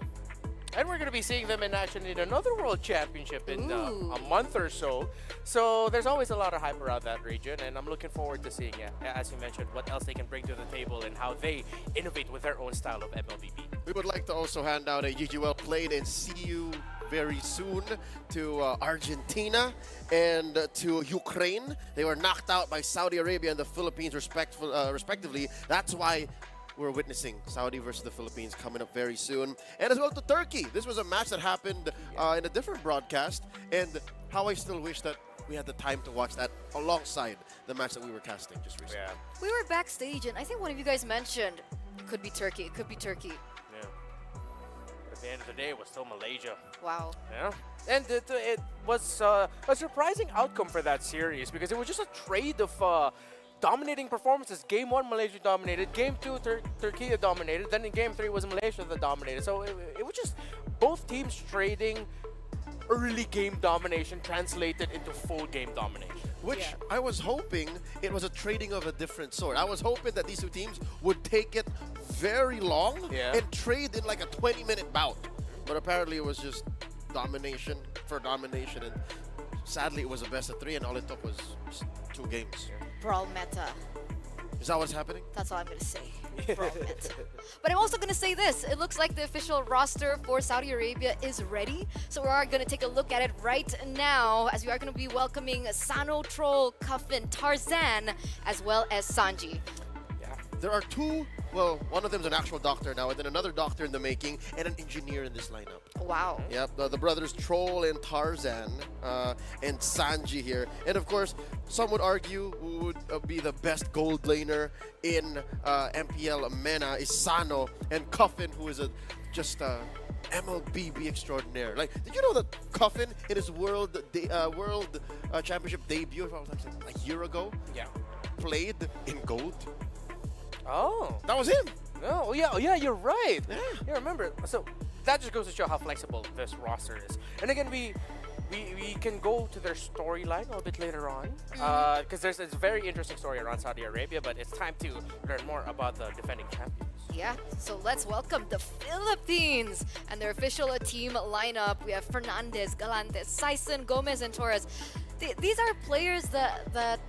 And we're going to be seeing them in action in another World Championship in a month or so. So there's always a lot of hype around that region, and I'm looking forward to seeing, as you mentioned, what else they can bring to the table and how they innovate with their own style of MLBB. We would like to also hand out a GG plate and see you very soon to Argentina and to Ukraine. They were knocked out by Saudi Arabia and the Philippines respectively. That's why we're witnessing Saudi versus the Philippines coming up very soon. And as well to Turkey. This was a match that happened in a different broadcast, and how I still wish that we had the time to watch that alongside the match that we were casting just recently. Yeah. We were backstage, and I think one of you guys mentioned it could be Turkey. It could be Turkey. Yeah. At the end of the day, it was still Malaysia. Wow. Yeah. And it was a surprising outcome for that series because it was just a trade of dominating performances. Game 1, Malaysia dominated. Game 2, Turkey dominated. Then in Game 3 was Malaysia that dominated. So it was just both teams trading early game domination translated into full game domination. Which I was hoping it was a trading of a different sort. I was hoping that these two teams would take it very long and trade in like a 20-minute bout. But apparently it was just domination for domination. And sadly, it was a best of 3, and all it took was just 2 games. Brawl meta. Is that what's happening? That's all I'm going to say. Brawl meta. But I'm also going to say this. It looks like the official roster for Saudi Arabia is ready. So we are going to take a look at it right now, as we are going to be welcoming Sano, Troll, Cuffin, Tarzan, as well as Sanji. Yeah. There are 2, well, one of them is an actual doctor now, and then another doctor in the making, and an engineer in this lineup. Wow. Yep, the brothers Troll and Tarzan, and Sanji here. And of course, some would argue who would be the best gold laner in MPL MENA is Sano, and Cuffin, who is just MLBB extraordinaire. Like, did you know that Cuffin in his World Championship debut, if I was like a year ago, played in gold? Oh. That was him. Oh, yeah, you're right. Yeah, remember. So that just goes to show how flexible this roster is. And again, we can go to their storyline a little bit later on, because there's this very interesting story around Saudi Arabia, but it's time to learn more about the defending champions. Yeah, so let's welcome the Philippines and their official team lineup. We have Fernandez, Galante, Sison, Gomez, and Torres. These are players that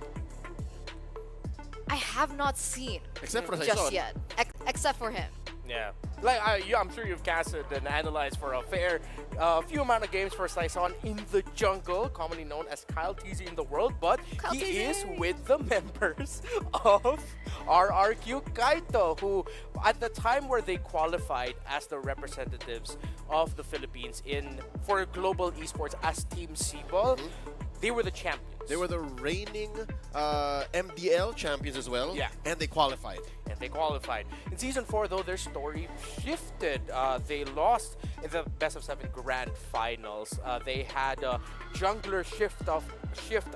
I have not seen except for just yet, except for him. Yeah, like I'm sure you've casted and analyzed for a fair few amount of games for Sison in the jungle, commonly known as Kyle TZ in the world, but he is with the members of RRQ Kaito, who at the time where they qualified as the representatives of the Philippines for global esports as Team Cebol, they were the champions. They were the reigning MDL champions as well. Yeah. And they qualified. In Season 4, though, their story shifted. They lost in the best of 7 grand finals. They had a jungler shift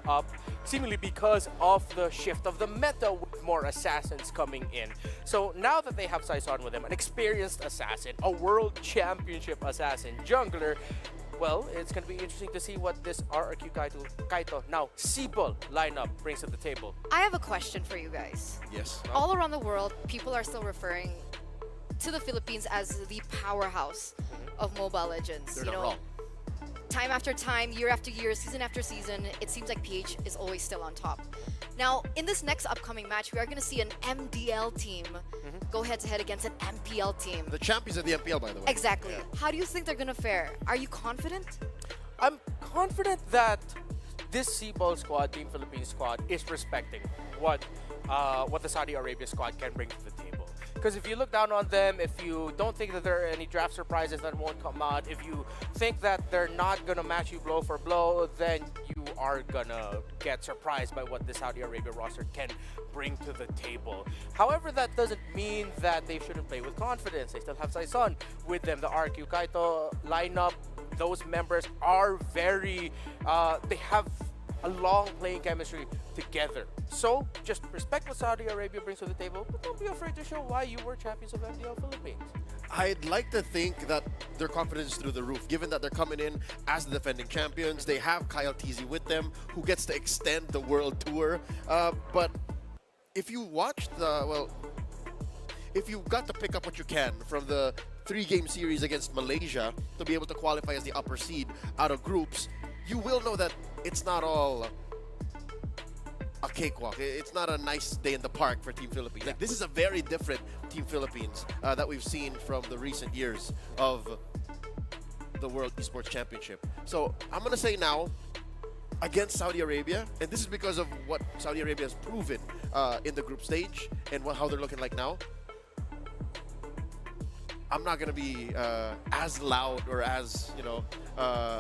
up, seemingly because of the shift of the meta with more assassins coming in. So now that they have Sison with them, an experienced assassin, a world championship assassin jungler, well, it's going to be interesting to see what this RRQ Kaito, now Cebol lineup brings to the table. I have a question for you guys. Yes. All around the world, people are still referring to the Philippines as the powerhouse of Mobile Legends. They're not wrong. Time after time, year after year, season after season, it seems like PH is always still on top. Now, in this next upcoming match, we are going to see an MDL team go head-to-head against an MPL team. The champions of the MPL, by the way. Exactly. Yeah. How do you think they're going to fare? Are you confident? I'm confident that this Cebol squad, Team Philippines squad, is respecting what the Saudi Arabia squad can bring to the table. Because if you look down on them, if you don't think that there are any draft surprises that won't come out, if you think that they're not going to match you blow for blow, then you are going to get surprised by what the Saudi Arabia roster can bring to the table. However, that doesn't mean that they shouldn't play with confidence. They still have Sison with them. The RQ Kaito lineup, those members are very, they have a long playing chemistry together. So just respect what Saudi Arabia brings to the table, but don't be afraid to show why you were champions of MDL Philippines. I'd like to think that their confidence is through the roof, given that they're coming in as the defending champions. They have Kyle Teasy with them, who gets to extend the world tour. But if you watched if you got to pick up what you can from the 3-game series against Malaysia to be able to qualify as the upper seed out of groups, you will know that it's not all a cakewalk. It's not a nice day in the park for Team Philippines. Like, this is a very different Team Philippines that we've seen from the recent years of the World Esports Championship. So I'm going to say now, against Saudi Arabia, and this is because of what Saudi Arabia has proven in the group stage and how they're looking like now, I'm not going to be as loud or as,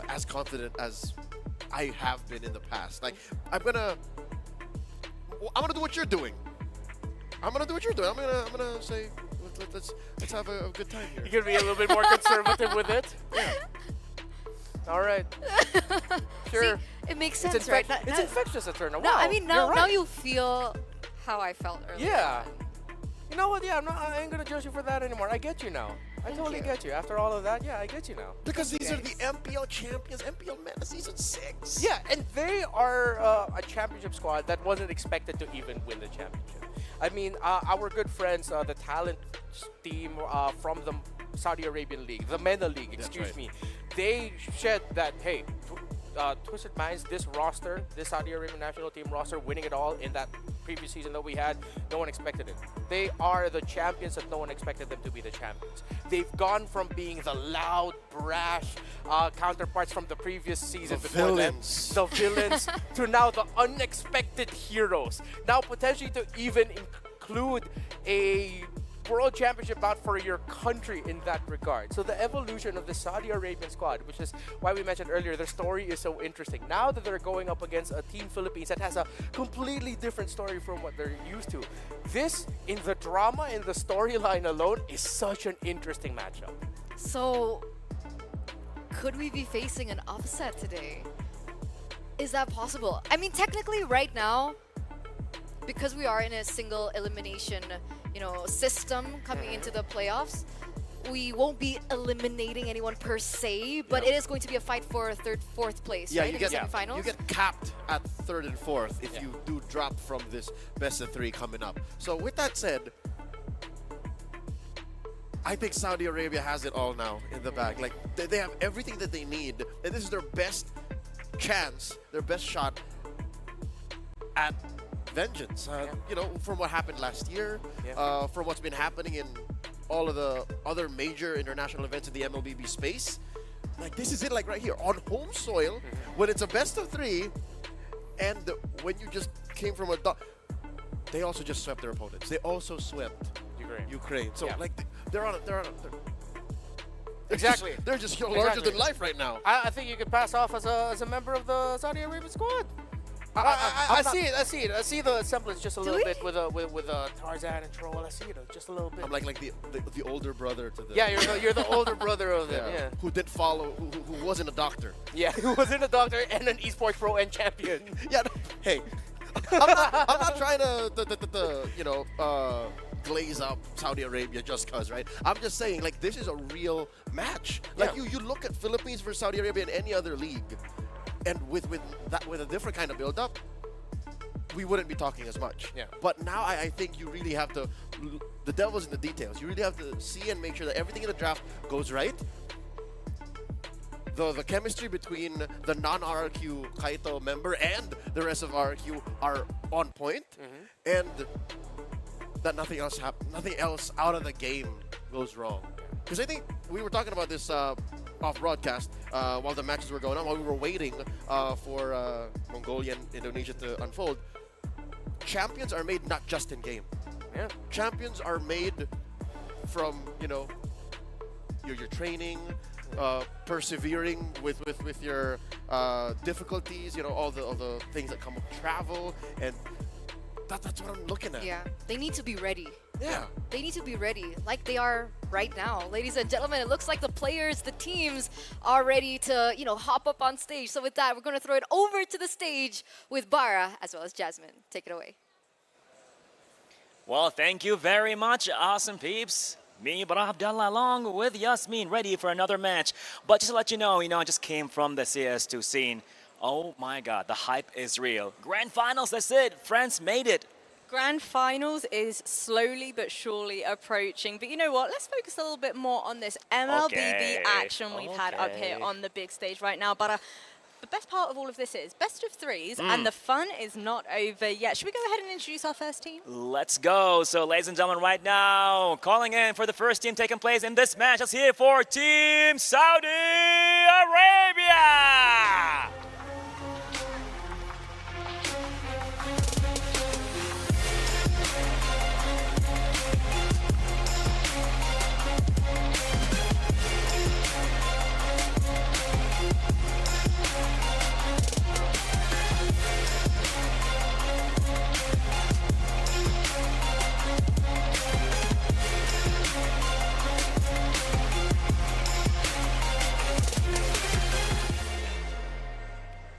as confident as I have been in the past. Like, I'm gonna do what you're doing. I'm gonna say let's have a good time here. You're gonna be a little bit more conservative with it. Yeah. All right. Sure. See, it makes sense, It's right? it's infectious, Eterna. No, Wow, I mean you're right. now you feel how I felt earlier. Yeah. You know what? Yeah, I ain't gonna judge you for that anymore. I get you now. I totally get you. After all of that, yeah, I get you now. Because these are the MPL champions, MPL men of season 6. Yeah, and they are a championship squad that wasn't expected to even win the championship. I mean, our good friends, the talent team from the Saudi Arabian League, the MENA League, excuse me, they said that, hey, Twisted Minds, this roster, this Saudi Arabian national team roster, winning it all in that previous season that we had, no one expected it. They are the champions that no one expected them to be the champions. They've gone from being the loud, brash counterparts from the previous season, the villains, to now the unexpected heroes. Now potentially to even include a World Championship bout for your country in that regard. So the evolution of the Saudi Arabian squad, which is why we mentioned earlier, their story is so interesting. Now that they're going up against a Team Philippines that has a completely different story from what they're used to. This, in the drama, in the storyline alone, is such an interesting matchup. So, could we be facing an upset today? Is that possible? I mean, technically right now, because we are in a single elimination system coming into the playoffs, we won't be eliminating anyone per se, but it is going to be a fight for third, fourth place, right? In the semifinals. You get capped at 3rd and 4th if you do drop from this best of 3 coming up. So with that said, I think Saudi Arabia has it all now in the bag. Like, they have everything that they need, and this is their best chance, their best shot at vengeance. From what happened last year, from what's been happening in all of the other major international events in the MLBB space. Like, this is it, like right here on home soil, when it's a best of 3, and when you just came from they also just swept their opponents. They also swept Ukraine. So like they're Exactly. They're just larger than life right now. I think you could pass off as a member of the Saudi Arabian squad. I see it. I see the semblance just a little bit with Tarzan and Troll. I see it just a little bit. I'm like the older brother to the. Yeah, you're the older brother of them. Yeah. Who did follow? Who wasn't a doctor? Yeah, who wasn't a doctor and an esports pro and champion. Yeah. Hey, I'm not trying to glaze up Saudi Arabia just cause, right? I'm just saying, like, this is a real match. Like, you look at Philippines versus Saudi Arabia in any other league, and with a different kind of build-up, we wouldn't be talking as much. Yeah. But now I think you really have to, the devil's in the details. You really have to see and make sure that everything in the draft goes right. The chemistry between the non-RRQ Kaito member and the rest of RRQ are on point, and that nothing else out of the game goes wrong. Because I think we were talking about this off broadcast while the matches were going on, while we were waiting for Mongolia and Indonesia to unfold. Champions are made not just in game. Yeah. Champions are made from your training, persevering with your difficulties. All the things that come with travel, and that's what I'm looking at. Yeah, they need to be ready. Yeah. They need to be ready, like they are right now. Ladies and gentlemen, it looks like the players, the teams are ready to, hop up on stage. So with that, we're going to throw it over to the stage with Bara as well as Jasmine. Take it away. Well, thank you very much, awesome peeps. Me, Barah Abdallah, along with Yasmin, ready for another match. But just to let you know, I just came from the CS2 scene. Oh my God, the hype is real. Grand finals, that's it. France made it. Grand finals is slowly but surely approaching. But you know what? Let's focus a little bit more on this MLBB action we've had up here on the big stage right now. But the best part of all of this is best of threes, and the fun is not over yet. Should we go ahead and introduce our first team? Let's go. So, ladies and gentlemen, right now, calling in for the first team taking place in this match. Let's hear for Team Saudi Arabia.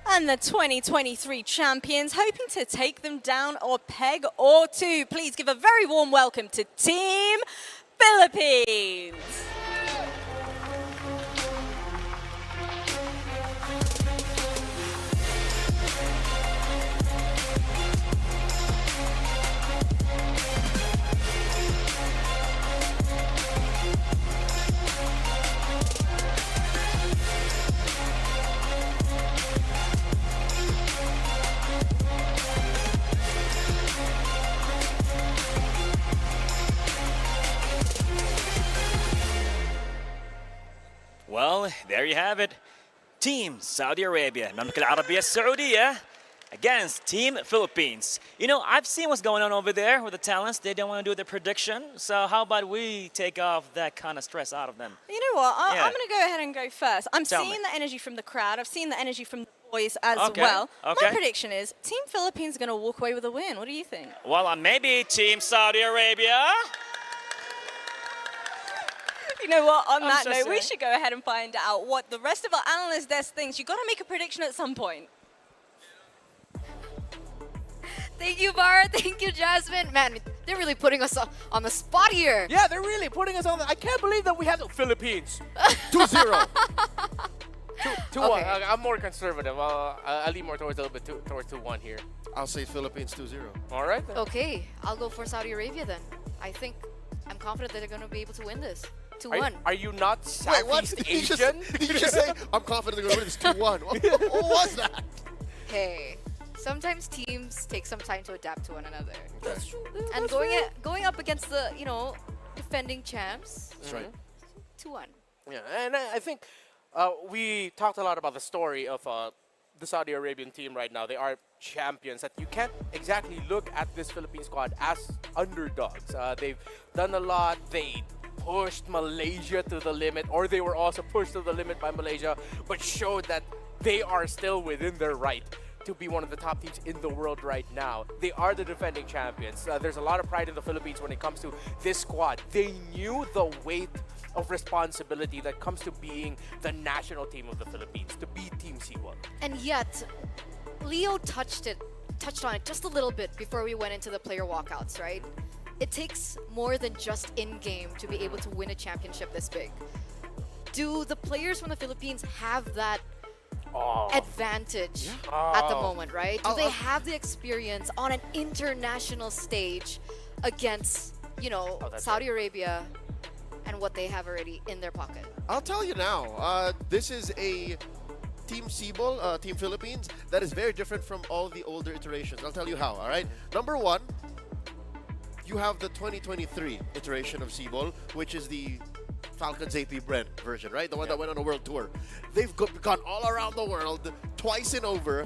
And the 2023 champions, hoping to take them down a peg or two. Please give a very warm welcome to Team Philippines. Well, there you have it. Team Saudi Arabia, Mamlaka Al-Arabiya Saudiya against Team Philippines. You know, I've seen what's going on over there with the talents. They don't want to do their prediction. So how about we take off that kind of stress out of them? You know what? I'm going to go ahead and go first. I'm Tell seeing me. the energy from the crowd. I've seen the energy from the boys as Okay, well. okay. My prediction is Team Philippines is going to walk away with a win. What do you think? Well, maybe Team Saudi Arabia. You know what? On I'm that so note, we sorry. should go ahead and find out what the rest of our analyst desk thinks. You've got to make a prediction at some point. Thank you, Bar. Thank you, Jasmine. Man, they're really putting us on the spot here. Yeah, they're really putting us on. I can't believe that we have the Philippines 2-0. 2-1. I'm more conservative. I'll lean more towards a little bit towards 2-1 here. I'll say Philippines 2-0. All right. Then. Okay, I'll go for Saudi Arabia then. I'm confident that they're going to be able to win this. 2-1. Are you not Wait, what? Southeast Did Asian? you just say, I'm confident they're going to win this 2-1? What was that? Hey, sometimes teams take some time to adapt to one another. That's true. And going up against the, defending champs. That's right. 2-1. Yeah, and I think we talked a lot about the story of the Saudi Arabian team right now. They are champions. That you can't exactly look at this Philippine squad as underdogs. They've done a lot. They pushed Malaysia to the limit, or they were also pushed to the limit by Malaysia, but showed that they are still within their right to be one of the top teams in the world right now. They are the defending champions. There's a lot of pride in the Philippines when it comes to this squad. They knew the weight of responsibility that comes to being the national team of the Philippines, to be Team Siwon. And yet, Leo touched on it just a little bit before we went into the player walkouts, right? It takes more than just in-game to be able to win a championship this big. Do the players from the Philippines have that advantage at the moment, right? Do they have the experience on an international stage against, Saudi Arabia and what they have already in their pocket? I'll tell you now, this is a Team Sibol, Team Philippines, that is very different from all the older iterations. I'll tell you how, all right? Number one, you have the 2023 iteration of Sibol, which is the Falcons AP Brand version, right? The one that went on a world tour. They've gone all around the world, twice and over,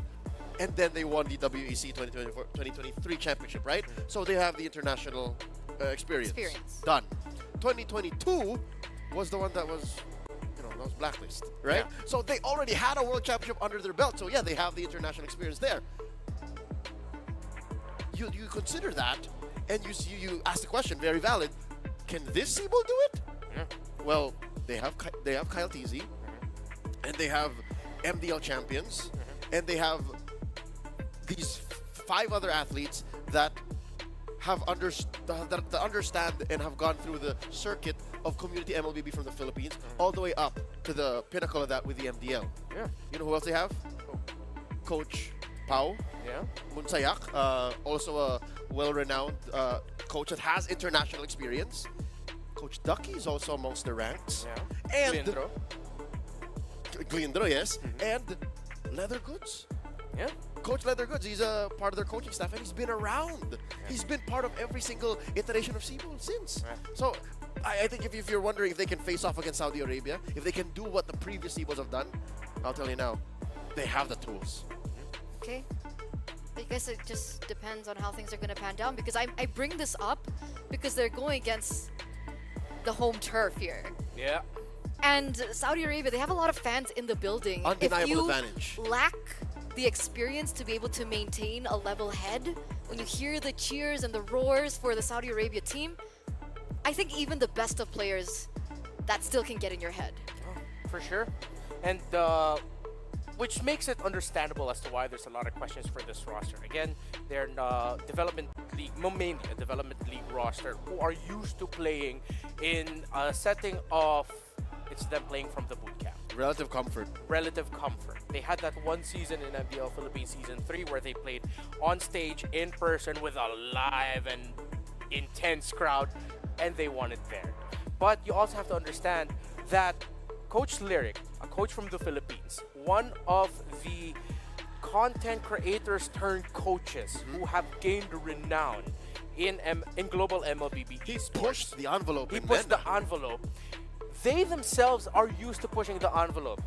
and then they won the WEC 2023 championship, right? So they have the international experience. Done. 2022 was the one that was, that was blacklist, right? Yeah. So they already had a world championship under their belt. So yeah, they have the international experience there. You consider that, and you ask the question, very valid. Can this Sibol do it? Yeah. Well, they have Kyle Teasy, and they have MDL champions, and they have these 5 other athletes that have understand and have gone through the circuit community MLBB from the Philippines, all the way up to the pinnacle of that with the MDL. Yeah. You know who else they have? Coach Pau. Yeah. Munsayak, also a well-renowned coach that has international experience. Coach Ducky is also amongst the ranks. Yeah. And Glindro, yes. And Leather Goods. Yeah. Coach Leather Goods, he's a part of their coaching staff, and he's been around. Yeah. He's been part of every single iteration of Cebu since. Yeah. So I think if you're wondering if they can face off against Saudi Arabia, if they can do what the previous Cebus have done, I'll tell you now, they have the tools. Okay. I guess it just depends on how things are going to pan down, because I bring this up because they're going against the home turf here. Yeah. And Saudi Arabia, they have a lot of fans in the building. Undeniable advantage. If you lack the experience to be able to maintain a level head, when you hear the cheers and the roars for the Saudi Arabia team, I think even the best of players, that still can get in your head. Oh, for sure. And which makes it understandable as to why there's a lot of questions for this roster. Again, they're development league, mainly a development league roster who are used to playing in a setting of it's them playing from the boot camp. Relative comfort. Relative comfort. They had that one season in MDL Philippines Season 3 where they played on stage, in person, with a live and intense crowd, and they won it there. But you also have to understand that Coach Lyric, a coach from the Philippines, one of the content creators turned coaches who have gained renown in global MLBB. He pushed the envelope. He pushed the envelope. They themselves are used to pushing the envelope.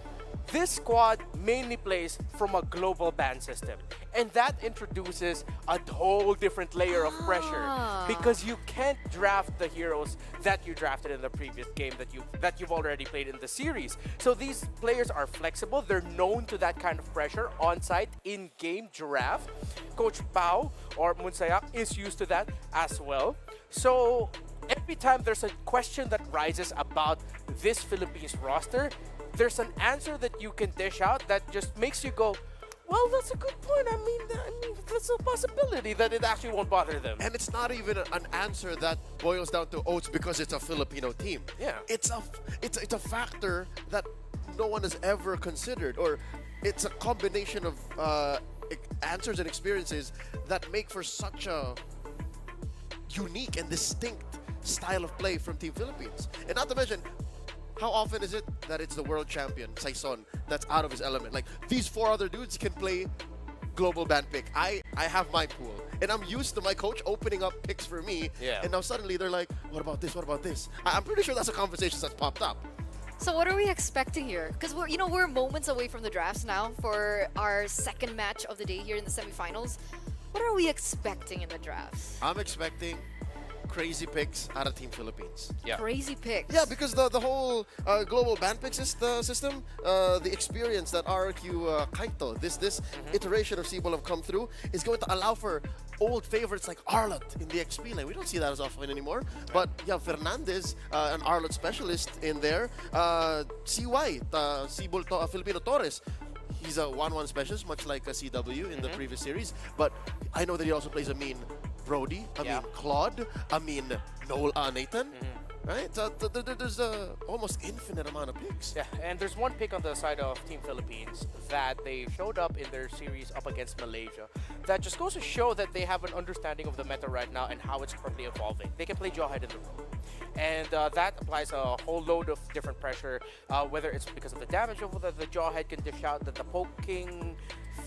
This squad mainly plays from a global ban system, and that introduces a whole different layer of pressure because you can't draft the heroes that you drafted in the previous game that you've already played in the series. So these players are flexible. They're known to that kind of pressure on site in-game draft. Coach Pau or Munsayak is used to that as well. So every time there's a question that rises about this Philippines roster, there's an answer that you can dish out that just makes you go, well, that's a good point. I mean, that's a possibility that it actually won't bother them. And it's not even an answer that boils down to, oh, it's because it's a Filipino team. Yeah. It's a factor that no one has ever considered, or it's a combination of answers and experiences that make for such a unique and distinct style of play from Team Philippines. And not to mention, how often is it that it's the world champion, Saison, that's out of his element? Like, these four other dudes can play global ban pick. I have my pool, and I'm used to my coach opening up picks for me, and now suddenly they're like, what about this, what about this? I'm pretty sure that's a conversation that's popped up. So what are we expecting here? Because we're moments away from the drafts now for our second match of the day here in the semifinals. What are we expecting in the drafts? I'm expecting crazy picks out of Team Philippines. Yeah. Crazy picks. Yeah, because the whole global ban pick system, the experience that RQ Kaito, this iteration of Cebu have come through, is going to allow for old favorites like Arlot in the XP lane. We don't see that as often anymore. But yeah, Fernandez, an Arlot specialist in there. CY, Filipino Torres. He's a 1-1 specialist, much like a CW in the previous series. But I know that he also plays a mean Brody, Claude, Nathan, right? So there's almost infinite amount of picks. Yeah, and there's one pick on the side of Team Philippines that they showed up in their series up against Malaysia that just goes to show that they have an understanding of the meta right now and how it's currently evolving. They can play Jawhead in the role. And that applies a whole load of different pressure, whether it's because of the damage over the Jawhead can dish out, that the poking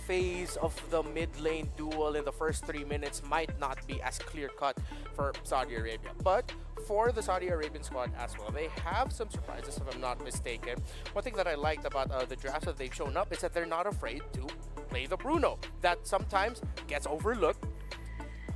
phase of the mid lane duel in the first 3 minutes might not be as clear-cut for Saudi Arabia. But for the Saudi Arabian squad as well, they have some surprises, if I'm not mistaken. One thing that I liked about the drafts that they've shown up is that they're not afraid to play the Bruno. That sometimes gets overlooked,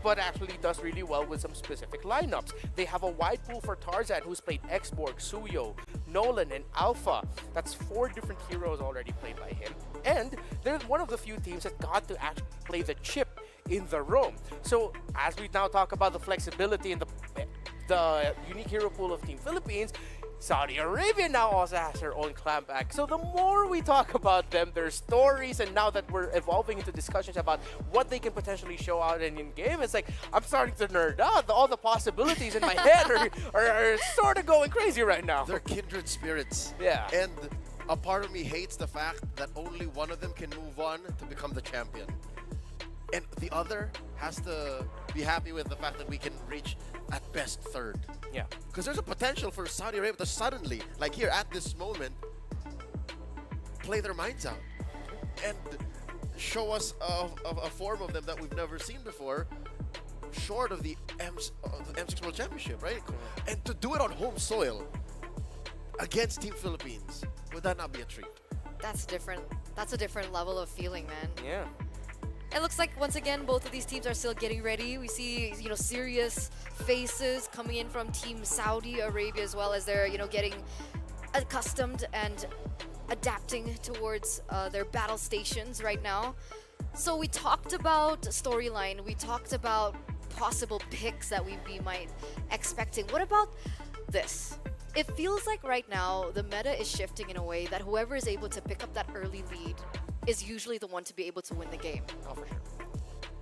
but actually does really well with some specific lineups. They have a wide pool for Tarzan, who's played Xborg, Suyo, Nolan, and Alpha. That's 4 different heroes already played by him. And they're one of the few teams that got to actually play the chip in the roam. So as we now talk about the flexibility and the unique hero pool of Team Philippines, Saudi Arabia now also has their own clan back. So the more we talk about them, their stories, and now that we're evolving into discussions about what they can potentially show out in game, it's like I'm starting to nerd out. All the possibilities in my head are sort of going crazy right now. They're kindred spirits. Yeah. And a part of me hates the fact that only one of them can move on to become the champion. And the other has to be happy with the fact that we can reach at best third. Yeah. Because there's a potential for Saudi Arabia to suddenly, like here at this moment, play their minds out and show us a form of them that we've never seen before, short of the M6 World Championship, right? And to do it on home soil against Team Philippines, would that not be a treat? That's different. That's a different level of feeling, man. Yeah. It looks like once again both of these teams are still getting ready. We see, serious faces coming in from Team Saudi Arabia as well, as they're, getting accustomed and adapting towards their battle stations right now. So we talked about storyline, we talked about possible picks that we might expecting. What about this? It feels like right now the meta is shifting in a way that whoever is able to pick up that early lead is usually the one to be able to win the game. Oh, for sure.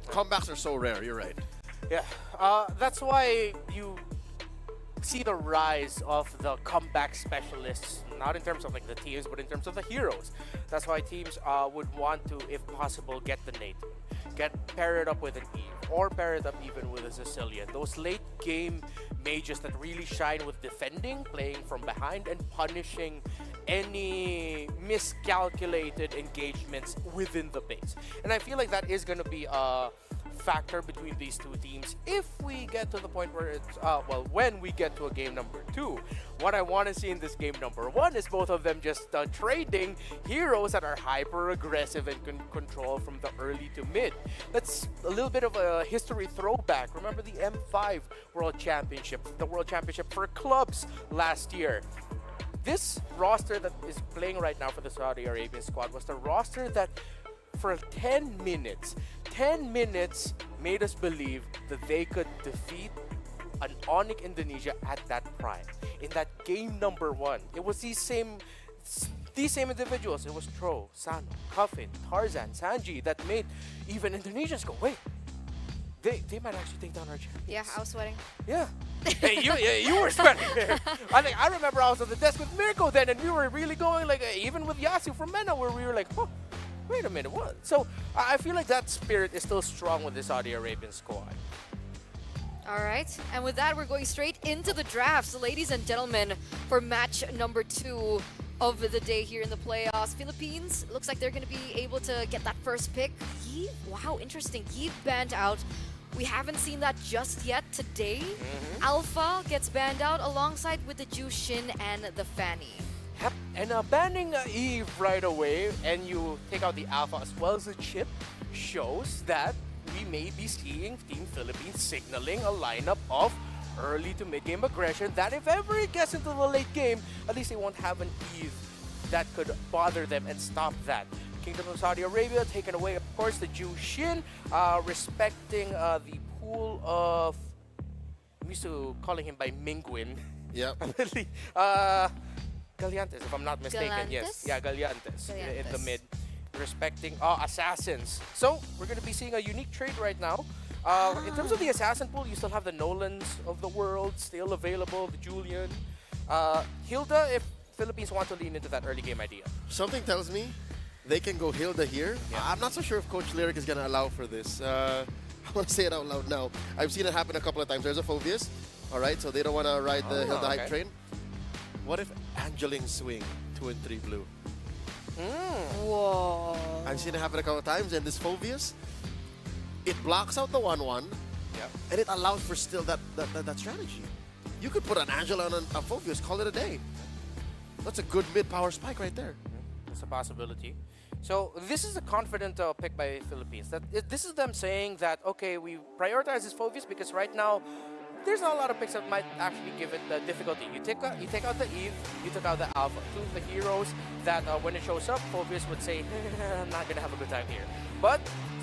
Comebacks are so rare, you're right. Yeah, that's why you see the rise of the comeback specialists, not in terms of like the teams, but in terms of the heroes. That's why teams would want to, if possible, get the Nate, pair it up with an Eve, or pair it up even with a Sicilian. Those late game mages that really shine with defending, playing from behind, and punishing any miscalculated engagements within the base. And I feel like that is going to be a factor between these two teams if we get to the point where it's, when we get to a game number 2. What I want to see in this game number 1 is both of them just trading heroes that are hyper aggressive and can control from the early to mid. That's a little bit of a history throwback. Remember the M5 World Championship, the World Championship for clubs last year. This roster that is playing right now for the Saudi Arabian squad was the roster that for 10 minutes made us believe that they could defeat an Onyx Indonesia at that prime. In that game number 1, it was these same individuals. It was Tro, Sano, Cuffin, Tarzan, Sanji that made even Indonesians go, wait, they might actually take down our champions. Yeah, I was sweating. Yeah. Hey, you were sweating there. I remember I was on the desk with Mirko then, and we were really going like, even with Yasu from Mena, where we were like, oh, wait a minute, what? So I feel like that spirit is still strong with the Saudi Arabian squad. All right, and with that, we're going straight into the drafts, ladies and gentlemen, for match number 2 of the day here in the playoffs. Philippines, looks like they're going to be able to get that first pick. Yi, wow, interesting. Yi banned out. We haven't seen that just yet today. Alpha gets banned out alongside with the Jushin and the Fanny. Yep, and banning Eve right away, and you take out the Alpha as well as the chip, shows that we may be seeing Team Philippines signaling a lineup of early to mid-game aggression that if ever it gets into the late game, at least they won't have an Eve that could bother them and stop that. Kingdom of Saudi Arabia taken away, of course, the Jushin, respecting the pool of, I'm used to calling him by Mingwin. Yep. Galiantes, if I'm not mistaken. Galantes? Yes, yeah, Galiantes in the Galiantes. mid, respecting assassins. So we're going to be seeing a unique trade right now. In terms of the assassin pool, you still have the Nolans of the world still available, the Julian. Hilda, if Philippines want to lean into that early game idea. Something tells me they can go Hilda here. Yeah. I'm not so sure if Coach Lyric is going to allow for this. I want to say it out loud now. I've seen it happen a couple of times. There's a Phobius, all right? So they don't want to ride the Hilda hype train. What if Angeling swing 2 and 3 blue? Whoa. I've seen it happen a couple of times, and this Phobius, it blocks out the 1-1, and it allows for still that strategy. You could put an Angela on a Phobius, call it a day. That's a good mid-power spike right there. That's a possibility. So this is a confident pick by Philippines. This is them saying that, okay, we prioritize this Phobius because right now, there's not a lot of picks that might actually give it the difficulty. You take out the Eve, you took out the Alpha, two of the heroes that when it shows up, Phobius would say, I'm not going to have a good time here. But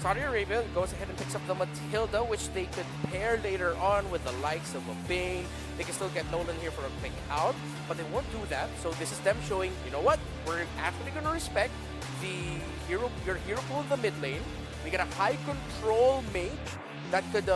Saudi Arabia goes ahead and picks up the Matilda, which they could pair later on with the likes of a Bane. They can still get Nolan here for a pick out, but they won't do that. So this is them showing, you know what? We're actually going to respect your hero pool in the mid lane. We get a high control mage that could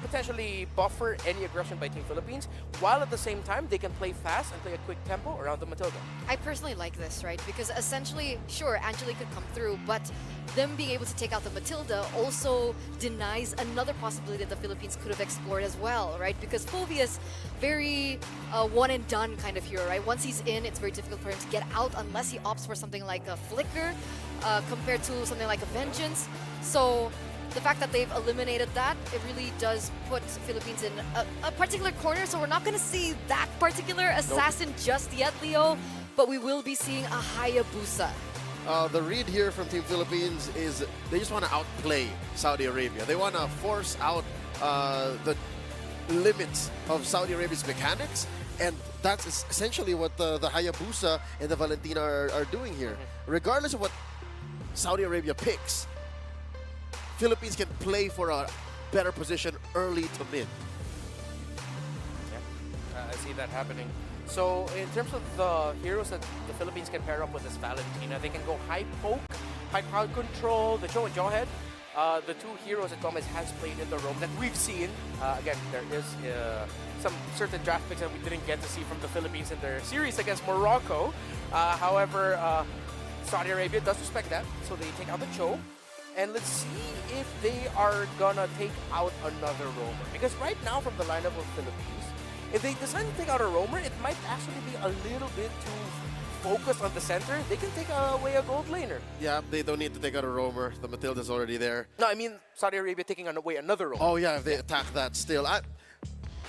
potentially buffer any aggression by Team Philippines, while at the same time they can play fast and play a quick tempo around the Matilda. I personally like this, right? Because essentially, sure, Angelique could come through, but them being able to take out the Matilda also denies another possibility that the Philippines could have explored as well, right? Because Phoveus, very one and done kind of hero, right? Once he's in, it's very difficult for him to get out unless he opts for something like a Flicker compared to something like a Vengeance. So the fact that they've eliminated that, it really does put Philippines in a particular corner. So we're not going to see that particular assassin just yet, Leo, but we will be seeing a Hayabusa. The read here from Team Philippines is they just want to outplay Saudi Arabia. They want to force out the limits of Saudi Arabia's mechanics, and that's essentially what the Hayabusa and the Valentina are doing here. Regardless of what Saudi Arabia picks, Philippines can play for a better position early to mid. Yeah, I see that happening. So in terms of the heroes that the Philippines can pair up with this Valentina, they can go high poke, high crowd control, the Joe and Jawhead. The two heroes that Gomez has played in the roam that we've seen. Again, there is some certain draft picks that we didn't get to see from the Philippines in their series against Morocco. However, Saudi Arabia does respect that, so they take out the Cho. And let's see if they are gonna take out another roamer. Because right now from the lineup of Philippines, if they decide to take out a roamer, it might actually be a little bit too focused on the center. They can take away a gold laner. Yeah, they don't need to take out a roamer. The Matilda's already there. No, I mean Saudi Arabia taking away another roamer. Oh yeah, if they attack that still.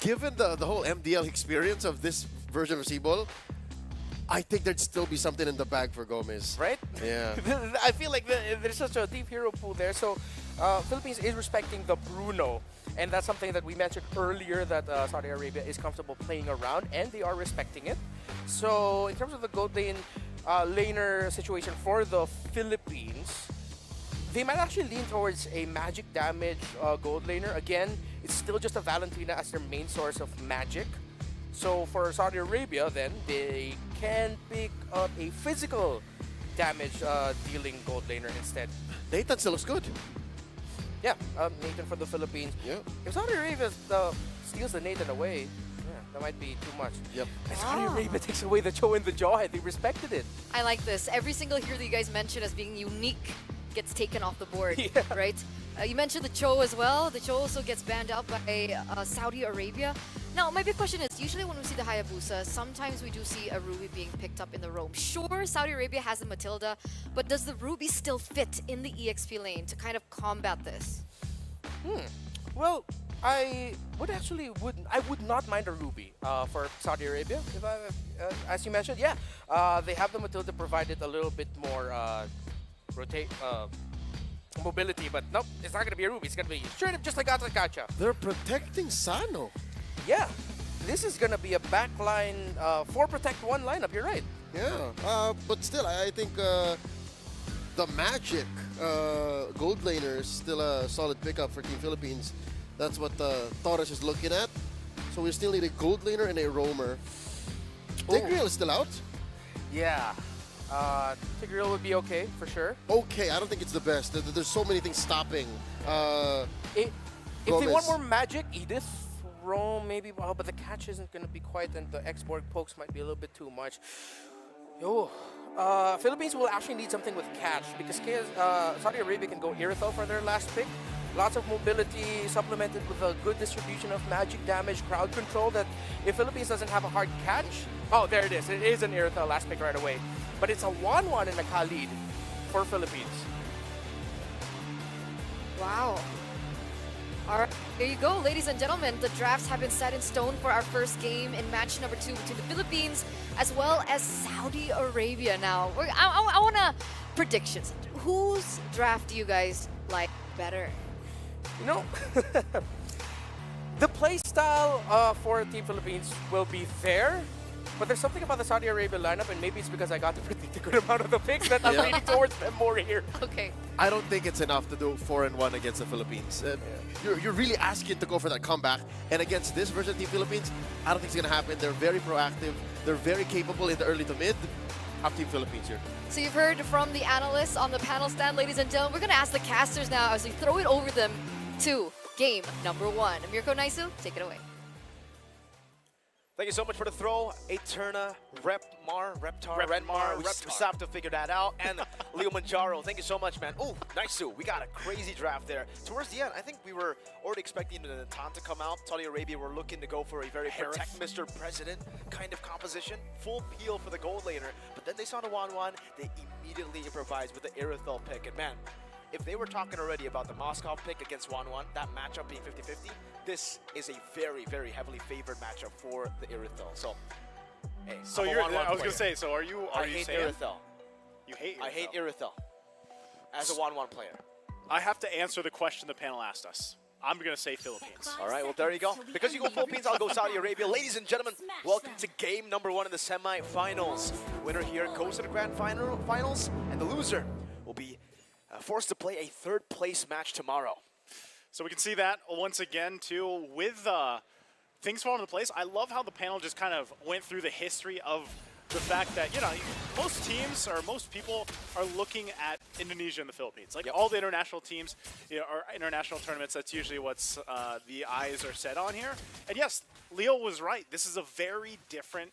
Given the whole MDL experience of this version of Seaball, I think there'd still be something in the bag for Gomez. Right? Yeah. I feel like there's such a deep hero pool there. So Philippines is respecting the Bruno. And that's something that we mentioned earlier, that Saudi Arabia is comfortable playing around, and they are respecting it. So in terms of the gold lane laner situation for the Philippines, they might actually lean towards a magic damage gold laner. Again, it's still just a Valentina as their main source of magic. So for Saudi Arabia, then, they can pick up a physical damage dealing gold laner instead. Nathan still looks good. Yeah, Nathan for the Philippines. Yeah. If Saudi Arabia steals the Nathan away, that might be too much. Yep. And Saudi Arabia takes away the Cho and the Jawhead. They respected it. I like this. Every single hero that you guys mentioned as being unique gets taken off the board, right? You mentioned the Cho as well. The Cho also gets banned out by Saudi Arabia. Now, my big question is, usually when we see the Hayabusa, sometimes we do see a Ruby being picked up in the roam. Sure, Saudi Arabia has the Matilda, but does the Ruby still fit in the EXP lane to kind of combat this? Well, I would not mind a Ruby for Saudi Arabia. If as you mentioned, they have the Matilda provided a little bit more mobility, but nope, it's not going to be a Ruby. It's going to be straight up just like Gacha. They're protecting Sano. Yeah, this is going to be a backline 4 protect 1 lineup. You're right. Yeah, but still, I think the Magic gold laner is still a solid pickup for Team Philippines. That's what Torres is looking at. So we still need a gold laner and a roamer. Tigreal is still out. Yeah. Tigreal would be okay, for sure. Okay, I don't think it's the best. There's so many things stopping. If they want more magic, Edith, roam, maybe, but the catch isn't going to be quite, and the export pokes might be a little bit too much. Philippines will actually need something with catch, because Saudi Arabia can go Irithel for their last pick. Lots of mobility, supplemented with a good distribution of magic damage, crowd control, that if Philippines doesn't have a hard catch... Oh, there it is. It is an Irithel last pick right away. But it's a 1-1 and a Khalid for Philippines. Wow. All right, there you go, ladies and gentlemen. The drafts have been set in stone for our first game in match number 2 between the Philippines as well as Saudi Arabia. Now, I want to predictions. Whose draft do you guys like better? You know, the play style for Team Philippines will be there, But there's something about the Saudi Arabia lineup, and maybe it's because I got to predict a good amount of the picks that I'm leaning towards them more here. Okay. I don't think it's enough to do 4-1 against the Philippines. You're really asking to go for that comeback. And against this version of Team Philippines, I don't think it's going to happen. They're very proactive. They're very capable in the early to mid. Up Team Philippines here. So you've heard from the analysts on the panel stand, ladies and gentlemen. We're going to ask the casters now as we throw it over them to game number 1. Mirko Naisu, take it away. Thank you so much for the throw. Eterna, Renmar. We just have to figure that out. And Leo Manjaro, thank you so much, man. Oh, nice. We got a crazy draft there. Towards the end, I think we were already expecting the Natan to come out. Saudi Arabia were looking to go for a very protect Mr. President kind of composition. Full peel for the gold laner. But then they saw the 1-1. They immediately improvised with the Irithel pick. And man, if they were talking already about the Moscow pick against 1-1, that matchup being 50-50, this is a very, very heavily favored matchup for the Irithel. So, hey, so I'm a you're. 1-1 I was player. gonna say. So are you? Are I you hate saying Irithel. You hate Irithel? I hate Irithel as a 1-1 player. I have to answer the question the panel asked us. I'm gonna say Philippines. All right, well, there you go. Because you go Philippines, I'll go Saudi Arabia. Ladies and gentlemen, welcome to game number 1 in the semi-finals. Winner here goes to the grand finals, and the loser will be forced to play a third-place match tomorrow. So we can see that once again, too, with things falling into place. I love how the panel just kind of went through the history of the fact that, you know, most teams or most people are looking at Indonesia and the Philippines. Like all the international teams, you know, or international tournaments, that's usually what's the eyes are set on here. And yes, Leo was right. This is a very different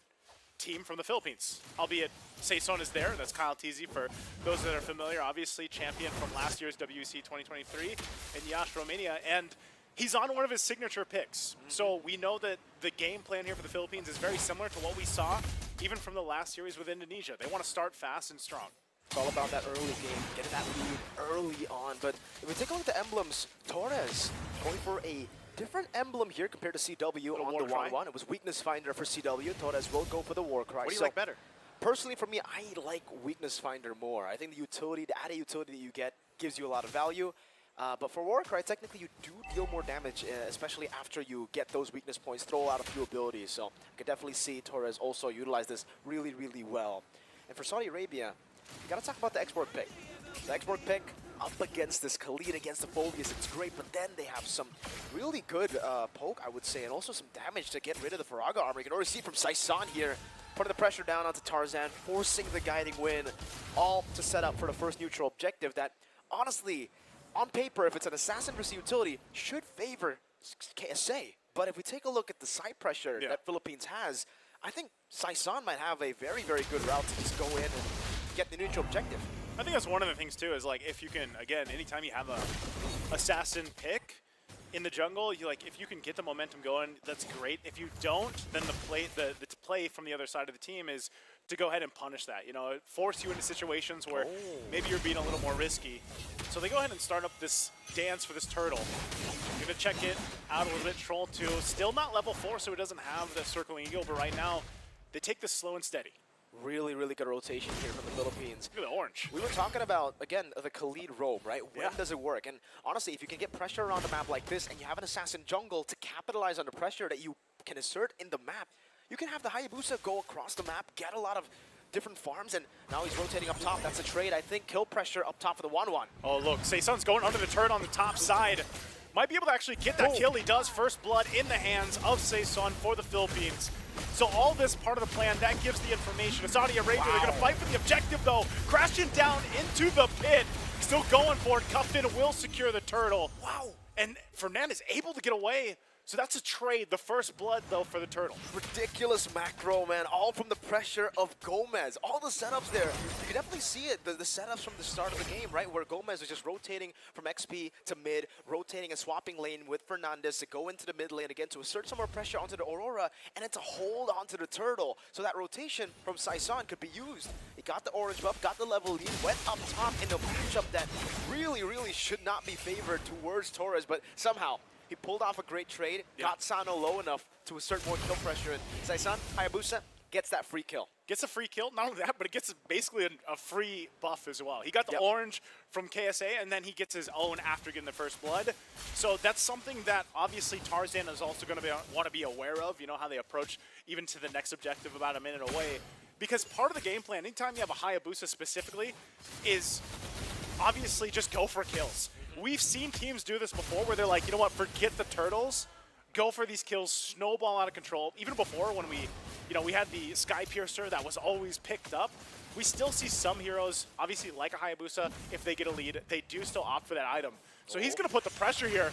team from the Philippines, albeit Saison is there. That's Kyle Teasy for those that are familiar. Obviously, champion from last year's WEC 2023 in Yash, Romania, and he's on one of his signature picks. So we know that the game plan here for the Philippines is very similar to what we saw even from the last series with Indonesia. They want to start fast and strong. It's all about that early game, getting that lead early on. But if we take a look at the emblems, Torres going for a different emblem here compared to CW on the 1-1. It was Weakness Finder for CW. Torres will go for the War Cry. What do you like better? Personally, for me, I like Weakness Finder more. I think the utility, the added utility that you get gives you a lot of value. But for War Cry, technically you do deal more damage, especially after you get those weakness points, throw out a few abilities. So I could definitely see Torres also utilize this really, really well. And for Saudi Arabia, you gotta talk about the export pick. The export pick up against this Khalid, against the Phobias, it's great, but then they have some really good poke, I would say, and also some damage to get rid of the Faraga armor. You can already see from Saison here, putting the pressure down onto Tarzan, forcing the guiding win, all to set up for the first neutral objective that, honestly, on paper, if it's an assassin versus utility, should favor KSA. But if we take a look at the side pressure that Philippines has, I think Saison might have a very, very good route to just go in and get the neutral objective. I think that's one of the things too, is like if you can, again, anytime you have a assassin pick in the jungle, you like if you can get the momentum going, that's great. If you don't, then the play from the other side of the team is to go ahead and punish that. You know, force you into situations where maybe you're being a little more risky. So they go ahead and start up this dance for this turtle. Gonna check it out a little bit. Troll 2, still not level 4, so it doesn't have the circling eagle, but right now they take this slow and steady. Really, really good rotation here from the Philippines. Look at the orange. We were talking about, again, the Khalid roam, right? When does it work? And honestly, if you can get pressure around the map like this and you have an assassin jungle to capitalize on the pressure that you can assert in the map, you can have the Hayabusa go across the map, get a lot of different farms, and now he's rotating up top. That's a trade, I think. Kill pressure up top for the 1-1. Oh, look, Saison's going under the turret on the top side. Might be able to actually get that kill. He does. First blood in the hands of Saison for the Philippines. So all this part of the plan, that gives the information to Saudi Arabia. They're going to fight for the objective, though. Crashing down into the pit. Still going for it. Cuffin will secure the turtle. Wow. And Fernandez able to get away. So that's a trade. The first blood, though, for the turtle. Ridiculous macro, man. All from the pressure of Gomez. All the setups there. You can definitely see it. The setups from the start of the game, right? Where Gomez is just rotating from XP to mid, rotating and swapping lane with Fernandez to go into the mid lane again to assert some more pressure onto the Aurora, and then to hold onto the turtle. So that rotation from Saison could be used. He got the orange buff, got the level lead, went up top in a matchup that really, really should not be favored towards Torres, but somehow he pulled off a great trade, got Sano low enough to assert more kill pressure, and Saison, Hayabusa, gets that free kill. Gets a free kill, not only that, but it gets basically a free buff as well. He got the orange from KSA, and then he gets his own after getting the first blood. So that's something that obviously Tarzan is also going to want to be aware of. You know how they approach even to the next objective about a minute away. Because part of the game plan, anytime you have a Hayabusa specifically, is obviously just go for kills. We've seen teams do this before where they're like, you know what, forget the turtles, go for these kills, snowball out of control. Even before when we had the Sky Piercer that was always picked up, we still see some heroes, obviously like a Hayabusa, if they get a lead, they do still opt for that item. So he's going to put the pressure here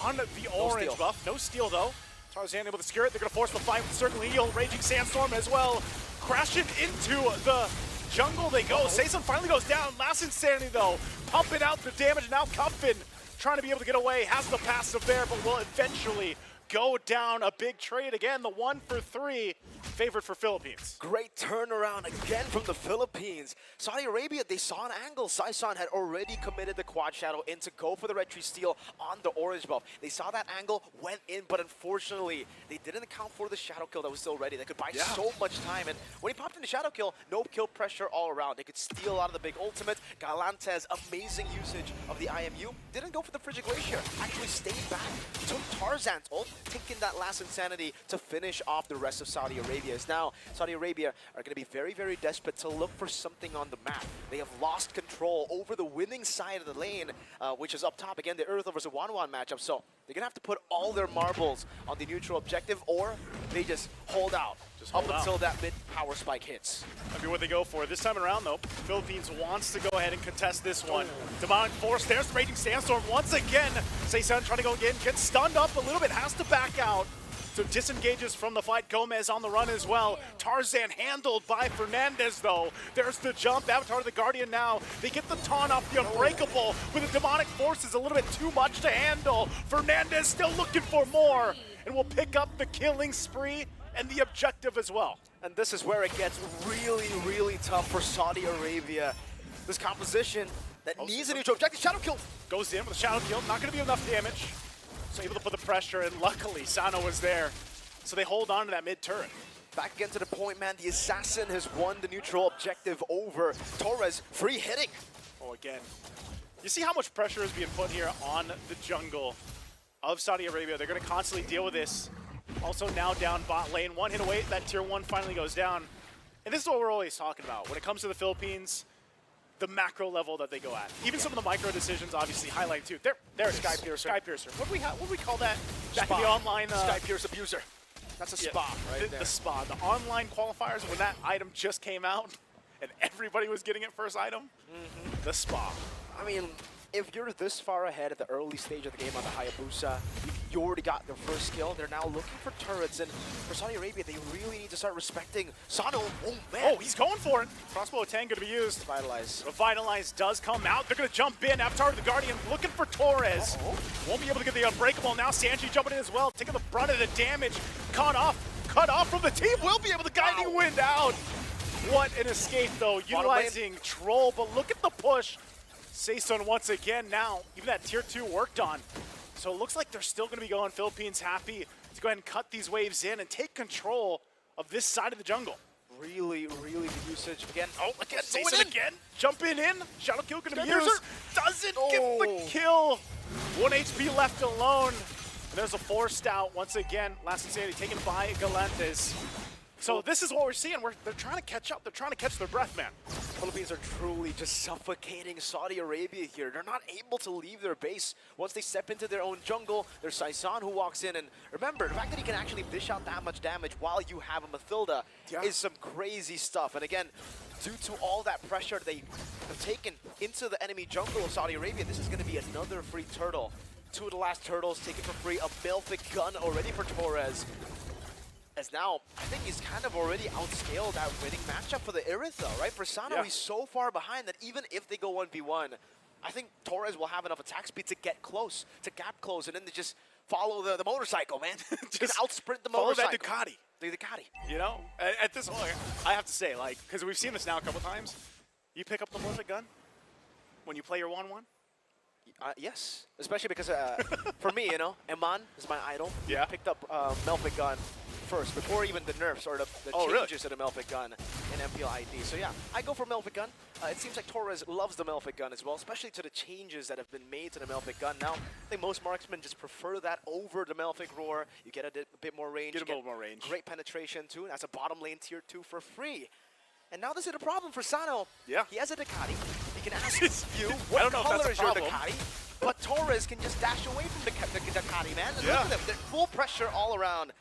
on the orange buff. No steal though. Tarzan able to secure it. They're going to force the fight with Circling Eagle, Raging Sandstorm as well. Crashing into the jungle they go. Sayson finally goes down. Last Insanity though, pumping out the damage. Now Cuffin trying to be able to get away. Has the passive there, but will eventually go down. A big trade again. The 1 for 3 favored for Philippines. Great turnaround again from the Philippines. Saudi Arabia, they saw an angle. Saisan had already committed the quad shadow in to go for the red tree steal on the orange buff. They saw that angle, went in, but unfortunately, they didn't account for the shadow kill that was still ready. They could buy so much time, and when he popped in the shadow kill, no kill pressure all around. They could steal out of the big ultimate. Galantes, amazing usage of the IMU. Didn't go for the Frigid Glacier, actually stayed back, took Tarzan's ult, taking that last Insanity to finish off the rest of Saudi Arabia. Now, Saudi Arabia are going to be very, very desperate to look for something on the map. They have lost control over the winning side of the lane, which is up top. Again, the Earth versus 1-1 matchup. So they're going to have to put all their marbles on the neutral objective, or they just hold out until that mid-power spike hits. That'll be what they go for. This time around, though, Philippines wants to go ahead and contest this one. Demonic Force, there's the Raging Sandstorm once again. Sayson trying to go again, gets stunned up a little bit, has to back out. So disengages from the fight. Gomez on the run as well. Tarzan handled by Fernandez though. There's the jump. Avatar of the Guardian now. They get the taunt off the Unbreakable with the Demonic Force is a little bit too much to handle. Fernandez still looking for more and will pick up the killing spree and the objective as well. And this is where it gets really, really tough for Saudi Arabia. This composition that needs a neutral objective. Shadow kill. Goes in with a shadow kill. Not going to be enough damage. So able to put the pressure, and luckily Sano was there. So they hold on to that mid turret. Back again to the point, man. The Assassin has won the neutral objective over. Torres free hitting. Oh, again. You see how much pressure is being put here on the jungle of Saudi Arabia. They're going to constantly deal with this. Also now down bot lane. One hit away, that tier 1 finally goes down. And this is what we're always talking about. When it comes to the Philippines, the macro level that they go at. Even some of the micro decisions obviously highlight too. There it is. Sky Piercer. Sky Piercer. What do we call that back in the online? Sky Pierce Abuser. That's a spa right there. The spa. The online qualifiers when that item just came out and everybody was getting it first item. The spa. I mean, if you're this far ahead at the early stage of the game on the Hayabusa, you already got their first kill. They're now looking for turrets, and for Saudi Arabia, they really need to start respecting Sano. Oh, man. Oh, he's going for it. Crossbow 10 going to be used. Revitalize. Revitalize does come out. They're going to jump in. Avatar of the Guardian looking for Torres. Won't be able to get the Unbreakable. Now Sanji jumping in as well, taking the brunt of the damage. Cut off from the team. Will be able to Guiding Wind out. What an escape, though, utilizing Troll, but look at the push. Sayson once again now, even that tier 2 worked on. So it looks like they're still going to be going Philippines happy to go ahead and cut these waves in and take control of this side of the jungle. Really, really good usage. Again, again, Sayson again. Jumping in. Shadow kill going to be used. Doesn't get the kill. 1 HP left alone. And there's a forced out once again. Last Insanity taken by Galantes. So this is what we're seeing. They're trying to catch up. They're trying to catch their breath, man. Philippines are truly just suffocating Saudi Arabia here. They're not able to leave their base. Once they step into their own jungle, there's Sayson who walks in. And remember, the fact that he can actually dish out that much damage while you have a Mathilda is some crazy stuff. And again, due to all that pressure they have taken into the enemy jungle of Saudi Arabia, this is going to be another free turtle. 2 of the last turtles taken for free. A Belfic gun already for Torres. As now, I think he's kind of already outscaled that winning matchup for the Irith, though, right? For Sano, he's so far behind that even if they go 1v1, I think Torres will have enough attack speed to get close, to gap close, and then to just follow the motorcycle, man. Just outsprint the motorcycle. Follow that Ducati. The Ducati. You know, at this point, I have to say, like, because we've seen this now a couple times, you pick up the Melfic gun when you play your 1-1? Yes, especially because for me, you know, Eman is my idol. Yeah. Picked up Melfic gun first, before even the nerfs or the changes to the Melfic gun in MPL ID. So yeah, I go for Melfic gun. It seems like Torres loves the Melfic gun as well, especially to the changes that have been made to the Melfic gun. Now, I think most marksmen just prefer that over the Melfic roar. You get a bit more range. Get a bit more range. Great penetration too. That's a bottom lane tier 2 for free. And now this is a problem for Sano. Yeah. He has a Ducati. He can ask you, what color is your Ducati? But Torres can just dash away from the Ducati, man. And look at them. They're full pressure all around.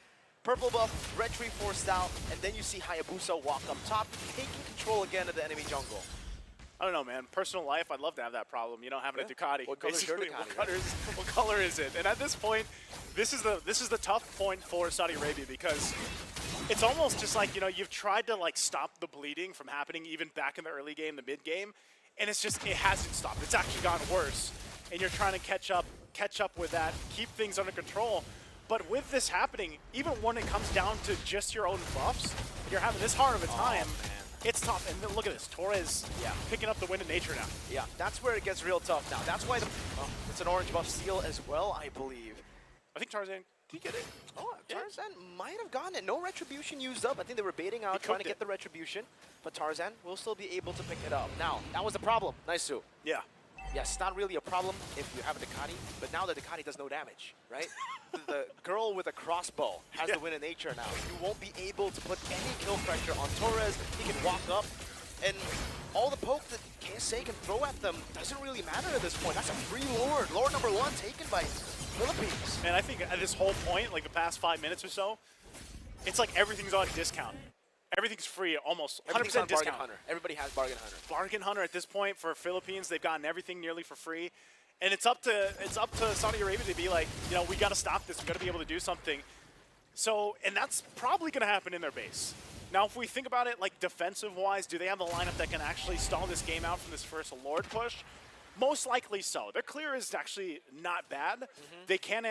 Purple buff, red tree forced out, and then you see Hayabusa walk up top, taking control again of the enemy jungle. I don't know, man. Personal life, I'd love to have that problem. You know, having a Ducati. What color is your Ducati? What color is it? And at this point, this is the tough point for Saudi Arabia because it's almost just like, you know, you've tried to like stop the bleeding from happening even back in the early game, the mid game, and it's just it hasn't stopped. It's actually gotten worse, and you're trying to catch up with that, keep things under control. But with this happening, even when it comes down to just your own buffs, you're having this hard of a time. It's tough, and then look at this. Torres picking up the win in nature now. Yeah, that's where it gets real tough now. That's why it's an orange buff steal as well, I believe. I think Tarzan, did he get it? Oh, Tarzan might have gotten it. No retribution used up. I think they were baiting out, trying to get the retribution. But Tarzan will still be able to pick it up. Now, that was the problem. Nice, Sue. Yeah. Yes, not really a problem if you have a Ducati, but now the Ducati does no damage, right? The girl with a crossbow has the win in nature now. You won't be able to put any kill pressure on Torres. He can walk up, and all the poke that KSA can throw at them doesn't really matter at this point. That's a free Lord. Lord number 1 taken by Philippines. And I think at this whole point, like the past 5 minutes or so, it's like everything's on discount. Everything's free, almost 100% discount. Bargain Hunter. Everybody has Bargain Hunter. Bargain Hunter at this point for Philippines, they've gotten everything nearly for free. And it's up to Saudi Arabia to be like, you know, we got to stop this. We got to be able to do something. So, and that's probably going to happen in their base. Now, if we think about it, like defensive-wise, do they have the lineup that can actually stall this game out from this first Lord push? Most likely so. Their clear is actually not bad. They can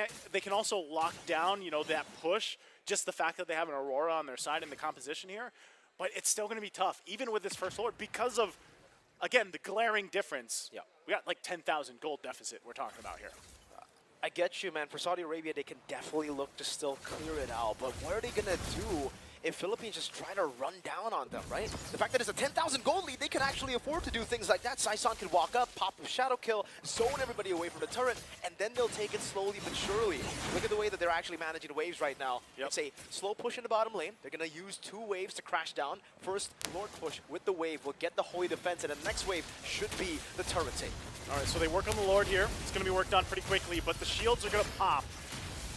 also lock down, you know, that push. Just the fact that they have an Aurora on their side in the composition here, but it's still going to be tough, even with this first Lord, because of, again, the glaring difference. Yeah. We got like 10,000 gold deficit we're talking about here. I get you, man. For Saudi Arabia, they can definitely look to still clear it out, but what are they going to do if Philippines just try to run down on them, right? The fact that it's a 10,000 gold lead, they can actually afford to do things like that. Saison can walk up, pop a shadow kill, zone everybody away from the turret, and then they'll take it slowly but surely. Look at the way that they're actually managing waves right now. It's a slow push in the bottom lane. They're going to use 2 waves to crash down. First, Lord push with the wave will get the Holy Defense, and the next wave should be the turret take. All right, so they work on the Lord here. It's going to be worked on pretty quickly, but the shields are going to pop.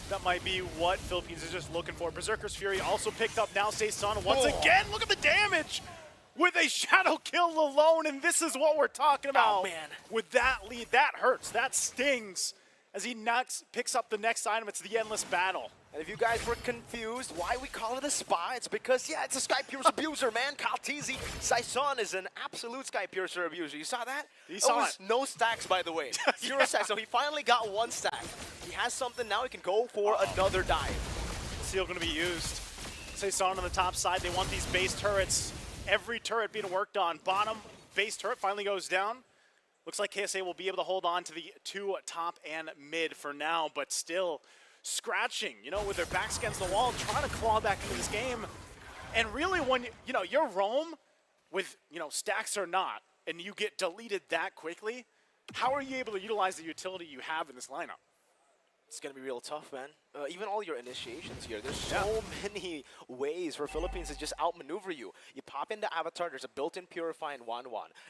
That might be what Philippines is just looking for. Berserker's Fury also picked up now. Saison once again. Look at the damage with a shadow kill alone, and this is what we're talking about. Oh, man. With that lead, that hurts. That stings. As he picks up the next item, it's the Endless Battle. And if you guys were confused why we call it a spa, it's because, yeah, it's a Sky Piercer abuser, man. Kaltizi Saison is an absolute Sky Piercer abuser. You saw that? He saw it. No stacks, by the way. 0 stacks, so he finally got 1 stack. He has something now, he can go for another dive. Seal going to be used. Saison on the top side, they want these base turrets. Every turret being worked on. Bottom base turret finally goes down. Looks like KSA will be able to hold on to the 2 top and mid for now, but still scratching, you know, with their backs against the wall, trying to claw back into this game. And really when, you know, you're Rome with, you know, stacks or not, and you get deleted that quickly, how are you able to utilize the utility you have in this lineup? It's going to be real tough, man. Even all your initiations here, there's so many ways for Philippines to just outmaneuver you. You pop into Avatar, there's a built-in Purify in 1-1.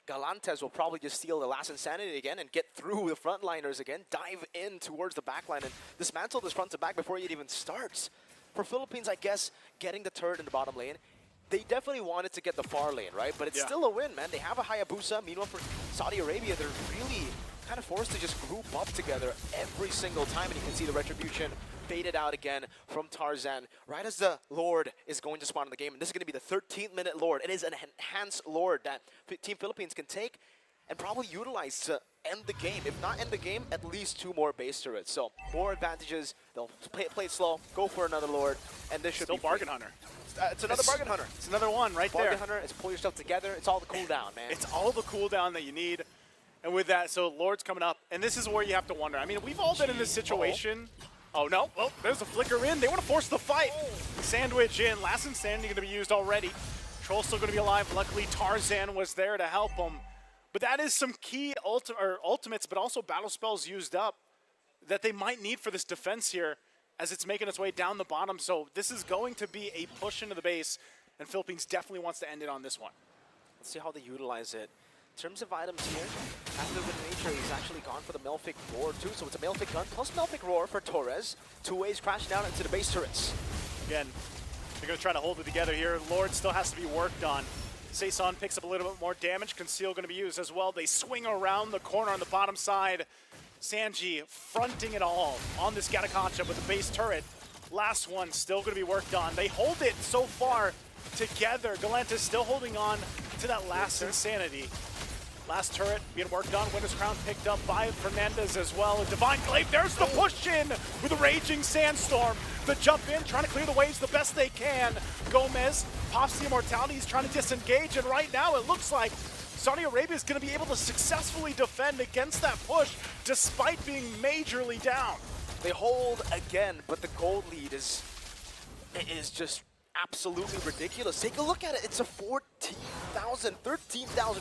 Galantes will probably just steal the last Insanity again and get through the frontliners again, dive in towards the backline and dismantle this front to back before it even starts. For Philippines, I guess, getting the turret in the bottom lane, they definitely wanted to get the far lane, right? But it's still a win, man. They have a Hayabusa. Meanwhile, for Saudi Arabia, they're really kind of forced to just group up together every single time, and you can see the retribution faded out again from Tarzan right as the Lord is going to spawn in the game. And this is going to be the 13th minute Lord. It is an enhanced Lord that Team Philippines can take and probably utilize to end the game. If not end the game, at least 2 more base turrets. So more advantages. They'll play it slow, go for another Lord, and this should still be Bargain Hunter. It's another Bargain Hunter. It's another one right there. Bargain Hunter, it's pull yourself together. It's all the cooldown, man. It's all the cooldown that you need. And with that, so Lord's coming up, and this is where you have to wonder. I mean, we've all been in this situation Oh no, well, there's a flicker in. They want to force the fight. Sandwich in, last insanity going to be used already. Troll's still going to be alive. Luckily, Tarzan was there to help him. But that is some key ultimates, but also battle spells used up that they might need for this defense here as it's making its way down the bottom. So this is going to be a push into the base, and Philippines definitely wants to end it on this one. Let's see how they utilize it. In terms of items here, after the nature, he's actually gone for the Malefic Roar too. So it's a Malefic gun plus Malefic Roar for Torres. 2 ways crashing down into the base turrets. Again, they're going to try to hold it together here. Lord still has to be worked on. Saison picks up a little bit more damage. Conceal going to be used as well. They swing around the corner on the bottom side. Sanji fronting it all on this Gatakacha with the base turret. Last one still going to be worked on. They hold it so far together. Galantis still holding on to that last insanity. Last turret being worked on. Winter's Crown picked up by Fernandez as well. And Divine Glaive, there's the push in with a Raging Sandstorm. The jump in, trying to clear the waves the best they can. Gomez pops the Immortality. He's trying to disengage. And right now it looks like Saudi Arabia is going to be able to successfully defend against that push despite being majorly down. They hold again, but the gold lead is just absolutely ridiculous. Take a look at it. It's a 13,000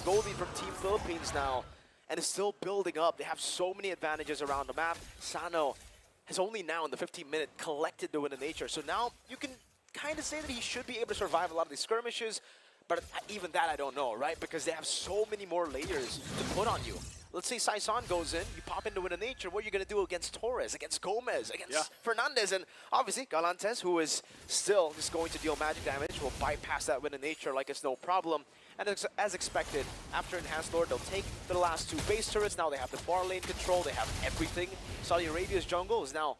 gold lead from Team Philippines now, and it's still building up. They have so many advantages around the map. Sano has only now in the 15-minute collected the win in nature, so now you can kind of say that he should be able to survive a lot of these skirmishes, but even that I don't know, right? Because they have so many more layers to put on you. Let's say Saison goes in, you pop into Win of Nature, what are you going to do against Torres, against Gomez, against Fernandez, and obviously Galantes, who is still just going to deal magic damage, will bypass that Win of Nature like it's no problem. And as expected, after Enhanced Lord, they'll take the last 2 base turrets. Now they have the far lane control, they have everything. Saudi Arabia's jungle is now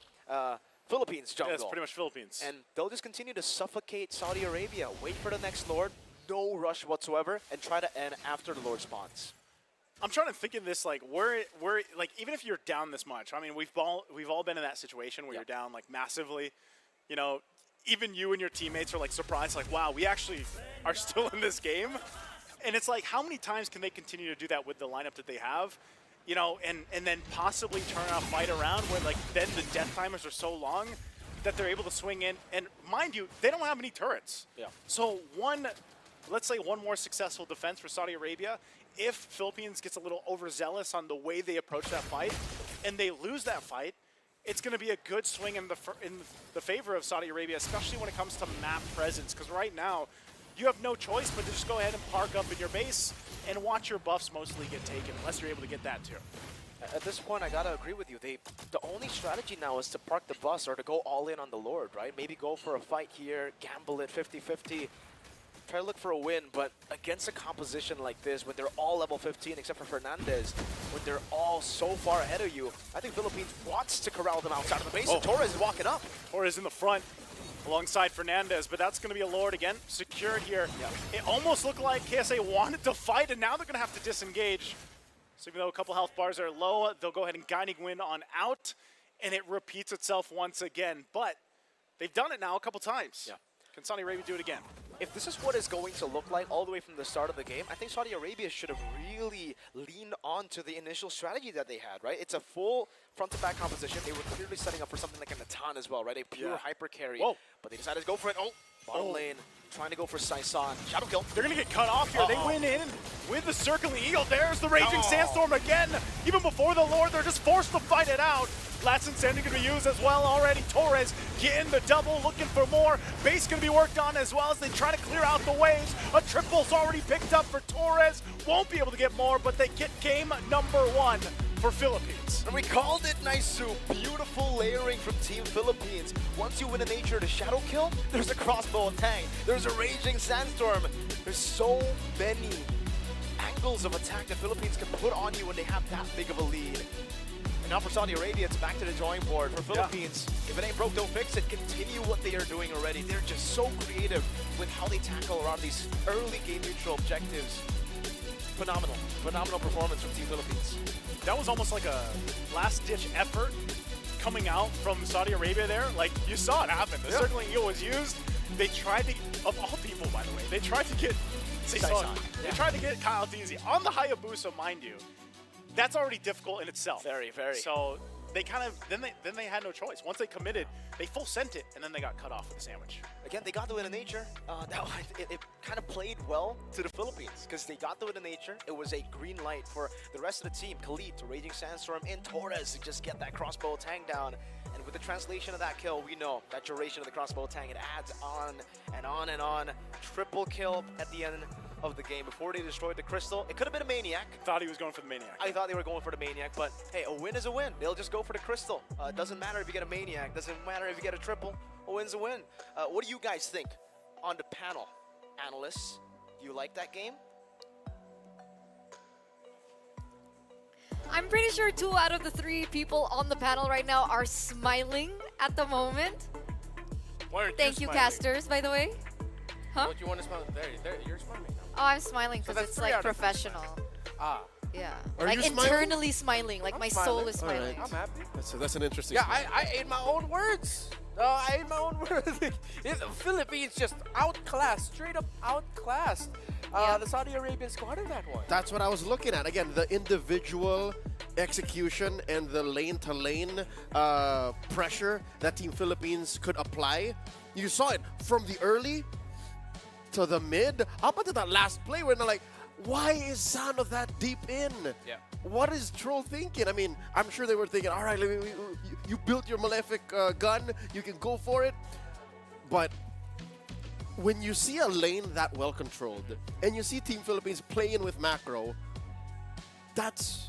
Philippines' jungle. Yeah, it's pretty much Philippines. And they'll just continue to suffocate Saudi Arabia, wait for the next Lord, no rush whatsoever, and try to end after the Lord spawns. I'm trying to think of this, like, we're like, even if you're down this much, I mean, we've all been in that situation where you're down, like, massively. You know, even you and your teammates are, like, surprised, like, wow, we actually are still in this game. And it's like, how many times can they continue to do that with the lineup that they have? You know, and then possibly turn a fight around where, like, then the death timers are so long that they're able to swing in. And mind you, they don't have any turrets. Yeah. So let's say one more successful defense for Saudi Arabia. If Philippines gets a little overzealous on the way they approach that fight, and they lose that fight, it's going to be a good swing in the favor of Saudi Arabia, especially when it comes to map presence. Because right now, you have no choice but to just go ahead and park up in your base and watch your buffs mostly get taken, unless you're able to get that too. At this point, I gotta agree with you. The only strategy now is to park the bus or to go all in on the Lord, right? Maybe go for a fight here, gamble it 50-50. Try to look for a win, but against a composition like this, when they're all level 15, except for Fernandez, when they're all so far ahead of you, I think Philippines wants to corral them outside of the base, and Torres is walking up. Torres in the front alongside Fernandez, but that's going to be a Lord again, secured here. Yeah. It almost looked like KSA wanted to fight, and now they're going to have to disengage. So even though a couple health bars are low, they'll go ahead and Guiding Wind on out, and it repeats itself once again. But they've done it now a couple times. Yeah. Can Saudi Arabia do it again? If this is what it's going to look like all the way from the start of the game, I think Saudi Arabia should have really leaned on to the initial strategy that they had, right? It's a full front-to-back composition. They were clearly setting up for something like a Natan as well, right? A pure hyper carry. Whoa. But they decided to go for it. Bottom lane, trying to go for Saison. Shadow kill. They're going to get cut off here. They win in with the Circling Eagle. There's the Raging Sandstorm again. Even before the Lord, they're just forced to fight it out. Last Insanity going to be used as well already. Torres getting the double, looking for more. Base going to be worked on as well as they try to clear out the waves. A triple's already picked up for Torres. Won't be able to get more, but they get game number 1 for Philippines. And we called it Naisu. Beautiful layering from Team Philippines. Once you win a nature to shadow kill, there's a crossbow attack. There's a Raging Sandstorm. There's so many angles of attack the Philippines can put on you when they have that big of a lead. And now for Saudi Arabia, it's back to the drawing board. For Philippines, if it ain't broke, don't fix it. Continue what they are doing already. They're just so creative with how they tackle around these early game neutral objectives. Phenomenal performance from Team Philippines. That was almost like a last-ditch effort coming out from Saudi Arabia there. Like, you saw it happen. The Circling Eagle was used. They tried to, of all people, by the way, they tried to get Saison. They tried to get Kyle Teasy on the Hayabusa, mind you. That's already difficult in itself. Very, very. So they kind of then they had no choice. Once they committed, they full sent it, and then they got cut off with the sandwich. Again, they got the win in nature. It kind of played well to the Philippines because they got the win in nature. It was a green light for the rest of the team. Khalid to Raging Sandstorm and Torres to just get that crossbow tang down. And with the translation of that kill, we know that duration of the crossbow tang, it adds on and on and on. Triple kill at the end of the game before they destroyed the crystal. It could have been a Maniac. Thought he was going for the Maniac. I thought they were going for the Maniac, but hey, a win is a win. They'll just go for the crystal. It doesn't matter if you get a Maniac. Doesn't matter if you get a triple. A win's a win. What do you guys think on the panel? Analysts, do you like that game? I'm pretty sure 2 out of the 3 people on the panel right now are smiling at the moment. Why aren't Thank you, smiling? casters, by the way. Huh? What you want to smile? There, you're smiling. Oh, I'm smiling So because that's it's 3 like out of 3. professional. Ah. Yeah. Are Like you smiling? internally smiling. Like I'm my smiling. soul is All right. smiling. I'm happy. That's an interesting. Yeah, I ate my own words. I ate my own words. The Philippines just outclassed, straight up outclassed the Saudi Arabian squad in that one. That's what I was looking at. Again, the individual execution and the lane-to-lane pressure that Team Philippines could apply. You saw it from the early to the mid, up until that last play where they're like, why is Sano that deep in? Yeah. What is Troll thinking? I mean, I'm sure they were thinking, all right, you built your Malefic gun, you can go for it. But when you see a lane that well controlled and you see Team Philippines playing with macro, that's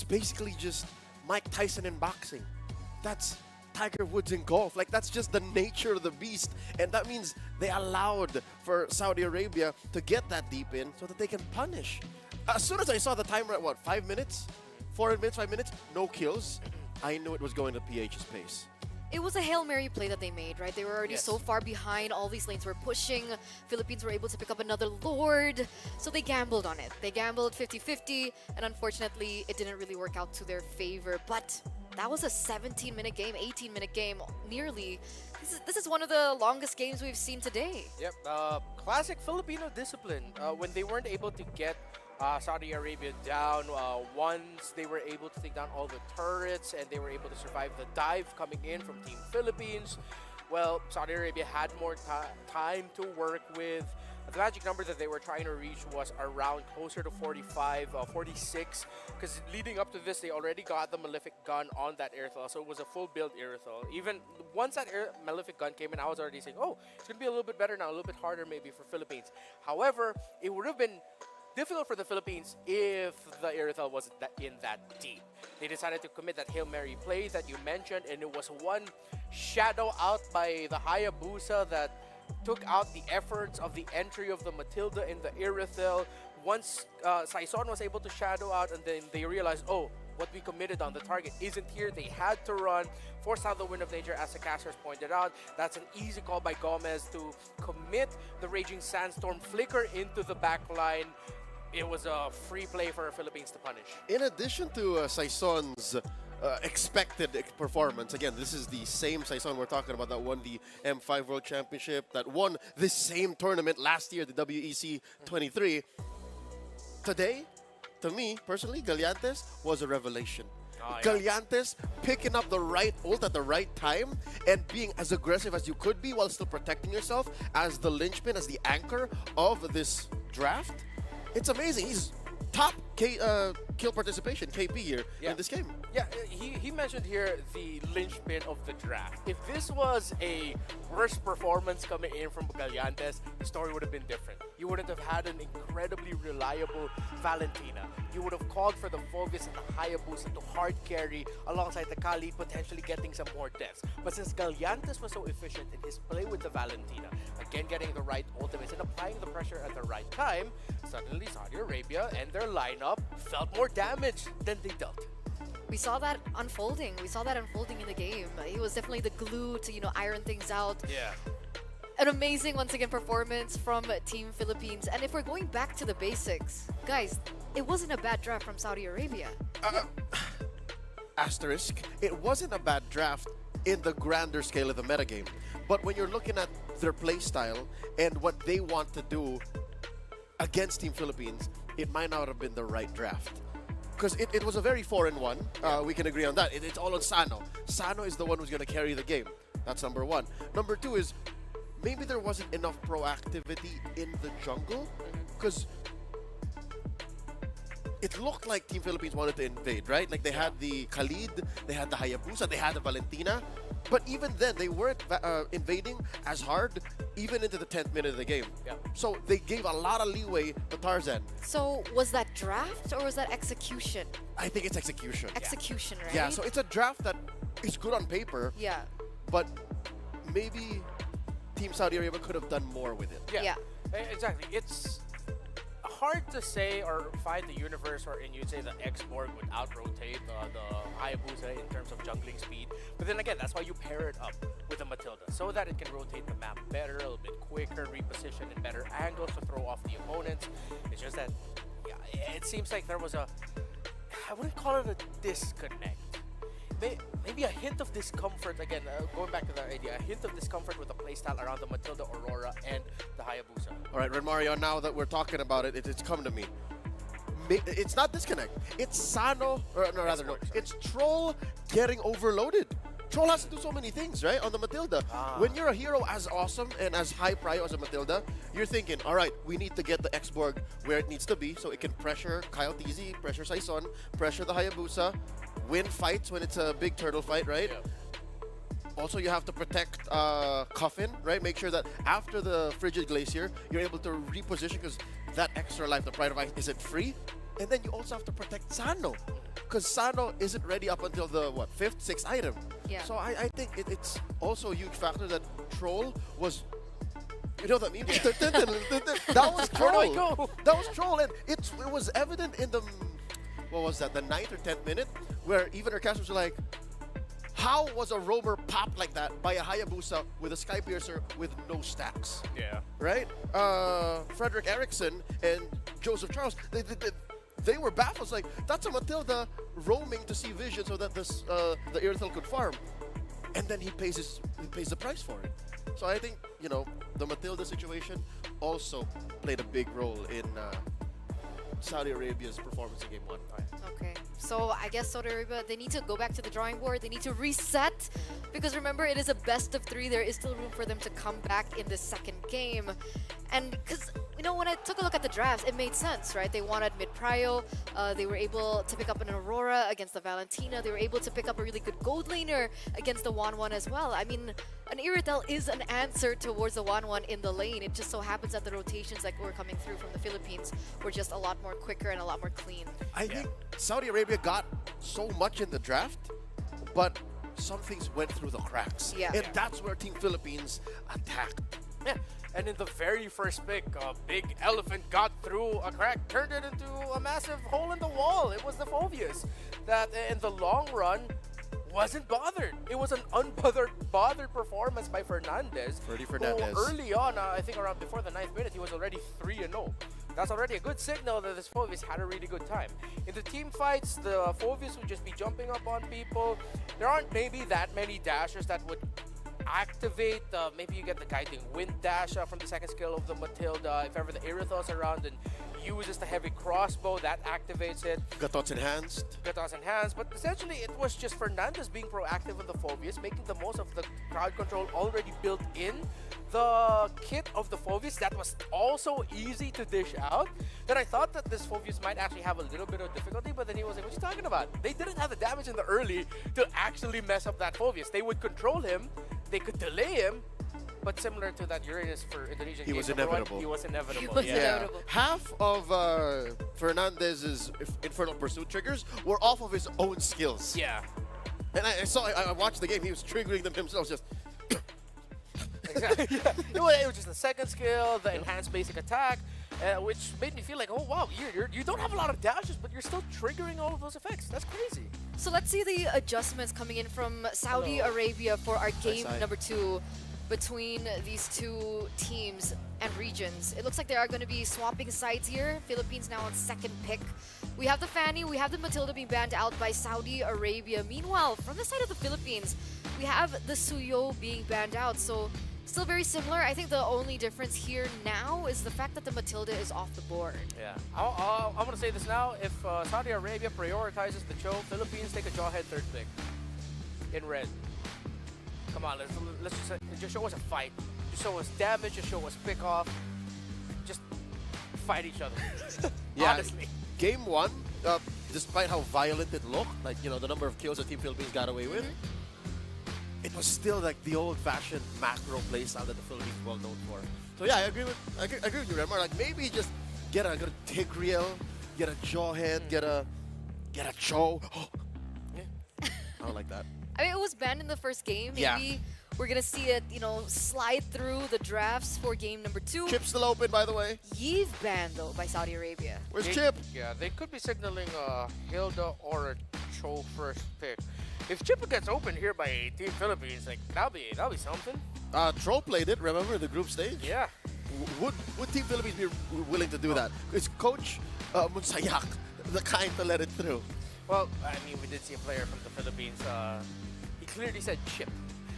basically just Mike Tyson in boxing. That's Tiger Woods in golf. Like, that's just the nature of the beast. And that means they allowed for Saudi Arabia to get that deep in so that they can punish. As soon as I saw the timer at 5 minutes? 4 minutes, 5 minutes, no kills, I knew it was going to PH's pace. It was a Hail Mary play that they made, right? They were already so far behind. All these lanes were pushing. Philippines were able to pick up another Lord. So they gambled on it. They gambled 50-50. And unfortunately, it didn't really work out to their favor. But that was a 17-minute game, 18-minute game, nearly. This is one of the longest games we've seen today. Yep, classic Filipino discipline. When they weren't able to get Saudi Arabia down, once they were able to take down all the turrets and they were able to survive the dive coming in from Team Philippines, well, Saudi Arabia had more time to work with. The magic number that they were trying to reach was around closer to 45, 46, because leading up to this, they already got the Malefic gun on that Airthal, so it was a full build Airthal. Even once that Malefic gun came in, I was already saying, oh, it's going to be a little bit better now, a little bit harder maybe for Philippines. However, it would have been difficult for the Philippines if the Airthal wasn't in that deep. They decided to commit that Hail Mary play that you mentioned, and it was one shadow out by the Hayabusa that took out the efforts of the entry of the Matilda in the Airthal. Once Saison was able to shadow out, and then they realized, oh, what we committed on the target isn't here. They had to run, force out the Wind of Nature, as the casters pointed out. That's an easy call by Gomez to commit the Raging Sandstorm flicker into the back line. It was a free play for the Philippines to punish. In addition to Saison's expected performance, again, this is the same Saison we're talking about that won the M5 World Championship, that won this same tournament last year, the WEC 23. Today, to me, personally, Gallantes was a revelation. Oh, yeah. Gallantes picking up the right ult at the right time and being as aggressive as you could be while still protecting yourself as the linchpin, as the anchor of this draft. It's amazing. He's top kill participation, KP here in this game. Yeah, he mentioned here the linchpin of the draft. If this was a worst performance coming in from Gallantes, the story would have been different. You wouldn't have had an incredibly reliable Valentina. You would have called for the Focus and the Hayabusa to hard carry alongside the Kali, potentially getting some more deaths. But since Gallantes was so efficient in his play with the Valentina, again getting the right ultimates and applying the pressure at the right time, suddenly Saudi Arabia and their lineup felt more damage than they dealt. We saw that unfolding. We saw that unfolding in the game. He was definitely the glue to, iron things out. Yeah. An amazing, once again, performance from Team Philippines. And if we're going back to the basics, guys, it wasn't a bad draft from Saudi Arabia. Asterisk, it wasn't a bad draft in the grander scale of the metagame. But when you're looking at their play style and what they want to do against Team Philippines, it might not have been the right draft. because it was a very 4-1. We can agree on that. It's all on Sano. Sano is the one who's going to carry the game. That's number one. Number two is maybe there wasn't enough proactivity in the jungle, because it looked like Team Philippines wanted to invade, right? Like they had the Khalid, they had the Hayabusa, they had the Valentina. But even then, they weren't invading as hard, even into the 10th minute of the game. So they gave a lot of leeway to Tarzan. So was that draft or was that execution? I think it's execution. Execution, right? Yeah, so it's a draft that is good on paper. Yeah. But maybe Team Saudi Arabia could have done more with it. Yeah. Exactly. It's hard to say or find the universe wherein you'd say the X-Borg would out-rotate the Hayabusa in terms of jungling speed. But then again, that's why you pair it up with the Matilda, so that it can rotate the map better, a little bit quicker, reposition in better angles to throw off the opponents. It's just that, yeah, it seems like there was I wouldn't call it a disconnect. Maybe a hint of discomfort, again, going back to that idea, a hint of discomfort with the playstyle around the Matilda, Aurora, and the Hayabusa. All right, Red Mario, now that we're talking about it, it's come to me. It's not disconnect. It's Sano, or no, rather, no. It's Troll getting overloaded. Troll has to do so many things, right, on the Matilda. When you're a hero as awesome and as high prio as a Matilda, you're thinking, all right, we need to get the X-Borg where it needs to be so it can pressure Kyle TZ, pressure Saison, pressure the Hayabusa, win fights when it's a big turtle fight, right? Also, you have to protect Coffin, right? Make sure that after the Frigid Glacier, you're able to reposition, because that extra life, the Pride of Ice, isn't free. And then you also have to protect Sano, because Sano isn't ready up until the, what, 5th, 6th item. Yeah. So I think it's also a huge factor that Troll was... You know what I mean? That was Troll. That was Troll, and it was evident in the... What was that? The 9th or 10th minute, where even our casters were like, how was a roamer popped like that by a Hayabusa with a Sky Piercer with no stacks? Yeah. Right? Frederick Erickson and Joseph Charles, they were baffled. Like, that's a Matilda roaming to see vision so that the Irithel could farm. And then he pays the price for it. So I think, you know, the Matilda situation also played a big role in Saudi Arabia's performance in Game 1. Okay, so I guess Saudi Arabia, they need to go back to the drawing board. They need to reset, because remember, it is a best of 3. There is still room for them to come back in the second game. And because, you know, when I took a look at the drafts, it made sense, right? They wanted mid-prio. They were able to pick up an Aurora against the Valentina. They were able to pick up a really good gold laner against the 1-1 as well. I mean, an Irithel is an answer towards the 1-1 in the lane. It just so happens that the rotations that were coming through from the Philippines were just a lot more quicker and a lot more clean. I think Saudi Arabia got so much in the draft, but some things went through the cracks. Yeah. And that's where Team Philippines attacked. Yeah, and in the very first pick, a big elephant got through a crack, turned it into a massive hole in the wall. It was the Phobius that, in the long run, wasn't bothered. It was an unbothered performance by Fernandez. Ferdy Fernandez. Who early on, I think around before the 9th minute, he was already 3-0. That's already a good signal that this Phobius had a really good time. In the team fights, the Phobius would just be jumping up on people. There aren't maybe that many dashers that would activate. Maybe you get the guiding wind dash from the second skill of the Matilda. If ever the Irithos around and uses the heavy crossbow, that activates it. Gaton's enhanced. But essentially, it was just Fernandez being proactive with the Phobius, making the most of the crowd control already built in the kit of the Phobius that was also easy to dish out. Then I thought that this Phobius might actually have a little bit of difficulty, but then he was like, what are you talking about? They didn't have the damage in the early to actually mess up that Phobius. They would control him, they could delay him, but similar to that Uranus for Indonesian He was inevitable. He was inevitable. He was inevitable. Half of Fernandez's Infernal Pursuit triggers were off of his own skills. Yeah. And I watched the game, he was triggering them himself, just... Exactly. It was just the second skill, the enhanced basic attack, which made me feel like, oh wow, you don't have a lot of dashes, but you're still triggering all of those effects. That's crazy. So let's see the adjustments coming in from Saudi Arabia for our game number 2 between these two teams and regions. It looks like they are going to be swapping sides here. Philippines now on second pick. We have the Fanny, we have the Matilda being banned out by Saudi Arabia. Meanwhile, from the side of the Philippines, we have the Suyo being banned out. So Still very similar. I think the only difference here now is the fact that the Matilda is off the board. Yeah, I'm going to say this now. If Saudi Arabia prioritizes the Cho, Philippines take a jawhead third pick in red. Come on, let's just show us a fight. Just show us damage, just show us pick off. Just fight each other. Yeah, honestly. Game 1, despite how violent it looked, like, you know, the number of kills that Team Philippines got away with, it was still like the old-fashioned macro playstyle that the Philippines is well known for. So yeah, I agree with you, Remar. Like, maybe just get a Tigreal, get a Jawhead, get a Cho. I don't like that. I mean, it was banned in the first game. Maybe Yeah. we're gonna see it, you know, slide through the drafts for game number 2. Chip's still open, by the way. Yeeve banned though by Saudi Arabia. Where's Chip? Yeah, they could be signaling Hilda or a Cho first pick. If Chip gets open here by Team Philippines, like that'll be something. Troll played it, remember, the group stage? Yeah. Would Team Philippines be willing to do that? Is Coach Munsayak the kind to let it through? Well, I mean, we did see a player from the Philippines. He clearly said chip.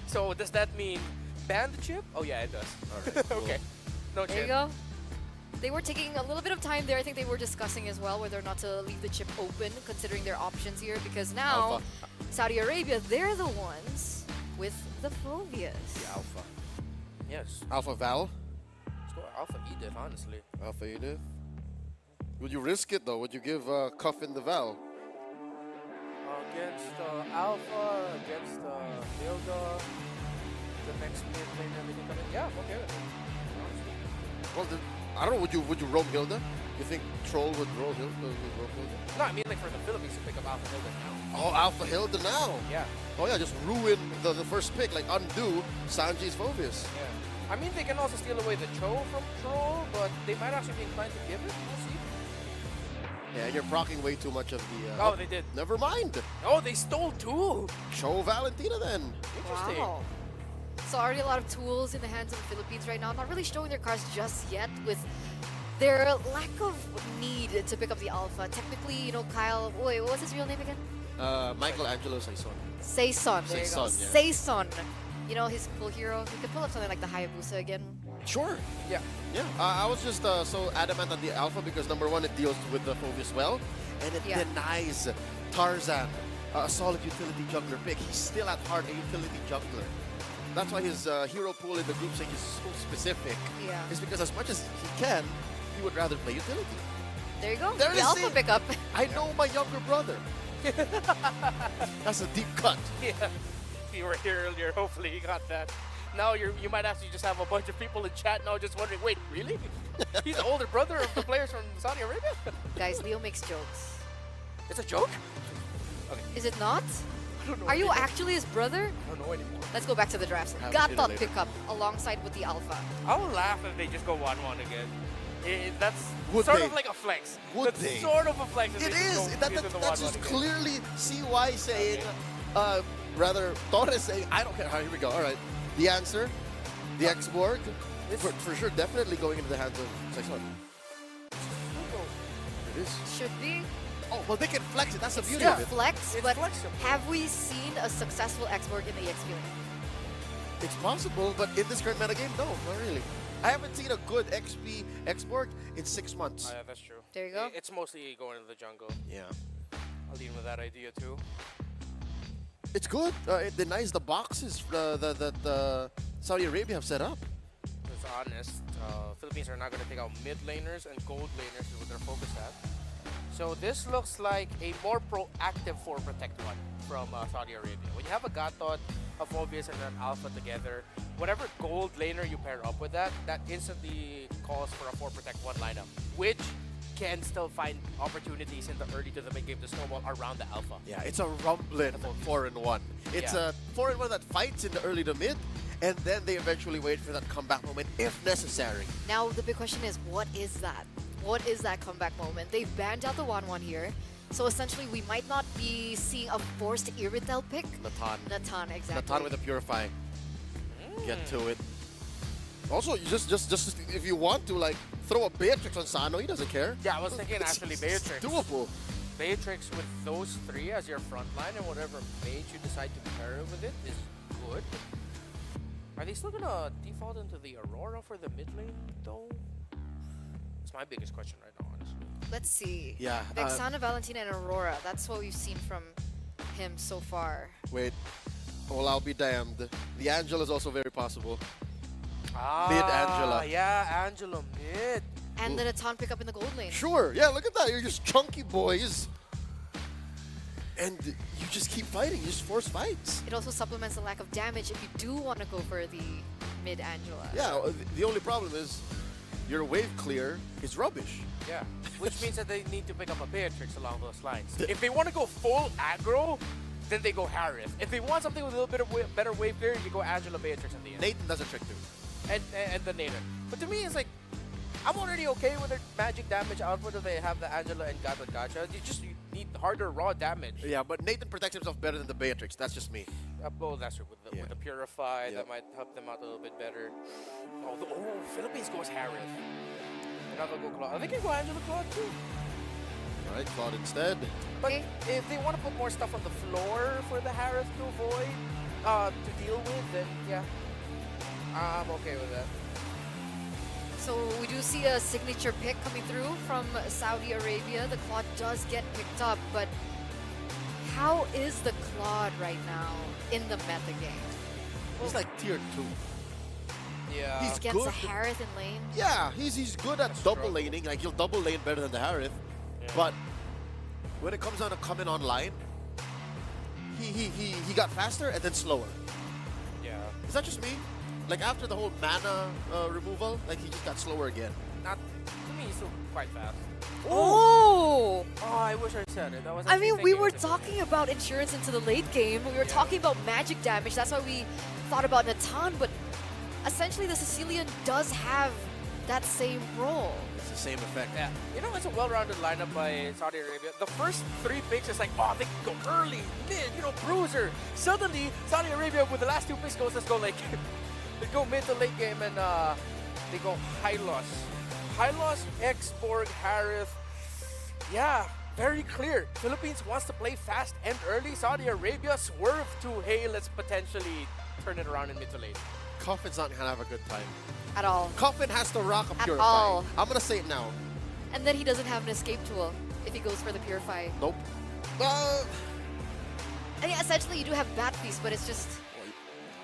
So does that mean ban the chip? Oh yeah, it does. All right, cool. Okay. No There chip. you go. They were taking a little bit of time there. I think they were discussing as well whether or not to leave the chip open, considering their options here, because now Saudi Arabia, they're the ones with the phobias. The Alpha. Yes. Alpha Val? Let's go Alpha Edith, honestly. Alpha Edith? Would you risk it though? Would you give Cuff in the Val? Against Alpha, against Hilda, the next mid laner that you come in. Yeah, okay with it. Well, I don't know. Would you roam Hilda? You think Troll would roam Hilda? No, I mean like for the Philippines to pick up Alpha Hilda now. Oh, Alpha Hilda now. Yeah. Oh yeah, just ruin the first pick, like undo Sanji's phobias. Yeah. I mean they can also steal away the Cho from Troll, but they might actually be inclined to give it. We'll see. Yeah, you're procking way too much of the... oh, they did. Never mind. Oh, they stole 2. Cho Valentina then. Interesting. Wow. So already a lot of tools in the hands of the Philippines right now. Not really showing their cards just yet with their lack of need to pick up the Alpha. Technically, you know, Kyle... Wait, what's his real name again? Michael Angelo Saison. Saison. There you go. Yeah. Saison. You know, his cool hero. He could pull up something like the Hayabusa again. Sure. Yeah. Yeah. I was just so adamant on the Alpha because number 1, it deals with the phobias well, and it denies Tarzan a solid utility jungler pick. He's still at heart a utility jungler. That's why his hero pool in the group stage is so specific. Yeah. It's because as much as he can, he would rather play utility. There you go. There the is Alpha it. pickup. I know my younger brother. That's a deep cut. Yeah. If you were here earlier, hopefully you got that. Now you might actually just have a bunch of people in chat now just wondering, wait, really? He's the older brother of the players from Saudi Arabia? Guys, Leo makes jokes. It's a joke? Okay. Is it not? I don't know Are you anymore. actually his brother? I don't know anymore. Let's go back to the drafts. Have Got it that later. pickup alongside with the Alpha. I'll laugh if they just go 1-1 again. That's Would sort they? of like a flex. Would That's they? sort of a flex. if It they just is. go into the That's 1-1 just again. clearly CY saying, rather Torres saying, I don't care. Here we go. All right. The answer, the X-Borg, for sure, definitely going into the hands of Saison. It is. Should be. Oh, well, they can flex it. That's the It's beauty still of it. flex, It's but flexible. have we seen a successful X-Borg in the EX lane? It's possible, but in this current metagame, no, not really. I haven't seen a good XP X-Borg in 6 months. Yeah, that's true. There you go. It's mostly going to the jungle. Yeah. I'll lean with that idea too. It's good. It denies the boxes that Saudi Arabia have set up. It's honest. Philippines are not going to take out mid laners and gold laners is what they're focused at. So this looks like a more proactive 4 Protect 1 from Saudi Arabia. When you have a Gatot, a Phobius, and an Alpha together, whatever gold laner you pair up with that instantly calls for a 4 Protect 1 lineup, which can still find opportunities in the early to the mid game to snowball around the Alpha. Yeah, it's a rumbling 4-in-1. It's a 4-in-1 that fights in the early to mid, and then they eventually wait for that comeback moment if necessary. Now the big question is, what is that? What is that comeback moment? They've banned out the 1-1 here. So essentially, we might not be seeing a forced Iritel pick. Natan, exactly. Natan with a Purify. Get to it. Also, you just if you want to, like, throw a Beatrix on Sano, he doesn't care. Yeah, I was thinking actually Beatrix. Doable. Beatrix with those 3 as your front line and whatever mage you decide to pair with it is good. Are they still gonna default into the Aurora for the mid lane, though? It's my biggest question right now, honestly. Let's see. Yeah. Vexana, Valentina, and Aurora. That's what we've seen from him so far. Wait. Well, I'll be damned. The Angela is also very possible. Ah, Mid Angela. Yeah, Angela mid. And then a Ton pick up in the gold lane. Sure. Yeah, look at that. You're just chunky boys. And you just keep fighting. You just force fights. It also supplements the lack of damage if you do want to go for the mid Angela. Yeah, the only problem is your wave clear is rubbish. Yeah, which means that they need to pick up a Beatrix along those lines. If they want to go full aggro, then they go Harith. If they want something with a little bit of better wave clear, you go Angela Beatrix at the end. Nathan does a trick too. And the Nathan. But to me, it's like, I'm already okay with their magic damage output if they have the Angela and Gacha. You need harder raw damage. Yeah, but Nathan protects himself better than the Beatrix. That's just me. Well, that's true. With the Purify, that might help them out a little bit better. Oh, Philippines goes Harith. Another go Claude. They can go Angela Claude too. All right, Claude instead. But if they want to put more stuff on the floor for the Harith to avoid, to deal with, then yeah, I'm okay with that. So we do see a signature pick coming through from Saudi Arabia. The Claude does get picked up, but how is the Claude right now in the meta game? He's like tier 2. Yeah. He's Against good. a Harith in lane. Yeah, he's good at double laning. Like, he'll double lane better than the Harith. Yeah. But when it comes down to coming online, he got faster and then slower. Yeah. Is that just me? Like, after the whole mana removal, like, he just got slower again. Not to me, he's still quite fast. Oh! Oh, I wish I said it. I mean, we were talking about insurance into the late game. We were talking about magic damage. That's why we thought about Natan, but essentially the Sicilian does have that same role. It's the same effect. Yeah. You know, it's a well-rounded lineup by Saudi Arabia. The first 3 picks is like, oh, they can go early, mid, bruiser. Suddenly, Saudi Arabia with the last 2 picks goes, let's go like, they go mid to late game and they go Hylos. Hylos, X-Borg, Harith. Yeah, very clear. Philippines wants to play fast and early. Saudi Arabia swerve to, hey, let's potentially turn it around in mid to late. Coffin's not gonna have a good time. At all. Coffin has to rock a At Purify. all. I'm gonna say it now. And then he doesn't have an escape tool if he goes for the Purify. Nope. And yeah, essentially you do have Bat Feast, but it's just...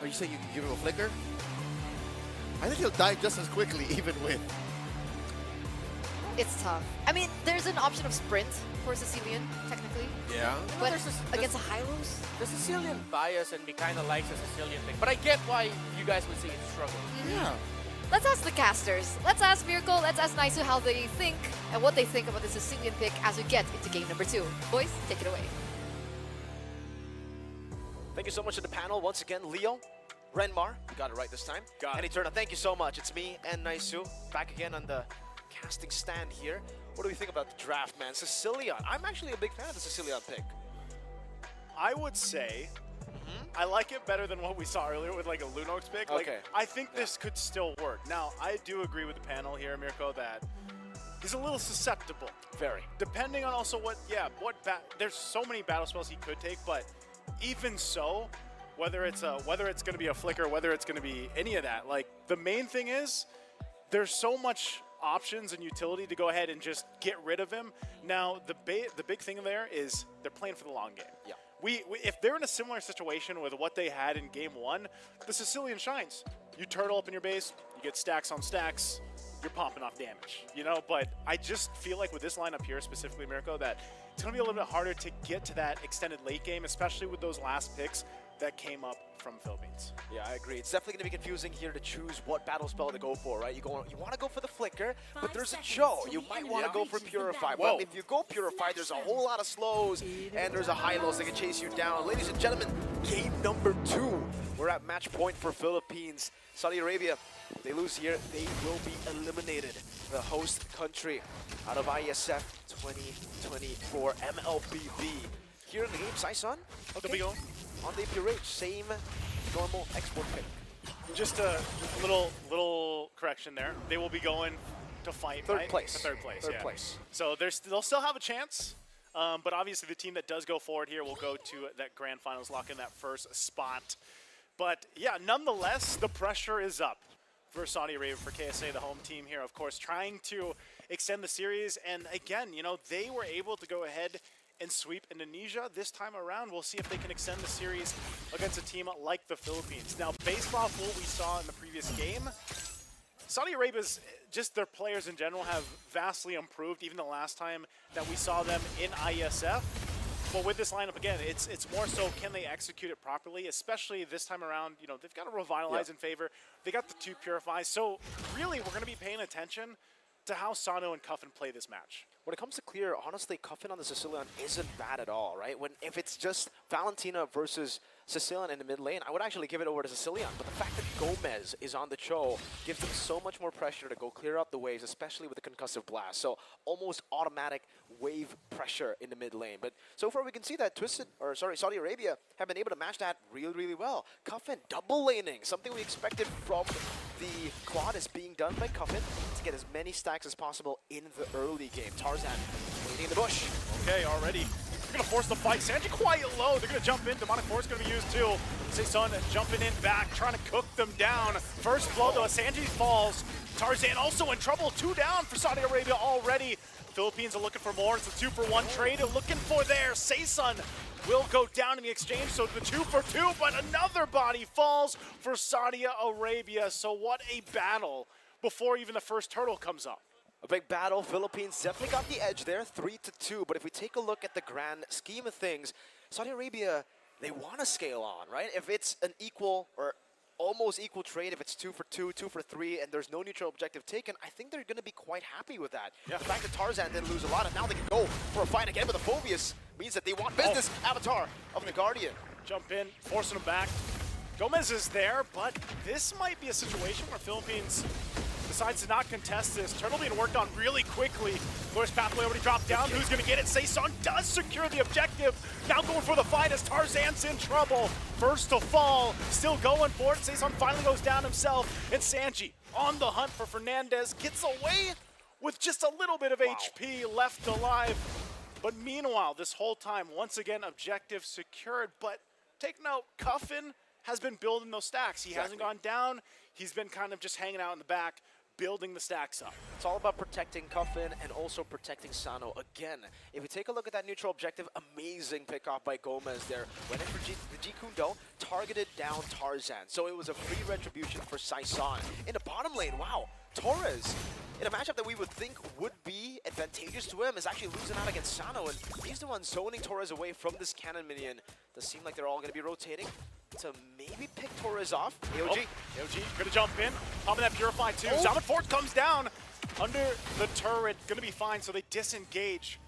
Are you saying you can give him a flicker? I think he'll die just as quickly, even with. It's tough. I mean, there's an option of sprint for Sicilian, technically. Yeah. But against a Hylos? The Sicilian bias and me kind of likes the Sicilian thing, but I get why you guys would say it's struggle. Yeah. Let's ask the casters. Let's ask Miracle, let's ask Naisu how they think and what they think about the Sicilian pick as we get into game number 2. Boys, take it away. Thank you so much to the panel. Once again, Leo, Renmar, you got it right this time. And Eterna, thank you so much. It's me and Naisu back again on the casting stand here. What do we think about the draft, man? Sicilian. I'm actually a big fan of the Sicilian pick. I would say I like it better than what we saw earlier with like a Lunox pick. Like, Okay. I think this could still work. Now, I do agree with the panel here, Mirko, that he's a little susceptible. Very. Depending on also there's so many battle spells he could take, but even so, whether it's going to be a flicker, whether it's going to be any of that, like the main thing is there's so much options and utility to go ahead and just get rid of him. Now, the big thing there is they're playing for the long game. Yeah. If they're in a similar situation with what they had in game 1, the Sicilian shines. You turtle up in your base, you get stacks on stacks, you're popping off damage, But I just feel like with this lineup here, specifically Mirko, that it's going to be a little bit harder to get to that extended late game, especially with those last picks that came up from Philippines. Yeah, I agree. It's definitely going to be confusing here to choose what battle spell to go for, right? You want to go for the flicker, but there's a Joe. You might want to go for Purify. Whoa. But if you go Purify, there's a whole lot of slows, and there's a Hylos that can chase you down. Ladies and gentlemen, game number 2. We're at match point for Philippines. Saudi Arabia, if they lose here, they will be eliminated. The host country out of IESF 2024 MLBB. Here in the game, Saison, They'll be going on the Pure H, same normal export pick. Just a little correction there. They will be going to fight. Third right? place. To third place. Third yeah. place. So they'll still have a chance. But obviously the team that does go forward here will go to that grand finals, lock in that first spot. But yeah, nonetheless, the pressure is up. for Saudi Arabia, for KSA, the home team here, of course, trying to extend the series. And again, you know, they were able to go ahead and sweep Indonesia this time around. We'll see if they can extend the series against a team like the Philippines. Now, based off what we saw in the previous game, Saudi Arabia's, just their players in general have vastly improved, even the last time that we saw them in IESF. But with this lineup, again, it's more so can they execute it properly, especially this time around. You know, they've got to revitalize in favor. They got the 2 purifies. So really, we're going to be paying attention to how Sano and Cuffin play this match. When it comes to clear, honestly, Cuffin on the Sicilian isn't bad at all, right? If it's just Valentina versus Sicilian in the mid lane, I would actually give it over to Sicilian. But the fact that Gomez is on the Cho gives them so much more pressure to go clear out the waves, especially with the concussive blast. So almost automatic wave pressure in the mid lane. But so far we can see that Saudi Arabia have been able to match that really, really well. Cuffin double laning, something we expected from the Claude is being done by Cuffin to get as many stacks as possible in the early game. Tarzan waiting in the bush. Okay, already. They're going to force the fight. Sanji quiet low. They're going to jump in. Demonic Force going to be used too. Saison jumping in back, trying to cook them down. First blow though, Sanji falls. Tarzan also in trouble. 2 down for Saudi Arabia already. Philippines are looking for more. It's a 2-for-1 trade. They're looking for there. Saison will go down in the exchange, so the 2-for-2, but another body falls for Saudi Arabia. So what a battle before even the first turtle comes up. A big battle. Philippines definitely got the edge there, 3-2. But if we take a look at the grand scheme of things, Saudi Arabia, they want to scale on, right? If it's an equal or almost equal trade, if it's 2-for-2, 2-for-3, and there's no neutral objective taken, I think they're going to be quite happy with that. Yeah. The fact that Tarzan didn't lose a lot, and now they can go for a fight again with the Phobius means that they want business. Avatar of the Guardian. Jump in, forcing him back. Gomez is there, but this might be a situation where Philippines decides to not contest this. Turtle being worked on really quickly. Glorious Pathway already dropped down. Who's going to get it? Saison does secure the objective. Now going for the fight as Tarzan's in trouble. First to fall, still going for it. Saison finally goes down himself. And Sanji on the hunt for Fernandez. Gets away with just a little bit of HP left alive. But meanwhile, this whole time, once again, objective secured. But take note, Cuffin has been building those stacks. He hasn't gone down. He's been kind of just hanging out in the back, building the stacks up. It's all about protecting Cuffin and also protecting Sano. Again, if we take a look at that neutral objective, amazing pick off by Gomez there. Went in for the Jikundo, targeted down Tarzan. So it was a free retribution for Saison. In the bottom lane, wow, Torres, in a matchup that we would think would be advantageous to him, is actually losing out against Sano, and he's the one zoning Torres away from this cannon minion. Does seem like they're all going to be rotating to maybe pick Torres off. AOG. AOG gonna jump in, popping that Purify too. Salmon Force comes down under the turret, gonna be fine, so they disengage.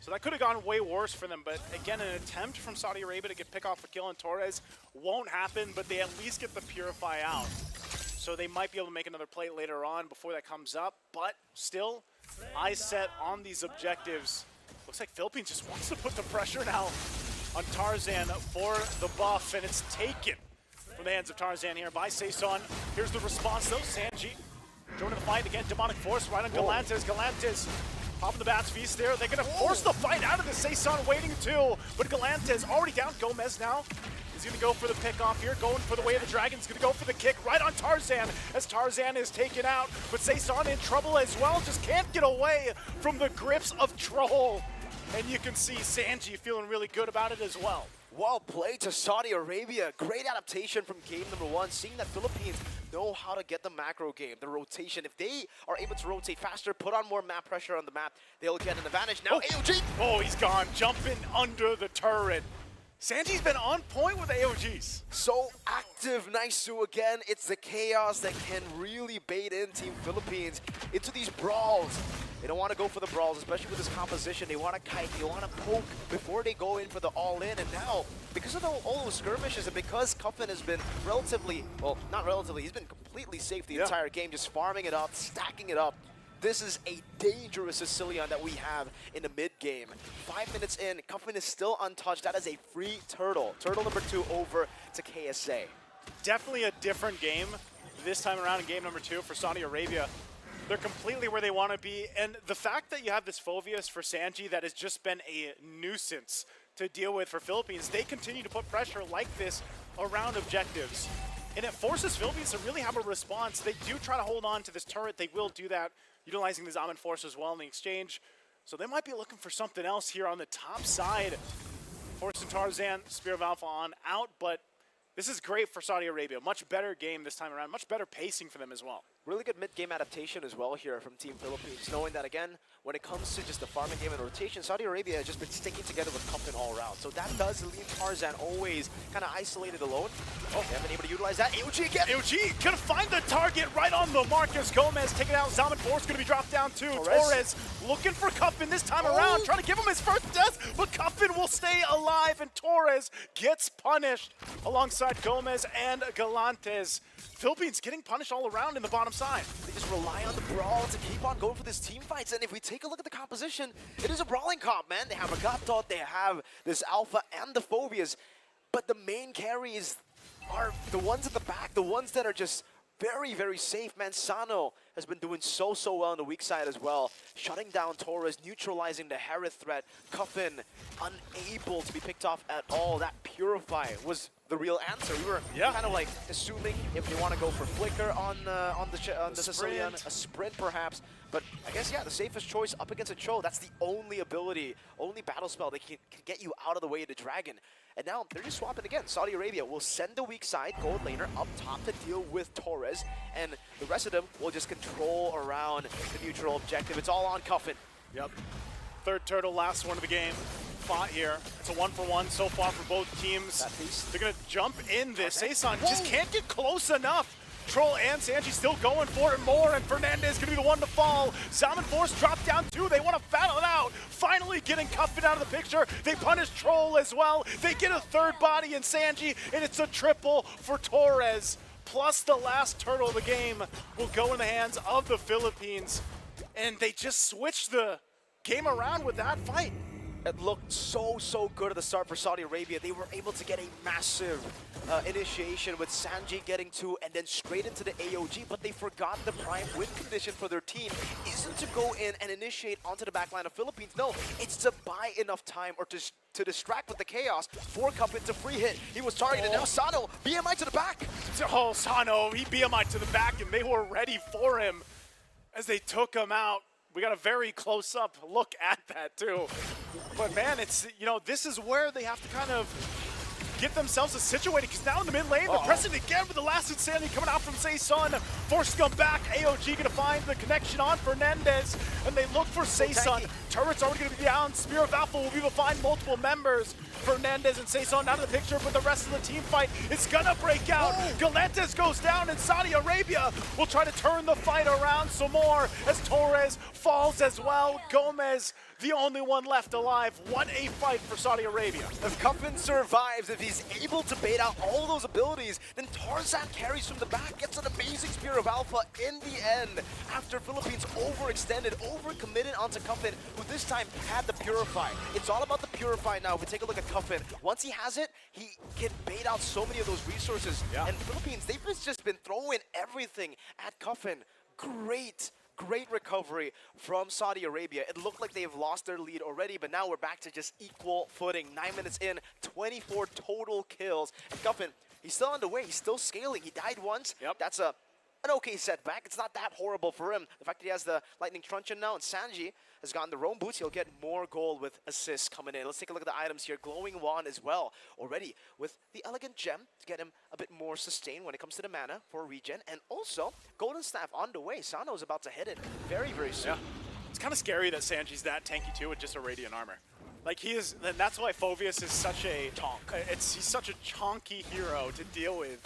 So that could have gone way worse for them, but again, an attempt from Saudi Arabia to get pick off a kill on Torres won't happen, but they at least get the Purify out. So they might be able to make another play later on before that comes up, but still, eyes set on these objectives. Looks like Philippines just wants to put the pressure now on Tarzan for the buff, and it's taken from the hands of Tarzan here by Saison. Here's the response though, Sanji joining the fight again, Demonic Force right on Galantes. Galantes popping the Bats Feast there. They're gonna force the fight out of the Saison waiting too, but Galantes already down. Gomez now is gonna go for the pick off here, going for the way of the Dragon's gonna go for the kick right on Tarzan as Tarzan is taken out, but Saison in trouble as well, just can't get away from the grips of Troll. And you can see Sanji feeling really good about it as well. Well played to Saudi Arabia. Great adaptation from game number 1, seeing that Philippines know how to get the macro game, the rotation. If they are able to rotate faster, put on more map pressure on the map, they'll get an advantage. Now AOG! Oh, he's gone, jumping under the turret. Sanji's been on point with the AOGs. So active, Naisu again. It's the chaos that can really bait in Team Philippines into these brawls. They don't want to go for the brawls, especially with this composition. They want to kite, they want to poke before they go in for the all-in. And now, because of all those skirmishes and because Cuffin has been relatively, well, not relatively, he's been completely safe the entire game, just farming it up, stacking it up. This is a dangerous Sicilian that we have in the mid-game. 5 minutes in, Cuffin is still untouched. That is a free turtle. Turtle number 2 over to KSA. Definitely a different game this time around in game number 2 for Saudi Arabia. They're completely where they want to be, and the fact that you have this Phobius for Sanji that has just been a nuisance to deal with for Philippines, they continue to put pressure like this around objectives. And it forces Philippines to really have a response. They do try to hold on to this turret. They will do that, utilizing the Zaman Force as well in the exchange. So they might be looking for something else here on the top side. Forcing Tarzan, Spear of Alpha on out, but this is great for Saudi Arabia. Much better game this time around, much better pacing for them as well. Really good mid-game adaptation as well here from Team Philippines, knowing that, again, when it comes to just the farming game and rotation, Saudi Arabia has just been sticking together with Cuffin all around. So that does leave Tarzan always kind of isolated alone. Oh, they haven't been able to utilize that. AOG again! AOG gonna find the target right on the Marcus Gomez, taking out Zaman Force, gonna be dropped down too. Torres looking for Cuffin this time around, trying to give him his first death, but Cuffin will stay alive, and Torres gets punished alongside Gomez and Galantes. Philippines getting punished all around in the bottom side. They just rely on the brawl to keep on going for these team fights. And if we take a look at the composition, it is a brawling comp, man. They have a Gatot, they have this Alpha and the Phobias. But the main carries are the ones at the back, the ones that are just very, very safe, man. Sano has been doing so well on the weak side as well. Shutting down Torres, neutralizing the Harith threat. Cuffin unable to be picked off at all. That Purify was the real answer. We were kind of like assuming if they want to go for Flicker on the Sicilian, a sprint perhaps. But I guess, yeah, the safest choice up against a Cho. That's the only ability, only battle spell that can get you out of the way of the Dragon. And now they're just swapping again. Saudi Arabia will send the weak side gold laner up top to deal with Torres, and the rest of them will just control around the neutral objective. It's all on Cuffin. Yep. Third turtle, last one of the game. Fought here. It's a 1-for-1 so far for both teams. They're going to jump in this. Saison just can't get close enough. Troll and Sanji still going for it more, and Fernandez going to be the one to fall. Zaman Force dropped down too. They want to battle it out. Finally getting Cuffin out of the picture. They punish Troll as well. They get a third body in Sanji, and it's a triple for Torres. Plus the last turtle of the game will go in the hands of the Philippines. And they just switched the game around with that fight. It looked so good at the start for Saudi Arabia. They were able to get a massive initiation with Sanji getting 2 and then straight into the AOG, but they forgot the prime win condition for their team isn't to go in and initiate onto the backline of Philippines. No, it's to buy enough time or to distract with the chaos for Cuffin to free hit. He was targeted. Now Sano, BMI to the back. Oh, Sano, he BMI to the back, and they were ready for him as they took him out. We got a very close-up look at that, too. But, man, it's, you know, this is where they have to kind of get themselves situated, because now in the mid lane, they're pressing again with the last insanity coming out from Saison. Forcing them back. AOG going to find the connection on Fernandez, and they look for Saison. Turret's already going to be down. Spear of Alpha will be able to find multiple members. Fernandez and Saison out of the picture, but the rest of the team fight is going to break out. Galantes goes down, and Saudi Arabia will try to turn the fight around some more as Torres falls as well. Gomez, the only one left alive. What a fight for Saudi Arabia. If Cuffin survives, if he's able to bait out all those abilities, then Tarzan carries from the back, gets an amazing Spear of Alpha in the end. After Philippines overextended, overcommitted onto Cuffin, who this time had the Purify. It's all about the Purify now. If we take a look at Cuffin, once he has it, he can bait out so many of those resources. And Philippines, they've just been throwing everything at Cuffin. Great recovery from Saudi Arabia. It looked like they've lost their lead already, but now we're back to just equal footing. 9 minutes in, 24 total kills. And Cuffin, he's still on the way. He's still scaling. He died once. That's an okay setback. It's not that horrible for him. The fact that he has the Lightning Truncheon now, and Sanji has gotten the Roam Boots. He'll get more gold with assists coming in. Let's take a look at the items here. Glowing Wand as well, already with the Elegant Gem to get him a bit more sustained when it comes to the mana for regen. And also, Golden Staff on the way. Sano's about to hit it very soon. It's kind of scary that Sanji's that tanky too with just a Radiant armor. Like he is, and that's why Phobius is such a he's such a chonky hero to deal with.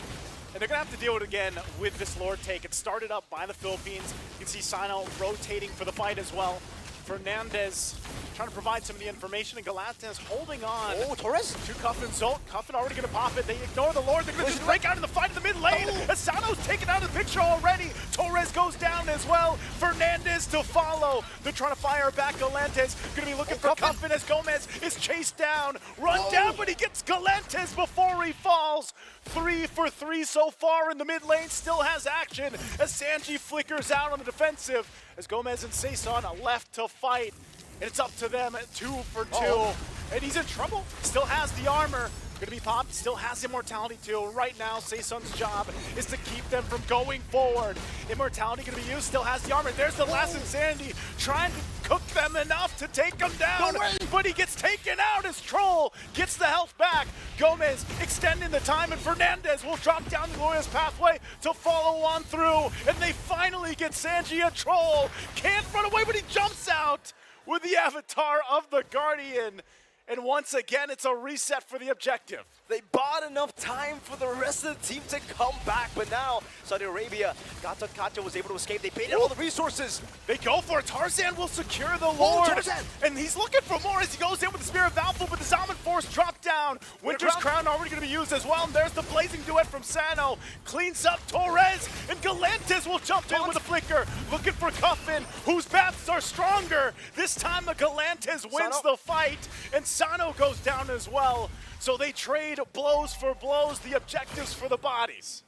And they're gonna have to deal with it again with this Lord take. It started up by the Philippines. You can see Sino rotating for the fight as well. Fernandez trying to provide some of the information, and Galantes holding on. Torres? To Cuffin. So Cuffin already going to pop it. They ignore the Lord. They're going to just break out in the fight in the mid lane. Asano's taken out of the picture already. Torres goes down as well. Fernandez to follow. They're trying to fire back. Galantes going to be looking for Cuffin as Gomez is chased down. Run down, but he gets Galantes before he falls. 3 for 3 so far in the mid lane. Still has action as Sanji flickers out on the defensive as Gomez and Saison are left to fight. and it's up to them at 2 for 2. And he's in trouble. Still has the armor. Gonna be popped, still has immortality too. Right now, Saeson's job is to keep them from going forward. Immortality gonna be used, still has the armor. There's the last Insanity, trying to cook them enough to take them down. But he gets taken out as Troll gets the health back. Gomez extending the time, and Fernandez will drop down the glorious pathway to follow on through. And they finally get Sanji and Troll. Can't run away, but he jumps out with the avatar of the Guardian. And once again, it's a reset for the objective. They bought enough time for the rest of the team to come back, but now Saudi Arabia, Gatot Kacha was able to escape. They baited all the resources. They go for it. Tarzan will secure the Lord. Tarzan! And he's looking for more as he goes in with the Spear of Valpo, but the Zaman Force dropped down. Winter's Crown already going to be used as well, and there's the Blazing Duet from Sano. Cleans up Torres, and Galantis will jump in with a flicker. Looking for Cuffin, whose paths are stronger. This time the Galantis wins the fight, and Sano goes down as well. So they trade blows for blows, the objectives for the bodies.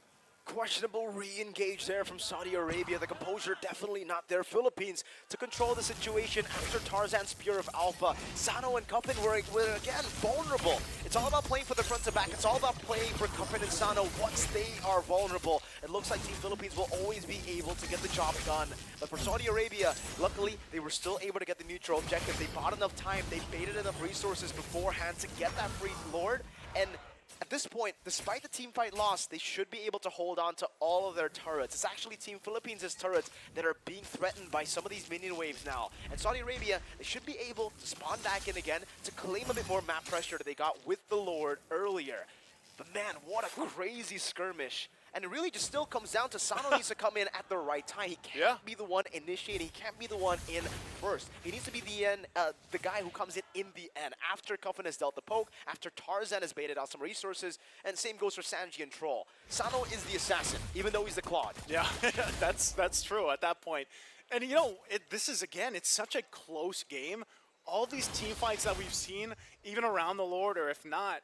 Questionable re-engage there from Saudi Arabia. The composure definitely not there. Philippines to control the situation after Tarzan's Spear of Alpha. Sano and Cuffin were again vulnerable. It's all about playing for the front to back. It's all about playing for Cuffin and Sano once they are vulnerable. It looks like Team Philippines will always be able to get the job done. But for Saudi Arabia, luckily, they were still able to get the neutral objective. They bought enough time. They baited enough resources beforehand to get that free Lord. And at this point, despite the team fight loss, they should be able to hold on to all of their turrets. It's actually Team Philippines' turrets that are being threatened by some of these minion waves now. And Saudi Arabia, they should be able to spawn back in again to claim a bit more map pressure that they got with the Lord earlier. But man, what a crazy skirmish. And it really just still comes down to Sano needs to come in at the right time. He can't be the one initiating. He can't be the one in first. He needs to be the guy who comes in the end. After Cuffin has dealt the poke, after Tarzan has baited out some resources, and same goes for Sanji and Troll. Sano is the assassin, even though he's the Claude. Yeah, that's true at that point. And you know, this is, again, it's such a close game. All these team fights that we've seen, even around the Lord, or if not,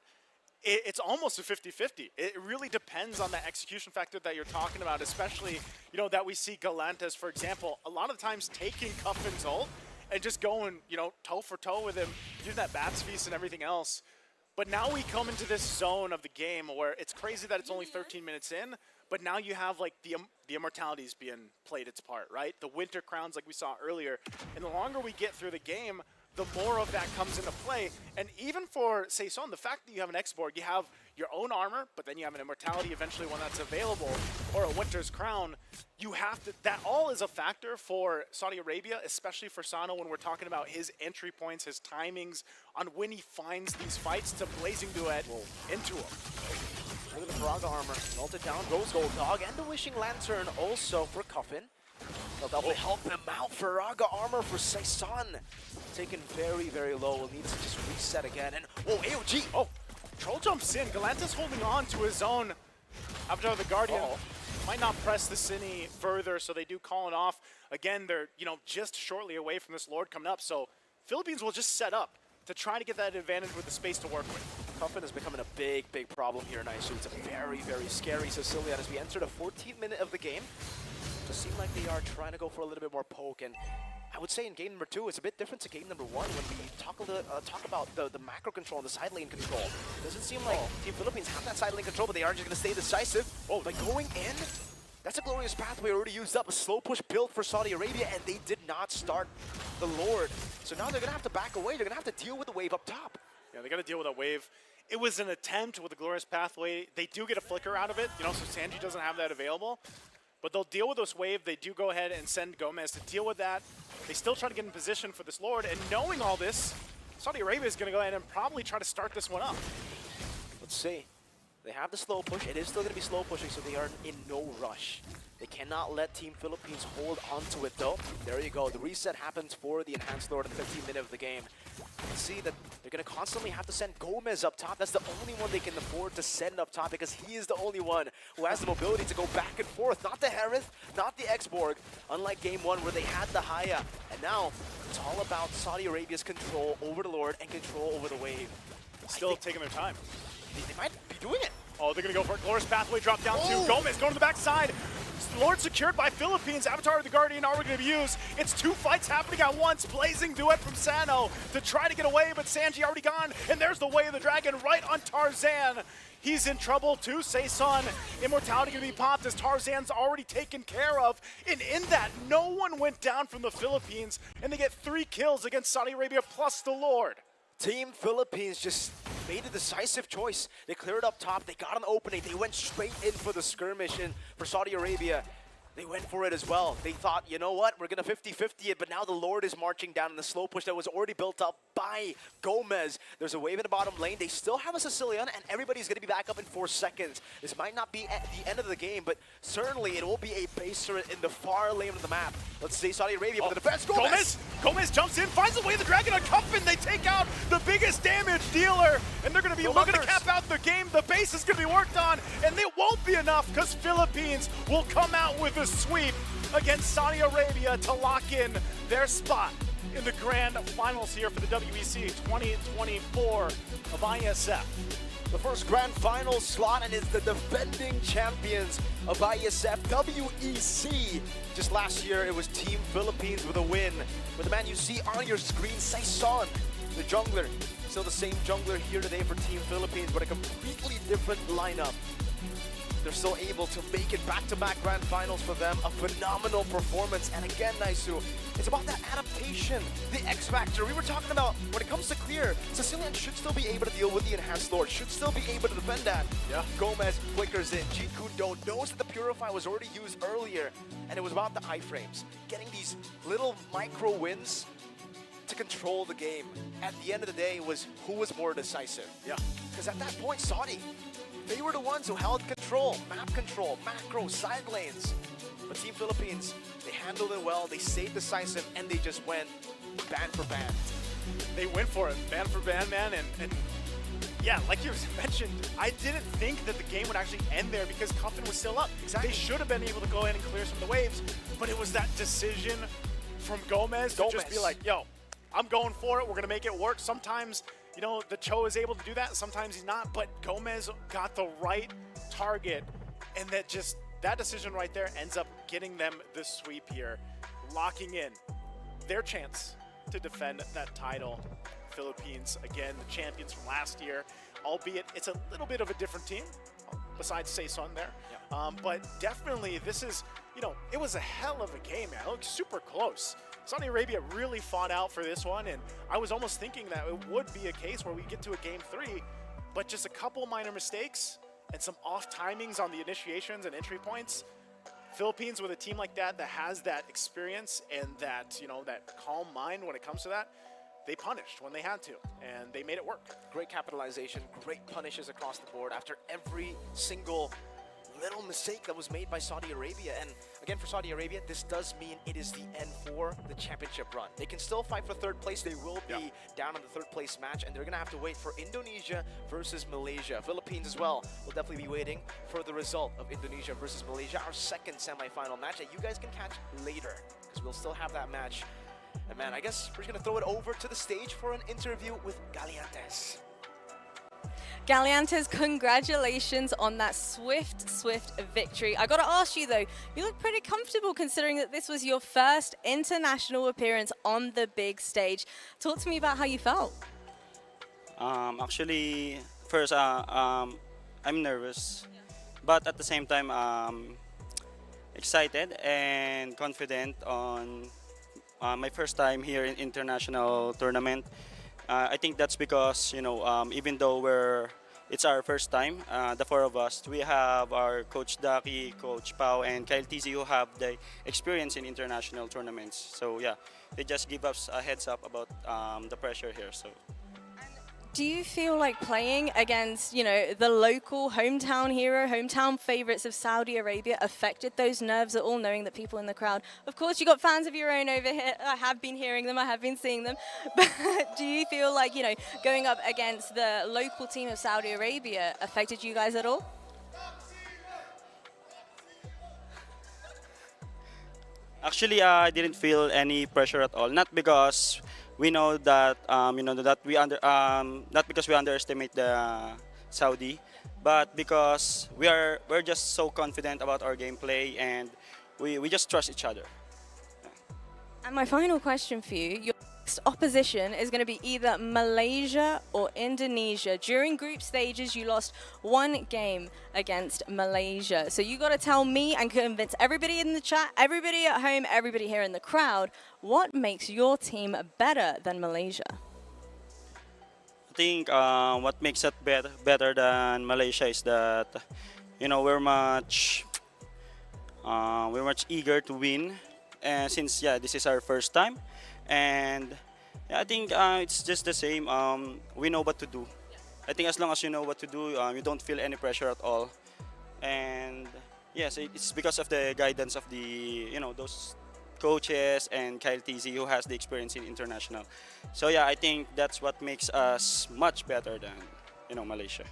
it's almost a 50-50. It really depends on the execution factor that you're talking about, especially, you know, that we see Galantis, for example, a lot of times taking Cuffin's ult and just going, you know, toe for toe with him, doing that Bats Feast and everything else. But now we come into this zone of the game where it's crazy that it's only 13 minutes in, but now you have, like, the immortalities being played its part, right? The Winter Crowns, like we saw earlier. And the longer we get through the game, the more of that comes into play. And even for Saeson, the fact that you have an X-Borg, you have your own armor, but then you have an immortality eventually when that's available, or a Winter's Crown, you have to, that all is a factor for Saudi Arabia, especially for Sano when we're talking about his entry points, his timings, on when he finds these fights to Blazing Duet into him. Look at the Faraga armor. Melted down, Rose Gold Dog, and the Wishing Lantern also for Cuffin. They'll definitely help him out. Faraga armor for Saeson. Taken very, very low. Will need to just reset again. And, whoa, AOG! Oh, Troll jumps in. Galantis holding on to his own Avatar of the Guardian. Might not press this any further, so they do call it off. Again, they're, you know, just shortly away from this Lord coming up, so Philippines will just set up to try to get that advantage with the space to work with. Cuffin is becoming a big, big problem here in ISU. It's a very, very scary Sicilian as we enter the 14th minute of the game. It does seem like they are trying to go for a little bit more poke, and I would say in game number 2, it's a bit different to game number 1 when we talk about the macro control and the side lane control. It doesn't seem like Team Philippines have that side lane control, but they are just going to stay decisive. Oh, by going in, that's a glorious pathway already used up. A slow push built for Saudi Arabia, and they did not start the Lord. So now they're going to have to back away. They're going to have to deal with the wave up top. Yeah, they got to deal with that wave. It was an attempt with the glorious pathway. They do get a flicker out of it, you know, so Sanji doesn't have that available. But they'll deal with this wave. They do go ahead and send Gomez to deal with that. They still try to get in position for this Lord, and knowing all this, Saudi Arabia is going to go ahead and probably try to start this one up. Let's see. They have the slow push. It is still going to be slow pushing, so they are in no rush. They cannot let Team Philippines hold onto it, though. There you go. The reset happens for the Enhanced Lord in the 15th minute of the game. You can see that they're going to constantly have to send Gomez up top. That's the only one they can afford to send up top because he is the only one who has the mobility to go back and forth. Not the Harith, not the X-Borg, unlike game 1 where they had the Haya. And now it's all about Saudi Arabia's control over the Lord and control over the wave. Still taking their time. They might be doing it. Oh, they're going to go for it. Glorious Pathway drop down 2. Gomez going to the backside. Lord secured by Philippines. Avatar of the Guardian already going to be used. It's two fights happening at once. Blazing duet from Sano to try to get away, but Sanji already gone. And there's the Way of the Dragon right on Tarzan. He's in trouble too. Saison, immortality going to be popped as Tarzan's already taken care of. And in that, no one went down from the Philippines, and they get 3 kills against Saudi Arabia plus the Lord. Team Philippines just made a decisive choice. They cleared up top, they got an opening, they went straight in for the skirmish, and for Saudi Arabia, they went for it as well. They thought, you know what, we're gonna 50-50 it, but now the Lord is marching down in the slow push that was already built up by Gomez. There's a wave in the bottom lane. They still have a Sicilian, and everybody's gonna be back up in 4 seconds. This might not be at the end of the game, but certainly it will be a base turret in the far lane of the map. Let's see Saudi Arabia with the defense. Gomez jumps in, finds the Way of the Dragon on Cuffin. They take out the biggest damage dealer, and they're gonna be looking to cap out the game. The base is gonna be worked on, and it won't be enough because Philippines will come out with a sweep against Saudi Arabia to lock in their spot in the grand finals here for the WEC 2024 of IESF. The first grand final slot, and is the defending champions of IESF WEC. Just last year, it was Team Philippines with a win. With the man you see on your screen, Saison, the jungler. Still the same jungler here today for Team Philippines, but a completely different lineup. They're still able to make it back-to-back grand finals for them. A phenomenal performance. And again, Naisu, it's about that adaptation, the X Factor. We were talking about when it comes to clear, Sicilian should still be able to deal with the Enhanced Lord, should still be able to defend that. Yeah. Gomez flickers in. Jeet Kune Do knows that the Purify was already used earlier, and it was about the iframes. Getting these little micro wins to control the game. At the end of the day, it was who was more decisive. Yeah. Because at that point, Saudi, they were the ones who held control, macro, side lanes. But Team Philippines, they handled it well, they stayed decisive, and they just went ban for ban. They went for it, ban for ban, man, and yeah, like you mentioned, I didn't think that the game would actually end there because Cuffin was still up. Exactly. They should have been able to go in and clear some of the waves, but it was that decision from Gomez to just be like, yo, I'm going for it, we're gonna make it work. Sometimes, you know, the Cho is able to do that, sometimes he's not, but Gomez got the right target, and that decision right there ends up getting them the sweep here, locking in their chance to defend that title. Philippines, again, the champions from last year, albeit it's a little bit of a different team, besides Saison there. Yeah. But definitely this is, you know, it was a hell of a game, man. It looked super close. Saudi Arabia really fought out for this one, and I was almost thinking that it would be a case where we get to a game 3, but just a couple minor mistakes and some off timings on the initiations and entry points. Philippines with a team like that has that experience and that, you know, that calm mind when it comes to that, they punished when they had to, and they made it work. Great capitalization, great punishes across the board after every single little mistake that was made by Saudi Arabia. And again, for Saudi Arabia, this does mean it is the end for the championship run. They can still fight for 3rd place. They will be down in the 3rd place match, and they're gonna have to wait for Indonesia versus Malaysia. Philippines as well will definitely be waiting for the result of Indonesia versus Malaysia, our 2nd semifinal match that you guys can catch later, because we'll still have that match. And man, I guess we're just gonna throw it over to the stage for an interview with Galiantes. Galiantes, congratulations on that swift victory. I gotta ask you though, you look pretty comfortable considering that this was your first international appearance on the big stage. Talk to me about how you felt. Actually, first, I'm nervous, but at the same time, excited and confident on my first time here in international tournament. I think that's because, you know, even though it's our first time, the 4 of us, we have our Coach Daki, Coach Pao, and Kyle TZ who have the experience in international tournaments. So yeah, they just give us a heads up about the pressure here. So. Do you feel like playing against, you know, the local hometown hero, hometown favorites of Saudi Arabia affected those nerves at all, knowing that people in the crowd, of course, you got fans of your own over here. I have been hearing them, I have been seeing them. But do you feel like, you know, going up against the local team of Saudi Arabia affected you guys at all? Actually, I didn't feel any pressure at all. Not because we know that, you know, that not because we underestimate the Saudi, but because we're just so confident about our gameplay and we just trust each other. And my final question for you, your next opposition is going to be either Malaysia or Indonesia. During group stages, you lost one game against Malaysia. So you got to tell me and convince everybody in the chat, everybody at home, everybody here in the crowd, what makes your team better than Malaysia? I think what makes it better than Malaysia is that, you know, we're much eager to win, and since this is our first time, and I think it's just the same. We know what to do. I think as long as you know what to do, you don't feel any pressure at all, and yes, it's because of the guidance of the those coaches and Kyle TZ, who has the experience in international. So yeah, I think that's what makes us much better than Malaysia.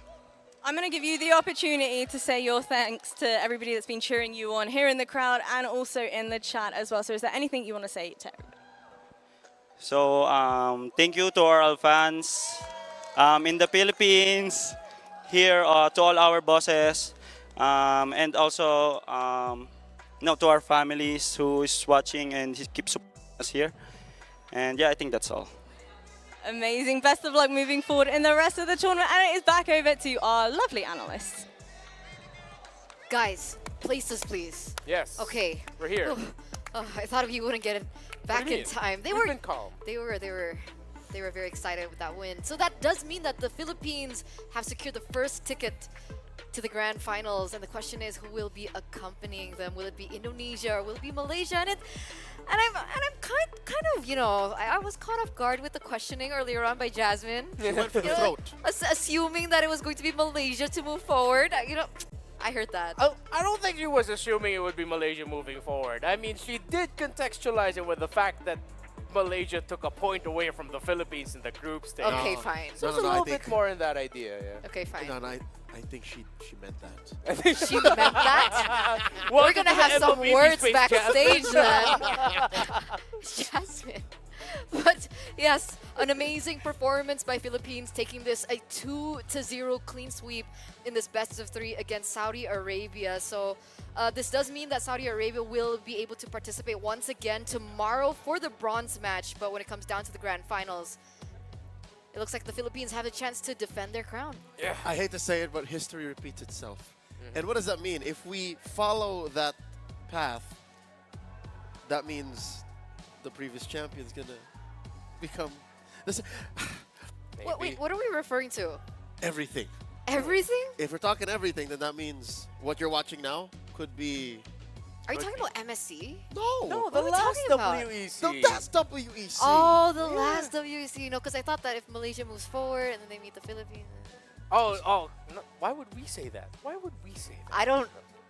I'm going to give you the opportunity to say your thanks to everybody that's been cheering you on here in the crowd and also in the chat as well. So is there anything you want to say to everybody? So thank you to all fans in the Philippines, here to all our bosses, and also to our families who is watching and keep supporting us here. And yeah, I think that's all. Amazing. Best of luck moving forward in the rest of the tournament. And it is back over to our lovely analysts. Guys, places, please. Yes. Okay. We're here. I thought you wouldn't get it back in time. They were calm. They were very excited with that win. So that does mean that the Philippines have secured the first ticket to the grand finals, and the question is, who will be accompanying them? Will it be Indonesia or will it be Malaysia? And I'm kind of I was caught off guard with the questioning earlier on by Jasmine. She went for the throat. Assuming that it was going to be Malaysia to move forward. I heard that. I don't think she was assuming it would be Malaysia moving forward. I mean, she did contextualize it with the fact that Malaysia took a point away from the Philippines in the group stage. Okay, fine. So there's a little bit more in that idea, yeah. Okay, fine. I think she meant that. I think she meant that? We're going to have some words backstage then. Jasmine. But yes, an amazing performance by Philippines, taking this a 2-0 clean sweep in this best of 3 against Saudi Arabia. So this does mean that Saudi Arabia will be able to participate once again tomorrow for the bronze match. But when it comes down to the grand finals, it looks like the Philippines have a chance to defend their crown. Yeah. I hate to say it, but history repeats itself. And what does that mean? If we follow that path, that means the previous champion's gonna become this. Wait, what are we referring to? Everything. Everything? If we're talking everything, then that means what you're watching now could be. Are you talking about MSC? No, the last WEC. The last WEC. Oh, the last WEC. No, because I thought that if Malaysia moves forward and then they meet the Philippines. No, why would we say that? Why would we say that? I don't,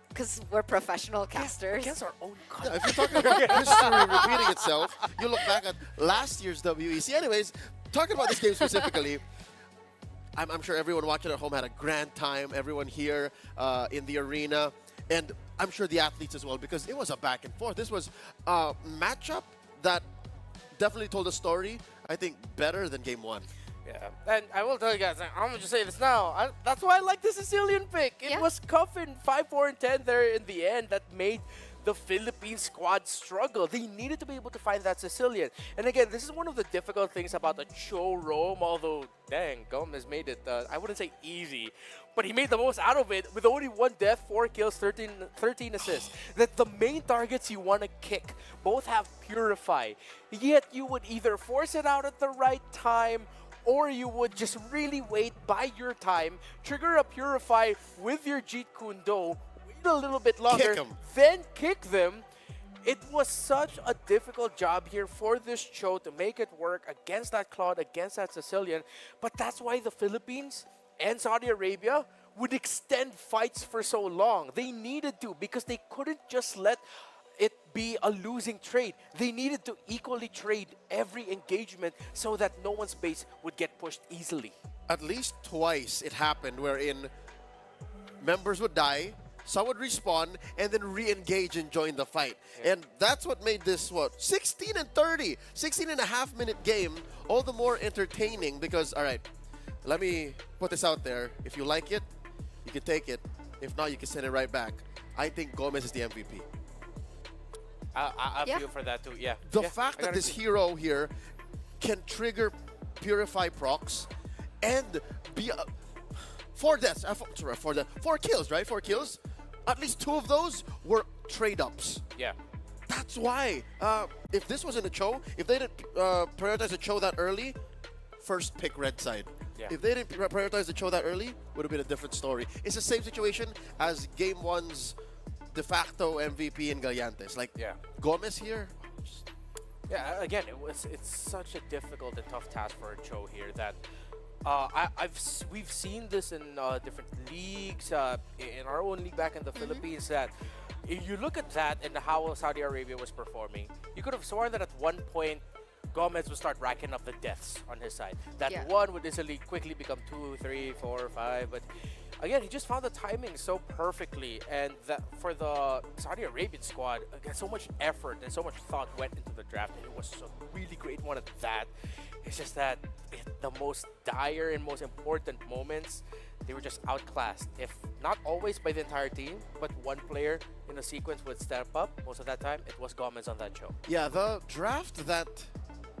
because we're professional casters. Against our own country. Yeah, if you're talking about history repeating itself, you look back at last year's WEC. Anyways, talking about this game specifically, I'm sure everyone watching at home had a grand time. Everyone here in the arena. And I'm sure the athletes as well, because it was a back and forth. This was a matchup that definitely told a story, I think, better than game 1. Yeah, and I will tell you guys, I'm going to say this now. That's why I like the Sicilian pick. It was Cuffin 5-4 and 10 there in the end that made the Philippine squad struggle. They needed to be able to find that Sicilian. And again, this is one of the difficult things about the Cho Rome, although, dang, Gomez made it, I wouldn't say easy, but he made the most out of it with only 1 death, 4 kills, 13 assists. That the main targets you want to kick both have Purify. Yet you would either force it out at the right time or you would just really wait, buy your time, trigger a Purify with your Jeet Kune Do, wait a little bit longer, then kick them. It was such a difficult job here for this Cho to make it work against that Claude, against that Sicilian. But that's why the Philippines and Saudi Arabia would extend fights for so long. They needed to, because they couldn't just let it be a losing trade. They needed to equally trade every engagement so that no one's base would get pushed easily. At least twice it happened wherein members would die, some would respawn, and then re-engage and join the fight. Yeah. And that's what made this, 16 and 30, 16 and a half minute game all the more entertaining because, all right, let me put this out there. If you like it, you can take it. If not, you can send it right back. I think Gomez is the MVP. I feel for that too. Yeah. The Yeah, fact I that gotta this agree. hero here can trigger Purify procs and be four deaths. Four kills, right? 4 kills. At least 2 of those were trade ups. Yeah. That's why. If this wasn't a Cho, if they didn't prioritize the Cho that early, first pick red side. Yeah. If they didn't prioritize the Cho that early, would have been a different story. It's the same situation as Game 1's de facto MVP in Gallantes. Like, Gomez here. Yeah, again, it's such a difficult and tough task for a Cho here that we've seen this in different leagues, in our own league back in the Philippines, that if you look at that and how Saudi Arabia was performing, you could have sworn that at one point Gomez would start racking up the deaths on his side. That one would easily quickly become 2, 3, 4, 5, but again, he just found the timing so perfectly, and that for the Saudi Arabian squad, again, so much effort and so much thought went into the draft, and it was a really great one at that. It's just that the most dire and most important moments, they were just outclassed. If not always by the entire team, but one player in a sequence would step up. Most of that time, it was Gomez on that show. Yeah, the draft that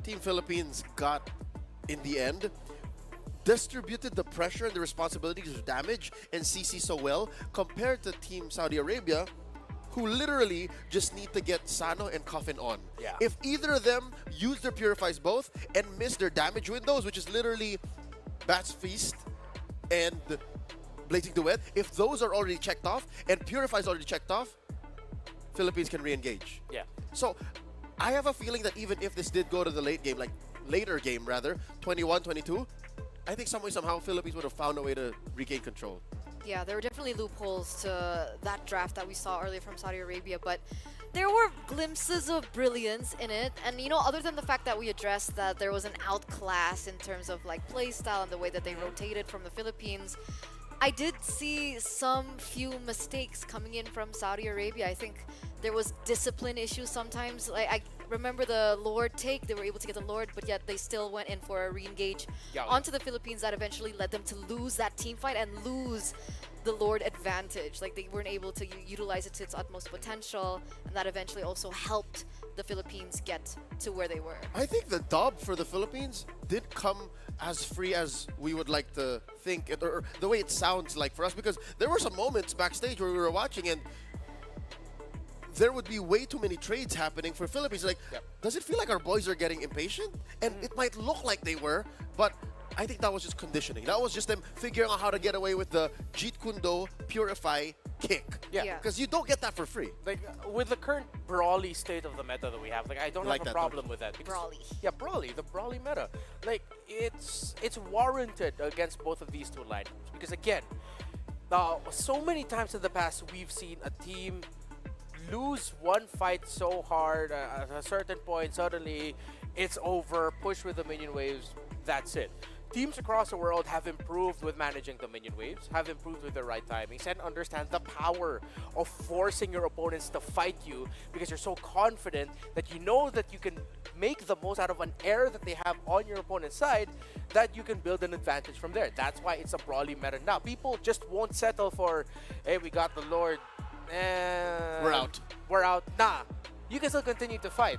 Team Philippines got in the end distributed the pressure and the responsibilities of damage and CC so well compared to Team Saudi Arabia, who literally just need to get Sano and Coffin on. Yeah. If either of them use their Purifies both and miss their damage windows, which is literally Bat's Feast and Blazing Duet, if those are already checked off and Purifies already checked off, Philippines can re-engage. Yeah. So I have a feeling that even if this did go to the late game, like later game rather, 21, 22, I think some way, somehow, Philippines would have found a way to regain control. Yeah, there were definitely loopholes to that draft that we saw earlier from Saudi Arabia, but there were glimpses of brilliance in it. And, you know, other than the fact that we addressed that there was an outclass in terms of, like, play style and the way that they rotated from the Philippines, I did see some few mistakes coming in from Saudi Arabia. I think there was discipline issues sometimes. Like, I remember the Lord take, they were able to get the Lord, but yet they still went in for a re-engage onto the Philippines that eventually led them to lose that team fight and lose the Lord advantage. Like, they weren't able to utilize it to its utmost potential, and that eventually also helped the Philippines get to where they were. I think the dub for the Philippines did come as free as we would like to think, or the way it sounds like for us, because there were some moments backstage where we were watching and there would be way too many trades happening for Philippines. Like, does it feel like our boys are getting impatient? And it might look like they were, but I think that was just conditioning. That was just them figuring out how to get away with the Jeet Kune Do Purify kick. Yeah. Because you don't get that for free. Like, with the current brawly state of the meta that we have, like, I don't Like have a that, problem with that. because- Brawly. Yeah, brawly, the brawly meta. Like, it's warranted against both of these two lineups. Because again, so many times in the past, we've seen a team lose one fight so hard at a certain point, suddenly it's over, push with the minion waves, that's it. Teams across the world have improved with managing the minion waves, have improved with the right timings, and understand the power of forcing your opponents to fight you because you're so confident that you know that you can make the most out of an error that they have on your opponent's side, that you can build an advantage from there. That's why it's a brawly meta now. People just won't settle for, hey, we got the Lord, we're out. We're out. Nah, you can still continue to fight.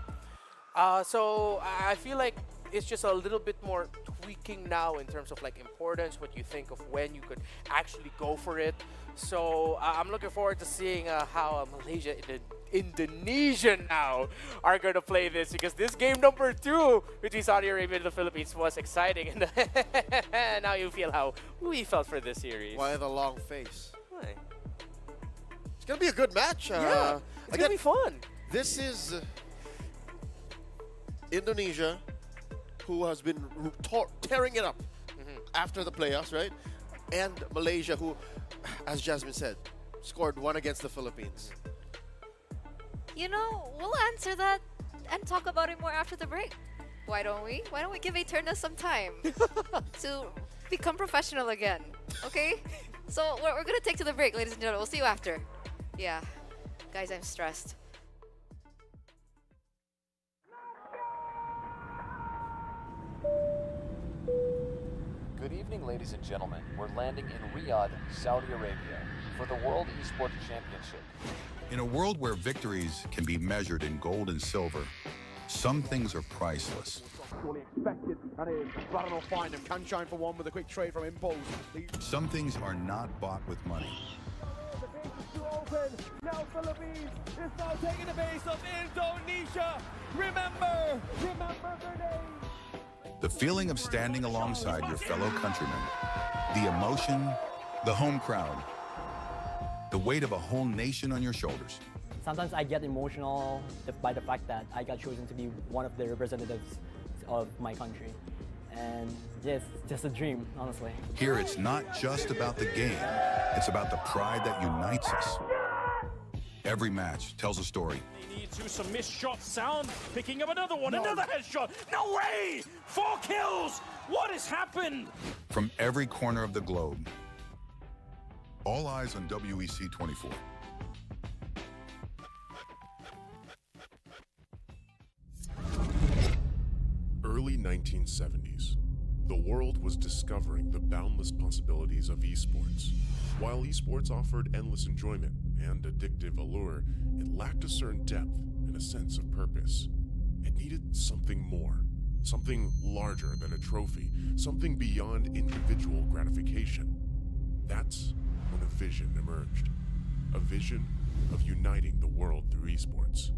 So I feel like it's just a little bit more tweaking now in terms of like importance, what you think of when you could actually go for it. So I'm looking forward to seeing how Malaysia and Indonesia now are going to play this, because this game number 2 between Saudi Arabia and the Philippines was exciting. And now you feel how we felt for this series. Why the long face? Why? It's going to be a good match. Yeah, it's going to be fun. This is Indonesia, who has been tearing it up after the playoffs, right? And Malaysia, who, as Jasmine said, scored 1 against the Philippines. You know, we'll answer that and talk about it more after the break. Why don't we? Why don't we give Eterna some time to become professional again? Okay? So we're going to take to the break, ladies and gentlemen. We'll see you after. Yeah. Guys, I'm stressed. Good evening, ladies ladies and gentlemen. We're landing in Riyadh, Saudi Arabia, for the World Esports Championship. In a world where victories can be measured in gold and silver, some things are priceless. Surely expected, and it is Baron will find him. Can shine for one with a quick trade from Impulse. Some things are not bought with money. The base is too open. Now Philippines is now taking the base of Indonesia. Remember their name. The feeling of standing alongside your fellow countrymen, the emotion, the home crowd, the weight of a whole nation on your shoulders. Sometimes I get emotional by the fact that I got chosen to be one of the representatives of my country. And yeah, it's just a dream, honestly. Here, it's not just about the game, it's about the pride that unites us. Every match tells a story. He needs to some missed shot sound, picking up another one, another headshot. No way! 4 kills! What has happened? From every corner of the globe. All eyes on WEC 24. Early 1970s. The world was discovering the boundless possibilities of esports. While esports offered endless enjoyment and addictive allure, it lacked a certain depth and a sense of purpose. It needed something more, something larger than a trophy, something beyond individual gratification. That's when a vision emerged. A vision of uniting the world through esports.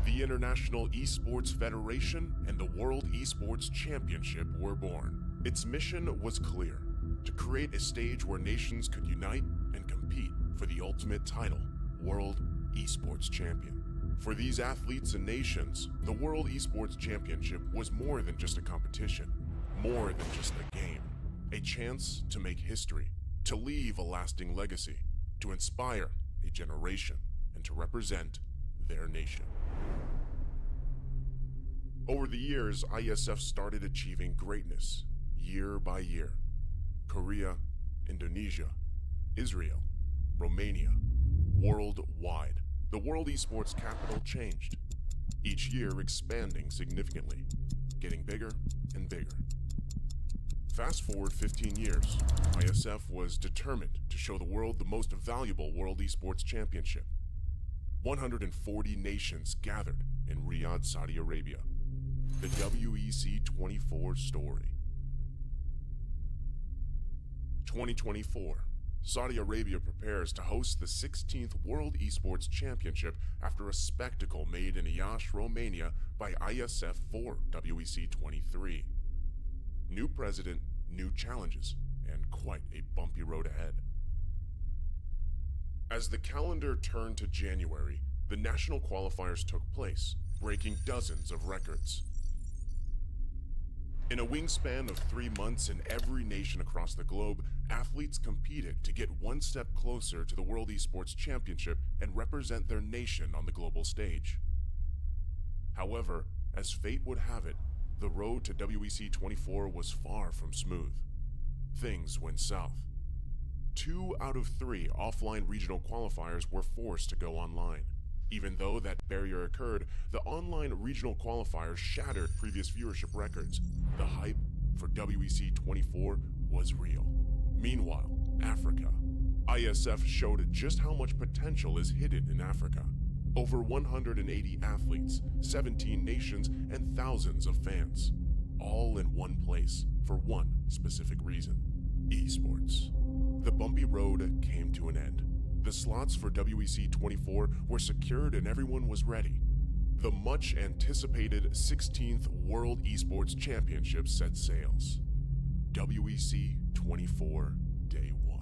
The International Esports Federation and the World Esports Championship were born. Its mission was clear: to create a stage where nations could unite and compete for the ultimate title, World Esports Champion. For these athletes and nations, the World Esports Championship was more than just a competition, more than just a game. A chance to make history, to leave a lasting legacy, to inspire a generation, and to represent their nation. Over the years, IESF started achieving greatness, year by year. Korea, Indonesia, Israel, Romania, worldwide. The World Esports capital changed, each year expanding significantly, getting bigger and bigger. Fast forward 15 years, IESF was determined to show the world the most valuable World Esports Championship. 140 nations gathered in Riyadh, Saudi Arabia. The WEC 24 story. 2024. Saudi Arabia prepares to host the 16th World Esports Championship after a spectacle made in Iași, Romania by IESF for WEC 23. New president, new challenges, and quite a bumpy road ahead. As the calendar turned to January, the national qualifiers took place, breaking dozens of records. In a wingspan of 3 months in every nation across the globe, athletes competed to get one step closer to the World Esports Championship and represent their nation on the global stage. However, as fate would have it, the road to WEC 24 was far from smooth. Things went south. 2 out of 3 offline regional qualifiers were forced to go online. Even though that barrier occurred, the online regional qualifiers shattered previous viewership records. The hype for WEC 24 was real. Meanwhile, Africa. IESF showed just how much potential is hidden in Africa. Over 180 athletes, 17 nations, and thousands of fans. All in one place for one specific reason: esports. The bumpy road came to an end. The slots for WEC 24 were secured and everyone was ready. The much anticipated 16th World Esports Championship set sails. WEC 24 Day 1.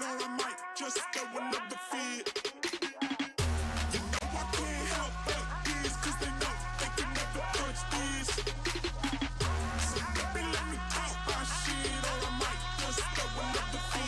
or I might just throw another fit. You know I can't help but these, cause they know they can never touch this. So baby, let me talk my shit, or I might just throw another fit.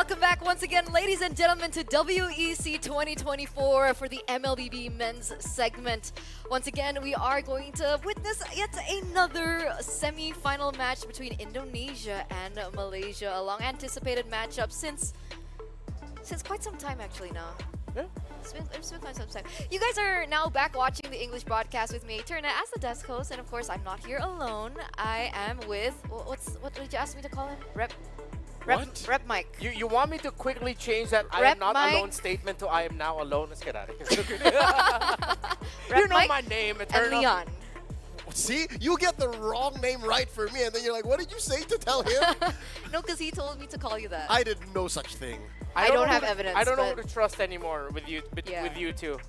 welcome back once again, ladies and gentlemen, to WEC 2024 for the MLBB men's segment. Once again, we are going to witness yet another semi-final match between Indonesia and Malaysia, a long-anticipated matchup since quite some time actually now. Yeah. It's been quite some time. You guys are now back watching the English broadcast with me, Turna, as the desk host, and of course, I'm not here alone. I am with what did you ask me to call him? Rep Mike. You want me to quickly change that I Rep am not Mike. alone statement to I am now alone? Let's get out of here. Rep You know Mike my name, and Eternal. Leon. See, you get the wrong name right for me, and then you're like, what did you say to tell him? No, because he told me to call you that. I did no such thing. I don't know have who to- evidence, I don't know but- who to trust anymore with you two.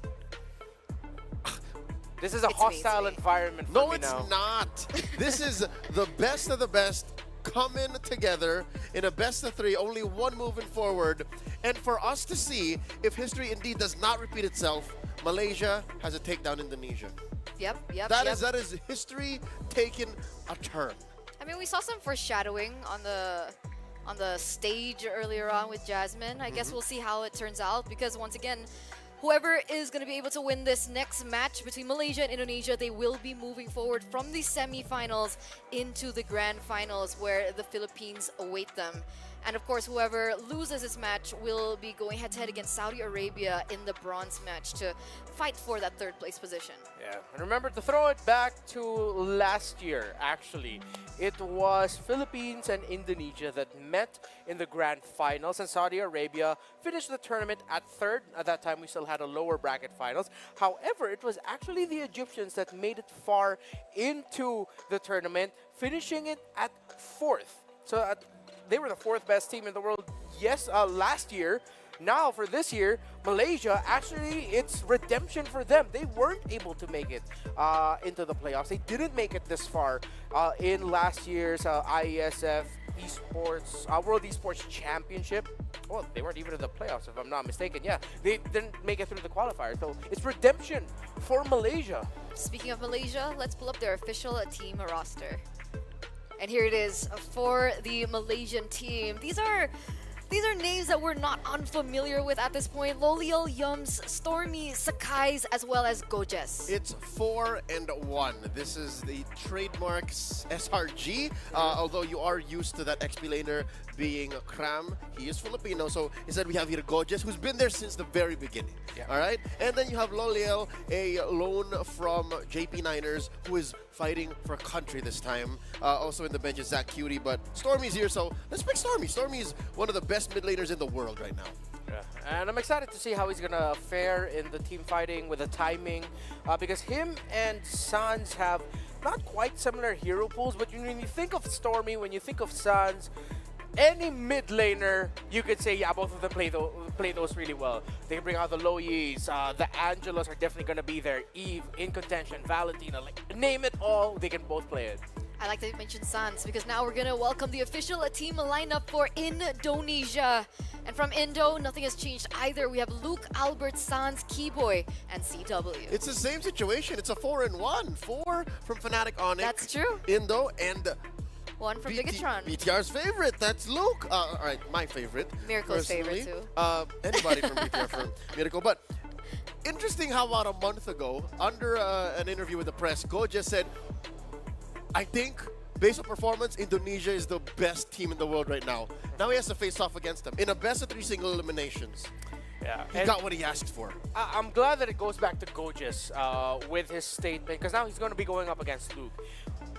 This is a It's me, hostile environment for No, me it's now. not. This is the best of the best coming together in a best of three, only one moving forward. And for us to see if history indeed does not repeat itself, Malaysia has a takedown Indonesia. Yep. That is history taking a turn. I mean, we saw some foreshadowing on the stage earlier on with Jasmine. I guess we'll see how it turns out, because once again, whoever is going to be able to win this next match between Malaysia and Indonesia, they will be moving forward from the semi-finals into the grand finals, where the Philippines await them. And of course, whoever loses this match will be going head-to-head against Saudi Arabia in the bronze match to fight for that third place position. Yeah, and remember to throw it back to last year, actually. It was Philippines and Indonesia that met in the grand finals, and Saudi Arabia finished the tournament at third. At that time, we still had a lower bracket finals. However, it was actually the Egyptians that made it far into the tournament, finishing it at fourth. So they were the fourth best team in the world, last year. Now, for this year, Malaysia, actually, it's redemption for them. They weren't able to make it into the playoffs. They didn't make it this far in last year's IESF Esports, World Esports Championship. Well, they weren't even in the playoffs, if I'm not mistaken. Yeah, they didn't make it through the qualifiers. So it's redemption for Malaysia. Speaking of Malaysia, let's pull up their official team roster. And here it is for the Malaysian team. These are names that we're not unfamiliar with at this point. Loliel, Yums, Stormy, Sakai's, as well as Gojes. It's 4-1. This is the trademarks SRG. Although you are used to that XP laner being Kram, he is Filipino. So instead we have here Gojes, who's been there since the very beginning. Yeah. All right, and then you have Loliel, a loan from JP Niners, who is fighting for country this time. Also in the bench is Zach Cutie, but Stormy's here, so let's pick Stormy. Stormy is one of the best mid laners in the world right now. Yeah. And I'm excited to see how he's gonna fare in the team fighting with the timing, because him and Sans have not quite similar hero pools, but when you think of Stormy, when you think of Sans, any mid laner, you could say, yeah, both of them play those really well. They bring out the Loyes, the Angelos are definitely going to be there, Eve, in contention, Valentina, like, name it all, they can both play it. I like that you mentioned Sans, because now we're going to welcome the official team lineup for Indonesia. And from Indo, nothing has changed either. We have Luke, Albert, Sans, Keyboy, and CW. It's the same situation. It's a 4-1. 4 from Fnatic Onyx. That's true. Indo, and one from Bigatron. BTR's favorite, that's Luke. All right, my favorite. Miracle's personally. favorite too. Anybody from BTR from Miracle. But interesting how about a month ago, under an interview with the press, Go just said, I think, based on performance, Indonesia is the best team in the world right now. Now he has to face off against them in a best of 3 single eliminations. Yeah, He got what he asked for. I'm glad that it goes back to Gojes with his statement, because now he's going to be going up against Luke.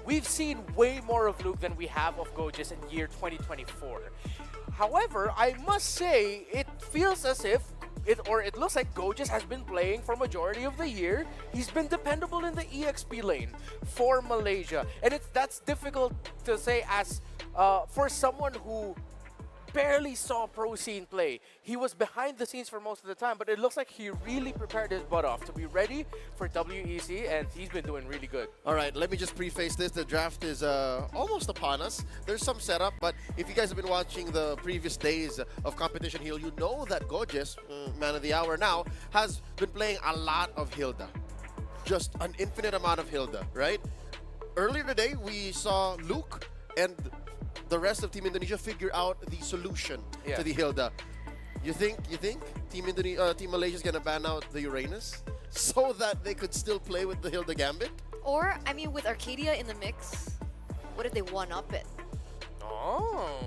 We've seen way more of Luke than we have of Gojes in year 2024. However, I must say, it feels as if it looks like Gojes has been playing for majority of the year. He's been dependable in the EXP lane for Malaysia, and that's difficult to say as for someone who barely saw pro scene play. He was behind the scenes for most of the time, but it looks like he really prepared his butt off to be ready for WEC, and he's been doing really good. All right, let me just preface this. The draft is almost upon us. There's some setup, but if you guys have been watching the previous days of Competition Heal, you know that Gojes, man of the hour now, has been playing a lot of Hilda. Just an infinite amount of Hilda, right? Earlier today, we saw Luke and the rest of Team Indonesia figure out the solution Yeah. to the Hilda. You think Team Malaysia is gonna ban out the Uranus so that they could still play with the Hilda Gambit? Or, I mean, with Arcadia in the mix, what if they one-up it? Oh.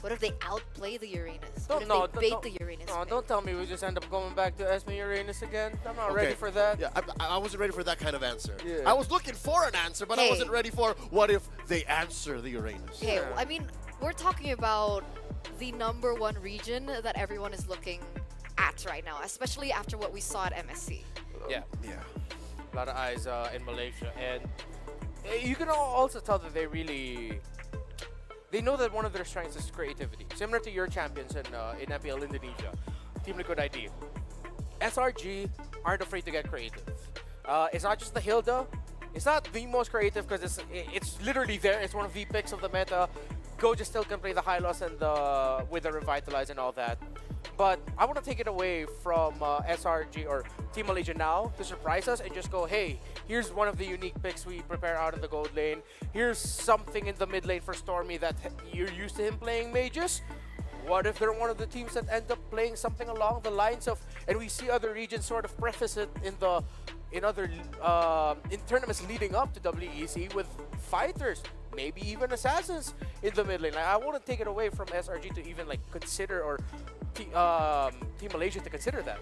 What if they outplay the Uranus? Don't, What if they bait the Uranus? No, don't tell me we just end up going back to Esme Uranus again. I'm not Okay. ready for that. Yeah, I wasn't ready for that kind of answer. Yeah. I was looking for an answer, but I Hey. wasn't ready for what if they answer the Uranus. Hey, I mean, we're talking about the #1 region that everyone is looking at right now, especially after what we saw at MSC. Yeah. Yeah. A lot of eyes in Malaysia. And you can also tell that they know that one of their strengths is creativity. Similar to your champions in MPL Indonesia, Team Liquid ID. SRG aren't afraid to get creative. It's not just the Hilda. It's not the most creative because it's literally there. It's one of the picks of the meta. Goja still can play the high loss and with the revitalize and all that. But I want to take it away from SRG or Team Malaysia now to surprise us and just go, hey, here's one of the unique picks we prepare out in the gold lane. Here's something in the mid lane for Stormy that you're used to him playing mages. What if they're one of the teams that end up playing something along the lines of, and we see other regions sort of preface it in tournaments leading up to WEC with fighters, maybe even assassins in the mid lane. Like, I want to take it away from SRG to even like consider, or Team Malaysia to consider that.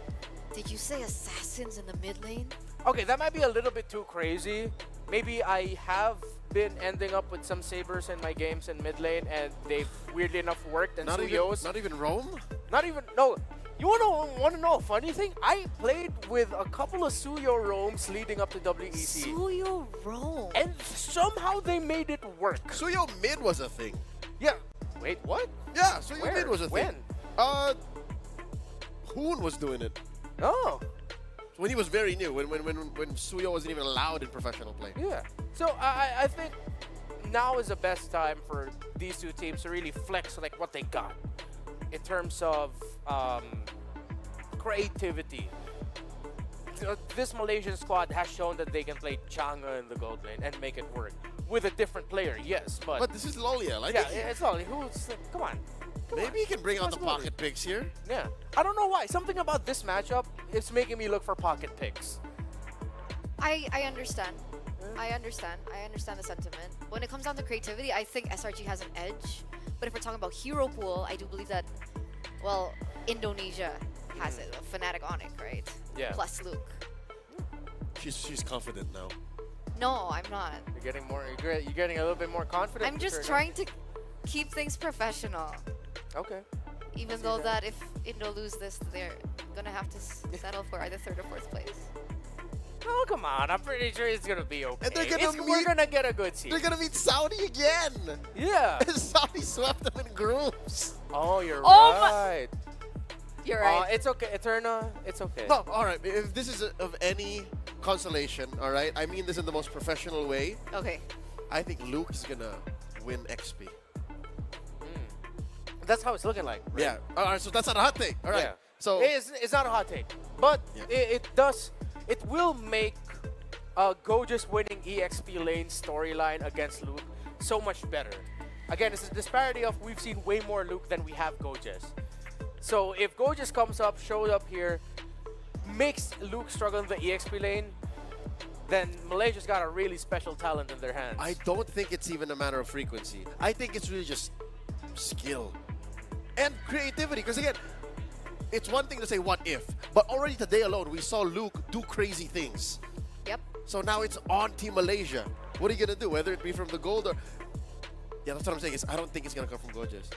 Did you say assassins in the mid lane? Okay, that might be a little bit too crazy. Maybe I have been ending up with some sabers in my games in mid lane, and they've weirdly enough worked. And Not even Rome? Not even, no. You want to know a funny thing? I played with a couple of Suyo roams leading up to WEC. Suyo roam? And somehow they made it work. Suyo mid was a thing. Yeah. Wait, what? Yeah, Suyo Where? mid was a thing. When? Hoon was doing it. Oh. When he was very new, when Suyo wasn't even allowed in professional play. Yeah. So I think now is the best time for these two teams to really flex like what they got in terms of creativity. This Malaysian squad has shown that they can play Chang'e in the gold lane and make it work with a different player. Yes, but this is Lolia. Like, yeah, it's Lolia. Who's like, come on. Maybe he can bring on the pocket picks here. Yeah. I don't know why. Something about this matchup is making me look for pocket picks. I understand. I understand the sentiment. When it comes down to creativity, I think SRG has an edge. But if we're talking about hero pool, I do believe that, well, Indonesia has it. Fnatic Onyx, right? Yeah. Plus Luke. She's confident now. No, I'm not. You're getting more. You're getting a little bit more confident. I'm just trying to keep things professional. Okay. Even though that if Indo lose this, they're gonna have to settle for either 3rd or 4th place. Oh, come on. I'm pretty sure it's going to be okay. And they're gonna we're going to get a good seed. They're going to meet Saudi again. Yeah. Saudi swept them in groups. Oh, you're Oh right. You're right. It's okay. Eterna, it's okay. No, all right. If this is of any consolation, all right, I mean this in the most professional way. Okay. I think Luke is going to win XP. That's how it's looking like. Right? Yeah. All right, so that's not a hot take. All right. Yeah. So it's not a hot take, but it will make Goja's winning EXP lane storyline against Luke so much better. Again, it's a disparity of we've seen way more Luke than we have Gojas. So if Gojas comes up, shows up here, makes Luke struggle in the EXP lane, then Malaysia's got a really special talent in their hands. I don't think it's even a matter of frequency. I think it's really just skill and creativity. Because again, it's one thing to say what if, but already today alone we saw Luke do crazy things. Yep. So now it's on Team Malaysia. What are you gonna do? Whether it be from the gold or that's what I'm saying. I don't think it's gonna come from Gojas.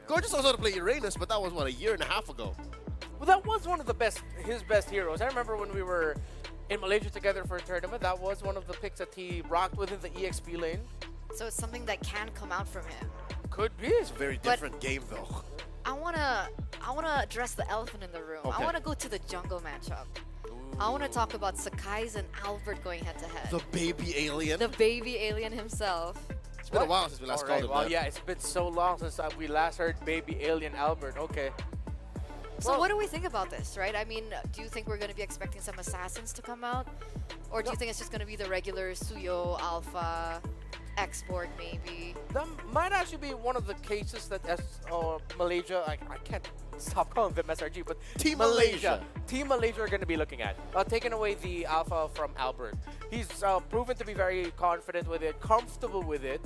Gojas also to play Uranus, but that was what, a year and a half ago. Well, that was one of his best heroes. I remember when we were in Malaysia together for a tournament, that was one of the picks that he rocked within the EXP lane. So it's something that can come out from him. Could be. It's a very different game though. I wanna address the elephant in the room. Okay. I wanna go to the jungle matchup. I wanna talk about Sakai's and Albert going head to head. The baby alien. The baby alien himself. It's been a while since we last called him Well, that. yeah, it's been so long since we last heard baby alien Albert. Okay. So what do we think about this, right? I mean, do you think we're going to be expecting some assassins to come out? Or do you think it's just going to be the regular Suyo, Alpha, Export, maybe. That might actually be one of the cases that Malaysia, I can't stop calling them SRG, but Team Malaysia. Team Malaysia are going to be looking at. Taking away the alpha from Albert. He's proven to be very confident with it, comfortable with it,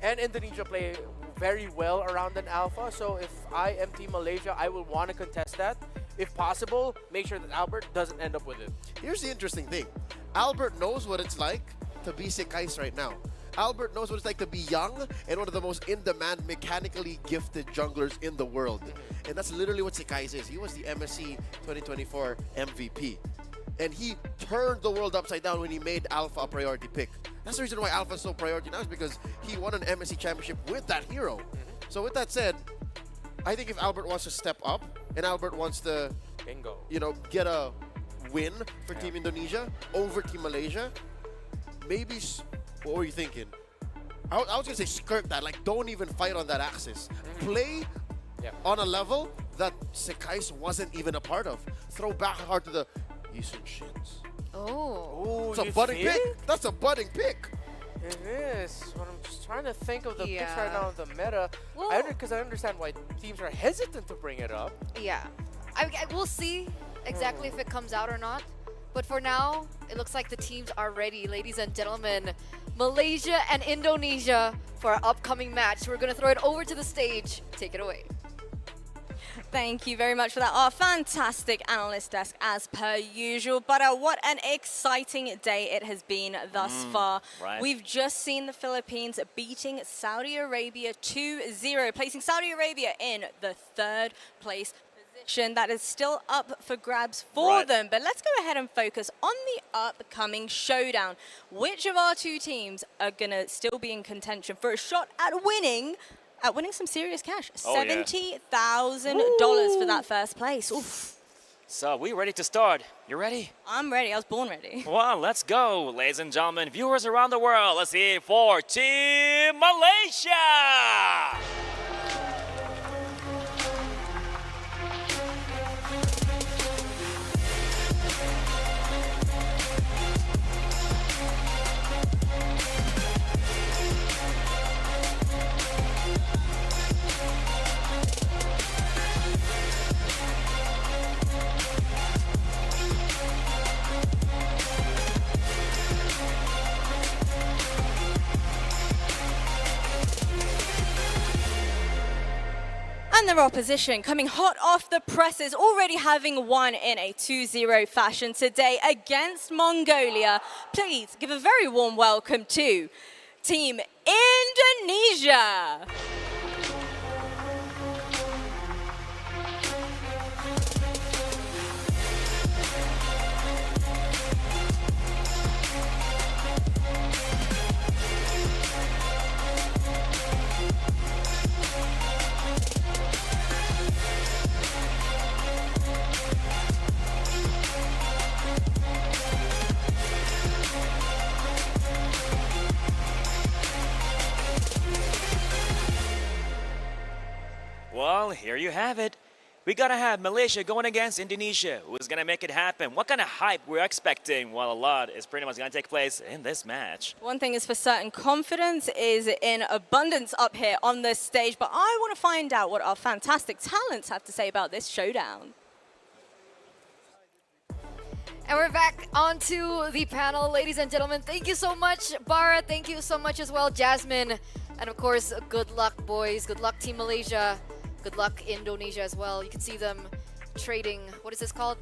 and Indonesia play very well around an alpha. So if I am Team Malaysia, I will want to contest that. If possible, make sure that Albert doesn't end up with it. Here's the interesting thing. Albert knows what it's like to be Sekais right now. Albert knows what it's like to be young and one of the most in-demand, mechanically gifted junglers in the world. And that's literally what Sekais is. He was the MSC 2024 MVP. And he turned the world upside down when he made Alpha a priority pick. That's the reason why Alpha is so priority now, is because he won an MSC championship with that hero. So with that said, I think if Albert wants to step up and Albert wants to, you know, get a win for Team Indonesia over Team Malaysia, maybe, what were you thinking? I was going to say skirt that, like don't even fight on that axis. Play on a level that Sekais wasn't even a part of. Throw back hard to the Eastern Shins. Oh. It's a budding pick. That's a budding pick. It is. But I'm just trying to think of the picks right now of the meta. Because I understand why teams are hesitant to bring it up. Yeah. We'll see exactly if it comes out or not. But for now, it looks like the teams are ready, ladies and gentlemen. Malaysia and Indonesia for our upcoming match. We're going to throw it over to the stage. Take it away. Thank you very much for that. Our fantastic analyst desk as per usual. But what an exciting day it has been thus far. Right. We've just seen the Philippines beating Saudi Arabia 2-0, placing Saudi Arabia in the 3rd place position. That is still up for grabs for them. But let's go ahead and focus on the upcoming showdown. Which of our two teams are going to still be in contention for a shot at winning some serious cash? $70,000 for that first place. Oof. So we ready to start? You ready? I'm ready. I was born ready. Well, let's go, ladies and gentlemen, viewers around the world. Let's see it for Team Malaysia. And their opposition coming hot off the presses, already having won in a 2-0 fashion today against Mongolia. Please give a very warm welcome to Team Indonesia. Well, here you have it. We gotta have Malaysia going against Indonesia. Who's gonna make it happen? What kind of hype we're expecting? Well, a lot is pretty much gonna take place in this match. One thing is for certain, confidence is in abundance up here on this stage, but I want to find out what our fantastic talents have to say about this showdown. And we're back onto the panel, ladies and gentlemen. Thank you so much, Bara. Thank you so much as well, Jasmine. And of course, good luck, boys. Good luck, Team Malaysia. Good luck, Indonesia as well. You can see them trading, what is this called?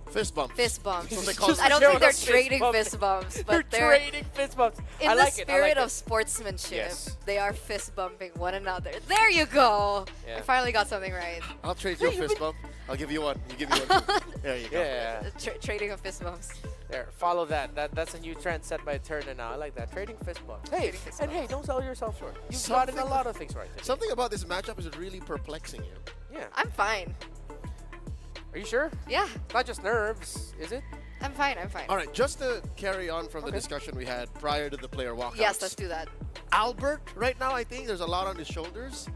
Fist bumps. Fist bumps. That's what they call it. I don't think they're trading fist bumps, but they're trading fist bumps. In the spirit of sportsmanship, they are fist bumping one another. There you go. I finally got something right. I'll trade you a fist bump. I'll give you one. You give me one. There you go. Yeah. Trading of fist bumps. There, follow that. That's a new trend set by Turner now. I like that. Trading fist bumps. Hey, hey, don't sell yourself short. You've gotten a lot of things right. Something about this matchup is really perplexing you. Yeah. I'm fine. Are you sure? Yeah. Not just nerves, is it? I'm fine. I'm fine. All right, just to carry on from the discussion we had prior to the player walkouts. Yes, let's do that. Albert, right now, I think there's a lot on his shoulders.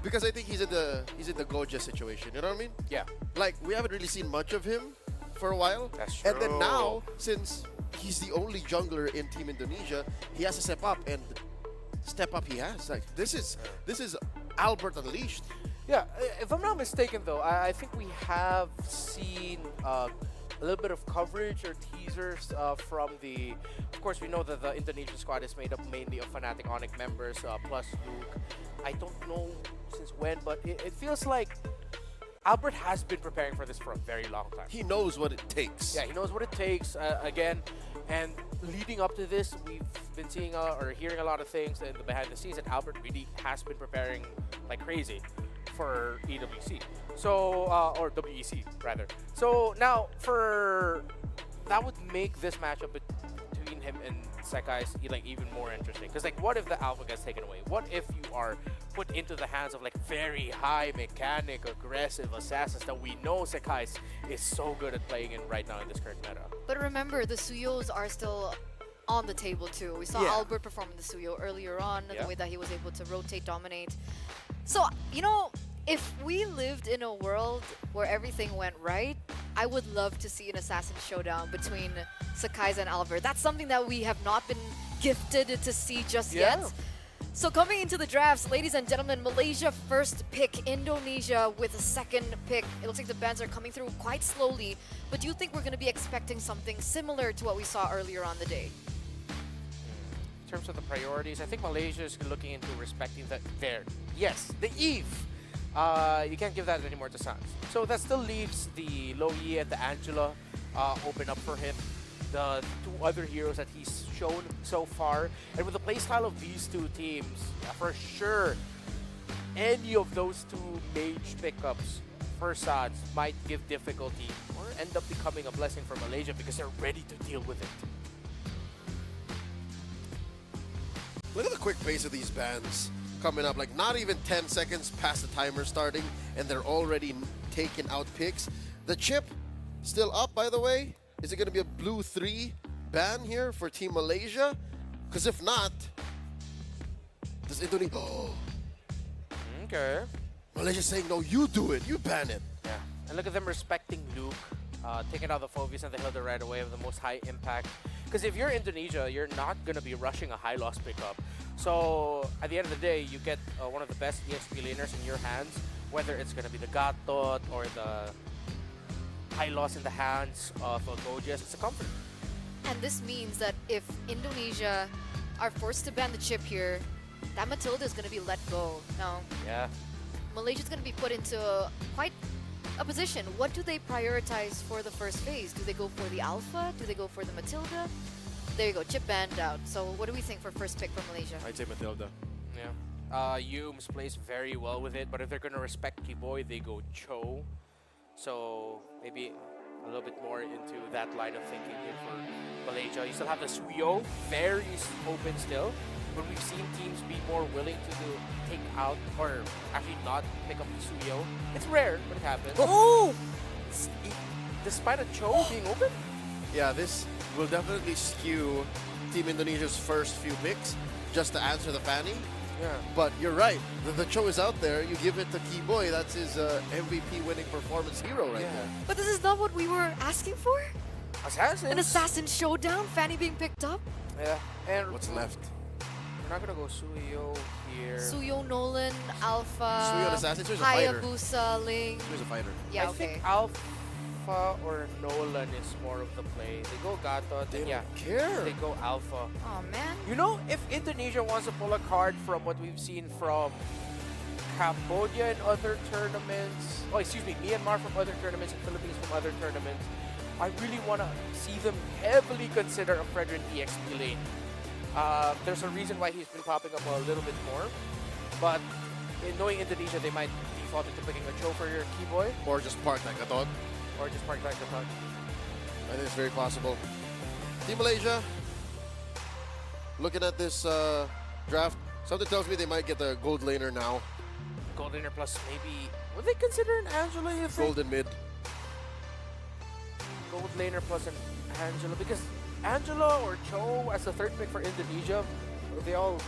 Because I think he's in the Goja situation, you know what I mean? Yeah. Like, we haven't really seen much of him for a while. That's true. And then now, since he's the only jungler in Team Indonesia, he has to step up. And step up he has. Like this is Albert unleashed. Yeah, if I'm not mistaken though, I think we have seen a little bit of coverage or teasers from the... Of course, we know that the Indonesian squad is made up mainly of Fnatic Onyx members, plus Luke. I don't know since when, but it feels like Albert has been preparing for this for a very long time. He knows what it takes. Yeah, he knows what it takes, again. And leading up to this, we've been seeing or hearing a lot of things in the behind the scenes that Albert really has been preparing like crazy for EWC. So, or WEC rather. So now that would make this matchup between him and Sekai like even more interesting. Because like, what if the alpha gets taken away? What if you are put into the hands of like very high mechanic, aggressive assassins that we know Sekai is so good at playing in right now in this current meta? But remember, the Suyos are still on the table too. We saw Albert perform in the Suyo earlier on, the way that he was able to rotate, dominate. So, you know, if we lived in a world where everything went right, I would love to see an assassin showdown between Sekai's and Albert. That's something that we have not been gifted to see just yet. So coming into the drafts, ladies and gentlemen, Malaysia first pick, Indonesia with a second pick. It looks like the bans are coming through quite slowly, but do you think we're going to be expecting something similar to what we saw earlier on the day? In terms of the priorities, I think Malaysia is looking into respecting the Eve. You can't give that anymore to Sans. So that still leaves the Lo Yi and the Angela open up for him. The two other heroes that he's shown so far. And with the playstyle of these two teams, for sure, any of those two mage pickups for Sans might give difficulty or end up becoming a blessing for Malaysia because they're ready to deal with it. Look at the quick pace of these bans coming up. Like not even 10 seconds past the timer starting and they're already taking out picks. The chip still up, by the way. Is it going to be a blue 3 ban here for Team Malaysia? Because if not, does Indonesia... Oh. Okay. Malaysia's saying, no, you do it. You ban it. Yeah. And look at them respecting Luke, taking out the Phobius and the Hilda right away with the most high impact. Because if you're Indonesia, you're not going to be rushing a high loss pickup. So at the end of the day, you get one of the best EXP laners in your hands, whether it's going to be the Gatot or the high loss in the hands of Gojas. It's a comfort. And this means that if Indonesia are forced to ban the chip here, that Matilda is going to be let go. Now, Malaysia's going to be put into quite a position. What do they prioritize for the first phase? Do they go for the Alpha? Do they go for the Matilda? There you go, chip banned out. So what do we think for first pick for Malaysia? I'd say Matilda. Yeah. Yums plays very well with it, but if they're going to respect Kiboy, they go Cho. So maybe a little bit more into that line of thinking here for Malaysia. You still have the Suyo, very open still, but we've seen teams be more willing to take out or actually not pick up the Suyo. It's rare, but it happens. Oh! Despite a Cho being open? Yeah, this will definitely skew Team Indonesia's first few picks just to answer the Fanny. Yeah. But you're right. The Cho is out there. You give it to Kiboy. That's his MVP winning performance hero right there. But this is not what we were asking for? Assassins. An assassin showdown? Fanny being picked up? Yeah. And what's left? We're not going to go Suyo here. Suyo, Nolan, Alpha, Suyo and Assassin. Suyo's a fighter. Hayabusa, Ling. Suyo's a fighter. Yeah, I think Alpha or Nolan is more of the play. They go Gatot. They don't care. They go Alpha. Oh, man. You know, if Indonesia wants to pull a card from what we've seen from Cambodia and other tournaments, Myanmar from other tournaments and Philippines from other tournaments, I really want to see them heavily consider a Fredrin EXP lane. There's a reason why he's been popping up a little bit more, but in knowing Indonesia, they might default into picking a Cho for your Kiboy. Or just park like Gatot. Or just park like Gatot. I think it's very possible. Team Malaysia, looking at this draft, something tells me they might get the gold laner now. Gold laner plus maybe... Would they consider an Angela if Golden mid. Gold laner plus an Angela, because Angela or Cho as the third pick for Indonesia, they all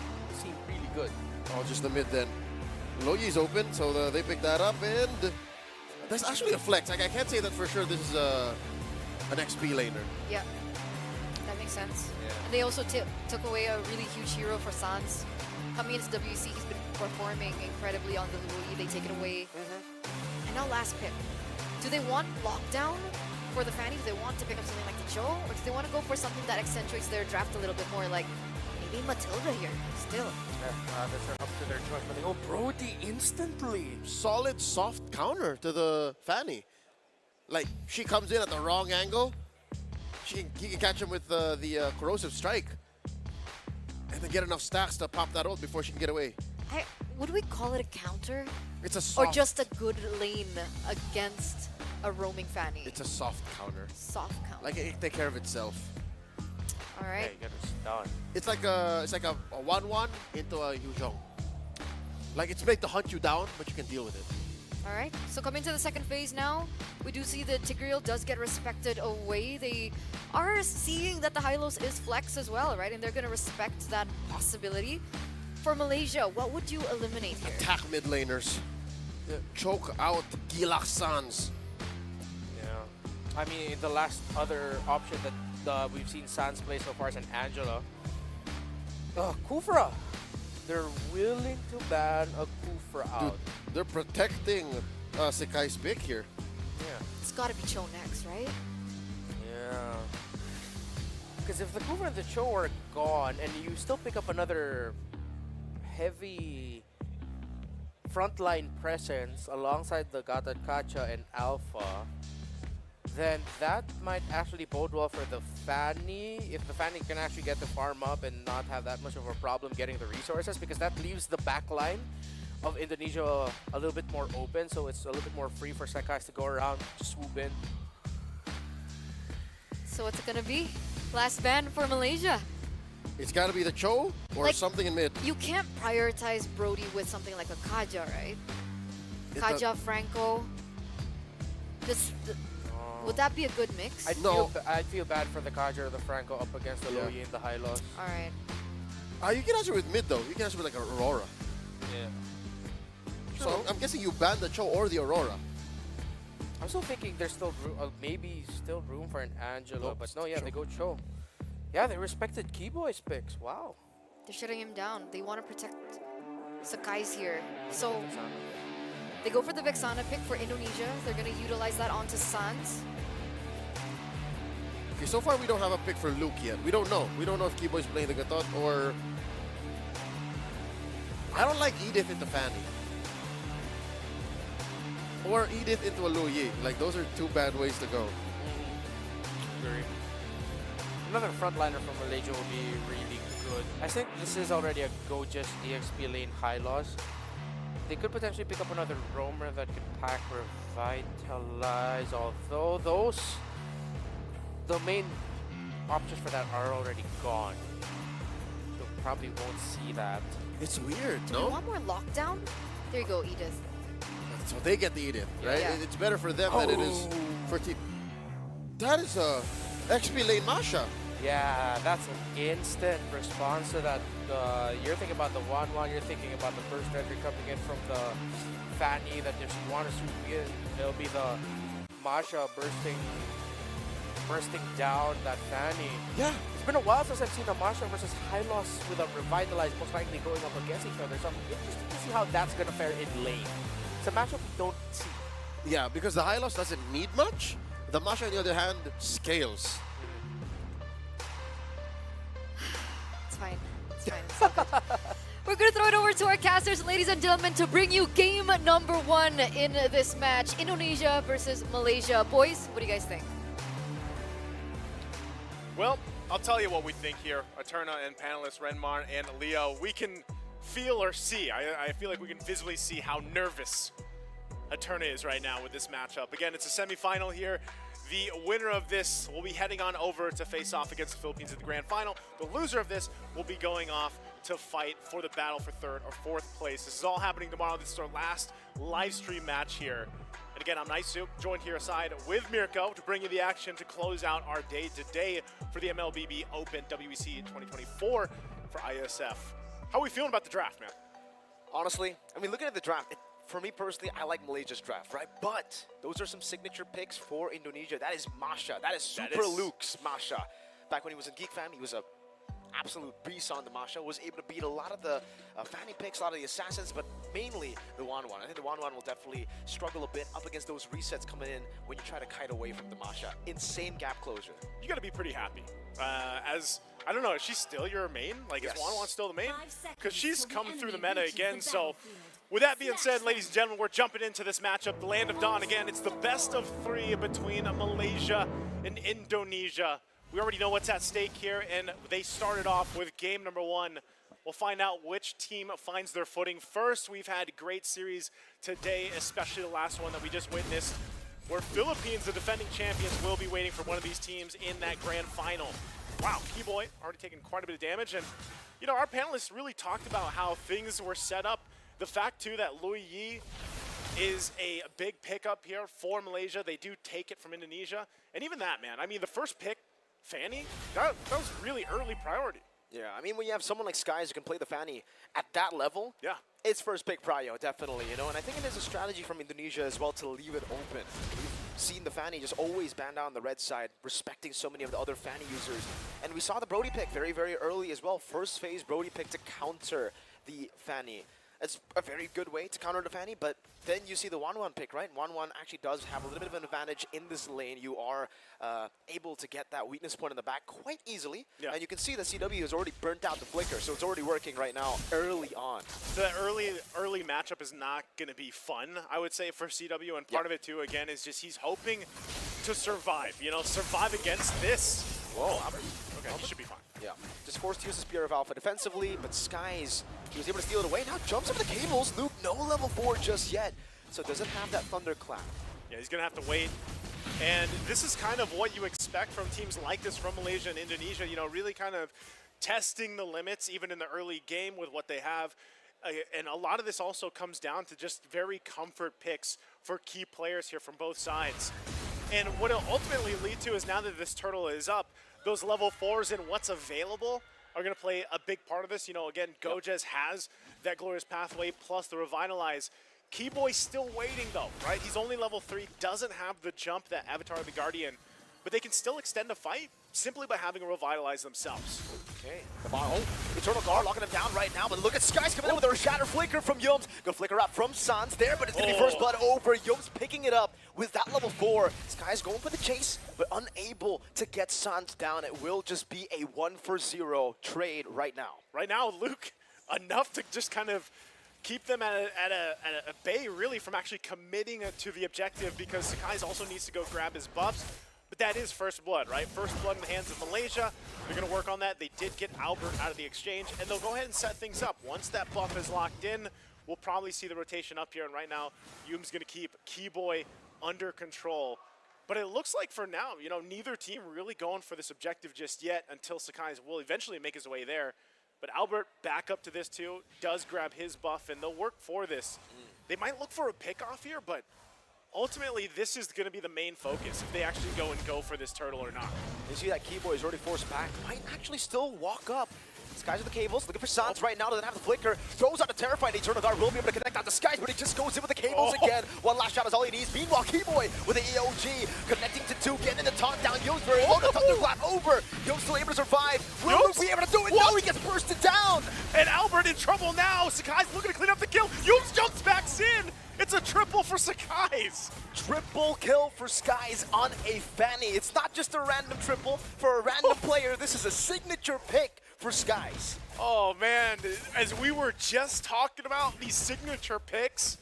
seem really good. Oh, just the mid then. Lo Yi's open, so they pick that up, and there's actually a flex. Like, I can't say that for sure this is an XP laner. Yeah, that makes sense. Yeah. And they also took away a really huge hero for Sans. Coming into WC, he's been performing incredibly on the Louis. They take it away. And now last pick. Do they want lockdown for the Fanny? Do they want to pick up something like the Cho? Or do they want to go for something that accentuates their draft a little bit more, like maybe Matilda here? Still. That's up to their choice. But they go Brody instantly. Solid, soft counter to the Fanny. Like, she comes in at the wrong angle. He can catch him with the corrosive strike. And then get enough stacks to pop that ult before she can get away. Would we call it a counter? It's a soft. Or just a good lane against a roaming Fanny? It's a soft counter. Soft counter. Like, it can take care of itself. All right. Yeah, you get it done. It's like a 1-1 into a Yuzhong. Like, it's made to hunt you down, but you can deal with it. All right, so coming to the second phase now, we do see the Tigreal does get respected away. They are seeing that the Hylos is flex as well, right? And they're going to respect that possibility. For Malaysia, what would you eliminate here? Attack mid laners. Choke out Gilak Sans. Yeah. I mean, the last other option that we've seen Sans play so far is an Angela. Kufra. They're willing to ban a Kufra out. Dude, they're protecting Sekai's pick here. Yeah. It's got to be Cho next, right? Yeah. Because if the Kufra and the Cho are gone and you still pick up another heavy frontline presence alongside the Gatad Kacha and Alpha, then that might actually bode well for the Fanny. If the Fanny can actually get the farm up and not have that much of a problem getting the resources, because that leaves the back line of Indonesia a little bit more open, so it's a little bit more free for Sekais to go around, just swoop in. So what's it gonna be? Last ban for Malaysia. It's got to be the Cho or Like, something in mid. You can't prioritize Brody with something like a Kaja, right? Kaja, Franco. Would that be a good mix? I'd feel bad for the Kaja or the Franco up against the Loyi and the Hylos. All right. You can answer with mid though. You can answer with like Aurora. Yeah. So I'm guessing you ban the Cho or the Aurora. I'm still thinking there's still maybe still room for an Angelo, but no, they go Cho. Yeah, they respected Keyboy's picks. Wow. They're shutting him down. They want to protect Sekai's here. So they go for the Vexana pick for Indonesia. They're going to utilize that onto Sans. Okay, so far we don't have a pick for Luke yet. We don't know. We don't know if Keyboy's playing the Gatot or... I don't like Edith into Fanny. Or Edith into a Lu Yi. Like, those are two bad ways to go. Agree. Another frontliner from Malaysia will be really good. I think this is already a go just EXP lane high loss. They could potentially pick up another roamer that could pack Revitalize, although the main options for that are already gone. So probably won't see that. It's weird, Do you want more lockdown? There you go, Edith. So they get the Edith, right? Yeah. It's better for them than it is for Team. That is a XP lane Masha. Yeah, that's an instant response to that. You're thinking about the 1-1, you're thinking about the first entry coming in from the Fanny that if you want to swoop in, it'll be the Masha bursting down that Fanny. Yeah. It's been a while since I've seen a Masha versus Hylos with a Revitalize most likely going up against each other. So I'm interested to see how that's going to fare in lane. It's a matchup we don't see. Yeah, because the Hylos doesn't need much. The Masha, on the other hand, scales. It's fine. It's fine. It's all good. We're going to throw it over to our casters, ladies and gentlemen, to bring you game number 1 in this match. Indonesia versus Malaysia. Boys, what do you guys think? Well, I'll tell you what we think here. Eterna and panelists Renmar and Leo, we can feel or see. I feel like we can visibly see how nervous Eterna is right now with this matchup. Again, it's a semifinal here. The winner of this will be heading on over to face off against the Philippines at the grand final. The loser of this will be going off to fight for the battle for 3rd or 4th place. This is all happening tomorrow. This is our last live stream match here. And again, I'm Naisu, joined here aside with Mirko to bring you the action to close out our day today for the MLBB Open WEC 2024 for IESF. How are we feeling about the draft, man? Honestly, I mean, looking at the draft, for me personally, I like Malaysia's draft, right? But those are some signature picks for Indonesia. That is Masha. That is Super Luke's Masha. Back when he was in Geek Fam, he was a absolute beast on Damasha, was able to beat a lot of the Fanny picks, a lot of the assassins, but mainly the Wanwan. I think the Wanwan will definitely struggle a bit up against those resets coming in when you try to kite away from Damasha. Insane gap closure. You got to be pretty happy. I don't know, is she still your main? Like, is Wanwan still the main? Because she's come through the meta again, so with that being said, ladies and gentlemen, we're jumping into this matchup, the Land of Dawn. Again, it's the best of 3 between Malaysia and Indonesia. We already know what's at stake here, and they started off with game number 1. We'll find out which team finds their footing first. We've had a great series today, especially the last one that we just witnessed, where Philippines, the defending champions, will be waiting for one of these teams in that grand final. Wow, Keyboy already taking quite a bit of damage, and you know, our panelists really talked about how things were set up. The fact, too, that Lui Yi is a big pickup here for Malaysia. They do take it from Indonesia. And even that, man, I mean, the first pick, Fanny, that was really early priority. Yeah, I mean, when you have someone like Skies who can play the Fanny at that level, yeah, it's first pick prio, definitely, you know. And I think it is a strategy from Indonesia as well to leave it open. We've seen the Fanny just always ban down the red side, respecting so many of the other Fanny users. And we saw the Brody pick very, very early as well. First phase Brody pick to counter the Fanny. It's a very good way to counter the Fanny, but then you see the Wanwan pick, right? Wanwan actually does have a little bit of an advantage in this lane. You are able to get that weakness point in the back quite easily, and you can see that CW has already burnt out the flicker, so it's already working right now early on. The early matchup is not going to be fun, I would say, for CW, and part of it, too, again, is just he's hoping to survive, you know, survive against this. Whoa, Okay, he should be fine. Yeah, just forced to use the Spear of Alpha defensively, but Skies, he was able to steal it away. Now jumps over the cables. Luke, no level 4 just yet, so doesn't have that Thunderclap. Yeah, he's going to have to wait. And this is kind of what you expect from teams like this from Malaysia and Indonesia, you know, really kind of testing the limits even in the early game with what they have. And a lot of this also comes down to just very comfort picks for key players here from both sides. And what it'll ultimately lead to is now that this turtle is up, those level 4s and what's available are going to play a big part of this. You know, again, Gojes has that Glorious Pathway plus the Revitalize. Keyboy's still waiting, though, right? He's only level 3, doesn't have the jump that Avatar of the Guardian, but they can still extend a fight simply by having a Revitalize themselves. Okay, come on, Eternal Guard locking him down right now, but look at Skies coming in with a Shatter Flicker from Yums. Good flicker out from Sans there, but it's going to be first blood over. Yums picking it up with that level 4. Skies going for the chase, but unable to get Sans down. It will just be a 1-for-0 trade right now. Right now, Luke, enough to just kind of keep them at a bay, really, from actually committing to the objective, because Sakai's also needs to go grab his buffs. But that is first blood, right? First blood in the hands of Malaysia. They're going to work on that. They did get Albert out of the exchange, and they'll go ahead and set things up. Once that buff is locked in, we'll probably see the rotation up here. And right now, Yum's going to keep Keyboy under control. But it looks like for now, you know, neither team really going for this objective just yet until Sakai will eventually make his way there. But Albert back up to this too, does grab his buff, and they'll work for this. They might look for a pick off here, but ultimately, this is going to be the main focus if they actually go for this turtle or not. You see that Keyboy is already forced back. Might actually still walk up. Skies with the cables, looking for Sans right now, doesn't have the flicker. Throws out a terrifying Eternal Guard, will be able to connect out the Skies, but he just goes in with the cables again. One last shot is all he needs. Meanwhile, Keyboy with the EOG, connecting to 2, getting in the taunt down. Yo's very low, the Thunderclap over. Yo's still able to survive. Will Luke be able to do it? No, he gets bursted down. And Albert in trouble now. Sakai's looking to clean up the kill. Yo's jumps back in. It's a triple for Sakai's. Triple kill for Skies on a Fanny. It's not just a random triple for a random player. This is a signature pick for Skies. Oh, man. As we were just talking about these signature picks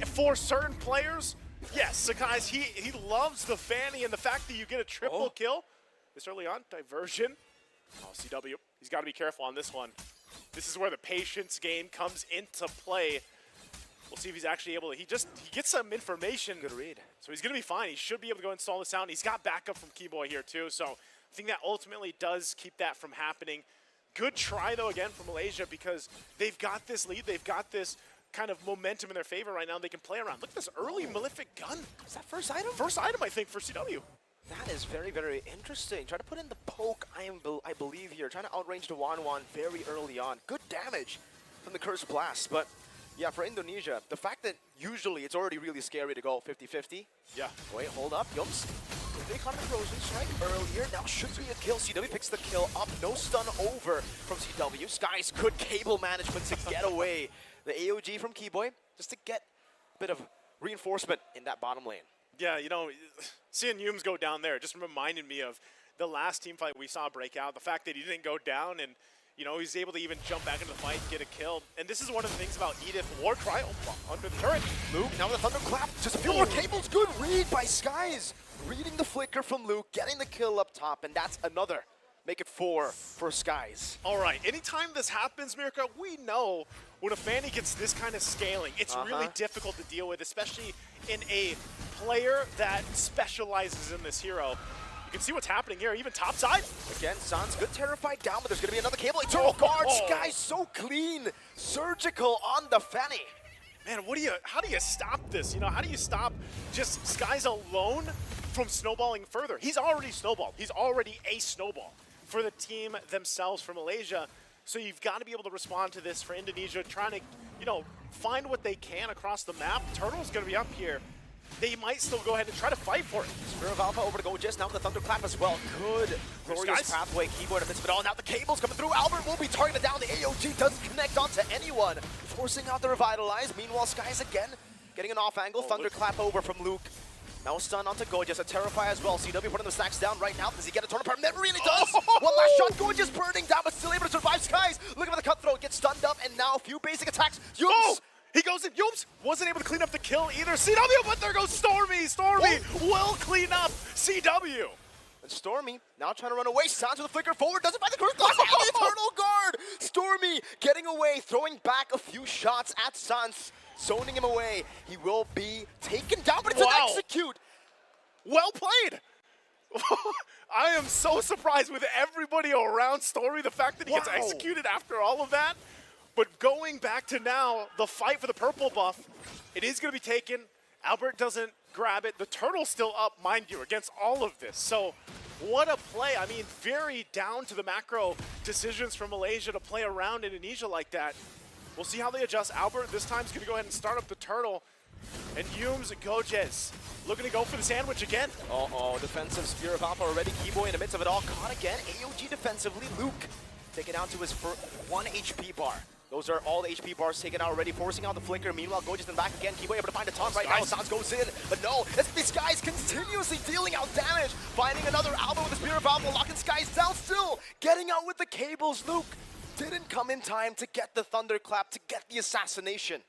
for certain players, yes, Sakai's, he loves the Fanny, and the fact that you get a triple kill this early on, diversion. Oh, CW, he's got to be careful on this one. This is where the patience game comes into play. We'll see if he's actually able to, he gets some information. Good read. So he's going to be fine. He should be able to go install this out. And he's got backup from Keyboy here too. So I think that ultimately does keep that from happening. Good try though again from Malaysia, because they've got this lead. They've got this kind of momentum in their favor right now. They can play around. Look at this early Malefic gun. Is that first item? First item, I think, for CW. That is very, very interesting. Try to put in the poke, I believe here. Trying to outrange the Wanwan very early on. Good damage from the Curse Blast, but yeah, for Indonesia, the fact that usually it's already really scary to go 50-50. Yeah. Wait, hold up, Yums. They caught him frozen strike earlier. Now should be a kill. CW picks the kill up. No stun over from CW. Skies, good cable management to get away. The AOG from Keyboy just to get a bit of reinforcement in that bottom lane. Yeah, you know, seeing Humes go down there just reminded me of the last team fight we saw break out. The fact that he didn't go down and, you know, he's able to even jump back into the fight and get a kill. And this is one of the things about Edith or Cryo under the turret. Luke, now with a thunderclap, just a few more cables. Good read by Skies. Reading the flicker from Luke, getting the kill up top, and that's another. Make it 4 for Skies. All right, anytime this happens, Mirka, we know when a Fanny gets this kind of scaling, it's really difficult to deal with, especially in a player that specializes in this hero. You can see what's happening here, even topside. Again, Sans good terrified down, but there's going to be another cable. Eternal Guard, Skies so clean, surgical on the Fanny. Man, how do you stop this? You know, how do you stop just Skies alone from snowballing further? He's already snowballed. He's already a snowball for the team themselves for Malaysia. So you've got to be able to respond to this for Indonesia, trying to, you know, find what they can across the map. Turtle's going to be up here. They might still go ahead and try to fight for it. Spirit of Alpha over to go just now with the thunderclap as well. Good glorious pathway, Keyboard amidst it all. Now the cables coming through. Albert will be targeted down. The AOG doesn't connect onto anyone, forcing out the Revitalize. Meanwhile, Skies again getting an off angle. Thunderclap over from Luke. Now stun onto Gorgeous, a Terrify as well. CW putting the stacks down right now. Does he get a tournament? Never really does. One last shot, Gorgeous burning down, but still able to survive. Skies looking for the cutthroat, gets stunned up, and now a few basic attacks. Yumes! He goes in. Yumes wasn't able to clean up the kill either. CW, but there goes Stormy. Stormy will clean up CW. And Stormy now trying to run away. Sans with a flicker forward, doesn't find the curse. The Eternal Guard! Stormy getting away, throwing back a few shots at Sans. Zoning him away. He will be taken down, but it's an execute. Well played. I am so surprised with everybody around Stormy, the fact that he gets executed after all of that. But going back to now, the fight for the purple buff, it is going to be taken. Albert doesn't grab it. The turtle's still up, mind you, against all of this. So what a play. I mean, very down to the macro decisions from Malaysia to play around Indonesia like that. We'll see how they adjust. Albert this time is going to go ahead and start up the turtle. And Humes and Gojes looking to go for the sandwich again. Defensive Spirit of Alpha already. Keyboy in the midst of it all. Caught again. AOG defensively. Luke taken down to his 1 HP bar. Those are all the HP bars taken out already, forcing out the flicker. Meanwhile, Gojes in the back again. Keyboy able to find a taunt right now. Sans goes in, but no. This guy's continuously dealing out damage. Finding another Alpha with the Spirit of Alpha, locking Skies down still. Getting out with the cables. Luke didn't come in time to get the thunderclap, to get the assassination.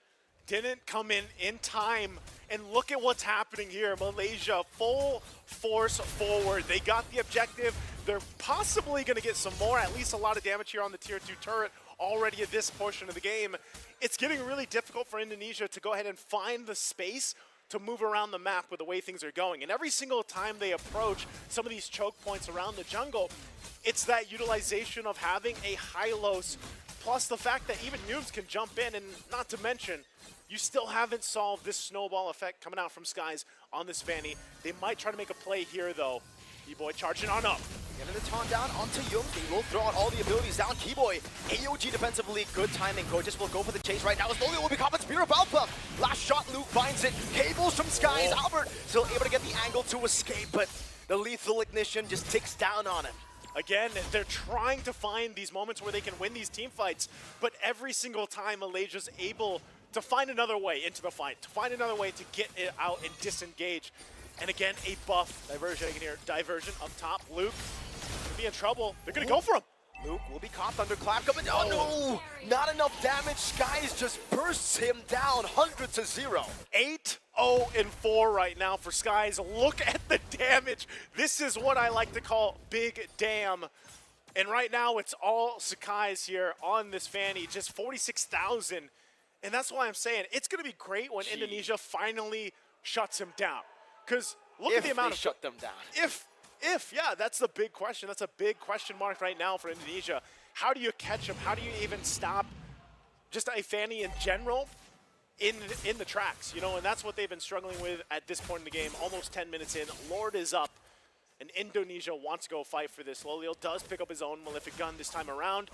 Didn't come in time. And look at what's happening here. Malaysia, full force forward. They got the objective. They're possibly going to get some more, at least a lot of damage here on the tier 2 turret already at this portion of the game. It's getting really difficult for Indonesia to go ahead and find the space to move around the map with the way things are going. And every single time they approach some of these choke points around the jungle, it's that utilization of having a Hylos, plus the fact that even noobs can jump in, and not to mention, you still haven't solved this snowball effect coming out from Skies on this Fanny. They might try to make a play here, though. Keyboy charging on up. Getting the taunt down onto Young. They will throw out all the abilities down. Keyboy, AOG defensively, good timing. Gorgeous will go for the chase right now. Slowly will be caught, but Spirit of Alpha. Last shot, Luke finds it. Cables from Skies. Albert still able to get the angle to escape, but the lethal ignition just ticks down on him. Again, they're trying to find these moments where they can win these team fights, but every single time Malaysia's able to find another way into the fight, to find another way to get it out and disengage. And again, a buff diversion here. Diversion up top. Luke could be in trouble. They're going to go for him. Luke will be caught. Thunderclap coming. Oh no! Not enough damage. Skies just bursts him down. 100-0. 8-0-4 right now for Skies. Look at the damage. This is what I like to call big damn. And right now, it's all Sakai's here on this Fanny. Just 46,000. And that's why I'm saying it's going to be great when Indonesia finally shuts him down. Because look at the amount of shut them down. Yeah, that's the big question. That's a big question mark right now for Indonesia. How do you catch him? How do you even stop just a Fanny in general in the tracks? You know, and that's what they've been struggling with at this point in the game. Almost 10 minutes in, Lord is up, and Indonesia wants to go fight for this. Lolio does pick up his own Malefic gun this time around.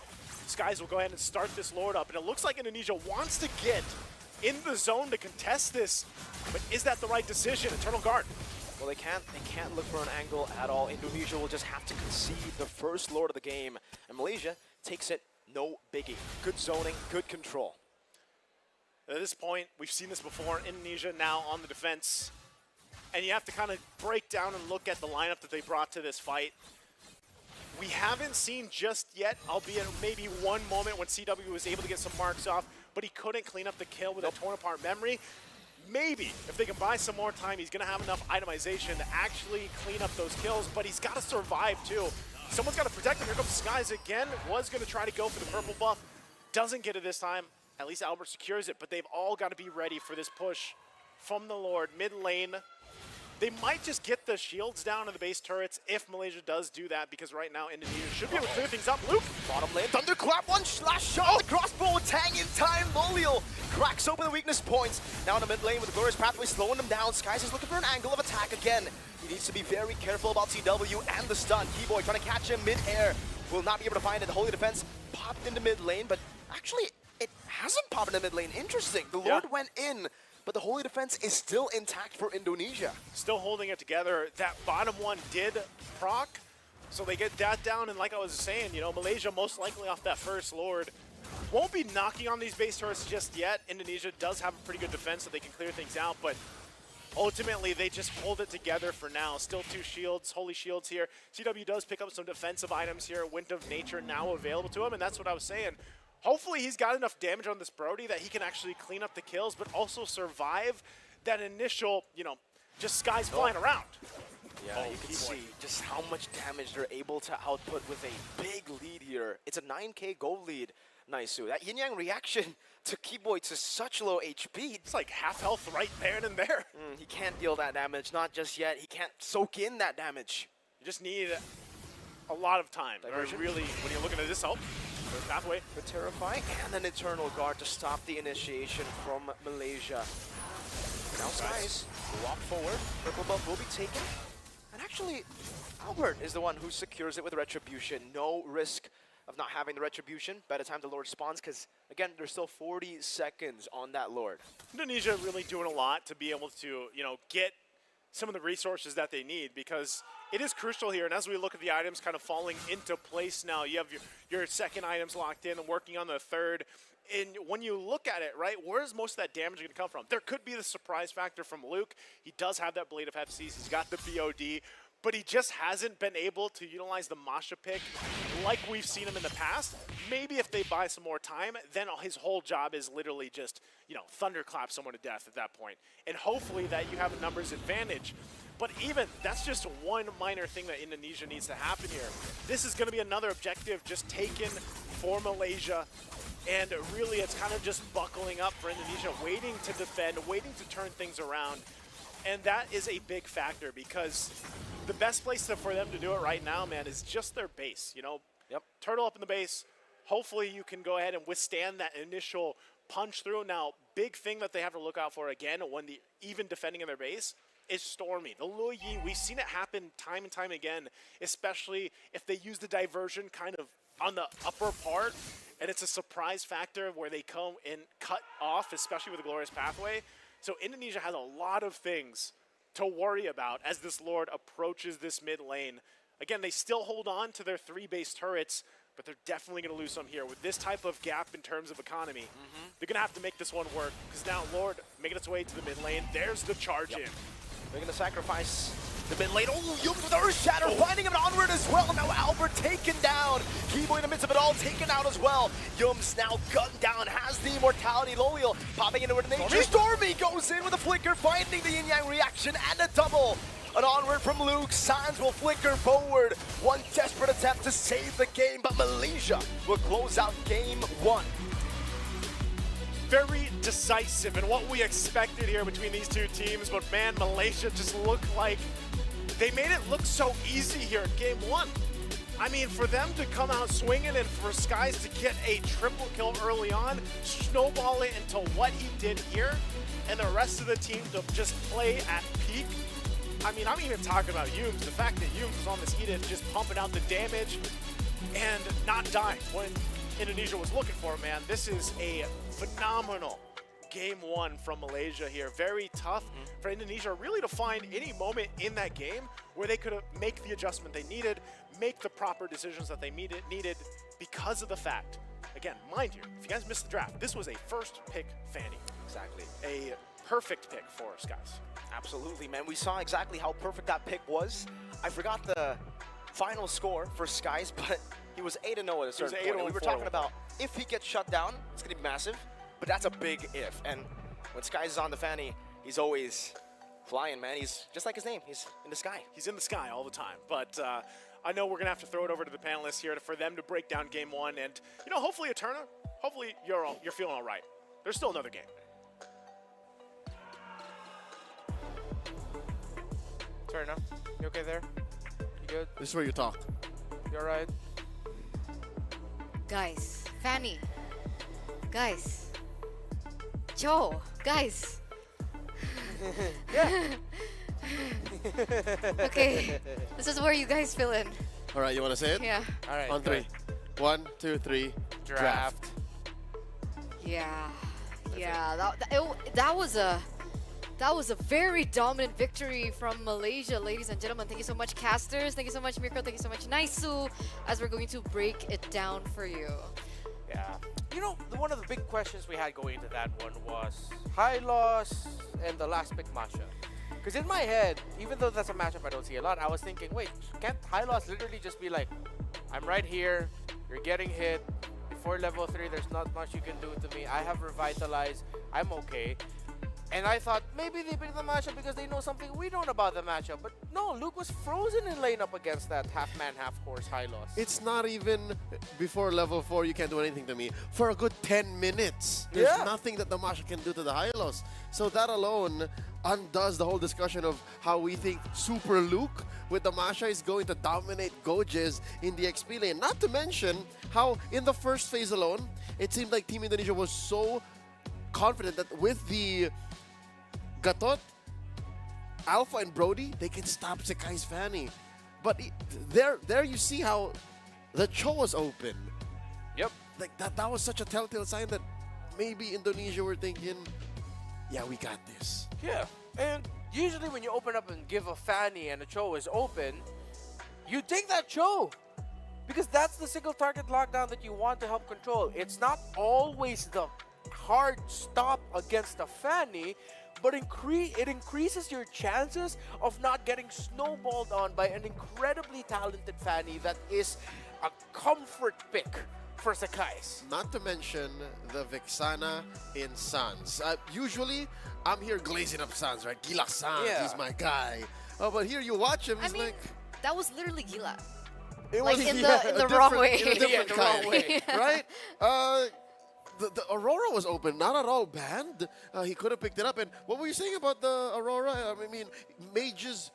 Skies will go ahead and start this Lord up, and it looks like Indonesia wants to get in the zone to contest this, but is that the right decision? Eternal Guard Well, they can't look for an angle at all. Indonesia will just have to concede the first Lord of the game. And Malaysia takes it no biggie. Good zoning, good control. At this point, we've seen this before. Indonesia now on the defense. And you have to kind of break down and look at the lineup that they brought to this fight. We haven't seen just yet, albeit maybe one moment when CW was able to get some marks off, but he couldn't clean up the kill with a torn apart memory. Maybe if they can buy some more time, he's going to have enough itemization to actually clean up those kills, but he's got to survive too. Someone's got to protect him. Here comes Skies again. Was going to try to go for the purple buff. Doesn't get it this time. At least Albert secures it, but they've all got to be ready for this push from the Lord. Mid lane. They might just get the shields down to the base turrets if Malaysia does do that, because right now Indonesia should be able to clear things up. Luke! Bottom lane, thunderclap, one last shot, the crossbow, tang in time, Loliel cracks open the weakness points. Now in the mid lane with the glorious pathway slowing them down. Skies is looking for an angle of attack again. He needs to be very careful about CW and the stun. Keyboy trying to catch him mid-air. Will not be able to find it. The Holy Defense popped into mid lane, but actually it hasn't popped into mid lane. Interesting. The Lord went in, but the Holy Defense is still intact for Indonesia. Still holding it together. That bottom one did proc, so they get that down. And like I was saying, you know, Malaysia most likely off that first Lord won't be knocking on these base turrets just yet. Indonesia does have a pretty good defense, so they can clear things out, but ultimately they just hold it together for now. Still 2 shields, holy shields here. CW does pick up some defensive items here. Wind of Nature now available to him, and that's what I was saying. Hopefully he's got enough damage on this Brody that he can actually clean up the kills, but also survive that initial, you know, just Skies flying around. Yeah, you can see just how much damage they're able to output with a big lead here. It's a 9k gold lead, Naisu. That yin-yang reaction to Keyboy to such low HP. It's like half health right there and there. He can't deal that damage, not just yet. He can't soak in that damage. You just need a lot of time. Really, when you're looking at this, pathway. But terrifying, and an Eternal Guard to stop the initiation from Malaysia. Now Skies walk forward, purple buff will be taken. And actually, Albert is the one who secures it with Retribution. No risk of not having the Retribution by the time the Lord spawns, because again, there's still 40 seconds on that Lord. Indonesia really doing a lot to be able to, you know, get some of the resources that they need, because it is crucial here. And as we look at the items kind of falling into place now, you have your second items locked in and working on the third. And when you look at it, right, where's most of that damage going to come from? There could be the surprise factor from Luke. He does have that Blade of FCs. He's got the BOD, but he just hasn't been able to utilize the Masha pick like we've seen him in the past. Maybe if they buy some more time, then his whole job is literally just, you know, thunderclap someone to death at that point. And hopefully that you have a numbers advantage. But even, that's just one minor thing that Indonesia needs to happen here. This is going to be another objective just taken for Malaysia. And really, it's kind of just buckling up for Indonesia, waiting to defend, waiting to turn things around. And that is a big factor, because the best place for them to do it right now, man, is just their base. You know, turtle up in the base. Hopefully you can go ahead and withstand that initial punch through. Now, big thing that they have to look out for again when even defending in their base is Stormy. The Luo Yi, we've seen it happen time and time again, especially if they use the diversion kind of on the upper part, and it's a surprise factor where they come and cut off, especially with the Glorious Pathway. So Indonesia has a lot of things to worry about as this Lord approaches this mid lane. Again, they still hold on to their 3 base turrets, but they're definitely going to lose some here. With this type of gap in terms of economy, they're going to have to make this one work, because now Lord making its way to the mid lane. There's the charge in. They're going to sacrifice the mid lane. Oh, Yums with Earth Shatter, finding him onward as well. Now Albert taken down. Keyboy in the midst of it all, taken out as well. Yums now gunned down, has the immortality. Loliel popping into the nature. Stormy goes in with a flicker, finding the yin-yang reaction and a double. An onward from Luke. Sands will flicker forward. One desperate attempt to save the game, but Malaysia will close out game 1. Very decisive in what we expected here between these two teams, but man, Malaysia just looked like they made it look so easy here in game 1. I mean, for them to come out swinging and for Skies to get a triple kill early on, snowball it into what he did here, and the rest of the team to just play at peak. I mean, I'm even talking about Yums. The fact that Yums was on this Edith just pumping out the damage and not dying when Indonesia was looking for it, man. This is a phenomenal game one from Malaysia here. Very tough for Indonesia really to find any moment in that game where they could make the adjustment they needed, make the proper decisions that they needed because of the fact, again, mind you, if you guys missed the draft, this was a first pick Fanny. Exactly. A perfect pick for Skies. Absolutely, man. We saw exactly how perfect that pick was. I forgot the final score for Skies, but he was 8-0 at a certain point. And we were talking about if he gets shut down, it's going to be massive, but that's a big if. And when Skies is on the Fanny, he's always flying, man. He's just like his name. He's in the sky. He's in the sky all the time. But I know we're going to have to throw it over to the panelists here for them to break down game one. And, you know, hopefully, Eterna, hopefully you're feeling all right. There's still another game. Eterna, you okay there? You good? This is where you talk. You all right? Guys, Fanny. Guys. Joe. Guys. Yeah. Okay. This is where you guys fill in. All right, you want to say it? Yeah. All right. On three. 1, 2, 3. Draft. Yeah. Yeah. That was a very dominant victory from Malaysia, ladies and gentlemen. Thank you so much, casters. Thank you so much, Mirko. Thank you so much, Naisu, as we're going to break it down for you. Yeah. You know, one of the big questions we had going into that one was high loss and the last pick Masha. Because in my head, even though that's a matchup I don't see a lot, I was thinking, wait, can't high loss literally just be like, I'm right here, you're getting hit, before level 3, there's not much you can do to me, I have revitalized, I'm okay. And I thought maybe they picked the matchup because they know something we don't about the matchup. But no, Luke was frozen in lane up against that half-man, half-horse high loss. It's not even before level 4 you can't do anything to me. For a good 10 minutes, there's nothing that the Masha can do to the high loss. So that alone undoes the whole discussion of how we think Super Luke with the Masha is going to dominate Gojes in the XP lane. Not to mention how in the first phase alone, it seemed like Team Indonesia was so confident that with the Gatot, Alpha, and Brody, they can stop Sekai's Fanny. But there you see how the Cho was open. Yep. Like that was such a telltale sign that maybe Indonesia were thinking, yeah, we got this. Yeah, and usually when you open up and give a Fanny and a Cho is open, you take that Cho. Because that's the single target lockdown that you want to help control. It's not always the hard stop against a Fanny, but it increases your chances of not getting snowballed on by an incredibly talented Fanny that is a comfort pick for Sekais. Not to mention the Vexana in Sans. Usually, I'm here glazing up Sans, right? Gila Sans, he's my guy. Oh, but here you watch him, he's like... That was literally Gila. It like was in the wrong way. In a different kind, right? The Aurora was open, not at all banned. He could have picked it up. And what were you saying about the Aurora? I mean, mages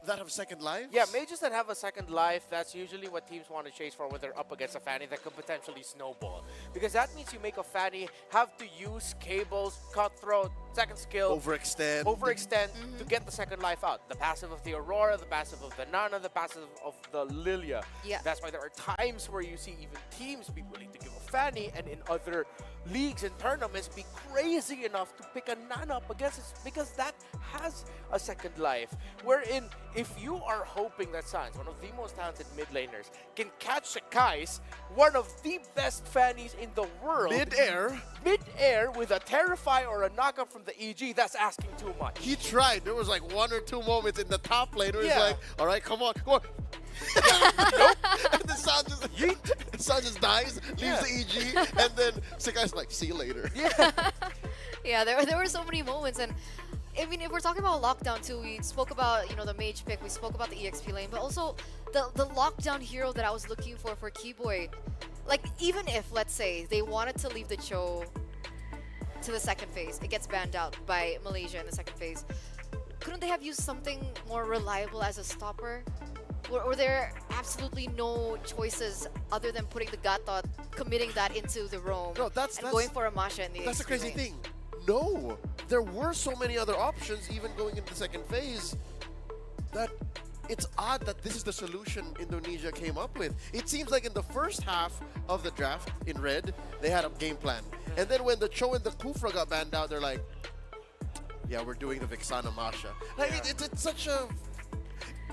that have second lives? Yeah, mages that have a second life, that's usually what teams want to chase for when they're up against a Fanny that could potentially snowball. Because that means you make a Fanny have to use cables, cutthroat, second skill. Overextend. To get the second life out. The passive of the Aurora, the passive of the Nana, the passive of the Lilia. Yeah. That's why there are times where you see even teams be willing to give a Fanny, and in other leagues and tournaments be crazy enough to pick a Nana up against it because that has a second life. Wherein, if you are hoping that Sans, one of the most talented mid laners, can catch Sekais, one of the best Fannies in the world, mid-air with a Terrify or a knockup from the EG, that's asking too much. He tried. There was like 1 or 2 moments in the top lane where he's like, all right, come on. Nope. And the San just dies, leaves the EG, and then Sekai's like, see you later. Yeah, there were so many moments, and I mean, if we're talking about lockdown too, we spoke about, you know, the mage pick, we spoke about the EXP lane, but also the lockdown hero that I was looking for Keyboy. Like, even if, let's say, they wanted to leave the Cho to the second phase, it gets banned out by Malaysia in the second phase. Couldn't they have used something more reliable as a stopper? Or there absolutely no choices other than putting the Gatot, committing that into the roam, and going for a Masha in the That's the XP crazy lane. thing. No, there were so many other options even going into the second phase that it's odd that this is the solution Indonesia came up with. It seems like in the first half of the draft in red, they had a game plan. And then when the Cho and the Kufra got banned out, they're like, yeah, we're doing the Vixana Masha. Like, it's such a...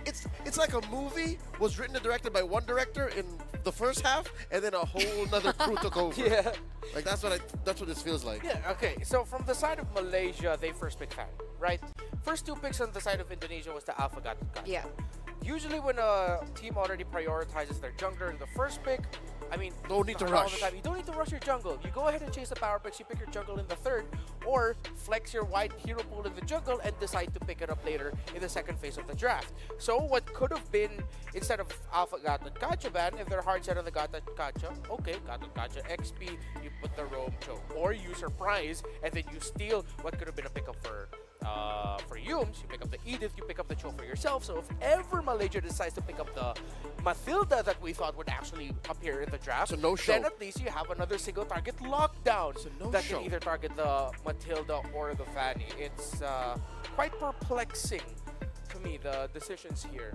It's like a movie was written and directed by one director in the first half, and then a whole nother crew took over. Yeah. Like, that's what this feels like. Yeah, okay. So from the side of Malaysia, they first picked Fan, right? First two picks on the side of Indonesia was the Alpha Gatot Kaca. Yeah. Usually when a team already prioritizes their jungler in the first pick, I mean, no need to not all rush. the time. You don't need to rush your jungle. You go ahead and chase the power picks. You pick your jungle in the third, or flex your wide hero pool in the jungle and decide to pick it up later in the second phase of the draft. So what could have been, instead of Alpha Gatot Kaca ban, if they're hard set on the Gatot Kaca, okay, Gatot Kaca XP, you put the Roam Cho, or you surprise and then you steal what could have been a pickup for Yums. You pick up the Edith, you pick up the Cho for yourself. So if ever Malaysia decides to pick up the Mathilda that we thought would actually appear in the draft, so no show. then at least you have another single target lockdown that can either target the Mathilda or the Fanny. It's quite perplexing to me, the decisions here,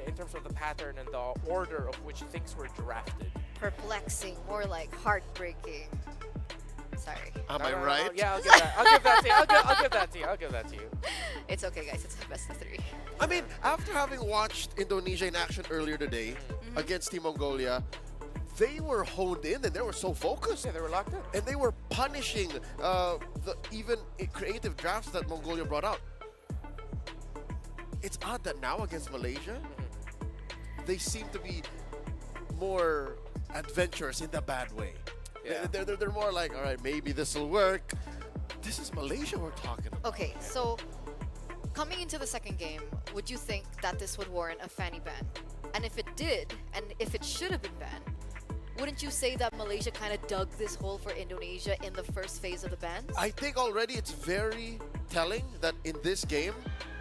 in terms of the pattern and the order of which things were drafted. Perplexing, more like heartbreaking. Sorry. Am I right? No. Yeah, I'll give that. I'll give that to you. I'll give that to you. I'll give that to you. It's okay, guys. It's a best of 3. I mean, after having watched Indonesia in action earlier today against Team Mongolia, they were honed in and they were so focused. Yeah, they were locked in. And they were punishing the even creative drafts that Mongolia brought out. It's odd that now against Malaysia, they seem to be more adventurous in the bad way. Yeah. They're more like, all right, maybe this will work. This is Malaysia we're talking about. Okay, so coming into the second game, would you think that this would warrant a Fanny ban? And if it did, and if it should have been banned, wouldn't you say that Malaysia kind of dug this hole for Indonesia in the first phase of the bans? I think already it's very telling that in this game,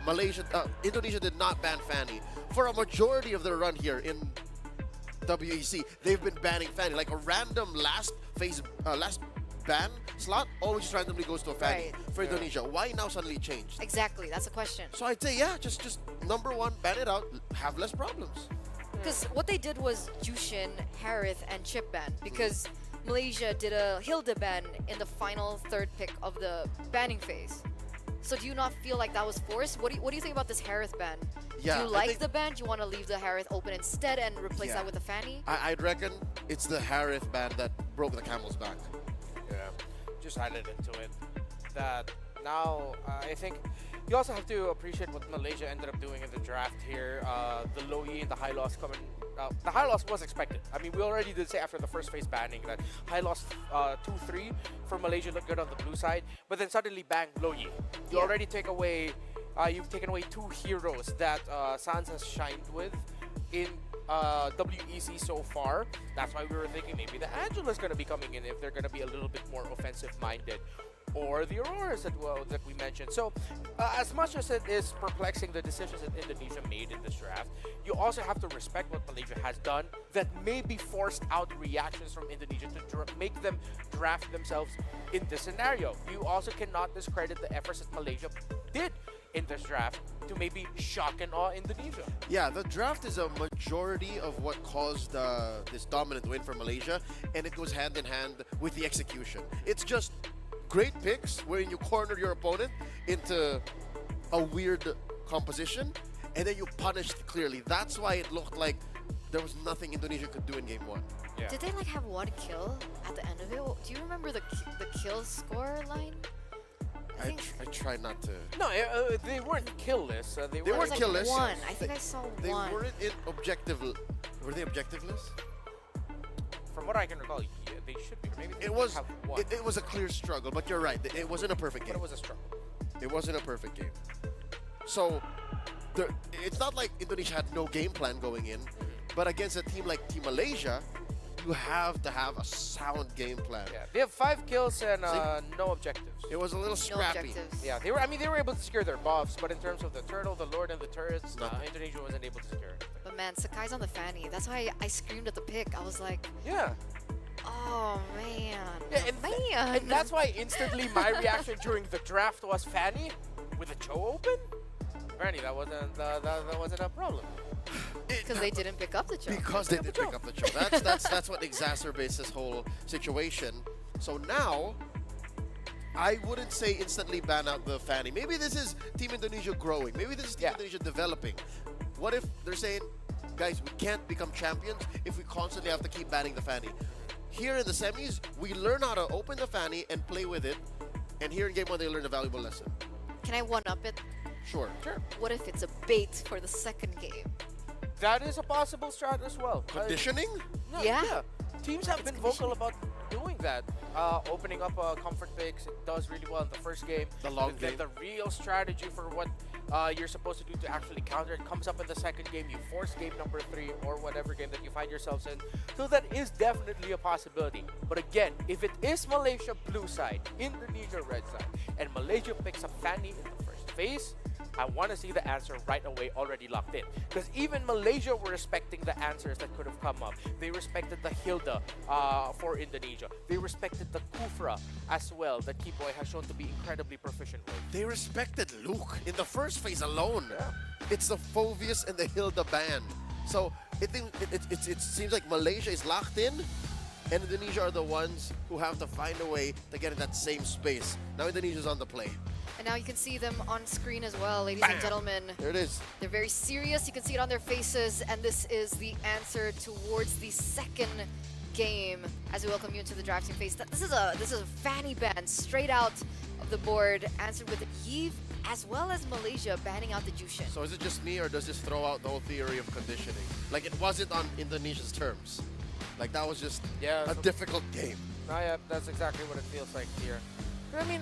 Indonesia did not ban Fanny. For a majority of their run here in WEC, they've been banning Fanny. Like a random last ban slot always randomly goes to a Fanny for Indonesia. Why now suddenly changed? Exactly, that's a question. So I'd say, yeah, just number one, ban it out, have less problems. Because what they did was Jushin, Harith, and Chip ban. Because Malaysia did a Hilda ban in the final third pick of the banning phase. So do you not feel like that was forced? What do you think about this Harith ban? Yeah, do you like the ban? Do you want to leave the Harith open instead and replace that with a Fanny? I'd reckon it's the Harith ban that broke the camel's back. Yeah, just added into it that now I think you also have to appreciate what Malaysia ended up doing in the draft here. The low E and the high loss coming. The high loss was expected. I mean, we already did say after the first phase banning that high loss 2-3 for Malaysia looked good on the blue side, but then suddenly bang, low E. You already take away. You've taken away 2 heroes that Sans has shined with in WEC so far. That's why we were thinking maybe the Angela's going to be coming in if they're going to be a little bit more offensive-minded. Or the Auroras that we mentioned. So, as much as it is perplexing the decisions that Indonesia made in this draft, you also have to respect what Malaysia has done that maybe forced out reactions from Indonesia to make them draft themselves in this scenario. You also cannot discredit the efforts that Malaysia did in this draft to maybe shock and awe Indonesia. Yeah, the draft is a majority of what caused this dominant win for Malaysia, and it goes hand in hand with the execution. It's just great picks wherein you corner your opponent into a weird composition, and then you punished clearly. That's why it looked like there was nothing Indonesia could do in game 1. Yeah. Did they like have 1 kill at the end of it? Do you remember the kill score line? I try not to. No, they weren't kill-less. They weren't like kill-less. 1. I think I saw 1. They weren't in objective. Were they objectiveless? From what I can recall, yeah, they should be. Maybe it was. It was a clear struggle, but you're right. It wasn't a perfect game. But it was a struggle. It wasn't a perfect game. So, it's not like Indonesia had no game plan going in, but against a team like Team Malaysia, you have to have a sound game plan. Yeah, they have 5 kills and no objectives. It was a little scrappy. Yeah, they were. I mean, they were able to secure their buffs, but in terms of the turtle, the lord, and the turrets, Indonesia wasn't able to secure it. But man, Sakai's on the Fanny. That's why I screamed at the pick. I was like, yeah. Oh man. Yeah, and that's why instantly my reaction during the draft was Fanny with a Cho open. Apparently that wasn't a problem. Because they didn't pick up the Cho. Because they didn't pick up the Cho. That's what exacerbates this whole situation. So now I wouldn't say instantly ban out the Fanny. Maybe this is Team Indonesia growing. Maybe this is Team Indonesia developing. What if they're saying, guys, we can't become champions if we constantly have to keep banning the Fanny. Here in the semis, we learn how to open the Fanny and play with it. And here in Game 1, they learn a valuable lesson. Can I one-up it? Sure. What if it's a bait for the second game? That is a possible strat as well. Conditioning? No, Yeah. Teams have been vocal about doing that. Opening up comfort picks, it does really well in the first game. The long But then game. the real strategy for what you're supposed to do to actually counter it comes up in the second game. You force game number 3 or whatever game that you find yourselves in. So that is definitely a possibility. But again, if it is Malaysia blue side, Indonesia red side, and Malaysia picks up Fanny in the first phase, I want to see the answer right away already locked in. Because even Malaysia were respecting the answers that could have come up. They respected the Hilda for Indonesia. They respected the Kufra as well that Kiboy has shown to be incredibly proficient with. They respected Luke in the first phase alone. It's the Phoveus and the Hilda ban. So it seems like Malaysia is locked in, and Indonesia are the ones who have to find a way to get in that same space. Now Indonesia's on the play. And now you can see them on screen as well, ladies and gentlemen. There it is. They're very serious. You can see it on their faces. And this is the answer towards the second game as we welcome you into the drafting phase. This is a Fanny ban straight out of the board, answered with Yves as well as Malaysia banning out the Jushin. So is it just me, or does this throw out the whole theory of conditioning? Like, it wasn't on Indonesia's terms. Like, that was just a difficult game. Yeah, that's exactly what it feels like here. I mean,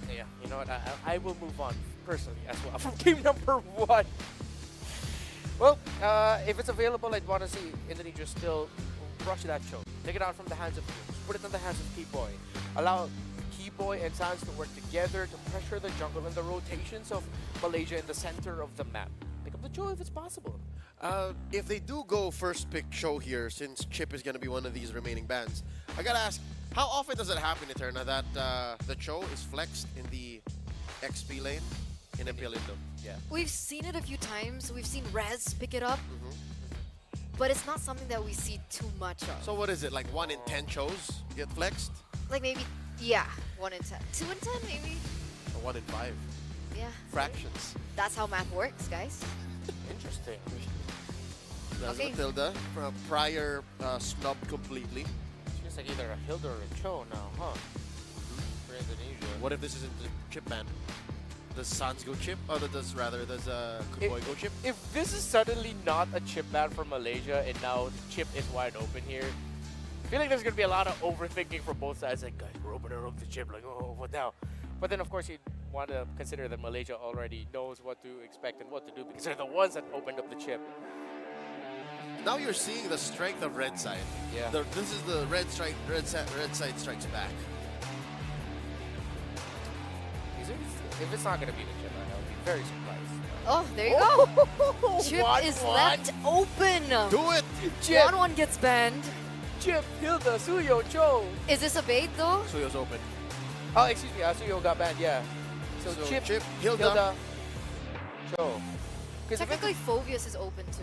yeah, you know what? I will move on personally as well from game number 1. Well, if it's available, I'd want to see Indonesia still rush that show. Take it out from the hands of teams. Put it in the hands of Kiboy. Allow Kiboy and Sans to work together to pressure the jungle and the rotations of Malaysia in the center of the map. Pick up the Cho if it's possible. If they do go first pick show here, since Chip is going to be one of these remaining bans, I gotta ask, how often does it happen, Eterna, that the Cho is flexed in the XP lane in MPL Indo? Yeah. We've seen it a few times. We've seen Rez pick it up. But it's not something that we see too much of. So what is it, like 1 in 10 Chos get flexed? Like maybe, yeah, 1 in 10. 2 in 10 maybe? Or 1 in 5? Yeah. Fractions. That's how math works, guys. Interesting. That's Okay. Matilda from a prior snub completely. Seems like either a Hilda or a Cho now, huh? For Indonesia. What if this isn't the chip ban? Does Sans go chip? Or does Kuboy go chip? If this is suddenly not a chip ban for Malaysia and now chip is wide open here, I feel like there's going to be a lot of overthinking from both sides. Like, guys, we're opening up the chip. Like, oh, what now? But then, of course, you want to consider that Malaysia already knows what to expect and what to do because they're the ones that opened up the chip. Now you're seeing the strength of red side. Yeah. This is the red side strikes back. If it's not going to be the chip, I'll be very surprised. Oh, there you go. Chip is left open. Do it. Chip. 1-1 gets banned. Chip, Hilda, Suyo, Cho. Is this a bait though? Suyo's open. Oh, excuse me, Suyo got banned, yeah. So Chip, Hilda, Cho. Technically, Phoveus is open too.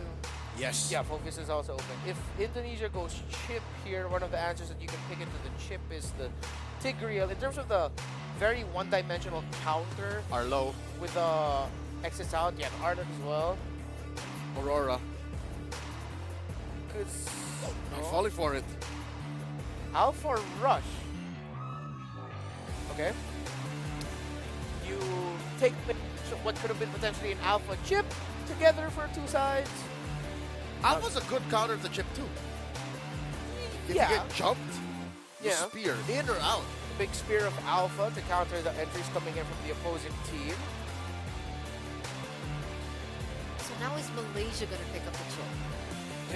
Yes. Yeah, Focus is also open. If Indonesia goes chip here, one of the answers that you can pick into the chip is the Tigreal. In terms of the very one-dimensional counter. Arlo. With exits out, yeah, Arlo as well. Aurora. Because I'm falling for it. Alpha Rush. Okay. You take what could have been potentially an Alpha chip together for 2 sides. Alpha's a good counter to chip too. If Yeah. you get jumped, you Yeah. spear, in or out. Big spear of Alpha to counter the entries coming in from the opposing team. So now is Malaysia gonna pick up the chip?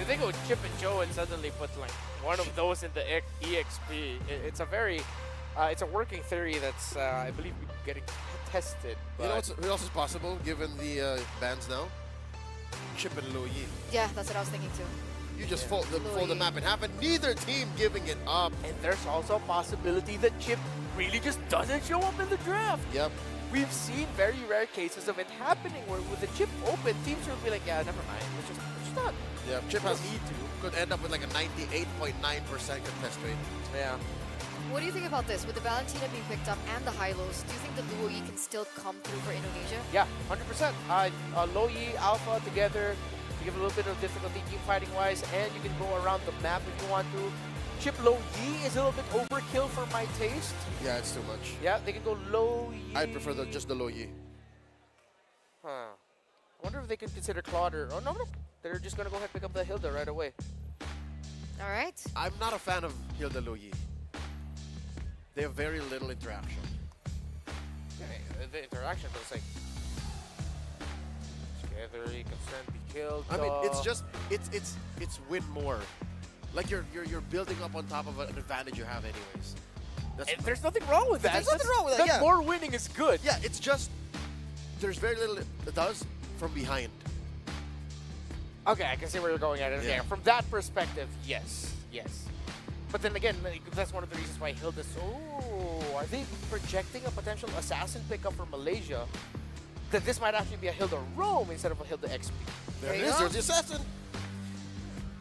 If they go Chip and Joe and suddenly put like one of those in the EXP, it's a very, it's a working theory that's I believe getting tested. You know what else is possible given the bans now? Chip and Luo Yi. Yeah, that's what I was thinking too. You just fold the map in half, and neither team giving it up. And there's also a possibility that Chip really just doesn't show up in the draft. Yep. We've seen very rare cases of it happening where with the chip open, teams will be like, yeah, never mind. It's just not. Yeah, Chip has could end up with like a 98.9% contest rate. Yeah. What do you think about this? With the Valentina being picked up and the high-lows, do you think the Luo Yi can still come through for Indonesia? Yeah, 100%. Low Yi, Alpha together, you give a little bit of difficulty team fighting-wise, and you can go around the map if you want to. Chip Low Yi is a little bit overkill for my taste. Yeah, it's too much. Yeah, they can go Low Yi. I prefer just the Low Yi. Huh. I wonder if they can consider Claude or... Oh, no. They're just going to go ahead and pick up the Hilda right away. All right. I'm not a fan of Hilda Low Yi. They have very little interaction. Okay, the interaction looks like... Together, you can stand, be killed. I mean, it's just... It's win more. Like you're building up on top of an advantage you have anyways. There's nothing wrong with that. There's nothing wrong with that, yeah. More winning is good. Yeah, it's just there's very little it does from behind. Okay, I can see where you're going at it. Yeah. Yeah, from that perspective, yes. But then again, that's one of the reasons why Hilda's... Oh, are they projecting a potential assassin pickup for Malaysia? That this might actually be a Hilda Roam instead of a Hilda XP. There it is. There's the assassin.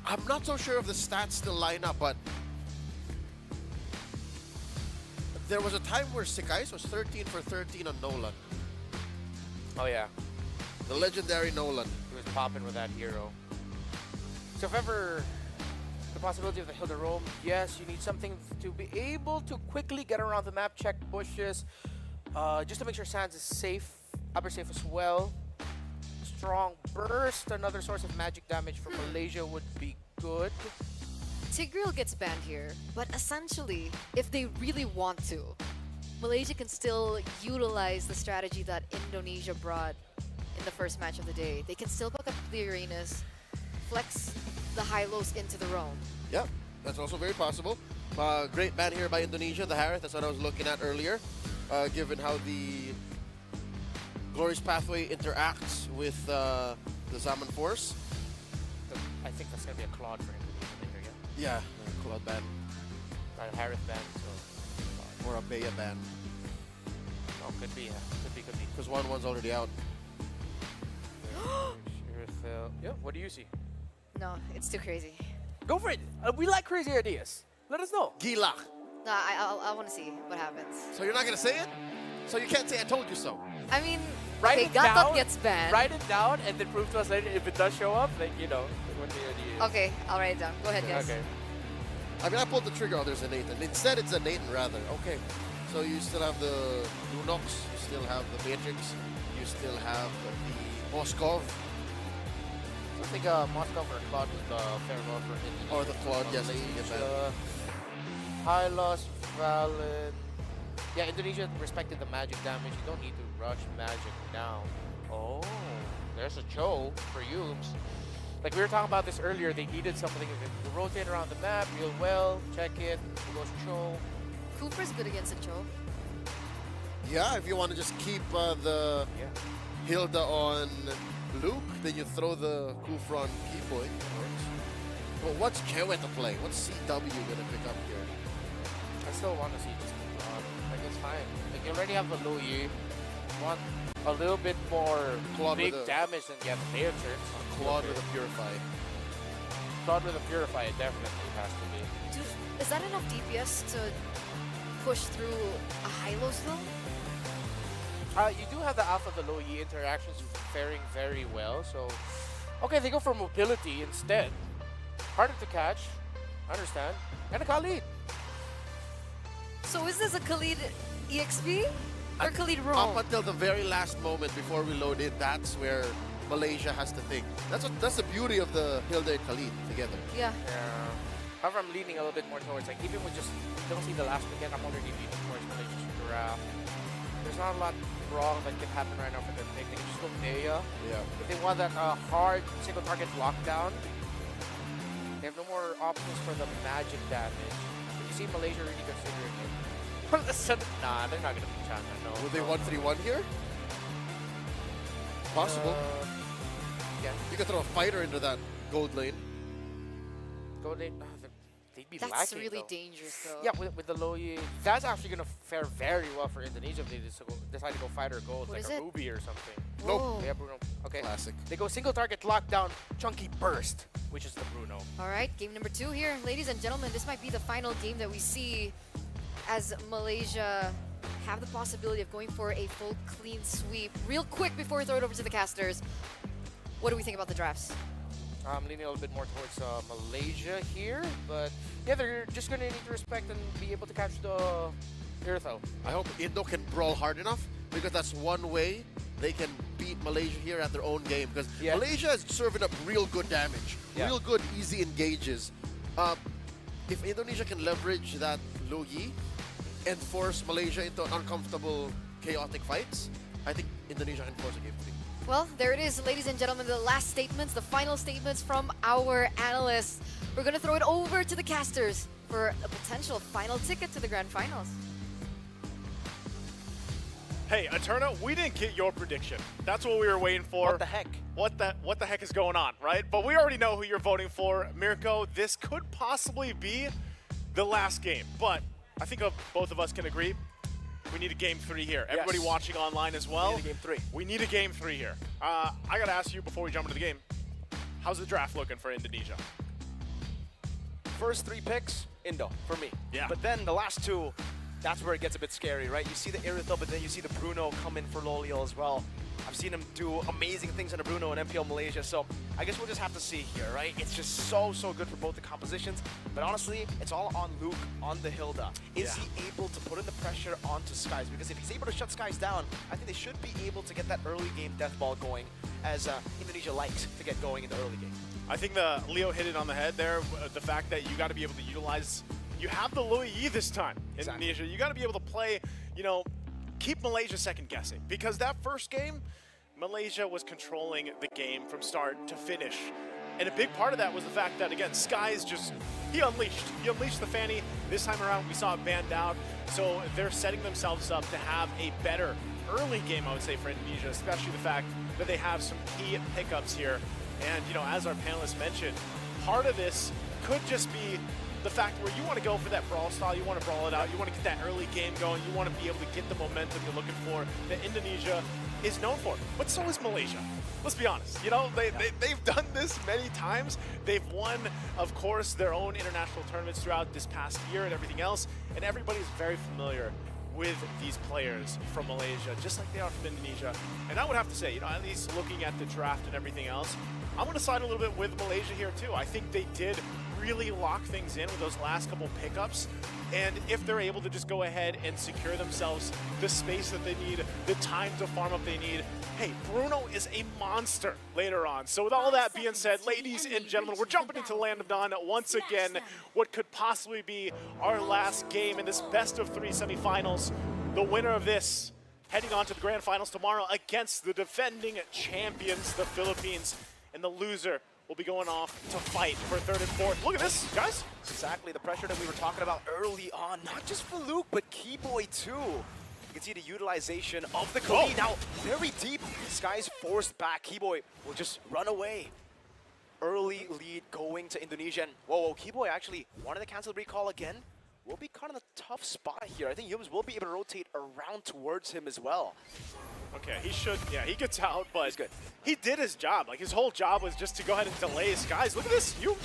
I'm not so sure if the stats still line up, but there was a time where Sikais was 13 for 13 on Nolan. Oh, yeah. The legendary Nolan. He was popping with that hero. So if ever the possibility of the Hilda Roam, yes, you need something to be able to quickly get around the map, check bushes, just to make sure Sands is safe, upper safe as well. Strong burst, another source of magic damage for Malaysia would be good. Tigreal gets banned here, but essentially, if they really want to, Malaysia can still utilize the strategy that Indonesia brought in the first match of the day. They can still pick up the arenas, flex the high-lows into the roam. Yep, that's also very possible. Great ban here by Indonesia, the Harith. That's what I was looking at earlier, given how the Glorious Pathway interacts with the Zaman Force. I think that's going to be a Claude for Indonesia later, Yeah, Claude ban. Harith ban, so... Or a Bea ban. Oh, could be, could be. Because 1-1's already out. Yeah, what do you see? No, it's too crazy. Go for it! We like crazy ideas. Let us know. Gila. No, I want to see what happens. So you're not going to say it? So you can't say I told you so? I mean, Write okay, it Gatot down, gets banned. Write it down and then prove to us later if it does show up, like, you know, what the idea is. Okay, I'll write it down. Go ahead, guys. Okay. I mean, I pulled the trigger. Oh, there's a Nathan. Instead, it's a Nathan, rather. Okay. So you still have the Lunox. You still have the Matrix. You still have the Moskov. I think Moscow or Claude was the farewell for Indonesia. Or the Claude, yes. Hylos, Valen. Yeah, Indonesia respected the magic damage. You don't need to rush magic now. Oh, there's a Cho for Yubes. Like we were talking about this earlier, they needed something to rotate around the map real well, check it, it goes Cho. Cooper's good against a Cho. Yeah, if you want to just keep the Hilda on Luke, then you throw the Kufra on Keyboy. But what's Kewet to play? What's CW going to pick up here? I still want to see this. Like it's fine. Like you already have the Lu Yi. Want a little bit more Claude big with damage than get their turns. Claude with a Purify. Claude with a Purify, it definitely has to be. Dude, is that enough DPS to push through a high-low still? You do have the Alpha the Low Yi interactions faring very well, so okay, they go for mobility instead. Harder to catch, I understand. And a Khalid. So is this a Khalid EXP or Khalid Roam? Up until the very last moment before we load in, that's where Malaysia has to think. That's the beauty of the Hilda and Khalid together. Yeah. However, I'm leaning a little bit more towards, like, even with just, don't see the last weekend, I'm already leaning towards Malaysia's draft. There's not a lot wrong that can happen right now for them. They can just go Bea. Yeah. If they want that hard single target lockdown, they have no more options for the magic damage. But you see Malaysia really considering it. Nah, they're not going to be China, no. Will they 1-3-1 here? Possible. Yeah. You can throw a fighter into that gold lane. Gold lane? They'd be That's lacking, really though. dangerous, though. Yeah, with the Low Yi. That's actually going to fare very well for Indonesia if they decide to go fighter gold, What like is a it? Ruby or something. Whoa. Yeah, Bruno. Okay. Classic. They go single target lockdown, chunky burst, which is the Bruno. All right, game number 2 here. Ladies and gentlemen, this might be the final game that we see as Malaysia have the possibility of going for a full clean sweep. Real quick before we throw it over to the casters, what do we think about the drafts? I'm leaning a little bit more towards Malaysia here, but yeah, they're just going to need to respect and be able to catch the Eartho. I hope Indo can brawl hard enough, because that's one way they can beat Malaysia here at their own game. Because Malaysia is serving up real good damage, real good easy engages. If Indonesia can leverage that low yi and force Malaysia into uncomfortable, chaotic fights, I think Indonesia can force a game 3. Well, there it is, ladies and gentlemen, the last statements, the final statements from our analysts. We're going to throw it over to the casters for a potential final ticket to the grand finals. Hey, Eterna, we didn't get your prediction. That's what we were waiting for. What the heck? What the heck is going on, right? But we already know who you're voting for. Mirko, this could possibly be the last game. But I think both of us can agree, we need a game 3 here. Yes. Everybody watching online as well. We need a game 3. We need a game 3 here. I got to ask you before we jump into the game, how's the draft looking for Indonesia? First 3 picks, Indo, for me. Yeah. But then the last 2, that's where it gets a bit scary, right? You see the Irithel, but then you see the Bruno come in for Loliel as well. I've seen him do amazing things under Bruno in MPL Malaysia, so I guess we'll just have to see here, right? It's just so good for both the compositions, but honestly, it's all on Luke, on the Hilda. Is he able to put in the pressure onto Skies? Because if he's able to shut Skies down, I think they should be able to get that early game death ball going, as Indonesia likes to get going in the early game. I think Leo hit it on the head there, the fact that you got to be able to utilize, you have the Louis Yi this time, Indonesia. You got to be able to play, keep Malaysia second guessing, because that first game, Malaysia was controlling the game from start to finish. And a big part of that was the fact that, again, Skies he unleashed the Fanny. This time around, we saw it banned out. So they're setting themselves up to have a better early game, I would say, for Indonesia, especially the fact that they have some key pickups here. And, as our panelists mentioned, part of this could just be the fact where you want to go for that brawl style, you want to brawl it out, you want to get that early game going, you want to be able to get the momentum you're looking for that Indonesia is known for. But so is Malaysia. Let's be honest. They've done this many times. They've won, of course, their own international tournaments throughout this past year and everything else, and everybody's very familiar with these players from Malaysia, just like they are from Indonesia. And I would have to say, at least looking at the draft and everything else, I'm going to side a little bit with Malaysia here too. I think they did really lock things in with those last couple pickups. And if they're able to just go ahead and secure themselves the space that they need, the time to farm up they need, hey, Bruno is a monster later on. So with all that being said, ladies and gentlemen, we're jumping into Land of Dawn once again. What could possibly be our last game in this best of 3 semifinals. The winner of this heading on to the grand finals tomorrow against the defending champions, the Philippines, and the loser will be going off to fight for 3rd and 4th. Look at this, guys. Exactly the pressure that we were talking about early on, not just for Luke, but Keyboy too. You can see the utilization of the Kali now very deep. Skies forced back. Keyboy will just run away. Early lead going to Indonesia. And whoa, Keyboy actually wanted to cancel the recall again. Will be kind of a tough spot here. I think Yums will be able to rotate around towards him as well. Okay, he should, he gets out, but he's good. He did his job. Like, his whole job was just to go ahead and delay Skies. Look at this, Yums.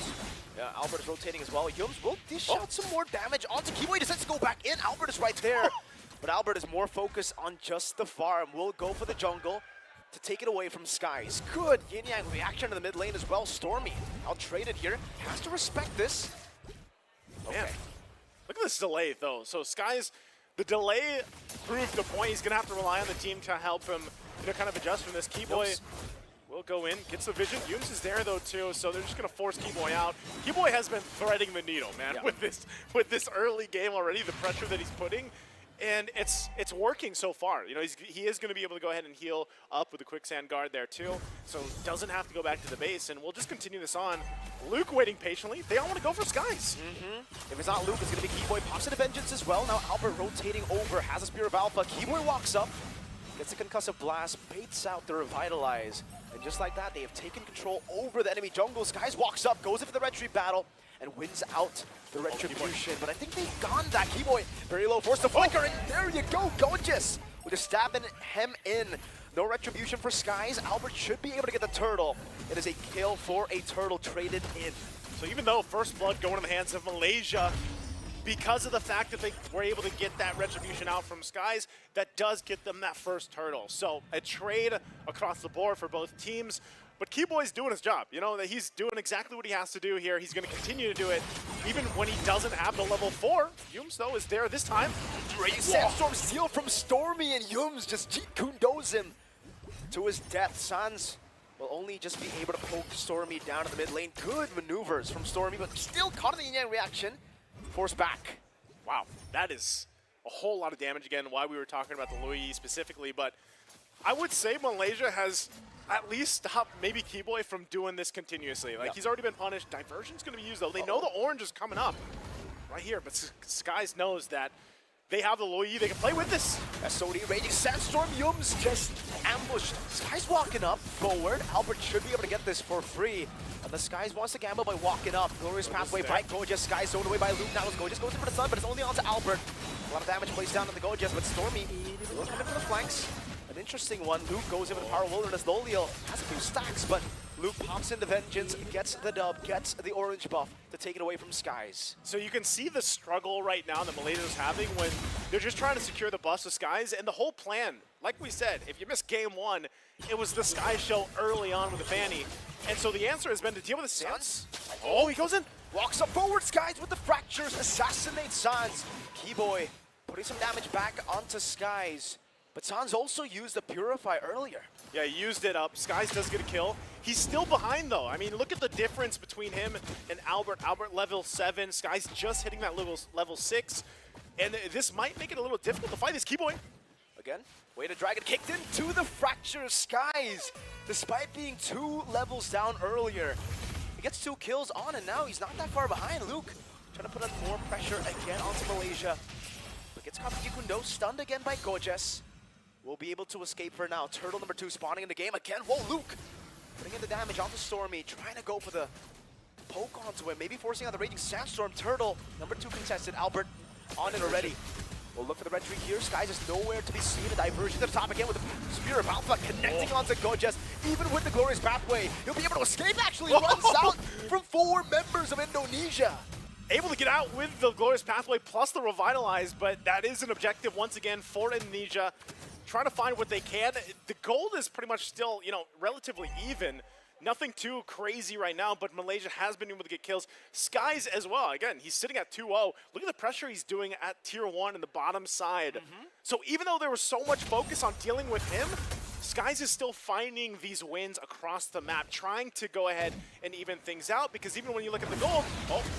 Yeah, Albert is rotating as well. Yums will dish out some more damage onto Keyboy. Decides to go back in. Albert is right there. But Albert is more focused on just the farm. Will go for the jungle to take it away from Skies. Good Yin Yang reaction to the mid lane as well. Stormy, out traded here. Has to respect this. Okay. Man. Look at this delay, though. So Skies, the delay proved the point. He's going to have to rely on the team to help him, kind of adjust from this. Keyboy will go in, gets the vision. Yums is there, though, too, so they're just going to force Keyboy out. Keyboy has been threading the needle, man, with this early game already, the pressure that he's putting. And it's working so far. He is going to be able to go ahead and heal up with the quicksand guard there too. So doesn't have to go back to the base. And we'll just continue this on. Luke waiting patiently. They all want to go for Skies. If it's not Luke, it's going to be Keyboy. Pops into Vengeance as well. Now Albert rotating over. Has a Spear of Alpha. Keyboy walks up. Gets a Concussive Blast. Baits out the Revitalize. And just like that, they have taken control over the enemy jungle. Skies walks up. Goes in for the Red Tree battle. And wins out the Retribution. But I think they've gone that. Keyboy very low, forced to flicker, and there you go, Gorgeous! With a stab and hem in. No Retribution for Skies. Albert should be able to get the turtle. It is a kill for a turtle traded in. So even though First Blood going in the hands of Malaysia, because of the fact that they were able to get that retribution out from Skies, that does get them that first turtle. So a trade across the board for both teams. But Keyboy's doing his job. You know, that he's doing exactly what he has to do here. He's going to continue to do it even when he doesn't have the level 4. Yums, though, is there this time. Great Sandstorm steal from Stormy, and Yums just Jeet Kune Do's him to his death. Sans will only just be able to poke Stormy down in the mid lane. Good maneuvers from Stormy, but still caught in the yin-yang reaction. Forced back. Wow, that is a whole lot of damage. Again, why we were talking about the Louis specifically, but I would say Malaysia has at least stopped maybe Keyboy from doing this continuously. Like, he's already been punished. Diversion's going to be used, though. They know the orange is coming up right here, but Skies knows that they have the Louis. They can play with this. SOD Raging Sandstorm. Yums just ambushed. Skies walking up forward. Albert should be able to get this for free. And the Skies wants to gamble by walking up. Glorious pathway by Gorgeous. Skies zoned away by Luke. Now as Gorgeous goes in for the sun, but it's only on to Albert. A lot of damage placed down on the Gorgeous, but Stormy will come in from the flanks. An interesting one. Luke goes in with the Power Wilderness. Loliel has a few stacks, but Luke pops into Vengeance, gets the dub, gets the orange buff to take it away from Skies. So you can see the struggle right now that Malaysia's having when they're just trying to secure the bust of Skies, and the whole plan, like we said, if you missed game 1, it was the Sky show early on with the Fanny. And so the answer has been to deal with the Sans. Oh, he goes in. Walks up forward, Skies with the fractures, assassinates Sans. Keyboy putting some damage back onto Skies. But Sans also used the Purify earlier. Yeah, he used it up. Skies does get a kill. He's still behind, though. I mean, look at the difference between him and Albert. Albert level 7. Skies just hitting that level 6. And this might make it a little difficult to fight this Keyboy. Again, way to drag it kicked into the fracture. Skies, despite being 2 levels down earlier, he gets 2 kills on, and now he's not that far behind. Luke trying to put on more pressure again onto Malaysia. But gets caught by Jeet Kune Do, stunned again by Gorgeous. Will be able to escape for now. Turtle number 2 spawning in the game again. Whoa, Luke putting in the damage onto Stormy, trying to go for the poke onto him, maybe forcing out the Raging Sandstorm. Turtle number 2 contested. Albert on it already. We'll look for the red tree here. Skies is nowhere to be seen. A diversion to the top again with the Spear of Alpha connecting onto Gorgeous. Even with the Glorious Pathway, he'll be able to escape. Actually runs out from 4 members of Indonesia. Able to get out with the Glorious Pathway plus the Revitalize, but that is an objective once again for Indonesia. Trying to find what they can. The gold is pretty much still, you know, relatively even. Nothing too crazy right now, but Malaysia has been able to get kills. Skies as well. Again, he's sitting at 2-0. Look at the pressure he's doing at tier 1 in the bottom side. So even though there was so much focus on dealing with him, Skies is still finding these wins across the map, trying to go ahead and even things out, because even when you look at the gold,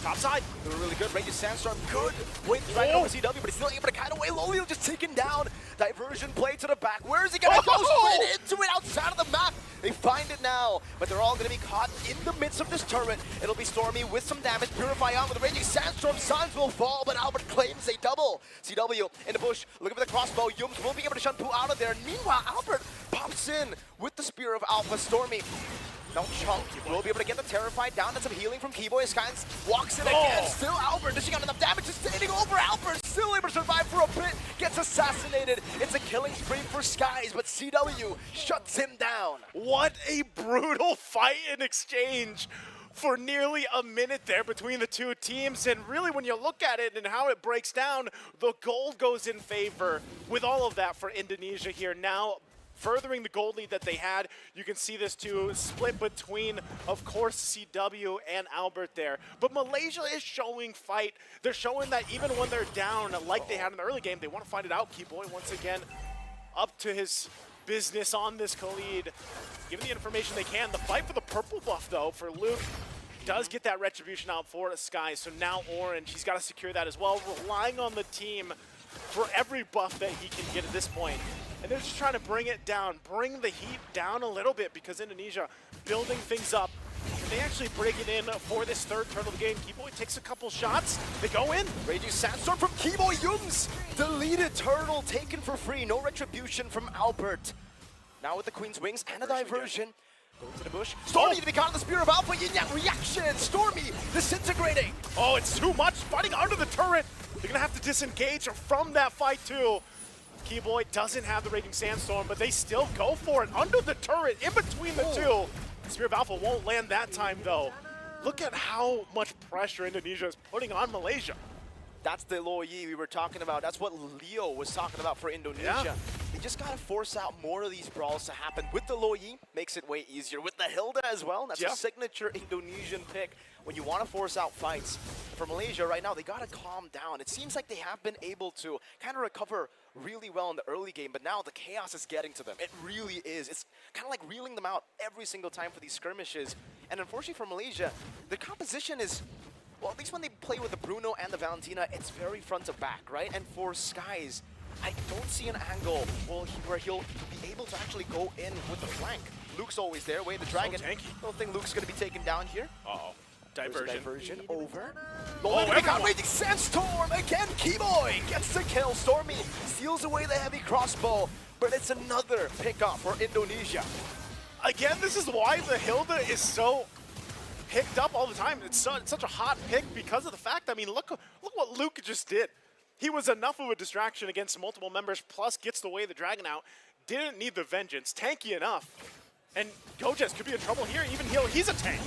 top side. Doing really good. Raging Sandstorm, good win right over CW, but he's still able to kite away. Loliel just taken down. Diversion play to the back. Where is he going to go? Straight into it outside of the map. They find it now, but they're all going to be caught in the midst of this turret. It'll be Stormy with some damage. Purify on with the Raging Sandstorm. Sans will fall, but Albert claims a double. CW in the bush, looking for the crossbow. Yums will be able to shun Pooh out of there. Meanwhile, Albert pops in with the Spear of Alpha. Stormy, no chunk. We'll be able to get the Terrified down. That's some healing from Keyboy. Skies walks in again. Still Albert dishing out enough damage. Just standing over Albert. Still able to survive for a bit. Gets assassinated. It's a killing spree for Skies, but CW shuts him down. What a brutal fight in exchange for nearly a minute there between the two teams. And really, when you look at it and how it breaks down, the gold goes in favor with all of that for Indonesia here. Now, furthering the gold lead that they had, you can see this too, split between, of course, CW and Albert there. But Malaysia is showing fight. They're showing that even when they're down, like they had in the early game, they want to fight it out. Keyboy, once again, up to his business on this Khalid. Given the information they can. The fight for the purple buff, though, for Luke, does get that retribution out for Sky. So now Orange, he's got to secure that as well, relying on the team for every buff that he can get at this point. And they're just trying to bring it down, bring the heat down a little bit, because Indonesia building things up. Can they actually break it in for this third turn of the game? Keyboy takes a couple shots. They go in. Raging Sandstorm from Keyboy. Yums. Deleted turtle taken for free. No retribution from Albert. Now with the Queen's Wings and a diversion. Go to the bush. Stormy to be caught in the Spear of Alpha. Yin-Yang reaction. Stormy disintegrating. Oh, it's too much. Fighting under the turret. They're going to have to disengage from that fight too. Keyboy doesn't have the Raging Sandstorm, but they still go for it under the turret, in between the two. Spear of Alpha won't land that time, though. Look at how much pressure Indonesia is putting on Malaysia. That's the Lo Yi we were talking about. That's what Leo was talking about for Indonesia. Yeah. They just gotta force out more of these brawls to happen. With the Lo Yi, makes it way easier. With the Hilda as well, that's a signature Indonesian pick when you want to force out fights. For Malaysia right now, they gotta calm down. It seems like they have been able to kind of recover really well in the early game, but now the chaos is getting to them. It really is. It's kind of like reeling them out every single time for these skirmishes. And unfortunately for Malaysia, the composition is, well, at least when they play with the Bruno and the Valentina, it's very front to back, right? And for Skies, I don't see an angle where he'll be able to actually go in with the flank. Luke's always there, Wade the Dragon. Don't think Luke's going to be taken down here. Uh-oh. Diversion. Over. Oh, They got Raging Sandstorm again. Keyboy gets the kill. Stormy steals away the heavy crossbow, but it's another pickup for Indonesia. Again, this is why the Hilda is so picked up all the time. It's such a hot pick because of the fact, I mean, look what Luke just did. He was enough of a distraction against multiple members, plus gets the way the Dragon out. Didn't need the Vengeance. Tanky enough. And Gojes could be in trouble here. Even he's a tank.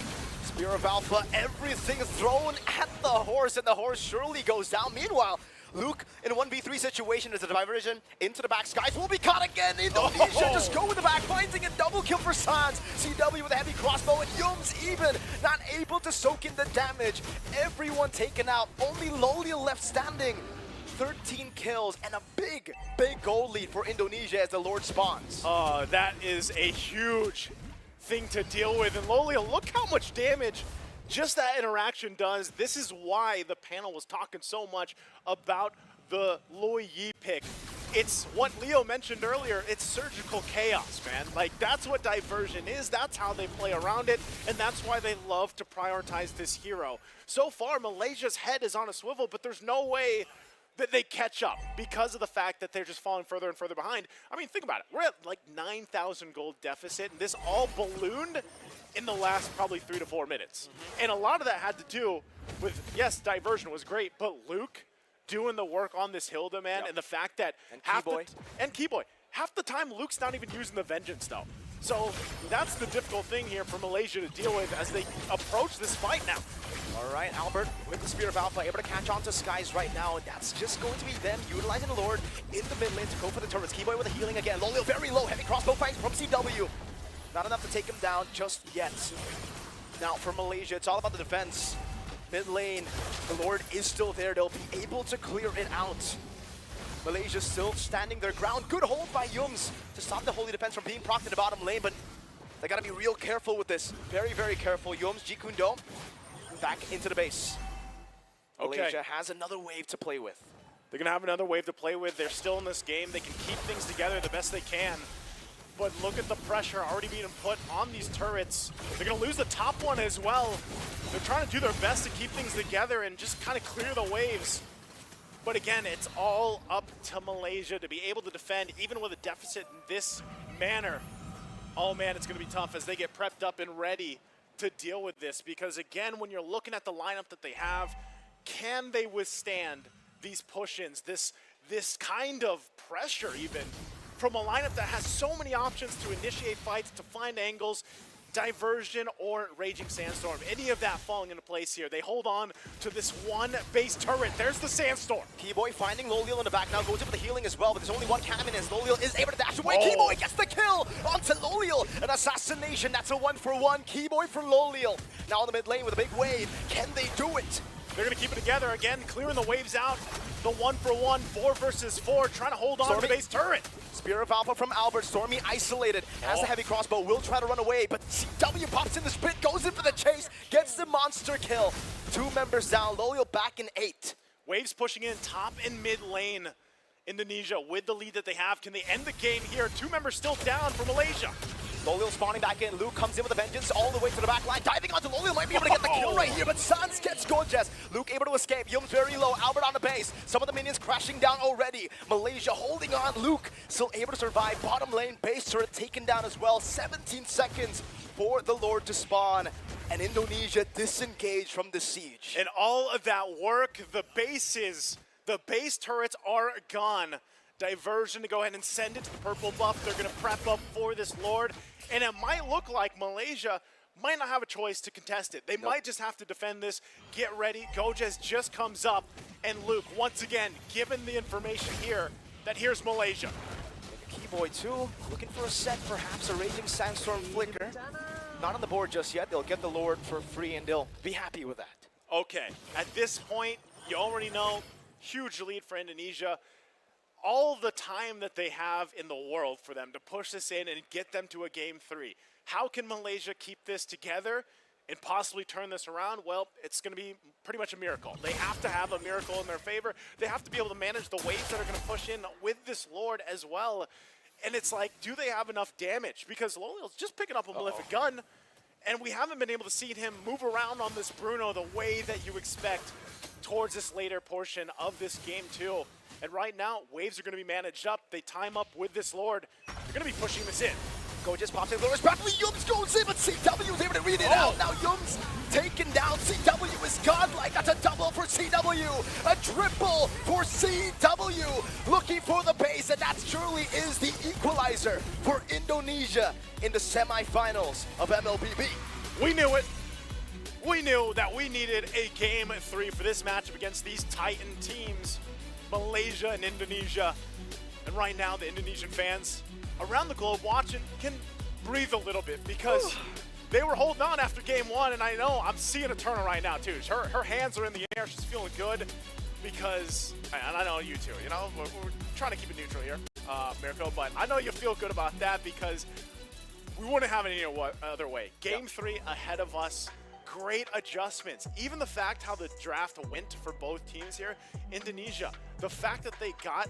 Spear of Alpha, everything thrown at the horse, and the horse surely goes down. Meanwhile, Luke in a 1v3 situation is a diversion into the back. Skies will be caught again. Indonesia just go with the back, finding a double kill for Sans. CW with a heavy crossbow, and Yums even not able to soak in the damage. Everyone taken out, only Loliel left standing. 13 kills and a big goal lead for Indonesia as the Lord spawns. That is a huge thing to deal with. And Loliel, look how much damage just that interaction does. This is why the panel was talking so much about the Lo Yi pick. It's what Leo mentioned earlier. It's surgical chaos, man. Like, that's what Diversion is. That's how they play around it. And that's why they love to prioritize this hero. So far, Malaysia's head is on a swivel, but there's no way that they catch up because of the fact that they're just falling further and further behind. I mean, think about it. We're at like 9,000 gold deficit, and this all ballooned in the last probably 3 to 4 minutes. And a lot of that had to do with, yes, Diversion was great, but Luke doing the work on this Hilda, man, and the fact that Keyboy. Half the time, Luke's not even using the Vengeance, though. So that's the difficult thing here for Malaysia to deal with as they approach this fight now. All right, Albert with the Spear of Alpha, able to catch on to Skies right now, and that's just going to be them utilizing the Lord in the mid lane to go for the turrets. Keyboy with a healing again. Loliel very low, heavy crossbow fights from CW. Not enough to take him down just yet. Now for Malaysia, it's all about the defense. Mid lane, the Lord is still there. They'll be able to clear it out. Malaysia still standing their ground. Good hold by Yums to stop the Holy Defense from being procced in the bottom lane, but they gotta be real careful with this. Very, very careful. Yums, Jikundo, back into the base. Malaysia has another wave to play with. They're gonna have another wave to play with. They're still in this game. They can keep things together the best they can. But look at the pressure already being put on these turrets. They're gonna lose the top one as well. They're trying to do their best to keep things together and just kind of clear the waves. But again, it's all up to Malaysia to be able to defend, even with a deficit in this manner. Oh man, it's gonna be tough as they get prepped up and ready to deal with this. Because again, when you're looking at the lineup that they have, can they withstand these push-ins, this kind of pressure even, from a lineup that has so many options to initiate fights, to find angles, Diversion or Raging Sandstorm, any of that falling into place here. They hold on to this one base turret. There's the Sandstorm. Keyboy finding Loliel in the back now, goes in for the healing as well, but there's only one cannon as Loliel is able to dash away. Keyboy gets the kill onto Loliel. An assassination, that's a 1-for-1. Keyboy for Loliel. Now in the mid lane with a big wave. Can they do it? They're gonna keep it together again, clearing the waves out. The 1-for-1, 4 versus 4, trying to hold on to the base turret. Spear of Alpha from Albert. Stormy isolated. Has the heavy crossbow. Will try to run away, but CW pops in the sprint, goes in for the chase, gets the monster kill. 2 members down. Loliel back in 8. Waves pushing in top and mid lane. Indonesia with the lead that they have. Can they end the game here? 2 members still down for Malaysia. Loliel spawning back in. Luke comes in with a vengeance all the way to the back line. Diving onto Loliel, might be able to get the kill right here, but Sans gets Gojes. Luke able to escape. Yums very low. Albert on the base. Some of the minions crashing down already. Malaysia holding on. Luke still able to survive. Bottom lane base turret taken down as well. 17 seconds for the Lord to spawn. And Indonesia disengaged from the siege. And all of that work, the base turrets are gone. Diversion to go ahead and send it to the purple buff. They're going to prep up for this Lord. And it might look like Malaysia might not have a choice to contest it. They might just have to defend this, get ready. Gojez just comes up, and Luke, once again, given the information here, that here's Malaysia. Keyboy too, looking for a set, perhaps a Raging Sandstorm Flicker. Not on the board just yet. They'll get the Lord for free, and they'll be happy with that. Okay, at this point, you already know, huge lead for Indonesia. All the time that they have in the world for them to push this in and get them to a game 3. How can Malaysia keep this together and possibly turn this around? Well, it's going to be pretty much a miracle. They have to have a miracle in their favor. They have to be able to manage the waves that are going to push in with this Lord as well. And it's like, do they have enough damage? Because Loliel's just picking up a Malefic gun, and we haven't been able to see him move around on this Bruno the way that you expect towards this later portion of this game too. And right now, waves are going to be managed up. They time up with this Lord. They're going to be pushing this in. Go just pops in, lowers properly. Yums goes in, but CW is able to read it out. Now Yums taken down. CW is godlike. That's a double for CW. A triple for CW. Looking for the base, and that truly is the equalizer for Indonesia in the semifinals of MLBB. We knew it. We knew that we needed a game 3 for this matchup against these Titan teams, Malaysia and Indonesia. And right now, the Indonesian fans around the globe watching can breathe a little bit because they were holding on after game 1, and I know I'm seeing a turner right now too. Her hands are in the air. She's feeling good because, and I know you too, you know, we're trying to keep it neutral here, Mirko, but I know you feel good about that because we wouldn't have it any other way. Game 3 ahead of us. Great adjustments. Even the fact how the draft went for both teams here, Indonesia, the fact that they got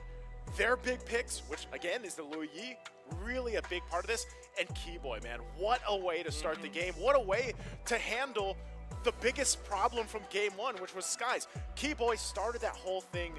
their big picks, which again is the Lu Yi, really a big part of this, and Keyboy, man, what a way to start the game. What a way to handle the biggest problem from game 1, which was Skies. Keyboy started that whole thing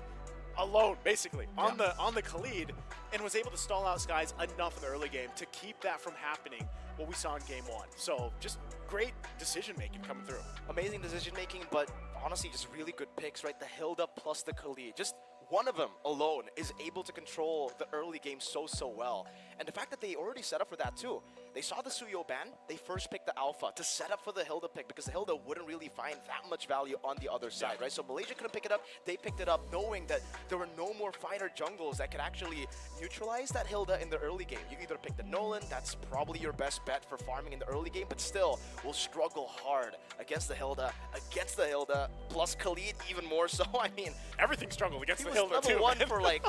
alone, basically, on the Khalid, and was able to stall out Skies enough in the early game to keep that from happening, what we saw in game 1. So just great decision-making coming through. Amazing decision-making, but honestly, just really good picks, right? The Hilda plus the Khalid. Just one of them alone is able to control the early game so well. And the fact that they already set up for that too. They saw the Suyo ban, they first picked the Alpha to set up for the Hilda pick because the Hilda wouldn't really find that much value on the other side, right? So Malaysia couldn't pick it up, they picked it up knowing that there were no more fighter jungles that could actually neutralize that Hilda in the early game. You either pick the Nolan, that's probably your best bet for farming in the early game, but still will struggle hard against the Hilda, plus Khalid even more so. I mean, everything struggled against the Hilda level too. 1 for like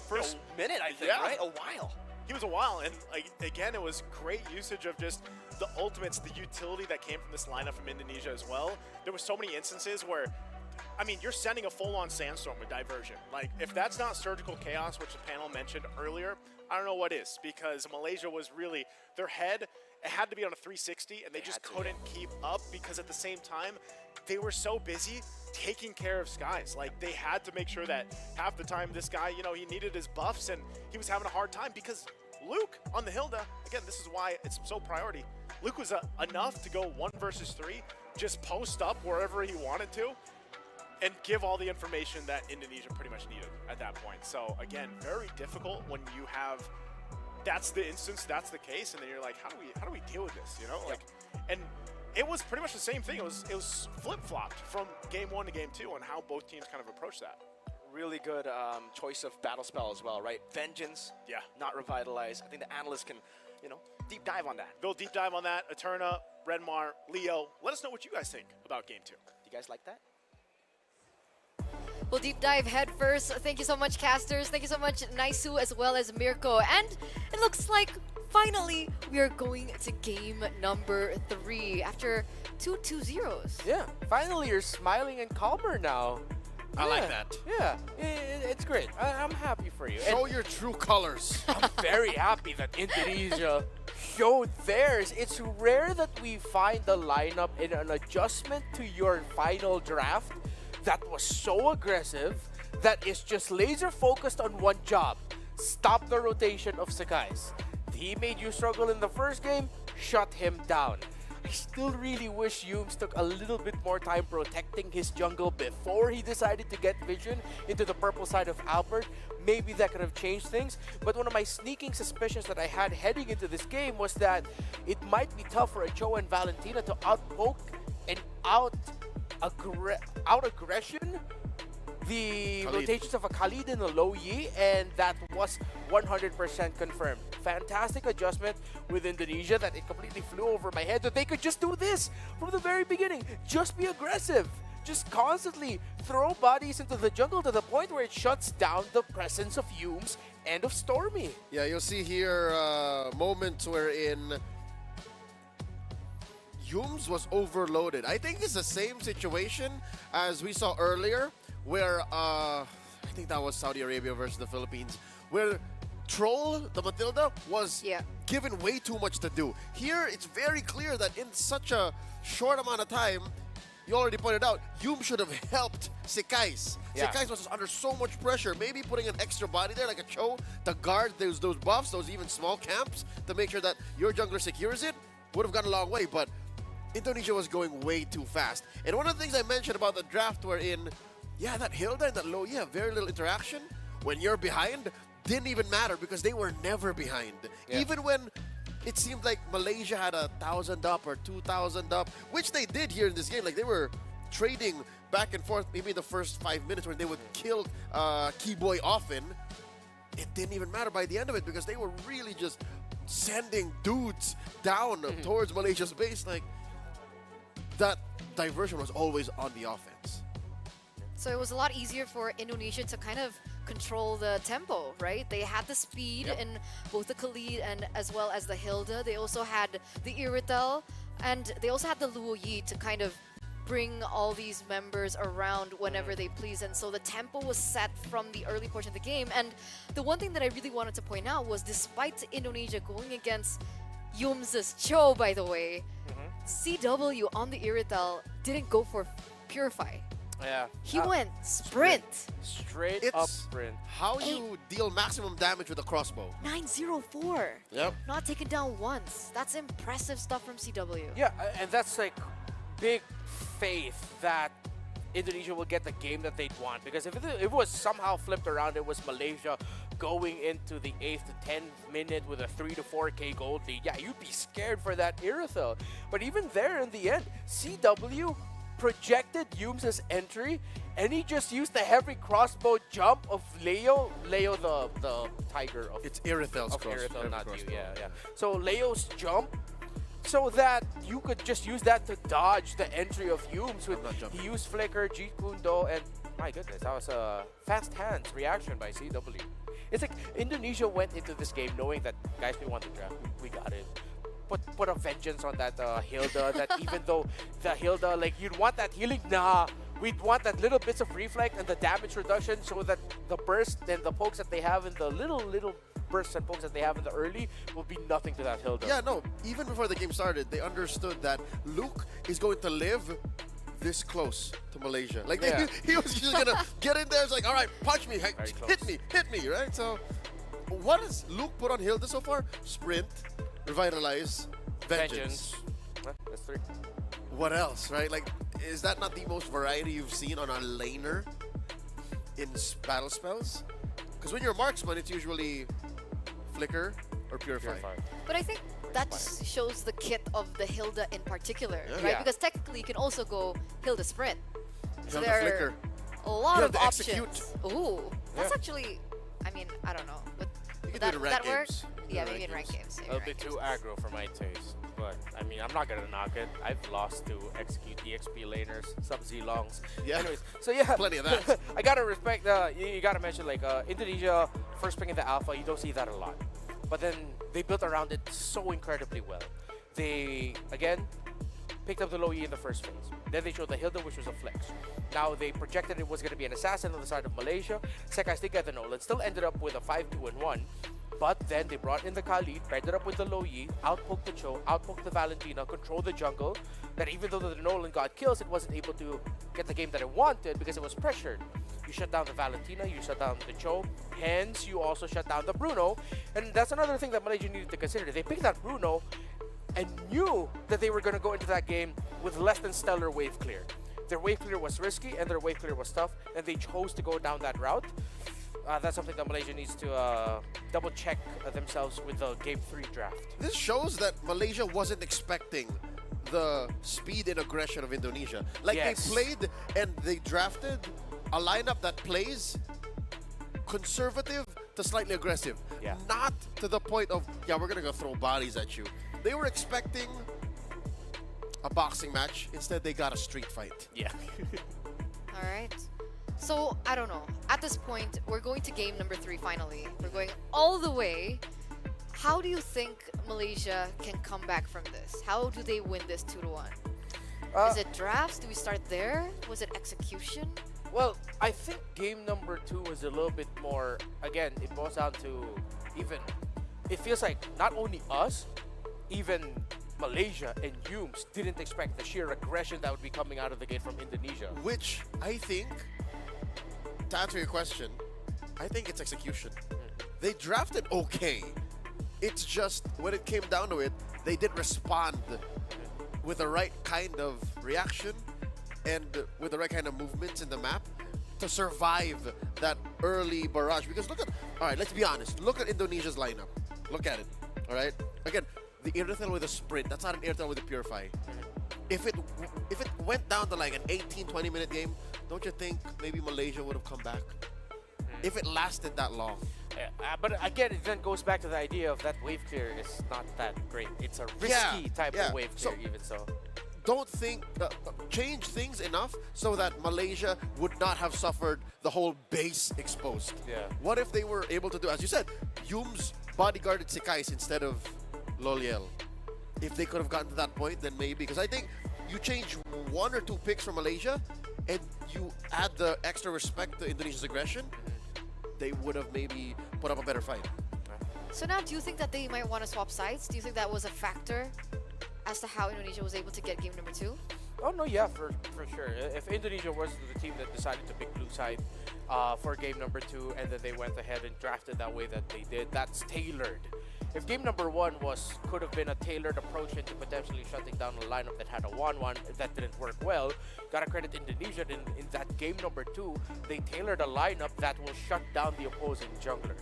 first minute, I think, right? A while. He was a while, and again, it was great usage of just the ultimates, the utility that came from this lineup from Indonesia as well. There were so many instances where, I mean, you're sending a full-on Sandstorm with Diversion. Like, if that's not Surgical Chaos, which the panel mentioned earlier, I don't know what is, because Malaysia was really, their head, it had to be on a 360, and they just couldn't keep up because at the same time, they were so busy taking care of Skies. Like, they had to make sure that half the time this guy, you know, he needed his buffs, and he was having a hard time because Luke on the Hilda, again, this is why it's so priority. Luke was enough to go 1 versus 3, just post up wherever he wanted to, and give all the information that Indonesia pretty much needed at that point. So again, very difficult when you have, that's the instance, that's the case, and then you're like, how do we deal with this, you know? Like, and it was pretty much the same thing. It was flip-flopped from game 1 to game 2 on how both teams kind of approached that. Really good choice of battle spell as well, right? Vengeance, not Revitalize. I think the analysts can, you know, deep dive on that. They'll deep dive on that. Eterna, Redmar, Leo. Let us know what you guys think about game 2. Do you guys like that? We'll deep dive head first. Thank you so much, casters. Thank you so much, Naisu, as well as Mirko. And it looks like finally we are going to game number 3 after 2 2-0s. Yeah, finally you're smiling and calmer now. I like that. Yeah, it's great. I'm happy for you. Show your true colors. I'm very happy that Indonesia showed theirs. It's rare that we find the lineup in an adjustment to your final draft that was so aggressive that is just laser focused on one job. Stop the rotation of Sakai's. He made you struggle in the first game, shut him down. I still really wish Yums took a little bit more time protecting his jungle before he decided to get vision into the purple side of Albert. Maybe that could have changed things. But one of my sneaking suspicions that I had heading into this game was that it might be tough for Cho and Valentina to outpoke and out-aggression the Khalid. rotations of a Khalid and a Low Yi, and that was 100% confirmed. Fantastic adjustment with Indonesia that it completely flew over my head, that they could just do this from the very beginning. Just be aggressive. Just constantly throw bodies into the jungle to the point where it shuts down the presence of Yums and of Stormy. Yeah, you'll see here moments wherein Yums was overloaded. I think it's the same situation as we saw earlier, where I think that was Saudi Arabia versus the Philippines, where Troll, the Matilda, was given way too much to do. Here, it's very clear that in such a short amount of time, you already pointed out, Yum should have helped Sekais. Yeah. Sekais was under so much pressure. Maybe putting an extra body there, like a Cho, to guard those buffs, those even small camps, to make sure that your jungler secures it, would have gone a long way. But Indonesia was going way too fast. And one of the things I mentioned about the draft wherein, yeah, that Hilda and that Low, yeah, very little interaction. When you're behind, didn't even matter because they were never behind. Yeah. Even when it seemed like Malaysia had 1,000 up or 2,000 up, which they did here in this game. Like, they were trading back and forth maybe the first 5 minutes when they would kill Keyboy often. It didn't even matter by the end of it because they were really just sending dudes down towards Malaysia's base. Like, that diversion was always on the offense. So it was a lot easier for Indonesia to kind of control the tempo, right? They had the speed in both the Khalid and as well as the Hilda. They also had the Iritel, and they also had the Luo Yi to kind of bring all these members around whenever they please. And so the tempo was set from the early portion of the game. And the one thing that I really wanted to point out was, despite Indonesia going against Yums' Cho, by the way, CW on the Iritel didn't go for Purify. Yeah. He went sprint. Straight It's up sprint. how you deal maximum damage with a crossbow. 904. Yep. Not taken down once. That's impressive stuff from CW. Yeah, and that's like big faith that Indonesia will get the game that they'd want. Because if it was somehow flipped around, it was Malaysia going into the 8th to 10th minute with a 3 to 4K gold lead, yeah, you'd be scared for that Irithel. But even there in the end, CW projected Yums' entry, and he just used the heavy crossbow jump of Leo, the tiger of... It's Irithel's of crossbow. Irithel, not you, yeah. So Leo's jump, so that you could just use that to dodge the entry of Yums. He used Flicker, Jeet Kune Do, and my goodness, that was a fast hands reaction by CW. It's like Indonesia went into this game knowing that, guys, we won the draft, we got it. Put a vengeance on that Hilda, that even though the Hilda, like, you'd want that healing, nah, we'd want that little bits of reflect and the damage reduction so that the burst and the pokes that they have in the little bursts and pokes that they have in the early will be nothing to that Hilda. Yeah, no, even before the game started, they understood that Luke is going to live this close to Malaysia. Like, he was just going to get in there. It's like, all right, punch me, hit me, right? So, what has Luke put on Hilda so far? Sprint, Revitalize, Vengeance. That's 3. What else, right? Like, is that not the most variety you've seen on a laner in battle spells? Because when you're a marksman, it's usually Flicker or Purify. But I think that just shows the kit of the Hilda in particular, Yeah. right? Yeah. Because technically you can also go Hilda Sprint. So Hilda there are Flicker. a lot of Hilda options. Execute. Ooh, that's Yeah. actually, I mean, I don't know. You can that, do it in would ranked that work? games. Yeah, maybe in ranked games. A bit too aggro for my taste, but I mean, I'm not gonna knock it. I've lost to execute EXP laners, some Z-longs. Yeah. Anyways, so yeah, Plenty of that. I gotta respect. You gotta mention, like, Indonesia first picking the alpha. You don't see that a lot, but then they built around it so incredibly well. They again picked up the Low Yi in the first phase. Then they showed the Hilda, which was a flex. Now they projected it was going to be an assassin on the side of Malaysia. Sekais did get the Nolan, still ended up with a 5-2-1. But then they brought in the Khalid, paired it up with the Low Yi, outpoked the Cho, outpoked the Valentina, controlled the jungle. That even though the Nolan got kills, it wasn't able to get the game that it wanted because it was pressured. You shut down the Valentina, you shut down the Cho, hence you also shut down the Bruno. And that's another thing that Malaysia needed to consider. They picked that Bruno and knew that they were going to go into that game with less than stellar wave clear. Their wave clear was risky and their wave clear was tough, and they chose to go down that route. That's something that Malaysia needs to double check themselves with the Game 3 draft. This shows that Malaysia wasn't expecting the speed and aggression of Indonesia. Like they played and they drafted a lineup that plays conservative to slightly aggressive. Yeah. Not to the point of, yeah, we're gonna go throw bodies at you. They were expecting a boxing match. Instead, they got a street fight. Yeah. All right. So, I don't know. At this point, we're going to game number 3 finally. We're going all the way. How do you think Malaysia can come back from this? How do they win this 2-1? Is it drafts? Do we start there? Was it execution? Well, I think game number 2 was a little bit more, again, it boils down to even, it feels like not only us, even Malaysia and Humes didn't expect the sheer aggression that would be coming out of the gate from Indonesia. Which I think, to answer your question, I think it's execution. They drafted okay. It's just when it came down to it, they didn't respond with the right kind of reaction and with the right kind of movements in the map to survive that early barrage. Because look at, all right, let's be honest. Look at Indonesia's lineup. Look at it, all right? Again, the Airtel with a sprint, that's not an Airtel with a Purify. If it went down to like an 18, 20-minute game, don't you think maybe Malaysia would have come back? If it lasted that long. But again, it then goes back to the idea of that wave clear is not that great. It's a risky type of wave clear, even so. Don't think, change things enough so that Malaysia would not have suffered the whole base exposed. Yeah. What if they were able to do, as you said, Humes bodyguarded Sekais instead of Loliel? If they could have gotten to that point, then maybe. Because I think you change 1 or 2 picks from Malaysia and you add the extra respect to Indonesia's aggression, they would have maybe put up a better fight. So now, do you think that they might want to swap sides? Do you think that was a factor as to how Indonesia was able to get game number 2? Oh no, yeah, for sure. If Indonesia was the team that decided to pick blue side for game number 2, and then they went ahead and drafted that way that they did, that's tailored. If game number 1 could have been a tailored approach into potentially shutting down a lineup that had a 1-1 that didn't work well, gotta credit Indonesia in that game number 2, they tailored a lineup that will shut down the opposing jungler.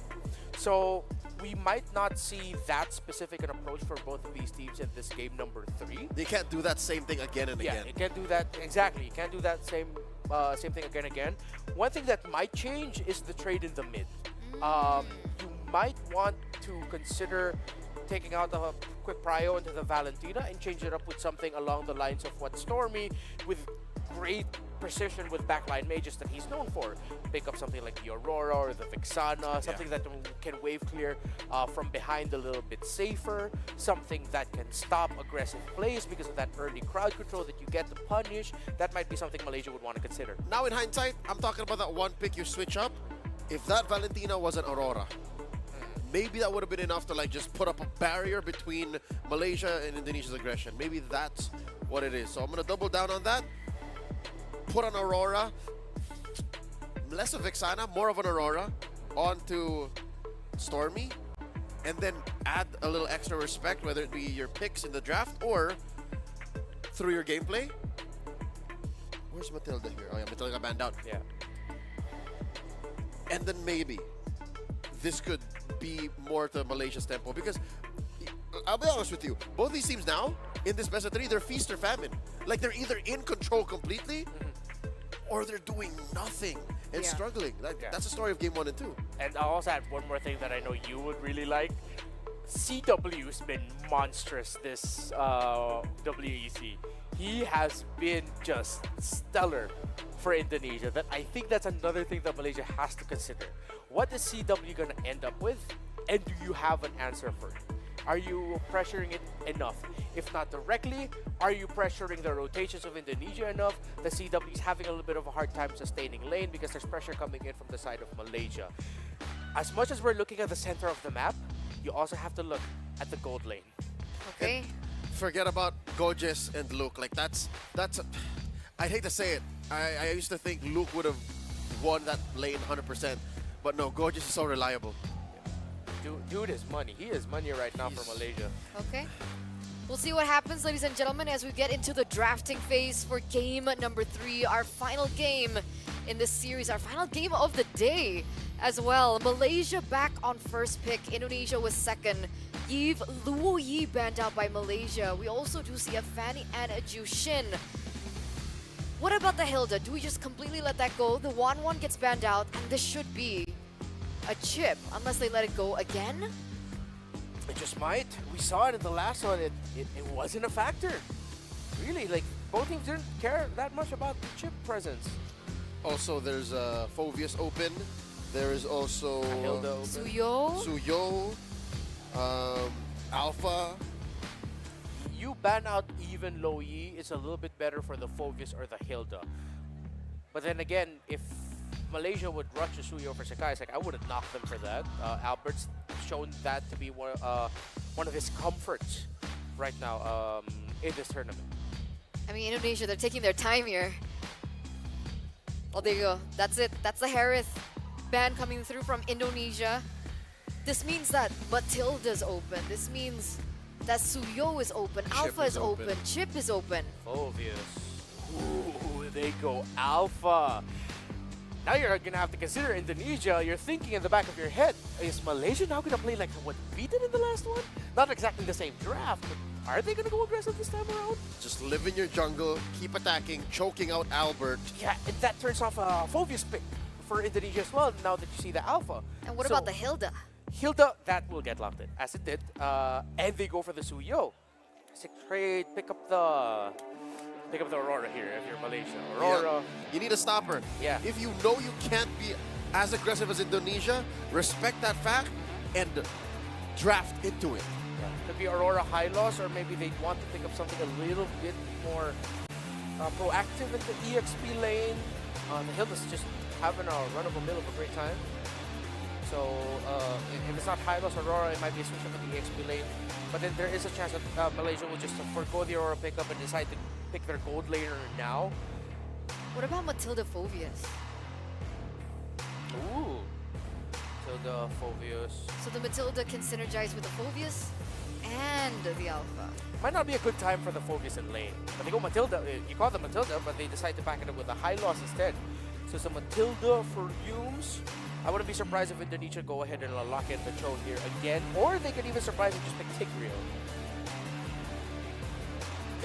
So we might not see that specific an approach for both of these teams in this game number 3. They can't do that same thing again and again. Yeah, you can't do that, exactly. You can't do that same thing again. One thing that might change is the trade in the mid. You might want to consider taking out a quick prio into the Valentina and change it up with something along the lines of what Stormy, with great precision with backline mages that he's known for. Pick up something like the Aurora or the Vixana, something that can wave clear from behind a little bit safer, something that can stop aggressive plays because of that early crowd control that you get to punish. That might be something Malaysia would want to consider. Now in hindsight, I'm talking about that one pick you switch up. If that Valentina was an Aurora, maybe that would have been enough to like just put up a barrier between Malaysia and Indonesia's aggression. Maybe that's what it is. So I'm going to double down on that. Put an Aurora, less of Vixana, more of an Aurora, onto Stormy, and then add a little extra respect, whether it be your picks in the draft or through your gameplay. Where's Matilda here? Oh yeah, Matilda got banned out. Yeah. And then maybe this could be more to Malaysia's tempo, because I'll be honest with you, both these teams now in this best of 3, they're feast or famine. Like they're either in control completely or they're doing nothing and struggling. That's the story of game 1 and 2. And I'll also add one more thing that I know you would really like. CW's been monstrous this WEC. He has been just stellar for Indonesia. That I think that's another thing that Malaysia has to consider. What is CW going to end up with? And do you have an answer for it? Are you pressuring it enough? If not directly, are you pressuring the rotations of Indonesia enough? The CW is having a little bit of a hard time sustaining lane because there's pressure coming in from the side of Malaysia. As much as we're looking at the center of the map, you also have to look at the gold lane. Okay. And forget about Gojes and Luke. Like that's I'd hate to say it. I used to think Luke would have won that lane 100%, but no, Gojes is so reliable. Dude is money. He is money right now for Malaysia. Okay. We'll see what happens, ladies and gentlemen, as we get into the drafting phase for game number 3, our final game in this series, our final game of the day as well. Malaysia back on first pick. Indonesia was second. Eve Luo Yi banned out by Malaysia. We also do see a Fanny and a Jushin. What about the Hilda? Do we just completely let that go? The 1-1 gets banned out, and this should be a chip, unless they let it go again? It just might. We saw it in the last one. It wasn't a factor. Really, like, both teams didn't care that much about the chip presence. Also, there's Phoveus open. There is also Hilda open. Suyo. Alpha. You ban out even Lo Yi, it's a little bit better for the Phoveus or the Hilda. But then again, if Malaysia would rush to Suyo for Sakai, it's like I wouldn't knock them for that. Albert's shown that to be one of his comforts right now in this tournament. I mean, Indonesia, they're taking their time here. Oh, there you go. That's it. That's the Harith ban coming through from Indonesia. This means that Matilda's open. This means that Suyo is open. Alpha is open. Chip is open. Phoveus. Ooh, they go Alpha. Now you're going to have to consider Indonesia. You're thinking in the back of your head, is Malaysia now going to play like what we did in the last one? Not exactly the same draft, but are they going to go aggressive this time around? Just live in your jungle, keep attacking, choking out Albert. Yeah, and that turns off a Phoveus pick for Indonesia as well, now that you see the Alpha. And what about the Hilda? Hilda, that will get locked in, as it did. And they go for the Suyo. Sick trade, pick up the Aurora here if you're Malaysia. Aurora. Yeah. You need a stopper. Yeah. If you know you can't be as aggressive as Indonesia, respect that fact and draft into it. Yeah. Could be Aurora high loss, or maybe they want to pick up something a little bit more proactive in the EXP lane. The Hilda's just having a run of a mill of a great time. So if it's not high loss Aurora, it might be a switch up in the EXP lane. But then there is a chance that Malaysia will just forgo the Aurora pickup and decide to pick their gold laner now. What about Matilda Phoveus? Ooh. Matilda, Phoveus. So the Matilda can synergize with the Phoveus and the Alpha. Might not be a good time for the Phoveus in lane. But they go Matilda, you call them Matilda, but they decide to back it up with a high loss instead. So it's a Matilda for Humes. I wouldn't be surprised if Indonesia go ahead and lock in the throne here again. Or they could even surprise and just pick Tigreal.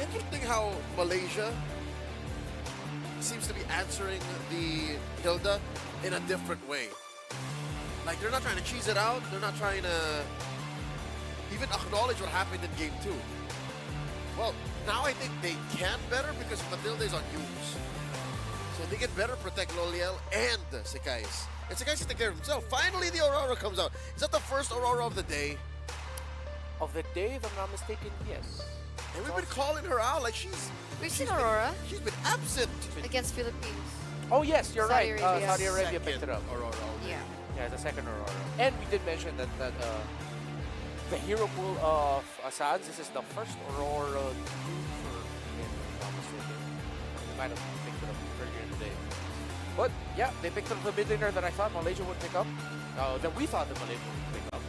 Interesting how Malaysia seems to be answering the Hilda in a different way. Like, they're not trying to cheese it out. They're not trying to even acknowledge what happened in game 2. Well, now I think they can better because Matilda is on use. So they can better protect Loliel and Sekais. And Sekais can take care of himself. Finally, the Aurora comes out. Is that the first Aurora of the day? Of the day, if I'm not mistaken, yes. And we've been calling her out like We've seen Aurora. She's been absent. Against Philippines. Oh yes, you're Saudi right. Arabia. Saudi Arabia picked it up. Aurora. Yeah. Yeah, the second Aurora. And we did mention that the hero pool of Asans, this is the first Aurora for him, if I'm not mistaken. They might have picked it up earlier today. But yeah, they picked up the mid laner that I thought Malaysia would pick up. That we thought that Malaysia would pick up.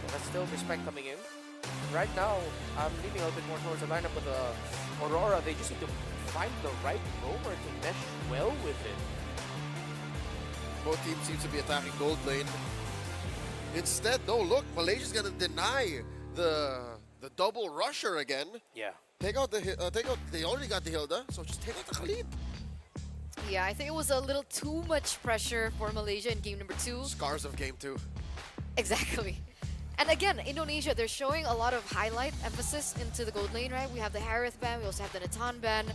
So that's still respect coming in. Right now, I'm leaning a little bit more towards the lineup with Aurora. They just need to find the right roamer to mesh well with it. Both teams seem to be attacking gold lane. Instead, no, look, Malaysia's gonna deny the double rusher again. Yeah. Take out they already got the Hilda, so just take out the Khalid. Yeah, I think it was a little too much pressure for Malaysia in game number 2. Scars of game 2. Exactly. And again, Indonesia, they're showing a lot of highlight emphasis into the gold lane, right? We have the Harith ban, we also have the Natan ban.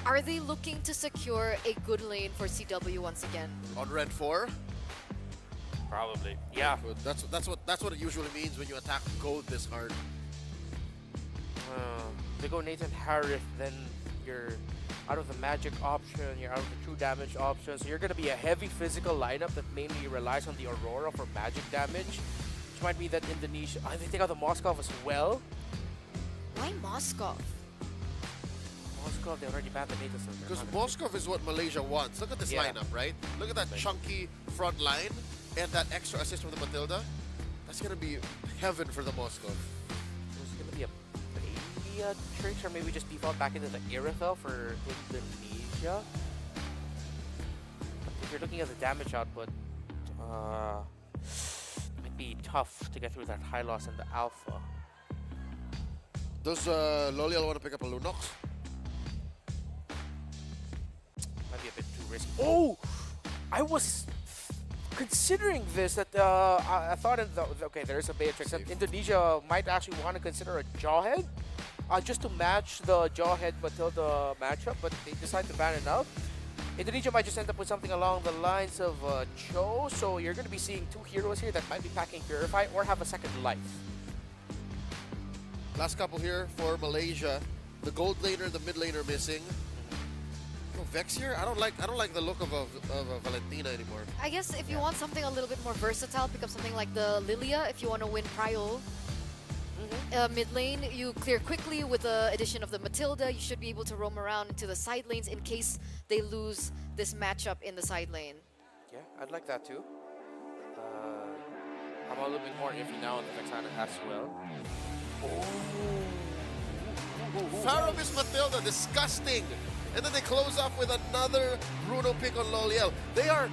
Are they looking to secure a good lane for CW once again? On Red 4? Probably. Yeah. That's what it usually means when you attack gold this hard. They go Nathan Harith, then you're out of the magic option, you're out of the true damage option, so you're going to be a heavy physical lineup that mainly relies on the Aurora for magic damage, which might mean that Indonesia, they take out the Moskov as well. Why Moskov? Moskov, they already banned the Nathan. Because Moskov is what Malaysia wants. Look at this lineup, right? Look at that chunky front line and that extra assist from the Matilda. That's going to be heaven for the Moskov. There's going to be a tricks, or maybe just default back into the Irithel for Indonesia. If you're looking at the damage output, might be tough to get through that high loss in the alpha. Does Lolial want to pick up a Lunox? Might be a bit too risky. Oh! I was considering this, that I thought, okay, there is a Beatrix. Indonesia might actually want to consider a Jawhead, just to match the Jawhead Matilda matchup, but they decide to ban it out. Indonesia might just end up with something along the lines of Cho, so you're going to be seeing two heroes here that might be packing Purify or have a second life. Last couple here for Malaysia. The gold laner, the mid laner missing. Oh, Vex here? I don't like the look of a Valentina anymore. I guess if you want something a little bit more versatile, pick up something like the Lilia if you want to win Prio. Mid lane, you clear quickly with the addition of the Matilda. You should be able to roam around into the side lanes in case they lose this matchup in the side lane. Yeah, I'd like that too. I'm a little bit more iffy now on the Vexana as well. Faramis Matilda, disgusting! And then they close off with another Bruno pick on Loliel. They're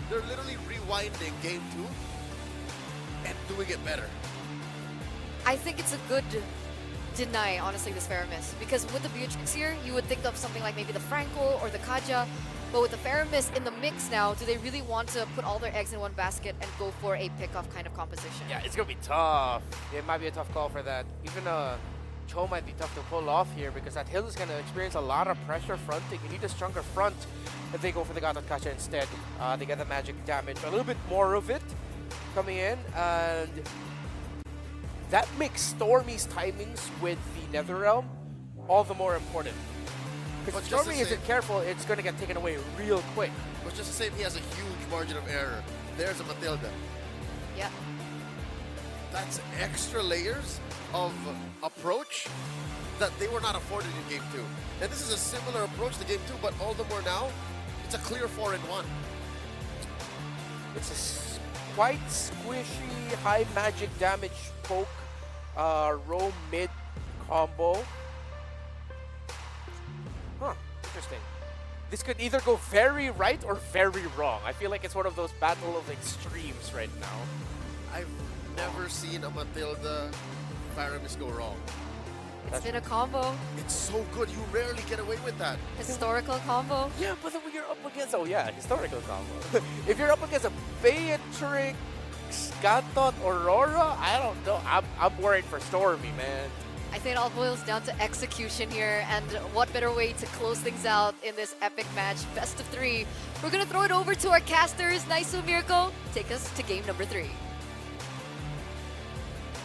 literally rewinding game 2 and doing it better. I think it's a good deny, honestly, this Faramis. Because with the Beatrix here, you would think of something like maybe the Franco or the Kaja. But with the Faramis in the mix now, do they really want to put all their eggs in one basket and go for a pick-off kind of composition? Yeah, it's going to be tough. It might be a tough call for that. Even Cho might be tough to pull off here because that hill is going to experience a lot of pressure fronting. You need a stronger front if they go for the God of Kacha instead. They get the magic damage, a little bit more of it coming in, and that makes Stormy's timings with the Netherrealm all the more important. Because if Stormy isn't careful, it's going to get taken away real quick. But just the same, he has a huge margin of error. There's a Matilda. Yeah. That's extra layers of approach that they were not afforded in Game 2. And this is a similar approach to Game 2, but all the more now, it's a clear 4-in-1. It's a quite squishy, high magic damage poke, roam mid combo. Huh, interesting. This could either go very right or very wrong. I feel like it's one of those battle of extremes right now. I've never seen a Matilda Faramis go wrong. It's been a combo. It's so good. You rarely get away with that. Historical combo. Yeah, but then when you're up against, historical combo. If you're up against a Beatrix, Gatot, Aurora, I don't know. I'm worried for Stormy, man. I think it all boils down to execution here, and what better way to close things out in this epic match, best of 3. We're going to throw it over to our casters. Naisu, Mirko, take us to game number 3.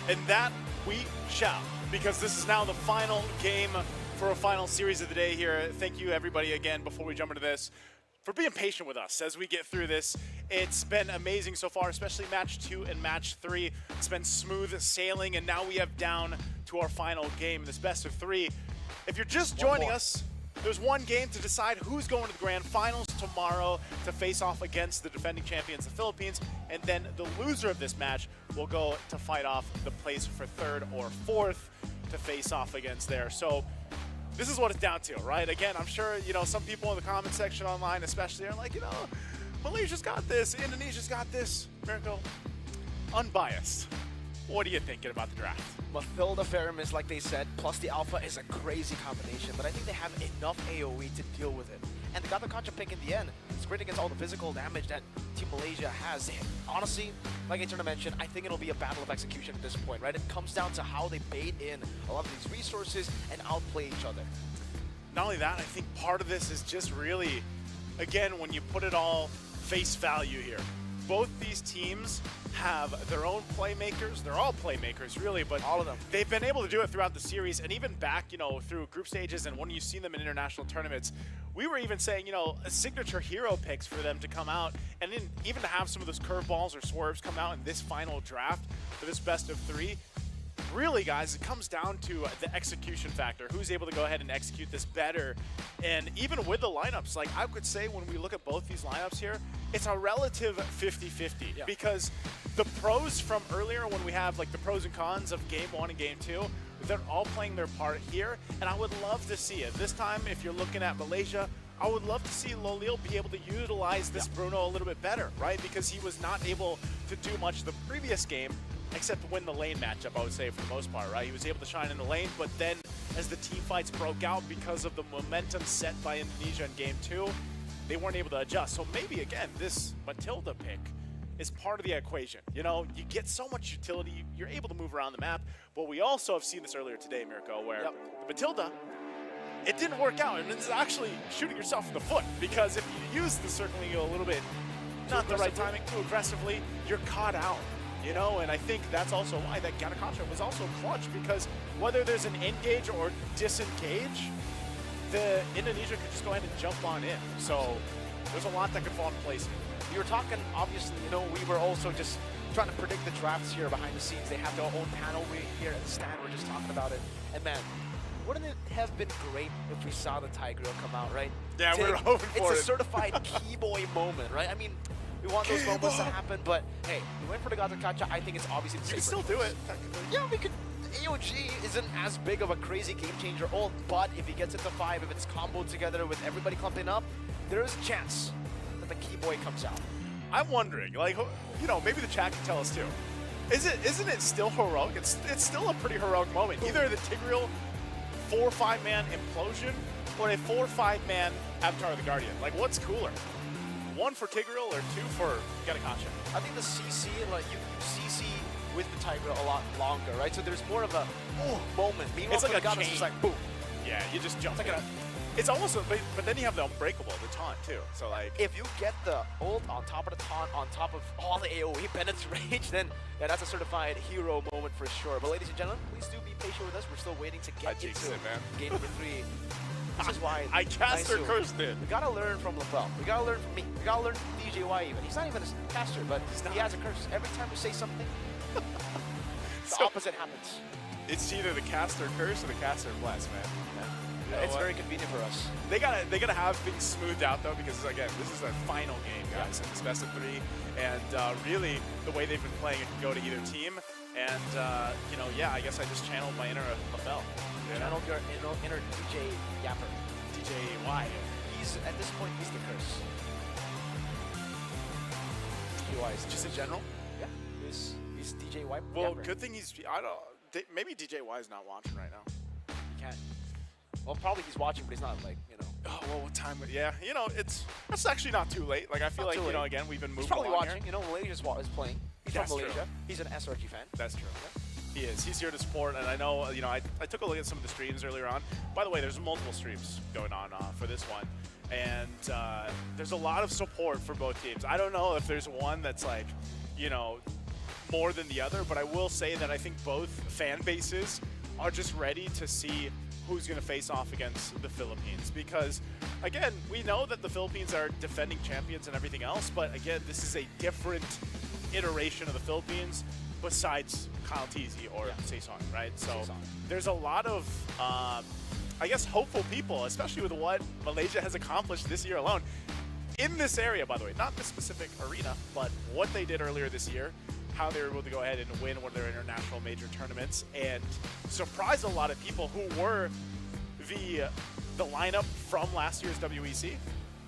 And that we shall, because this is now the final game for a final series of the day here. Thank you, everybody, again, before we jump into this, for being patient with us as we get through this. It's been amazing so far, especially match 2 and match 3. It's been smooth sailing, and now we have down to our final game, this best of 3. If you're just joining us, there's one game to decide who's going to the grand finals tomorrow to face off against the defending champions, the Philippines, and then the loser of this match will go to fight off the place for 3rd or 4th to face off against there. So this is what it's down to, right? Again, I'm sure, some people in the comment section online especially are like, Malaysia's got this, Indonesia's got this. Mirko, unbiased, what are you thinking about the draft? Matilda Faramis, like they said, plus the Alpha is a crazy combination, but I think they have enough AoE to deal with it. And they got the Concha pick in the end. It's great against all the physical damage that Team Malaysia has. Honestly, like Eterna mentioned, I think it'll be a battle of execution at this point, right? It comes down to how they bait in a lot of these resources and outplay each other. Not only that, I think part of this is just really, again, when you put it all face value here, both these teams have their own playmakers. They're all playmakers, really, but all of them. They've been able to do it throughout the series, and even back, through group stages, and when you've seen them in international tournaments, we were even saying, signature hero picks for them to come out, and then even to have some of those curveballs or swerves come out in this final draft for this best of 3. Really, guys, it comes down to the execution factor. Who's able to go ahead and execute this better? And even with the lineups, like I could say when we look at both these lineups here, it's a relative 50-50 because the pros from earlier when we have like the pros and cons of game 1 and game 2, They're all playing their part here, and I would love to see it. This time, if you're looking at Malaysia, I would love to see Lolil be able to utilize this Bruno a little bit better, right? Because he was not able to do much the previous game, except win the lane matchup, I would say, for the most part, right? He was able to shine in the lane, but then as the team fights broke out because of the momentum set by Indonesia in Game 2, they weren't able to adjust. So maybe, again, this Matilda pick is part of the equation. You know, you get so much utility, you're able to move around the map, but we also have seen this earlier today, Mirko, where the Matilda, it didn't work out, and it's actually shooting yourself in the foot, because if you use the circling a little bit, not the right timing, too aggressively, you're caught out. You know, and I think that's also why that Ganacontra was also clutch, because whether there's an engage or disengage, the Indonesia could just go ahead and jump on in. So there's a lot that could fall into place here. You were talking, obviously, you know, we were also just trying to predict the drafts here behind the scenes. They have their own panel here at the stand. We're just talking about it. And man, wouldn't it have been great if we saw the Tiger come out, right? Yeah, we're hoping for it. It's a certified key boy moment, right? I mean, we want those moments to happen, but hey, we went for the Ganacontra. I think it's obviously the safer. You can still do it. Yeah, we could. AOG isn't as big of a crazy game changer, but if he gets into 5, if it's comboed together with everybody clumping up, there is a chance that the key boy comes out. I'm wondering, like, you know, maybe the chat can tell us too. Isn't it still heroic? It's still a pretty heroic moment. Either the Tigreal 4-5-man implosion or a 4-5-man Avatar of the Guardian. Like, what's cooler? 1 for Tigreal or 2 for Ganacontra? I think the CC, like you CC with the Tiger a lot longer, right? So there's more of a moment. Meanwhile, it's like a chain. It's just like boom. Yeah, you just jump. It's almost, but then you have the Unbreakable, the taunt too. So like, if you get the ult on top of the taunt, on top of all the AOE Bennett's rage, then yeah, that's a certified hero moment for sure. But ladies and gentlemen, please do be patient with us. We're still waiting to get into game number 3. This is why I caster cursed it. We gotta learn from LaFell. We gotta learn from me. We gotta learn from DJY even. He's not even a caster, but he has a curse. Every time we say something, the opposite happens. It's either the caster curse or the caster bless, man. You know it's what? very convenient for us. They gotta have things smoothed out though, because again, this is a final game, guys, in this best of 3, and really the way they've been playing, it can go to either team. And you know, yeah, I guess I just channeled my inner LaFell. Channeled your inner DJ Yapper. DJY. He's at this point, he's the curse. DJY is just in general. Yeah, he's DJY. Well, Yapper. good thing he's. Maybe DJY is not watching right now. He can't. Well, probably he's watching, but he's not, like, you know. Oh, well, what time? Yeah, you know, that's actually not too late. Like, I feel like, you know, again, we've been moving. He's probably along watching. here. You know, Malaysia is playing. He's That's from Malaysia. true. He's an SRG fan. That's true. He is. He's here to support, and I know, you know, I took a look at some of the streams earlier on. By the way, there's multiple streams going on for this one, and there's a lot of support for both teams. I don't know if there's one that's like, you know, more than the other, but I will say that I think both fan bases are just ready to see who's going to face off against the Philippines, because again, we know that the Philippines are defending champions and everything else, but again, this is a different iteration of the Philippines besides Kyle Teasy or Saison, right? So there's a lot of I guess hopeful people, especially with what Malaysia has accomplished this year alone in this area, by the way, not this specific arena, but what they did earlier this year, how they were able to go ahead and win one of their international major tournaments and surprise a lot of people who were the lineup from last year's WEC.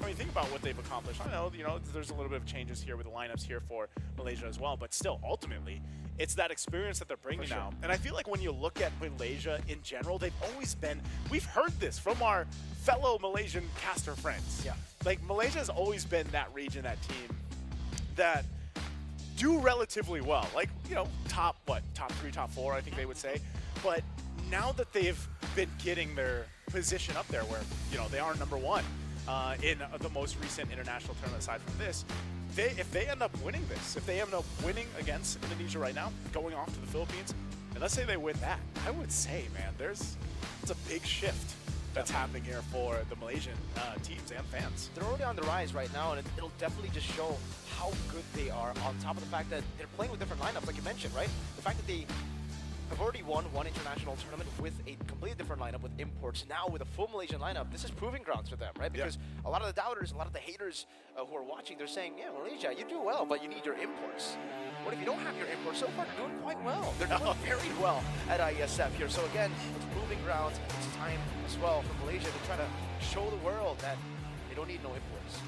I mean, think about what they've accomplished. I know, you know, there's a little bit of changes here with the lineups here for Malaysia as well, but still, ultimately, it's that experience that they're bringing now. And I feel like when you look at Malaysia in general, they've always been, we've heard this from our fellow Malaysian caster friends. Yeah. Like, Malaysia has always been that region, that team that do relatively well. Like, you know, top 3, top 4, I think they would say. But now that they've been getting their position up there where, you know, they are number 1 in the most recent international tournament aside from this, if they end up winning this, if they end up winning against Indonesia right now, going off to the Philippines, and let's say they win that, I would say, man, it's a big shift that's happening here for the Malaysian teams and fans. They're already on the rise right now, and it'll definitely just show how good they are, on top of the fact that they're playing with different lineups, like you mentioned, right? The fact that they have already won one international tournament with a completely different lineup with imports. Now with a full Malaysian lineup, this is proving grounds for them, right? Because a lot of the doubters, a lot of the haters who are watching, they're saying, yeah, Malaysia, you do well, but you need your imports. What if you don't have your import? So far, they're doing quite well. They're doing very well at IESF here. So again, it's proving grounds. It's time as well for Malaysia to try to show the world that they don't need no imports.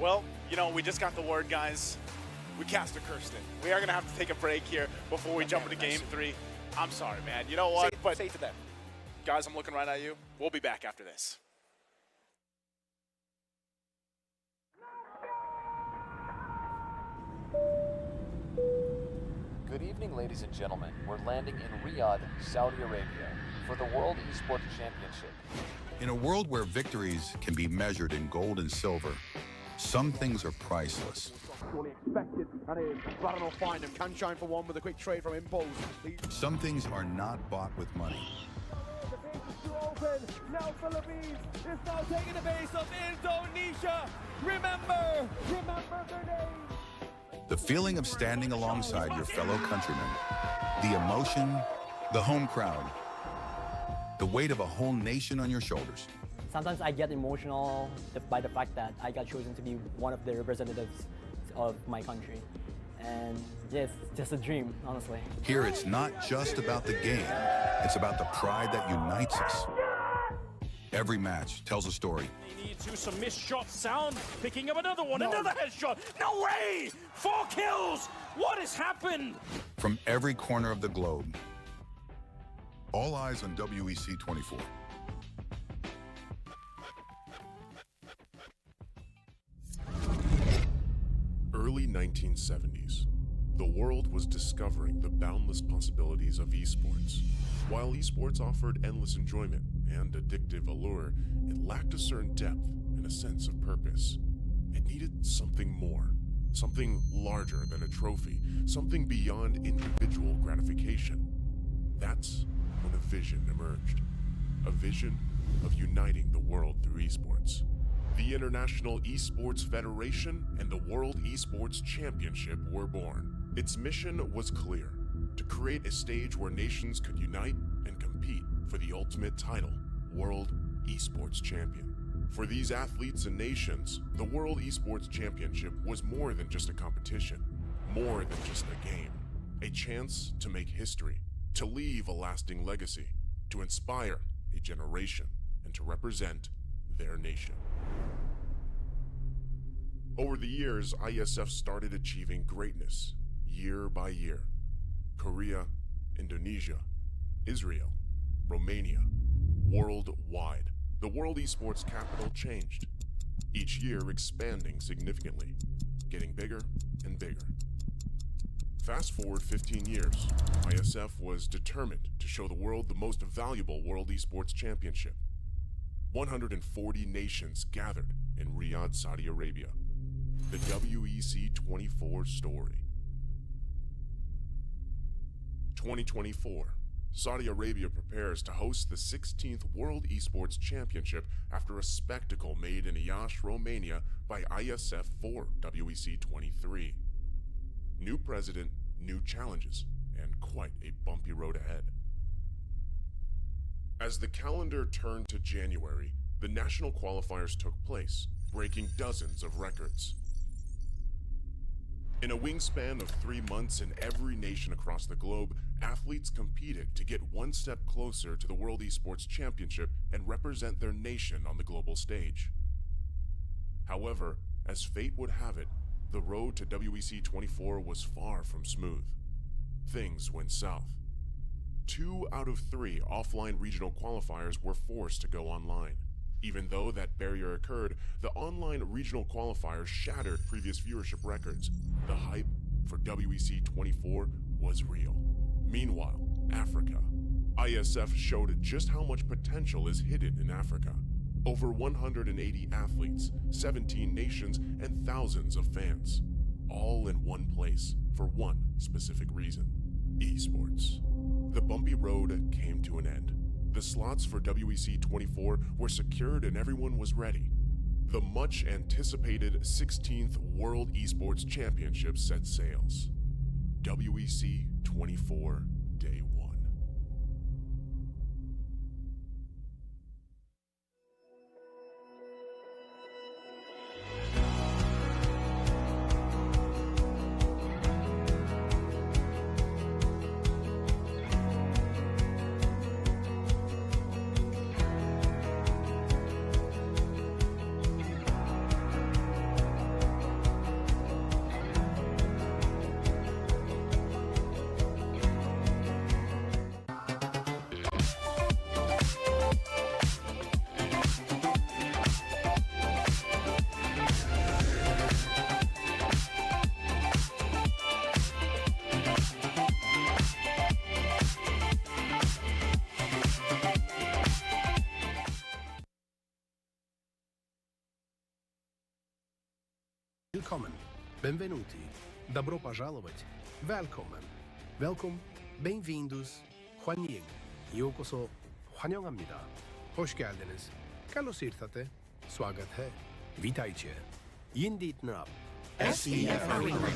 Well, you know, we just got the word, guys. We cast a Kirsten. We are going to have to take a break here before we jump into game 3. I'm sorry, man. You know what? Say it to them. Guys, I'm looking right at you. We'll be back after this. Good evening, ladies and gentlemen. We're landing in Riyadh, Saudi Arabia, for the World Esports Championship. In a world where victories can be measured in gold and silver, some things are priceless. Surely expected, and it's Radon find him. Can shine for one with a quick trade from Impulse. Some things are not bought with money. The base is too open. Now Philippines is now taking the base of Indonesia. Remember their name. The feeling of standing alongside your fellow countrymen, the emotion, the home crowd, the weight of a whole nation on your shoulders. Sometimes I get emotional by the fact that I got chosen to be one of the representatives of my country. And yeah, it's just a dream, honestly. Here, it's not just about the game. It's about the pride that unites us. Every match tells a story. They need to some missed shot sound, picking up another one, another headshot. No way! 4 kills! What has happened? From every corner of the globe. All eyes on WEC 24. Early 1970s. The world was discovering the boundless possibilities of esports. While esports offered endless enjoyment and addictive allure, it lacked a certain depth and a sense of purpose. It needed something more, something larger than a trophy, something beyond individual gratification. That's when a vision emerged. A vision of uniting the world through esports. The International Esports Federation and the World Esports Championship were born. Its mission was clear: to create a stage where nations could unite and compete for the ultimate title, World Esports Champion. For these athletes and nations, the World Esports Championship was more than just a competition, more than just a game. A chance to make history, to leave a lasting legacy, to inspire a generation, and to represent their nation. Over the years, IESF started achieving greatness, year by year. Korea, Indonesia, Israel, Romania, worldwide. The World Esports capital changed, each year expanding significantly, getting bigger and bigger. Fast forward 15 years, IESF was determined to show the world the most valuable World Esports Championship. 140 nations gathered in Riyadh, Saudi Arabia. The WEC 24 story. 2024. Saudi Arabia prepares to host the 16th World Esports Championship after a spectacle made in Iași, Romania by IESF for WEC 23. New president, new challenges, and quite a bumpy road ahead. As the calendar turned to January, the national qualifiers took place, breaking dozens of records. In a wingspan of 3 months in every nation across the globe, athletes competed to get one step closer to the World Esports Championship and represent their nation on the global stage. However, as fate would have it, the road to WEC 24 was far from smooth. Things went south. 2 out of 3 offline regional qualifiers were forced to go online. Even though that barrier occurred, the online regional qualifiers shattered previous viewership records. The hype for WEC 24 was real. Meanwhile, Africa. IESF showed just how much potential is hidden in Africa. Over 180 athletes, 17 nations, and thousands of fans. All in one place for one specific reason: esports. The bumpy road came to an end. The slots for WEC 24 were secured and everyone was ready. The much anticipated 16th World Esports Championship set sails. WEC 24 Day 1. Willkommen. Benvenuti. Добро пожаловать. Välkommen. Welkom. Bem-vindos. 환영. 요koso. 환영합니다. Hoş geldiniz. Καλώς ήρθατε. Swagat hai. Witajcie. Yindit nab. SEF Arena.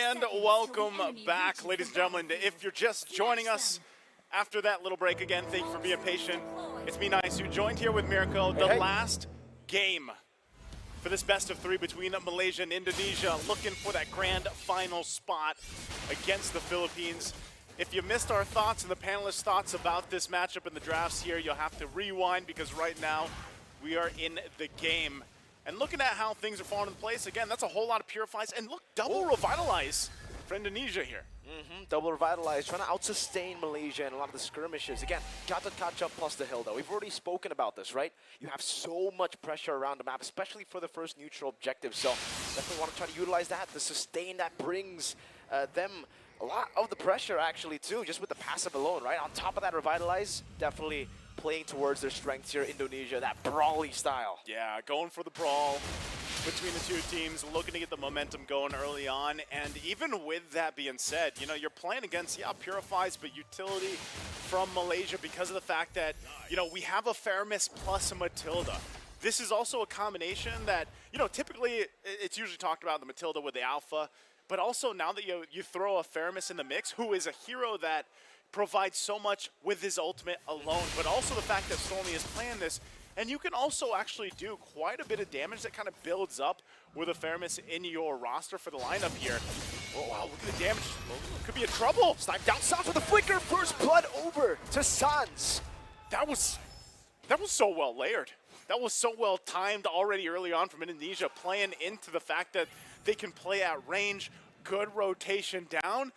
And welcome back, ladies and gentlemen. If you're just joining us after that little break, again, thank you for being patient. It's me, Nice, who joined here with Mirko. The last game for this best of 3 between Malaysia and Indonesia, looking for that grand final spot against the Philippines. If you missed our thoughts and the panelists' thoughts about this matchup in the drafts here, you'll have to rewind because right now we are in the game. And looking at how things are falling into place, again, that's a whole lot of purifies. And look, double revitalize for Indonesia here. Double revitalize, trying to out-sustain Malaysia in a lot of the skirmishes. Again, Untitled Chapter plus the hill, though. We've already spoken about this, right? You have so much pressure around the map, especially for the first neutral objective. So definitely want to try to utilize that. The sustain that brings them a lot of the pressure, actually, too, just with the passive alone, right? On top of that, revitalize, definitely playing towards their strengths here, Indonesia, that brawly style. Yeah, going for the brawl between the two teams, looking to get the momentum going early on. And even with that being said, you know, you're playing against, purifies, but utility from Malaysia because of the fact that, you know, we have a Faramis plus a Matilda. This is also a combination that, you know, typically it's usually talked about the Matilda with the Alpha, but also now that you throw a Faramis in the mix, who is a hero that provides so much with his ultimate alone, but also the fact that Stormy is playing this, and you can also actually do quite a bit of damage that kind of builds up with a Faramis in your roster for the lineup here. Oh, wow, look at the damage. Could be in trouble. Snipe down south with the flicker. First blood over to Sans. That was so well layered. That was so well timed already early on from Indonesia, playing into the fact that they can play at range, good rotation down.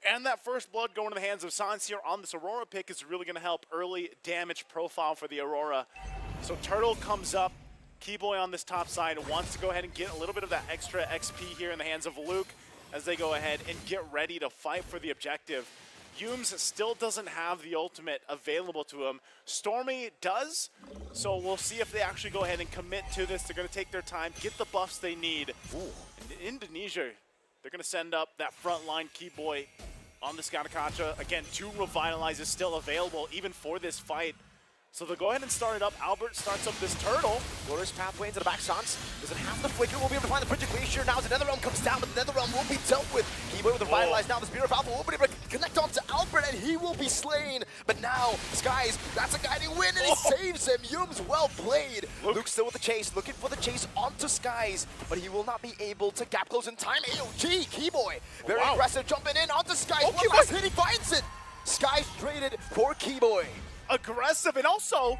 And that first blood going to the hands of Sans here on this Aurora pick is really going to help early damage profile for the Aurora. So Turtle comes up, Keyboy on this top side, wants to go ahead and get a little bit of that extra XP here in the hands of Luke as they go ahead and get ready to fight for the objective. Yums still doesn't have the ultimate available to him. Stormy does, so we'll see if they actually go ahead and commit to this. They're going to take their time, get the buffs they need. And Indonesia, they're going to send up that frontline Keyboy on the Skanakacha. Again, 2 revitalizes still available even for this fight. So they'll go ahead and start it up. Albert starts up this Turtle. Glorious pathway into the back. Sans doesn't have the flicker. We'll be able to find the Frigid Glacier now as the Netherrealm comes down, but the Netherrealm will be dealt with. Keyboy with the Revitalize now. The Spear of Alpha will be able to connect onto Albert, and he will be slain. But now, Skies, that's a guiding win, and he saves him. Yums, well played. Luke still with the chase, looking for the chase onto Skies, but he will not be able to gap close in time. AOG, Keyboy, very aggressive, jumping in onto Skies. One last hit, he finds it. Skies traded for Keyboy. Aggressive, and also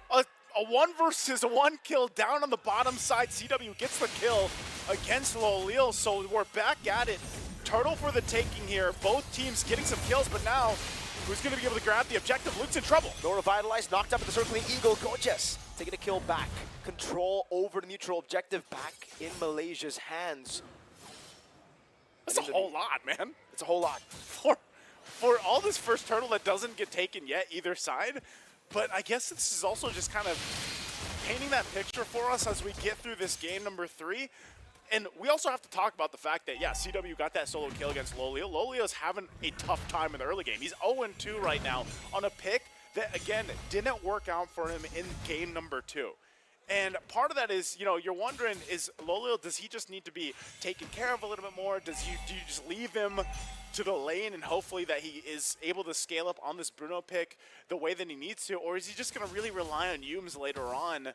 a 1 versus 1 kill down on the bottom side. CW gets the kill against Lolil, so we're back at it. Turtle for the taking here. Both teams getting some kills, but now who's going to be able to grab the objective? Luke's in trouble. No revitalize, knocked up at the circling Eagle. Gorgeous taking a kill back. Control over the neutral objective back in Malaysia's hands. That's a whole lot, man. It's a whole lot. For all this first Turtle that doesn't get taken yet, either side. But I guess this is also just kind of painting that picture for us as we get through this game number 3. And we also have to talk about the fact that, CW got that solo kill against Lolio. Lolio's having a tough time in the early game. He's 0-2 right now on a pick that, again, didn't work out for him in game number 2. And part of that is, you know, you're wondering, is Lolio, does he just need to be taken care of a little bit more? Do you just leave him to the lane and hopefully that he is able to scale up on this Bruno pick the way that he needs to? Or is he just going to really rely on Yums later on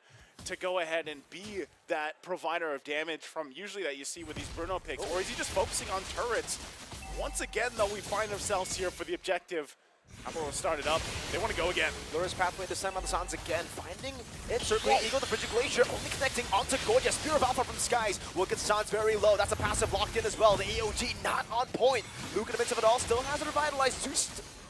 to go ahead and be that provider of damage from usually that you see with these Bruno picks? Or is he just focusing on turrets? Once again, though, we find ourselves here for the objective. Apple will start it up. They want to go again. Glorious pathway this time on the Sans again. Finding it, circling Eagle, the Frigid Glacier, only connecting onto Gorgeous. Spear of Alpha from the Skies will get Sans very low. That's a passive locked in as well. The AOG not on point. Luke in the midst of it all still has a revitalized to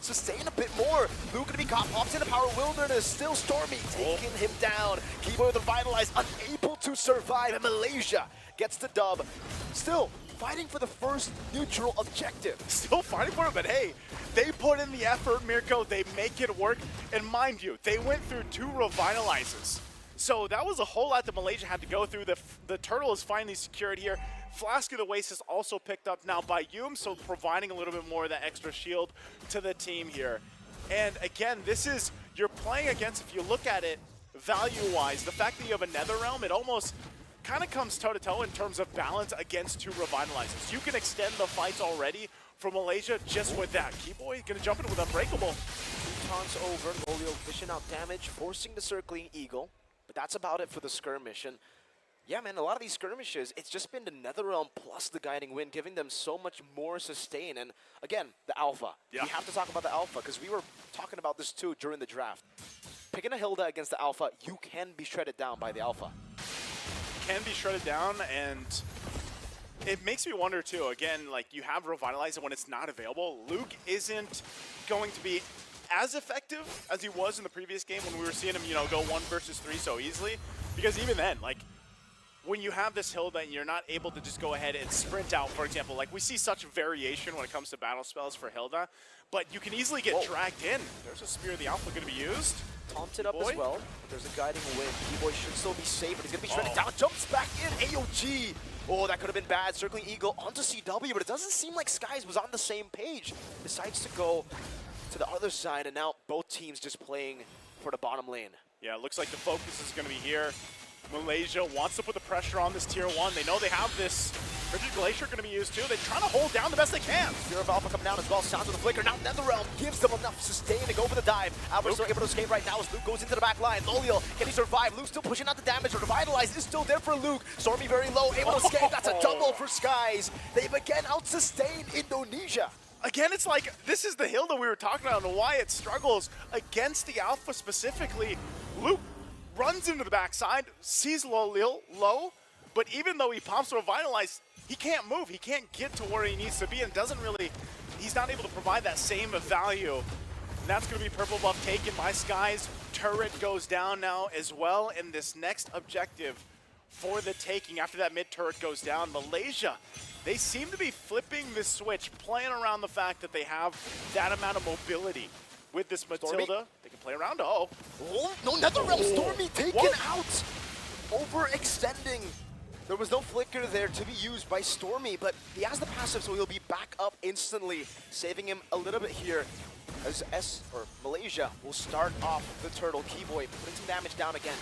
sustain a bit more. Luke gonna be caught, pops into Power Wilderness. Still Stormy taking him down. Keyboy with the revitalized, unable to survive. And Malaysia gets the dub. Still fighting for the first neutral objective. Still fighting for it, but hey, they put in the effort, Mirko. They make it work. And mind you, they went through 2 revitalizes. So that was a whole lot that Malaysia had to go through. The Turtle is finally secured here. Flask of the Waste is also picked up now by Yum, so providing a little bit more of that extra shield to the team here. And again, this is, you're playing against, if you look at it value-wise, the fact that you have a Netherrealm, it almost kind of comes toe-to-toe in terms of balance against two Revitalizers. You can extend the fights already for Malaysia just with that. Keyboy gonna jump in with Unbreakable. 2 taunts over, Lolio dishing out damage, forcing the Circling Eagle, but that's about it for the skirmish. And yeah, man, a lot of these skirmishes, it's just been the Netherrealm plus the Guiding Wind, giving them so much more sustain. And again, the Alpha. Yeah. We have to talk about the Alpha, because we were talking about this too during the draft. Picking a Hilda against the Alpha, you can be shredded down by the Alpha. Can be shredded down, and it makes me wonder too, again, like you have Revitalize, and when it's not available, Luke isn't going to be as effective as he was in the previous game when we were seeing him, you know, go 1 versus 3 so easily. Because even then, like, when you have this Hilda and you're not able to just go ahead and sprint out, for example, like we see such variation when it comes to battle spells for Hilda, but you can easily get dragged in. There's a Spear of the Alpha going to be used. Taunted up as well. There's a Guiding Wind. Keyboy should still be safe, but he's going to be shredded down. Jumps back in. AOG. Oh, that could have been bad. Circling Eagle onto CW, but it doesn't seem like Skies was on the same page. Decides to go to the other side, and now both teams just playing for the bottom lane. Yeah, it looks like the focus is going to be here. Malaysia wants to put the pressure on this tier 1. They know they have this Rigid Glacier going to be used too. They're trying to hold down the best they can. Spear of Alpha coming down as well. Sounds of the Flicker. Now Netherrealm gives them enough sustain to go for the dive. Albert's still able to escape right now as Luke goes into the back line. Loliel, can he survive? Luke's still pushing out the damage. Revitalize is still there for Luke. Stormy very low, able to escape. That's a double for Skies. They've again out-sustained Indonesia. Again, it's like, this is the Hilda we were talking about and why it struggles against the Alpha specifically. Luke runs into the backside, sees Loliel low, but even though he pops to Revitalize, he can't move. He can't get to where he needs to be and doesn't really, he's not able to provide that same value. And that's going to be purple buff taken by Skies. Turret goes down now as well, and this next objective for the taking after that mid turret goes down. Malaysia, they seem to be flipping this switch, playing around the fact that they have that amount of mobility. With this Matilda, they can play around. Oh, no, Netherrealm Stormy taken out. Overextending. There was no flicker there to be used by Stormy, but he has the passive, so he'll be back up instantly, saving him a little bit here. As Malaysia will start off the turtle. Keyboy putting some damage down again.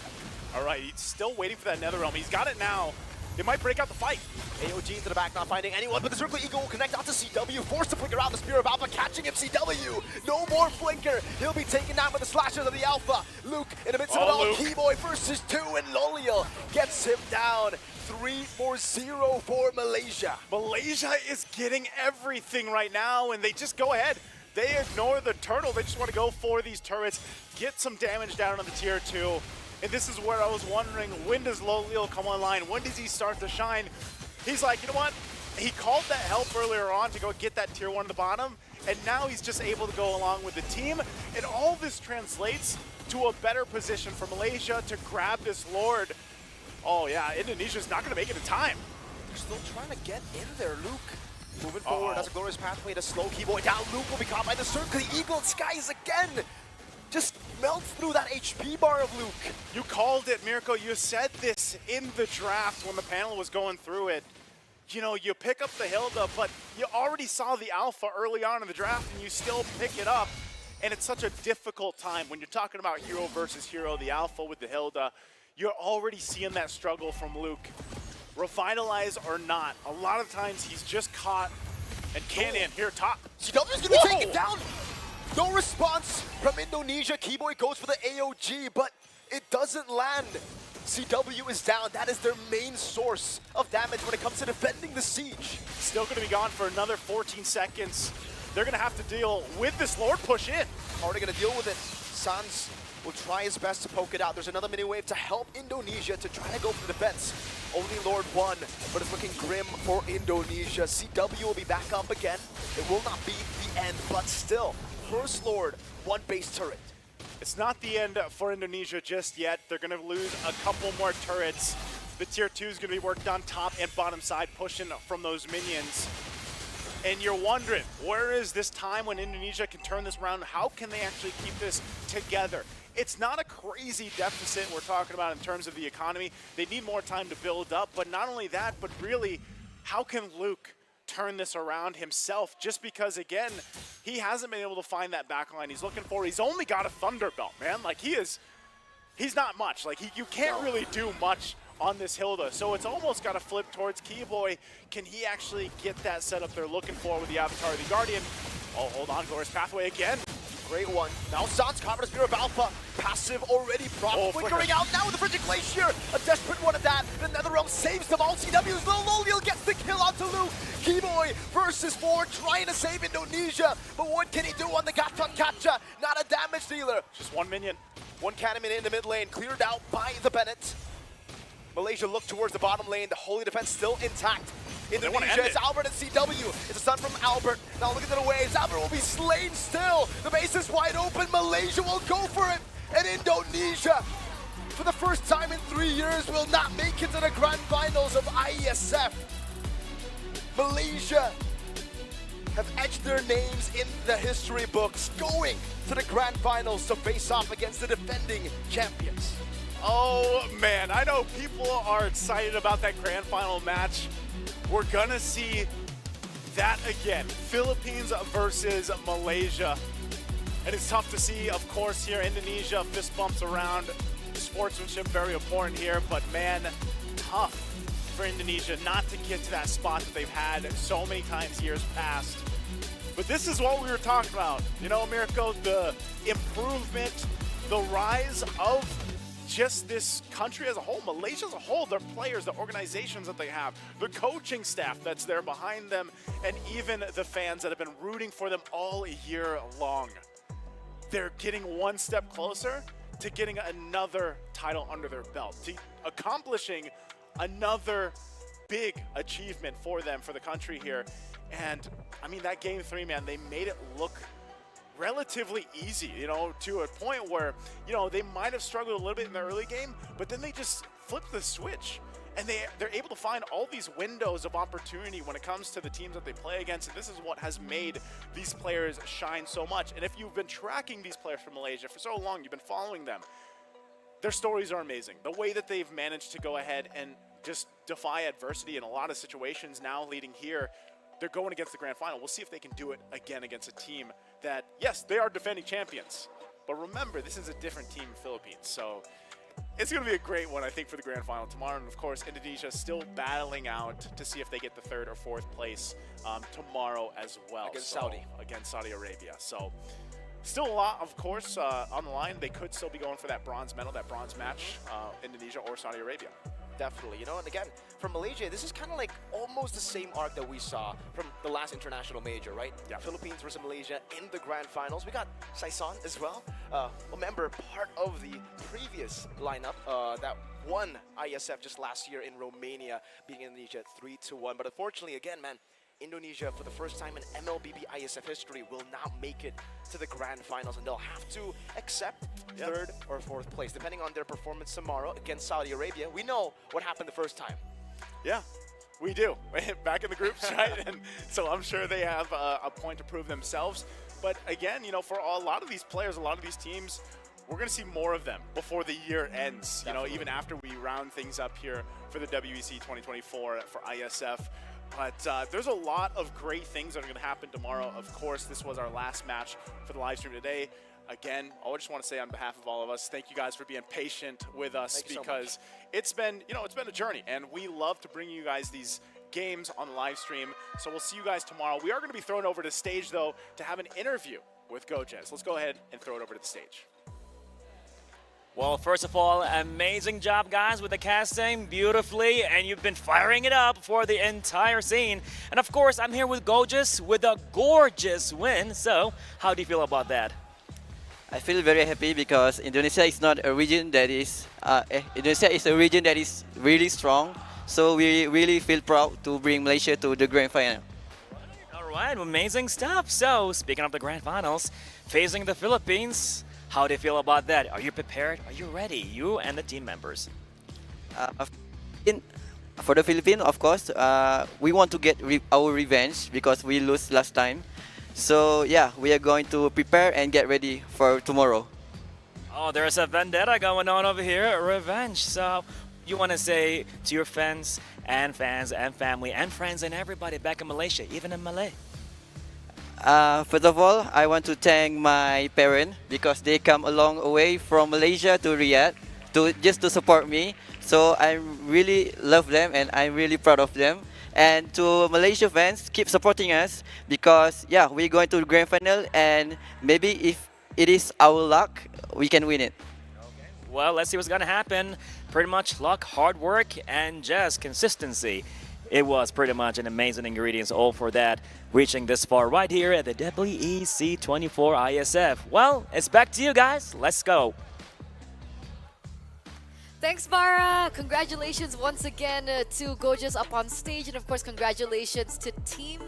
All right, he's still waiting for that Netherrealm. He's got it now. They might break out the fight. AOG into the back, not finding anyone, but the Circling Eagle will connect out to CW, forced to flicker out the Spear of Alpha, catching him. CW, no more flinker. He'll be taken down with the slashes of the Alpha. Luke in the midst of it all. Keyboy versus 2, and Loliel gets him down. 3-4-0 for Malaysia. Malaysia is getting everything right now, and they just go ahead. They ignore the turtle. They just want to go for these turrets, get some damage down on the tier 2. And this is where I was wondering, when does Loliel come online? When does he start to shine? He's like, you know what? He called that help earlier on to go get that tier 1 at the bottom, and now he's just able to go along with the team. And all this translates to a better position for Malaysia to grab this Lord. Oh yeah, Indonesia's not going to make it in time. They're still trying to get in there, Luke. Moving forward, that's a glorious pathway to slow Keyboy down. Luke will be caught by the Circling Eagle, and Skies again just melts through that HP bar of Luke. You called it, Mirko. You said this in the draft when the panel was going through it. You know, you pick up the Hilda, but you already saw the Alpha early on in the draft, and you still pick it up. And it's such a difficult time when you're talking about hero versus hero, the Alpha with the Hilda. You're already seeing that struggle from Luke. Revitalize or not, a lot of times he's just caught and can't in. Here, top. CW's gonna be taken down. No response from Indonesia. Keyboy goes for the AOG, but it doesn't land. CW is down. That is their main source of damage when it comes to defending the siege. Still gonna be gone for another 14 seconds. They're gonna have to deal with this Lord push in. How are they gonna deal with it? Sans will try his best to poke it out. There's another mini wave to help Indonesia to try to go for the defense. Only Lord 1, but it's looking grim for Indonesia. CW will be back up again. It will not be the end, but still, first Lord, 1 base turret. It's not the end for Indonesia just yet. They're gonna lose a couple more turrets. The tier 2 is gonna be worked on top and bottom side, pushing from those minions. And you're wondering, where is this time when Indonesia can turn this around? How can they actually keep this together? It's not a crazy deficit we're talking about in terms of the economy. They need more time to build up, but not only that, but really, how can Luke turn this around himself? Just because, again, he hasn't been able to find that backline he's looking for. He's only got a Thunderbelt, man. Like, he's not much. Like, you can't really do much on this Hilda. So it's almost got to flip towards Keyboy. Can he actually get that setup they're looking for with the Avatar of the Guardian? Oh, hold on, Glorious Pathway again. Great one. Now Sans covers Spear of Alpha. Passive already propped. Flickering out now with the Frigid Glacier. A desperate one at that. The Netherrealm saves them all. CW's Loliel gets the kill onto Lu. Keyboy versus 4, trying to save Indonesia. But what can he do on the Gatot Kacha? Not a damage dealer. Just one minion. One cannon in the mid lane, cleared out by the Bennett. Malaysia look towards the bottom lane. The Holy Defense still intact. Indonesia, it's Albert and CW. It's a stun from Albert. Now look at the waves. Albert will be slain still. The base is wide open. Malaysia will go for it. And Indonesia, for the first time in 3 years, will not make it to the grand finals of IESF. Malaysia have etched their names in the history books, going to the grand finals to face off against the defending champions. Oh man, I know people are excited about that grand final match. We're gonna see that again. Philippines versus Malaysia. And it's tough to see, of course, here. Indonesia, fist bumps around. Sportsmanship very important here, but man, tough for Indonesia not to get to that spot that they've had so many times years past. But this is what we were talking about. You know, Mirko, the improvement, the rise of just this country as a whole, Malaysia as a whole, their players, the organizations that they have, the coaching staff that's there behind them, and even the fans that have been rooting for them all year long. They're getting one step closer to getting another title under their belt, to accomplishing another big achievement for them, for the country here. And I mean, that game 3, man, they made it look relatively easy, you know, to a point where, you know, they might have struggled a little bit in the early game, but then they just flipped the switch. And they're able to find all these windows of opportunity when it comes to the teams that they play against. And this is what has made these players shine so much. And if you've been tracking these players from Malaysia for so long, you've been following them, their stories are amazing. The way that they've managed to go ahead and just defy adversity in a lot of situations now leading here, they're going against the grand final. We'll see if they can do it again against a team that, yes, they are defending champions. But remember, this is a different team in Philippines. So it's going to be a great one, I think, for the grand final tomorrow. And of course, Indonesia still battling out to see if they get the 3rd or 4th place tomorrow as well. Against Saudi Arabia. So still a lot, of course, on the line. They could still be going for that bronze medal, that bronze match, Indonesia or Saudi Arabia. Definitely, you know, and again, for Malaysia, this is kind of like almost the same arc that we saw from the last international major, right? Yeah. Philippines versus Malaysia in the grand finals. We got Saison as well, a member, part of the previous lineup that won IESF just last year in Romania, beating Indonesia 3-1. But unfortunately, again, man, Indonesia, for the first time in MLBB IESF history, will not make it to the grand finals, and they'll have to accept 3rd or 4th place, depending on their performance tomorrow against Saudi Arabia. We know what happened the first time. Yeah, we do. Back in the groups, right? And so I'm sure they have a point to prove themselves. But again, you know, for a lot of these players, a lot of these teams, we're going to see more of them before the year ends. You know, even after we round things up here for the WEC 2024 for ISF. But there's a lot of great things that are going to happen tomorrow. Of course, this was our last match for the live stream today. Again, I just want to say on behalf of all of us, thank you guys for being patient with us, because it's been, you know, it's been a journey, and we love to bring you guys these games on the live stream. So we'll see you guys tomorrow. We are going to be thrown over to the stage, though, to have an interview with Gojez. Let's go ahead and throw it over to the stage. Well, first of all, amazing job, guys, with the casting, beautifully, and you've been firing it up for the entire scene. And of course, I'm here with Gojez with a gorgeous win. So, how do you feel about that? I feel very happy because Indonesia is not a region that is, Indonesia is a region that is really strong. So we really feel proud to bring Malaysia to the grand final. All right, amazing stuff. So, speaking of the grand finals, facing the Philippines, how do you feel about that? Are you prepared? Are you ready? You and the team members. For the Philippines, of course, we want to get our revenge because we lost last time. So yeah, we are going to prepare and get ready for tomorrow. Oh, there's a vendetta going on over here, revenge. So you want to say to your fans and family and friends and everybody back in Malaysia, even in Malay? First of all, I want to thank my parents because they come a long way from Malaysia to Riyadh to just to support me. So I really love them and I'm really proud of them. And to Malaysia fans, keep supporting us because yeah, we're going to the grand final and maybe if it is our luck, we can win it. Well, let's see what's going to happen. Pretty much luck, hard work, and just consistency. It was pretty much an amazing ingredients all for that, reaching this far right here at the WEC 24 ISF. Well, it's back to you guys. Let's go. Thanks, Vara. Congratulations once again to Gorgeous up on stage. And of course, congratulations to Team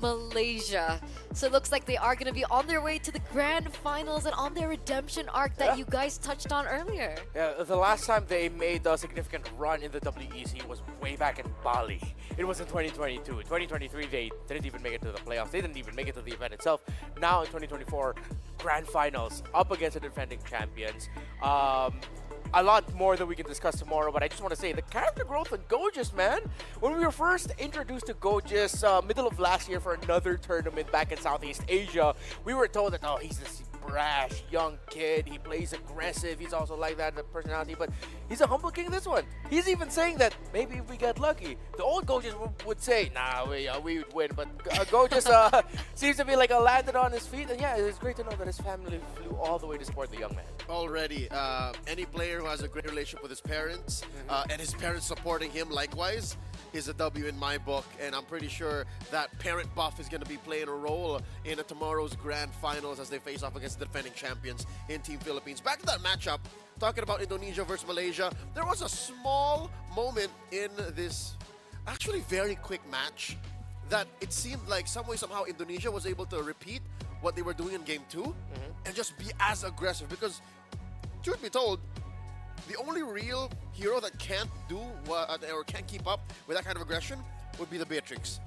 Malaysia. So it looks like they are going to be on their way to the grand finals and on their redemption arc that you guys touched on earlier. Yeah, the last time they made a significant run in the WEC was way back in Bali. It was in 2022. In 2023, they didn't even make it to the playoffs. They didn't even make it to the event itself. Now in 2024, grand finals up against the defending champions. A lot more that we can discuss tomorrow, but I just want to say the character growth in Gorgeous, man. When we were first introduced to Gorgeous middle of last year for another tournament back in Southeast Asia, we were told that, oh, he's this brash young kid. He plays aggressive. He's also like that, the personality, but he's a humble king this one. He's even saying that maybe if we get lucky. The old Gorgeous would say, nah, we would win, but Gorgeous seems to be like landed on his feet, and yeah, it's great to know that his family flew all the way to support the young man. Already, any player who has a great relationship with his parents and his parents supporting him likewise is a W in my book, and I'm pretty sure that parent buff is going to be playing a role in tomorrow's grand finals as they face off against the defending champions in Team Philippines. Back to that matchup, talking about Indonesia versus Malaysia, there was a small moment in this actually very quick match that it seemed like some way, somehow Indonesia was able to repeat what they were doing in Game 2 and just be as aggressive because, truth be told, the only real hero that can't do or can't keep up with that kind of aggression would be the Beatrix.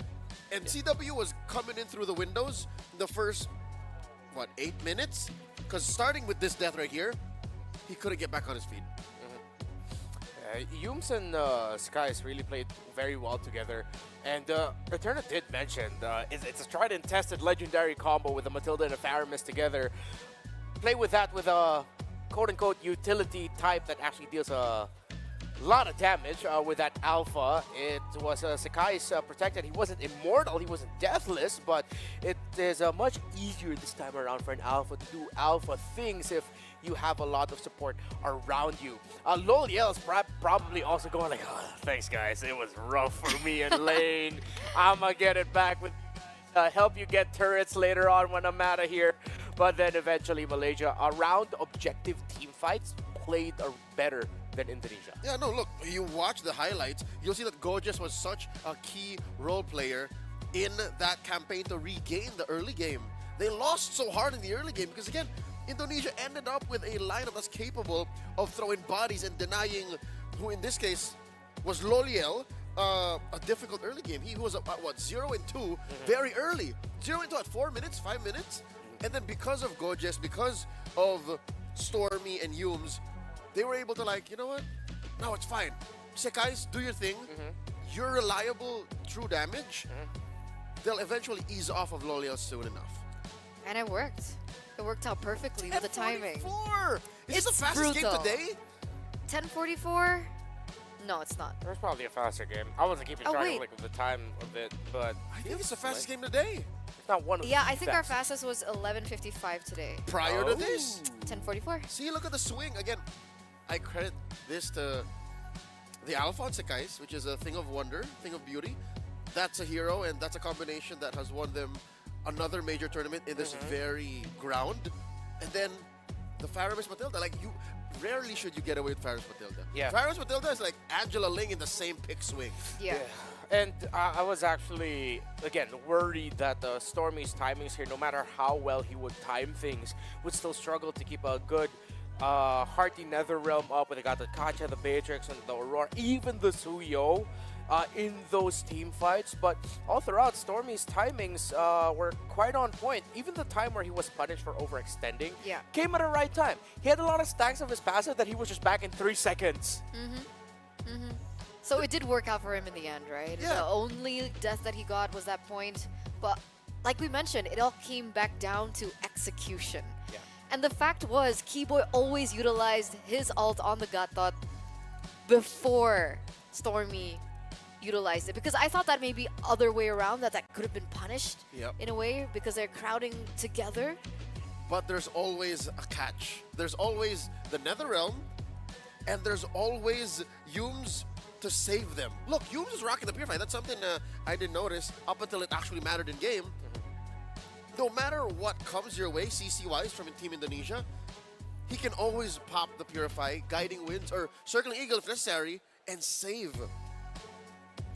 And CW was coming in through the windows the first, 8 minutes? Because starting with this death right here, he couldn't get back on his feet. Yums and Skies really played very well together. And Returner did mention it's a tried and tested legendary combo with a Matilda and a Faramis together. Play with that with a quote-unquote utility type that actually deals a lot of damage with that Alpha. It was Sakai's protected. He wasn't immortal, he wasn't deathless, but it is much easier this time around for an Alpha to do Alpha things if you have a lot of support around you. Loliel is probably also going like, oh, thanks guys, it was rough for me in lane. I'ma get it back with help you get turrets later on when I'm out of here. But then eventually Malaysia, around objective team fights, played better than Indonesia. Yeah, no, look, you watch the highlights, you'll see that Gorgeous was such a key role player in that campaign to regain the early game. They lost so hard in the early game because, again, Indonesia ended up with a lineup that's capable of throwing bodies and denying, who in this case was Loliel, a difficult early game. He was at, 0 and 2 very early. 0 and 2 at 4 minutes, 5 minutes. And then because of Gorgeous, because of Stormy and Yums, they were able to like, you know what? No, it's fine. Sekais, do your thing. You're reliable, true damage. They'll eventually ease off of Loliel soon enough. And it worked. It worked out perfectly with the timing. 10:44! Is this the fastest game today? 10:44? No, it's not. There's probably a faster game. I wasn't keeping track of like the time of it, but I think it's the fastest game today. It's not one of Yeah, the I think our fastest was 11:55 today. Prior to this? 10:44. See, look at the swing. Again, I credit this to the Alpha on Sekais, which is a thing of wonder, thing of beauty. That's a hero, and that's a combination that has won them another major tournament in this very ground. And then the Faramis Matilda, like you rarely should you get away with Faramis Matilda. Yeah. Faramis Matilda is like Angela Ling in the same pick swing. Yeah. And I was actually, again, worried that Stormy's timings here, no matter how well he would time things, would still struggle to keep a good hearty Netherrealm up when they got the Kacha, the Beatrix, and the Aurora, even the Suyo in those team fights. But all throughout, Stormy's timings were quite on point. Even the time where he was punished for overextending came at the right time. He had a lot of stacks of his passive that he was just back in 3 seconds. So it did work out for him in the end, right? Yeah. The only death that he got was that point. But like we mentioned, it all came back down to execution. And the fact was, Keyboy always utilized his ult on the Gatot before Stormy utilized it. Because I thought that maybe other way around, that could have been punished in a way because they're crowding together. But there's always a catch. There's always the Netherrealm, and there's always Yums to save them. Look, Yums is rocking the Purify. That's something I didn't notice up until it actually mattered in game. No matter what comes your way, CC-wise, from Team Indonesia, he can always pop the Purify, guiding winds, or circling Eagle if necessary, and save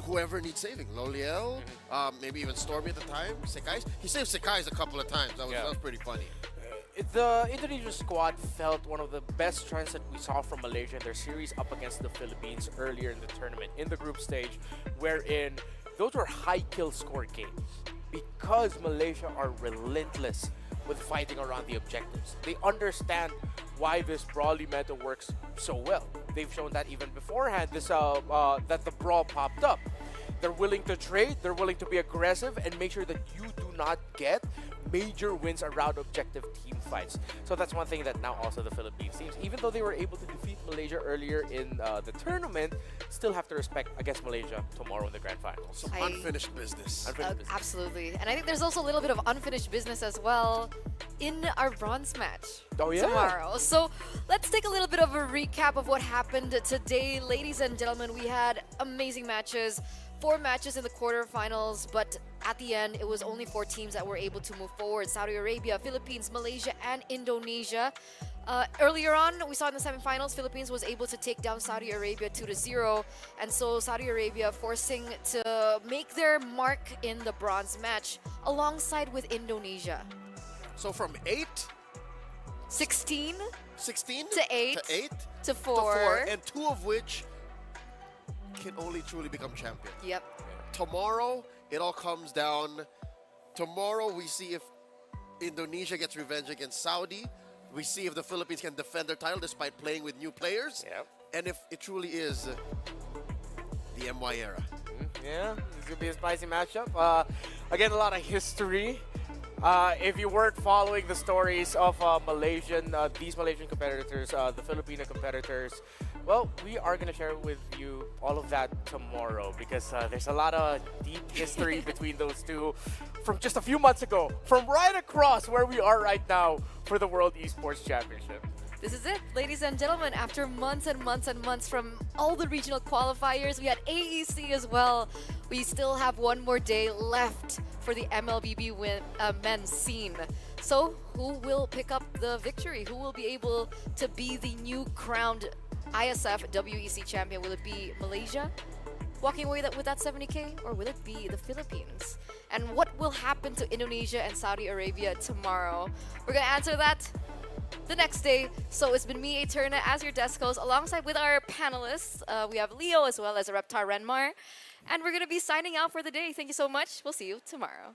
whoever needs saving. Loliel, maybe even Stormy at the time, Sekais. He saved Sekais a couple of times. That was pretty funny. The Indonesia squad felt one of the best trends that we saw from Malaysia in their series up against the Philippines earlier in the tournament, in the group stage, wherein those were high kill score games because Malaysia are relentless with fighting around the objectives. They understand why this brawly meta works so well. They've shown that even beforehand, that the brawl popped up. They're willing to trade, they're willing to be aggressive, and make sure that you do not get major wins around objective team fights. So that's one thing that now also the Philippines teams, even though they were able to defeat Malaysia earlier in the tournament, still have to respect against Malaysia tomorrow in the grand finals. Some unfinished business. Absolutely. And I think there's also a little bit of unfinished business as well in our bronze match tomorrow. So let's take a little bit of a recap of what happened today. Ladies and gentlemen, we had amazing matches. 4 matches in the quarterfinals, but at the end, it was only 4 teams that were able to move forward. Saudi Arabia, Philippines, Malaysia, and Indonesia. Earlier on, we saw in the semifinals, Philippines was able to take down Saudi Arabia 2-0. And so Saudi Arabia forcing to make their mark in the bronze match alongside with Indonesia. So from 16 to 8 to 4. To 4, and 2 of which can only truly become champion. Yep. Tomorrow, it all comes down. Tomorrow, we see if Indonesia gets revenge against Saudi. We see if the Philippines can defend their title despite playing with new players. Yep. And if it truly is the MY era. Yeah, it's going to be a spicy matchup. Again, a lot of history. If you weren't following the stories of these Malaysian competitors, the Filipino competitors, well, we are going to share with you all of that tomorrow because there's a lot of deep history between those two from just a few months ago, from right across where we are right now for the World Esports Championship. This is it, ladies and gentlemen. After months and months and months from all the regional qualifiers, we had AEC as well. We still have one more day left for the MLBB men's scene. So who will pick up the victory? Who will be able to be the new crowned ISF WEC champion? Will it be Malaysia walking away with that 70K, or will it be the Philippines? And what will happen to Indonesia and Saudi Arabia tomorrow? We're gonna answer that the next day. So it's been me, Eterna, as your desk host, alongside with our panelists. We have Leo as well as a Reptar Renmar. And we're going to be signing out for the day. Thank you so much. We'll see you tomorrow.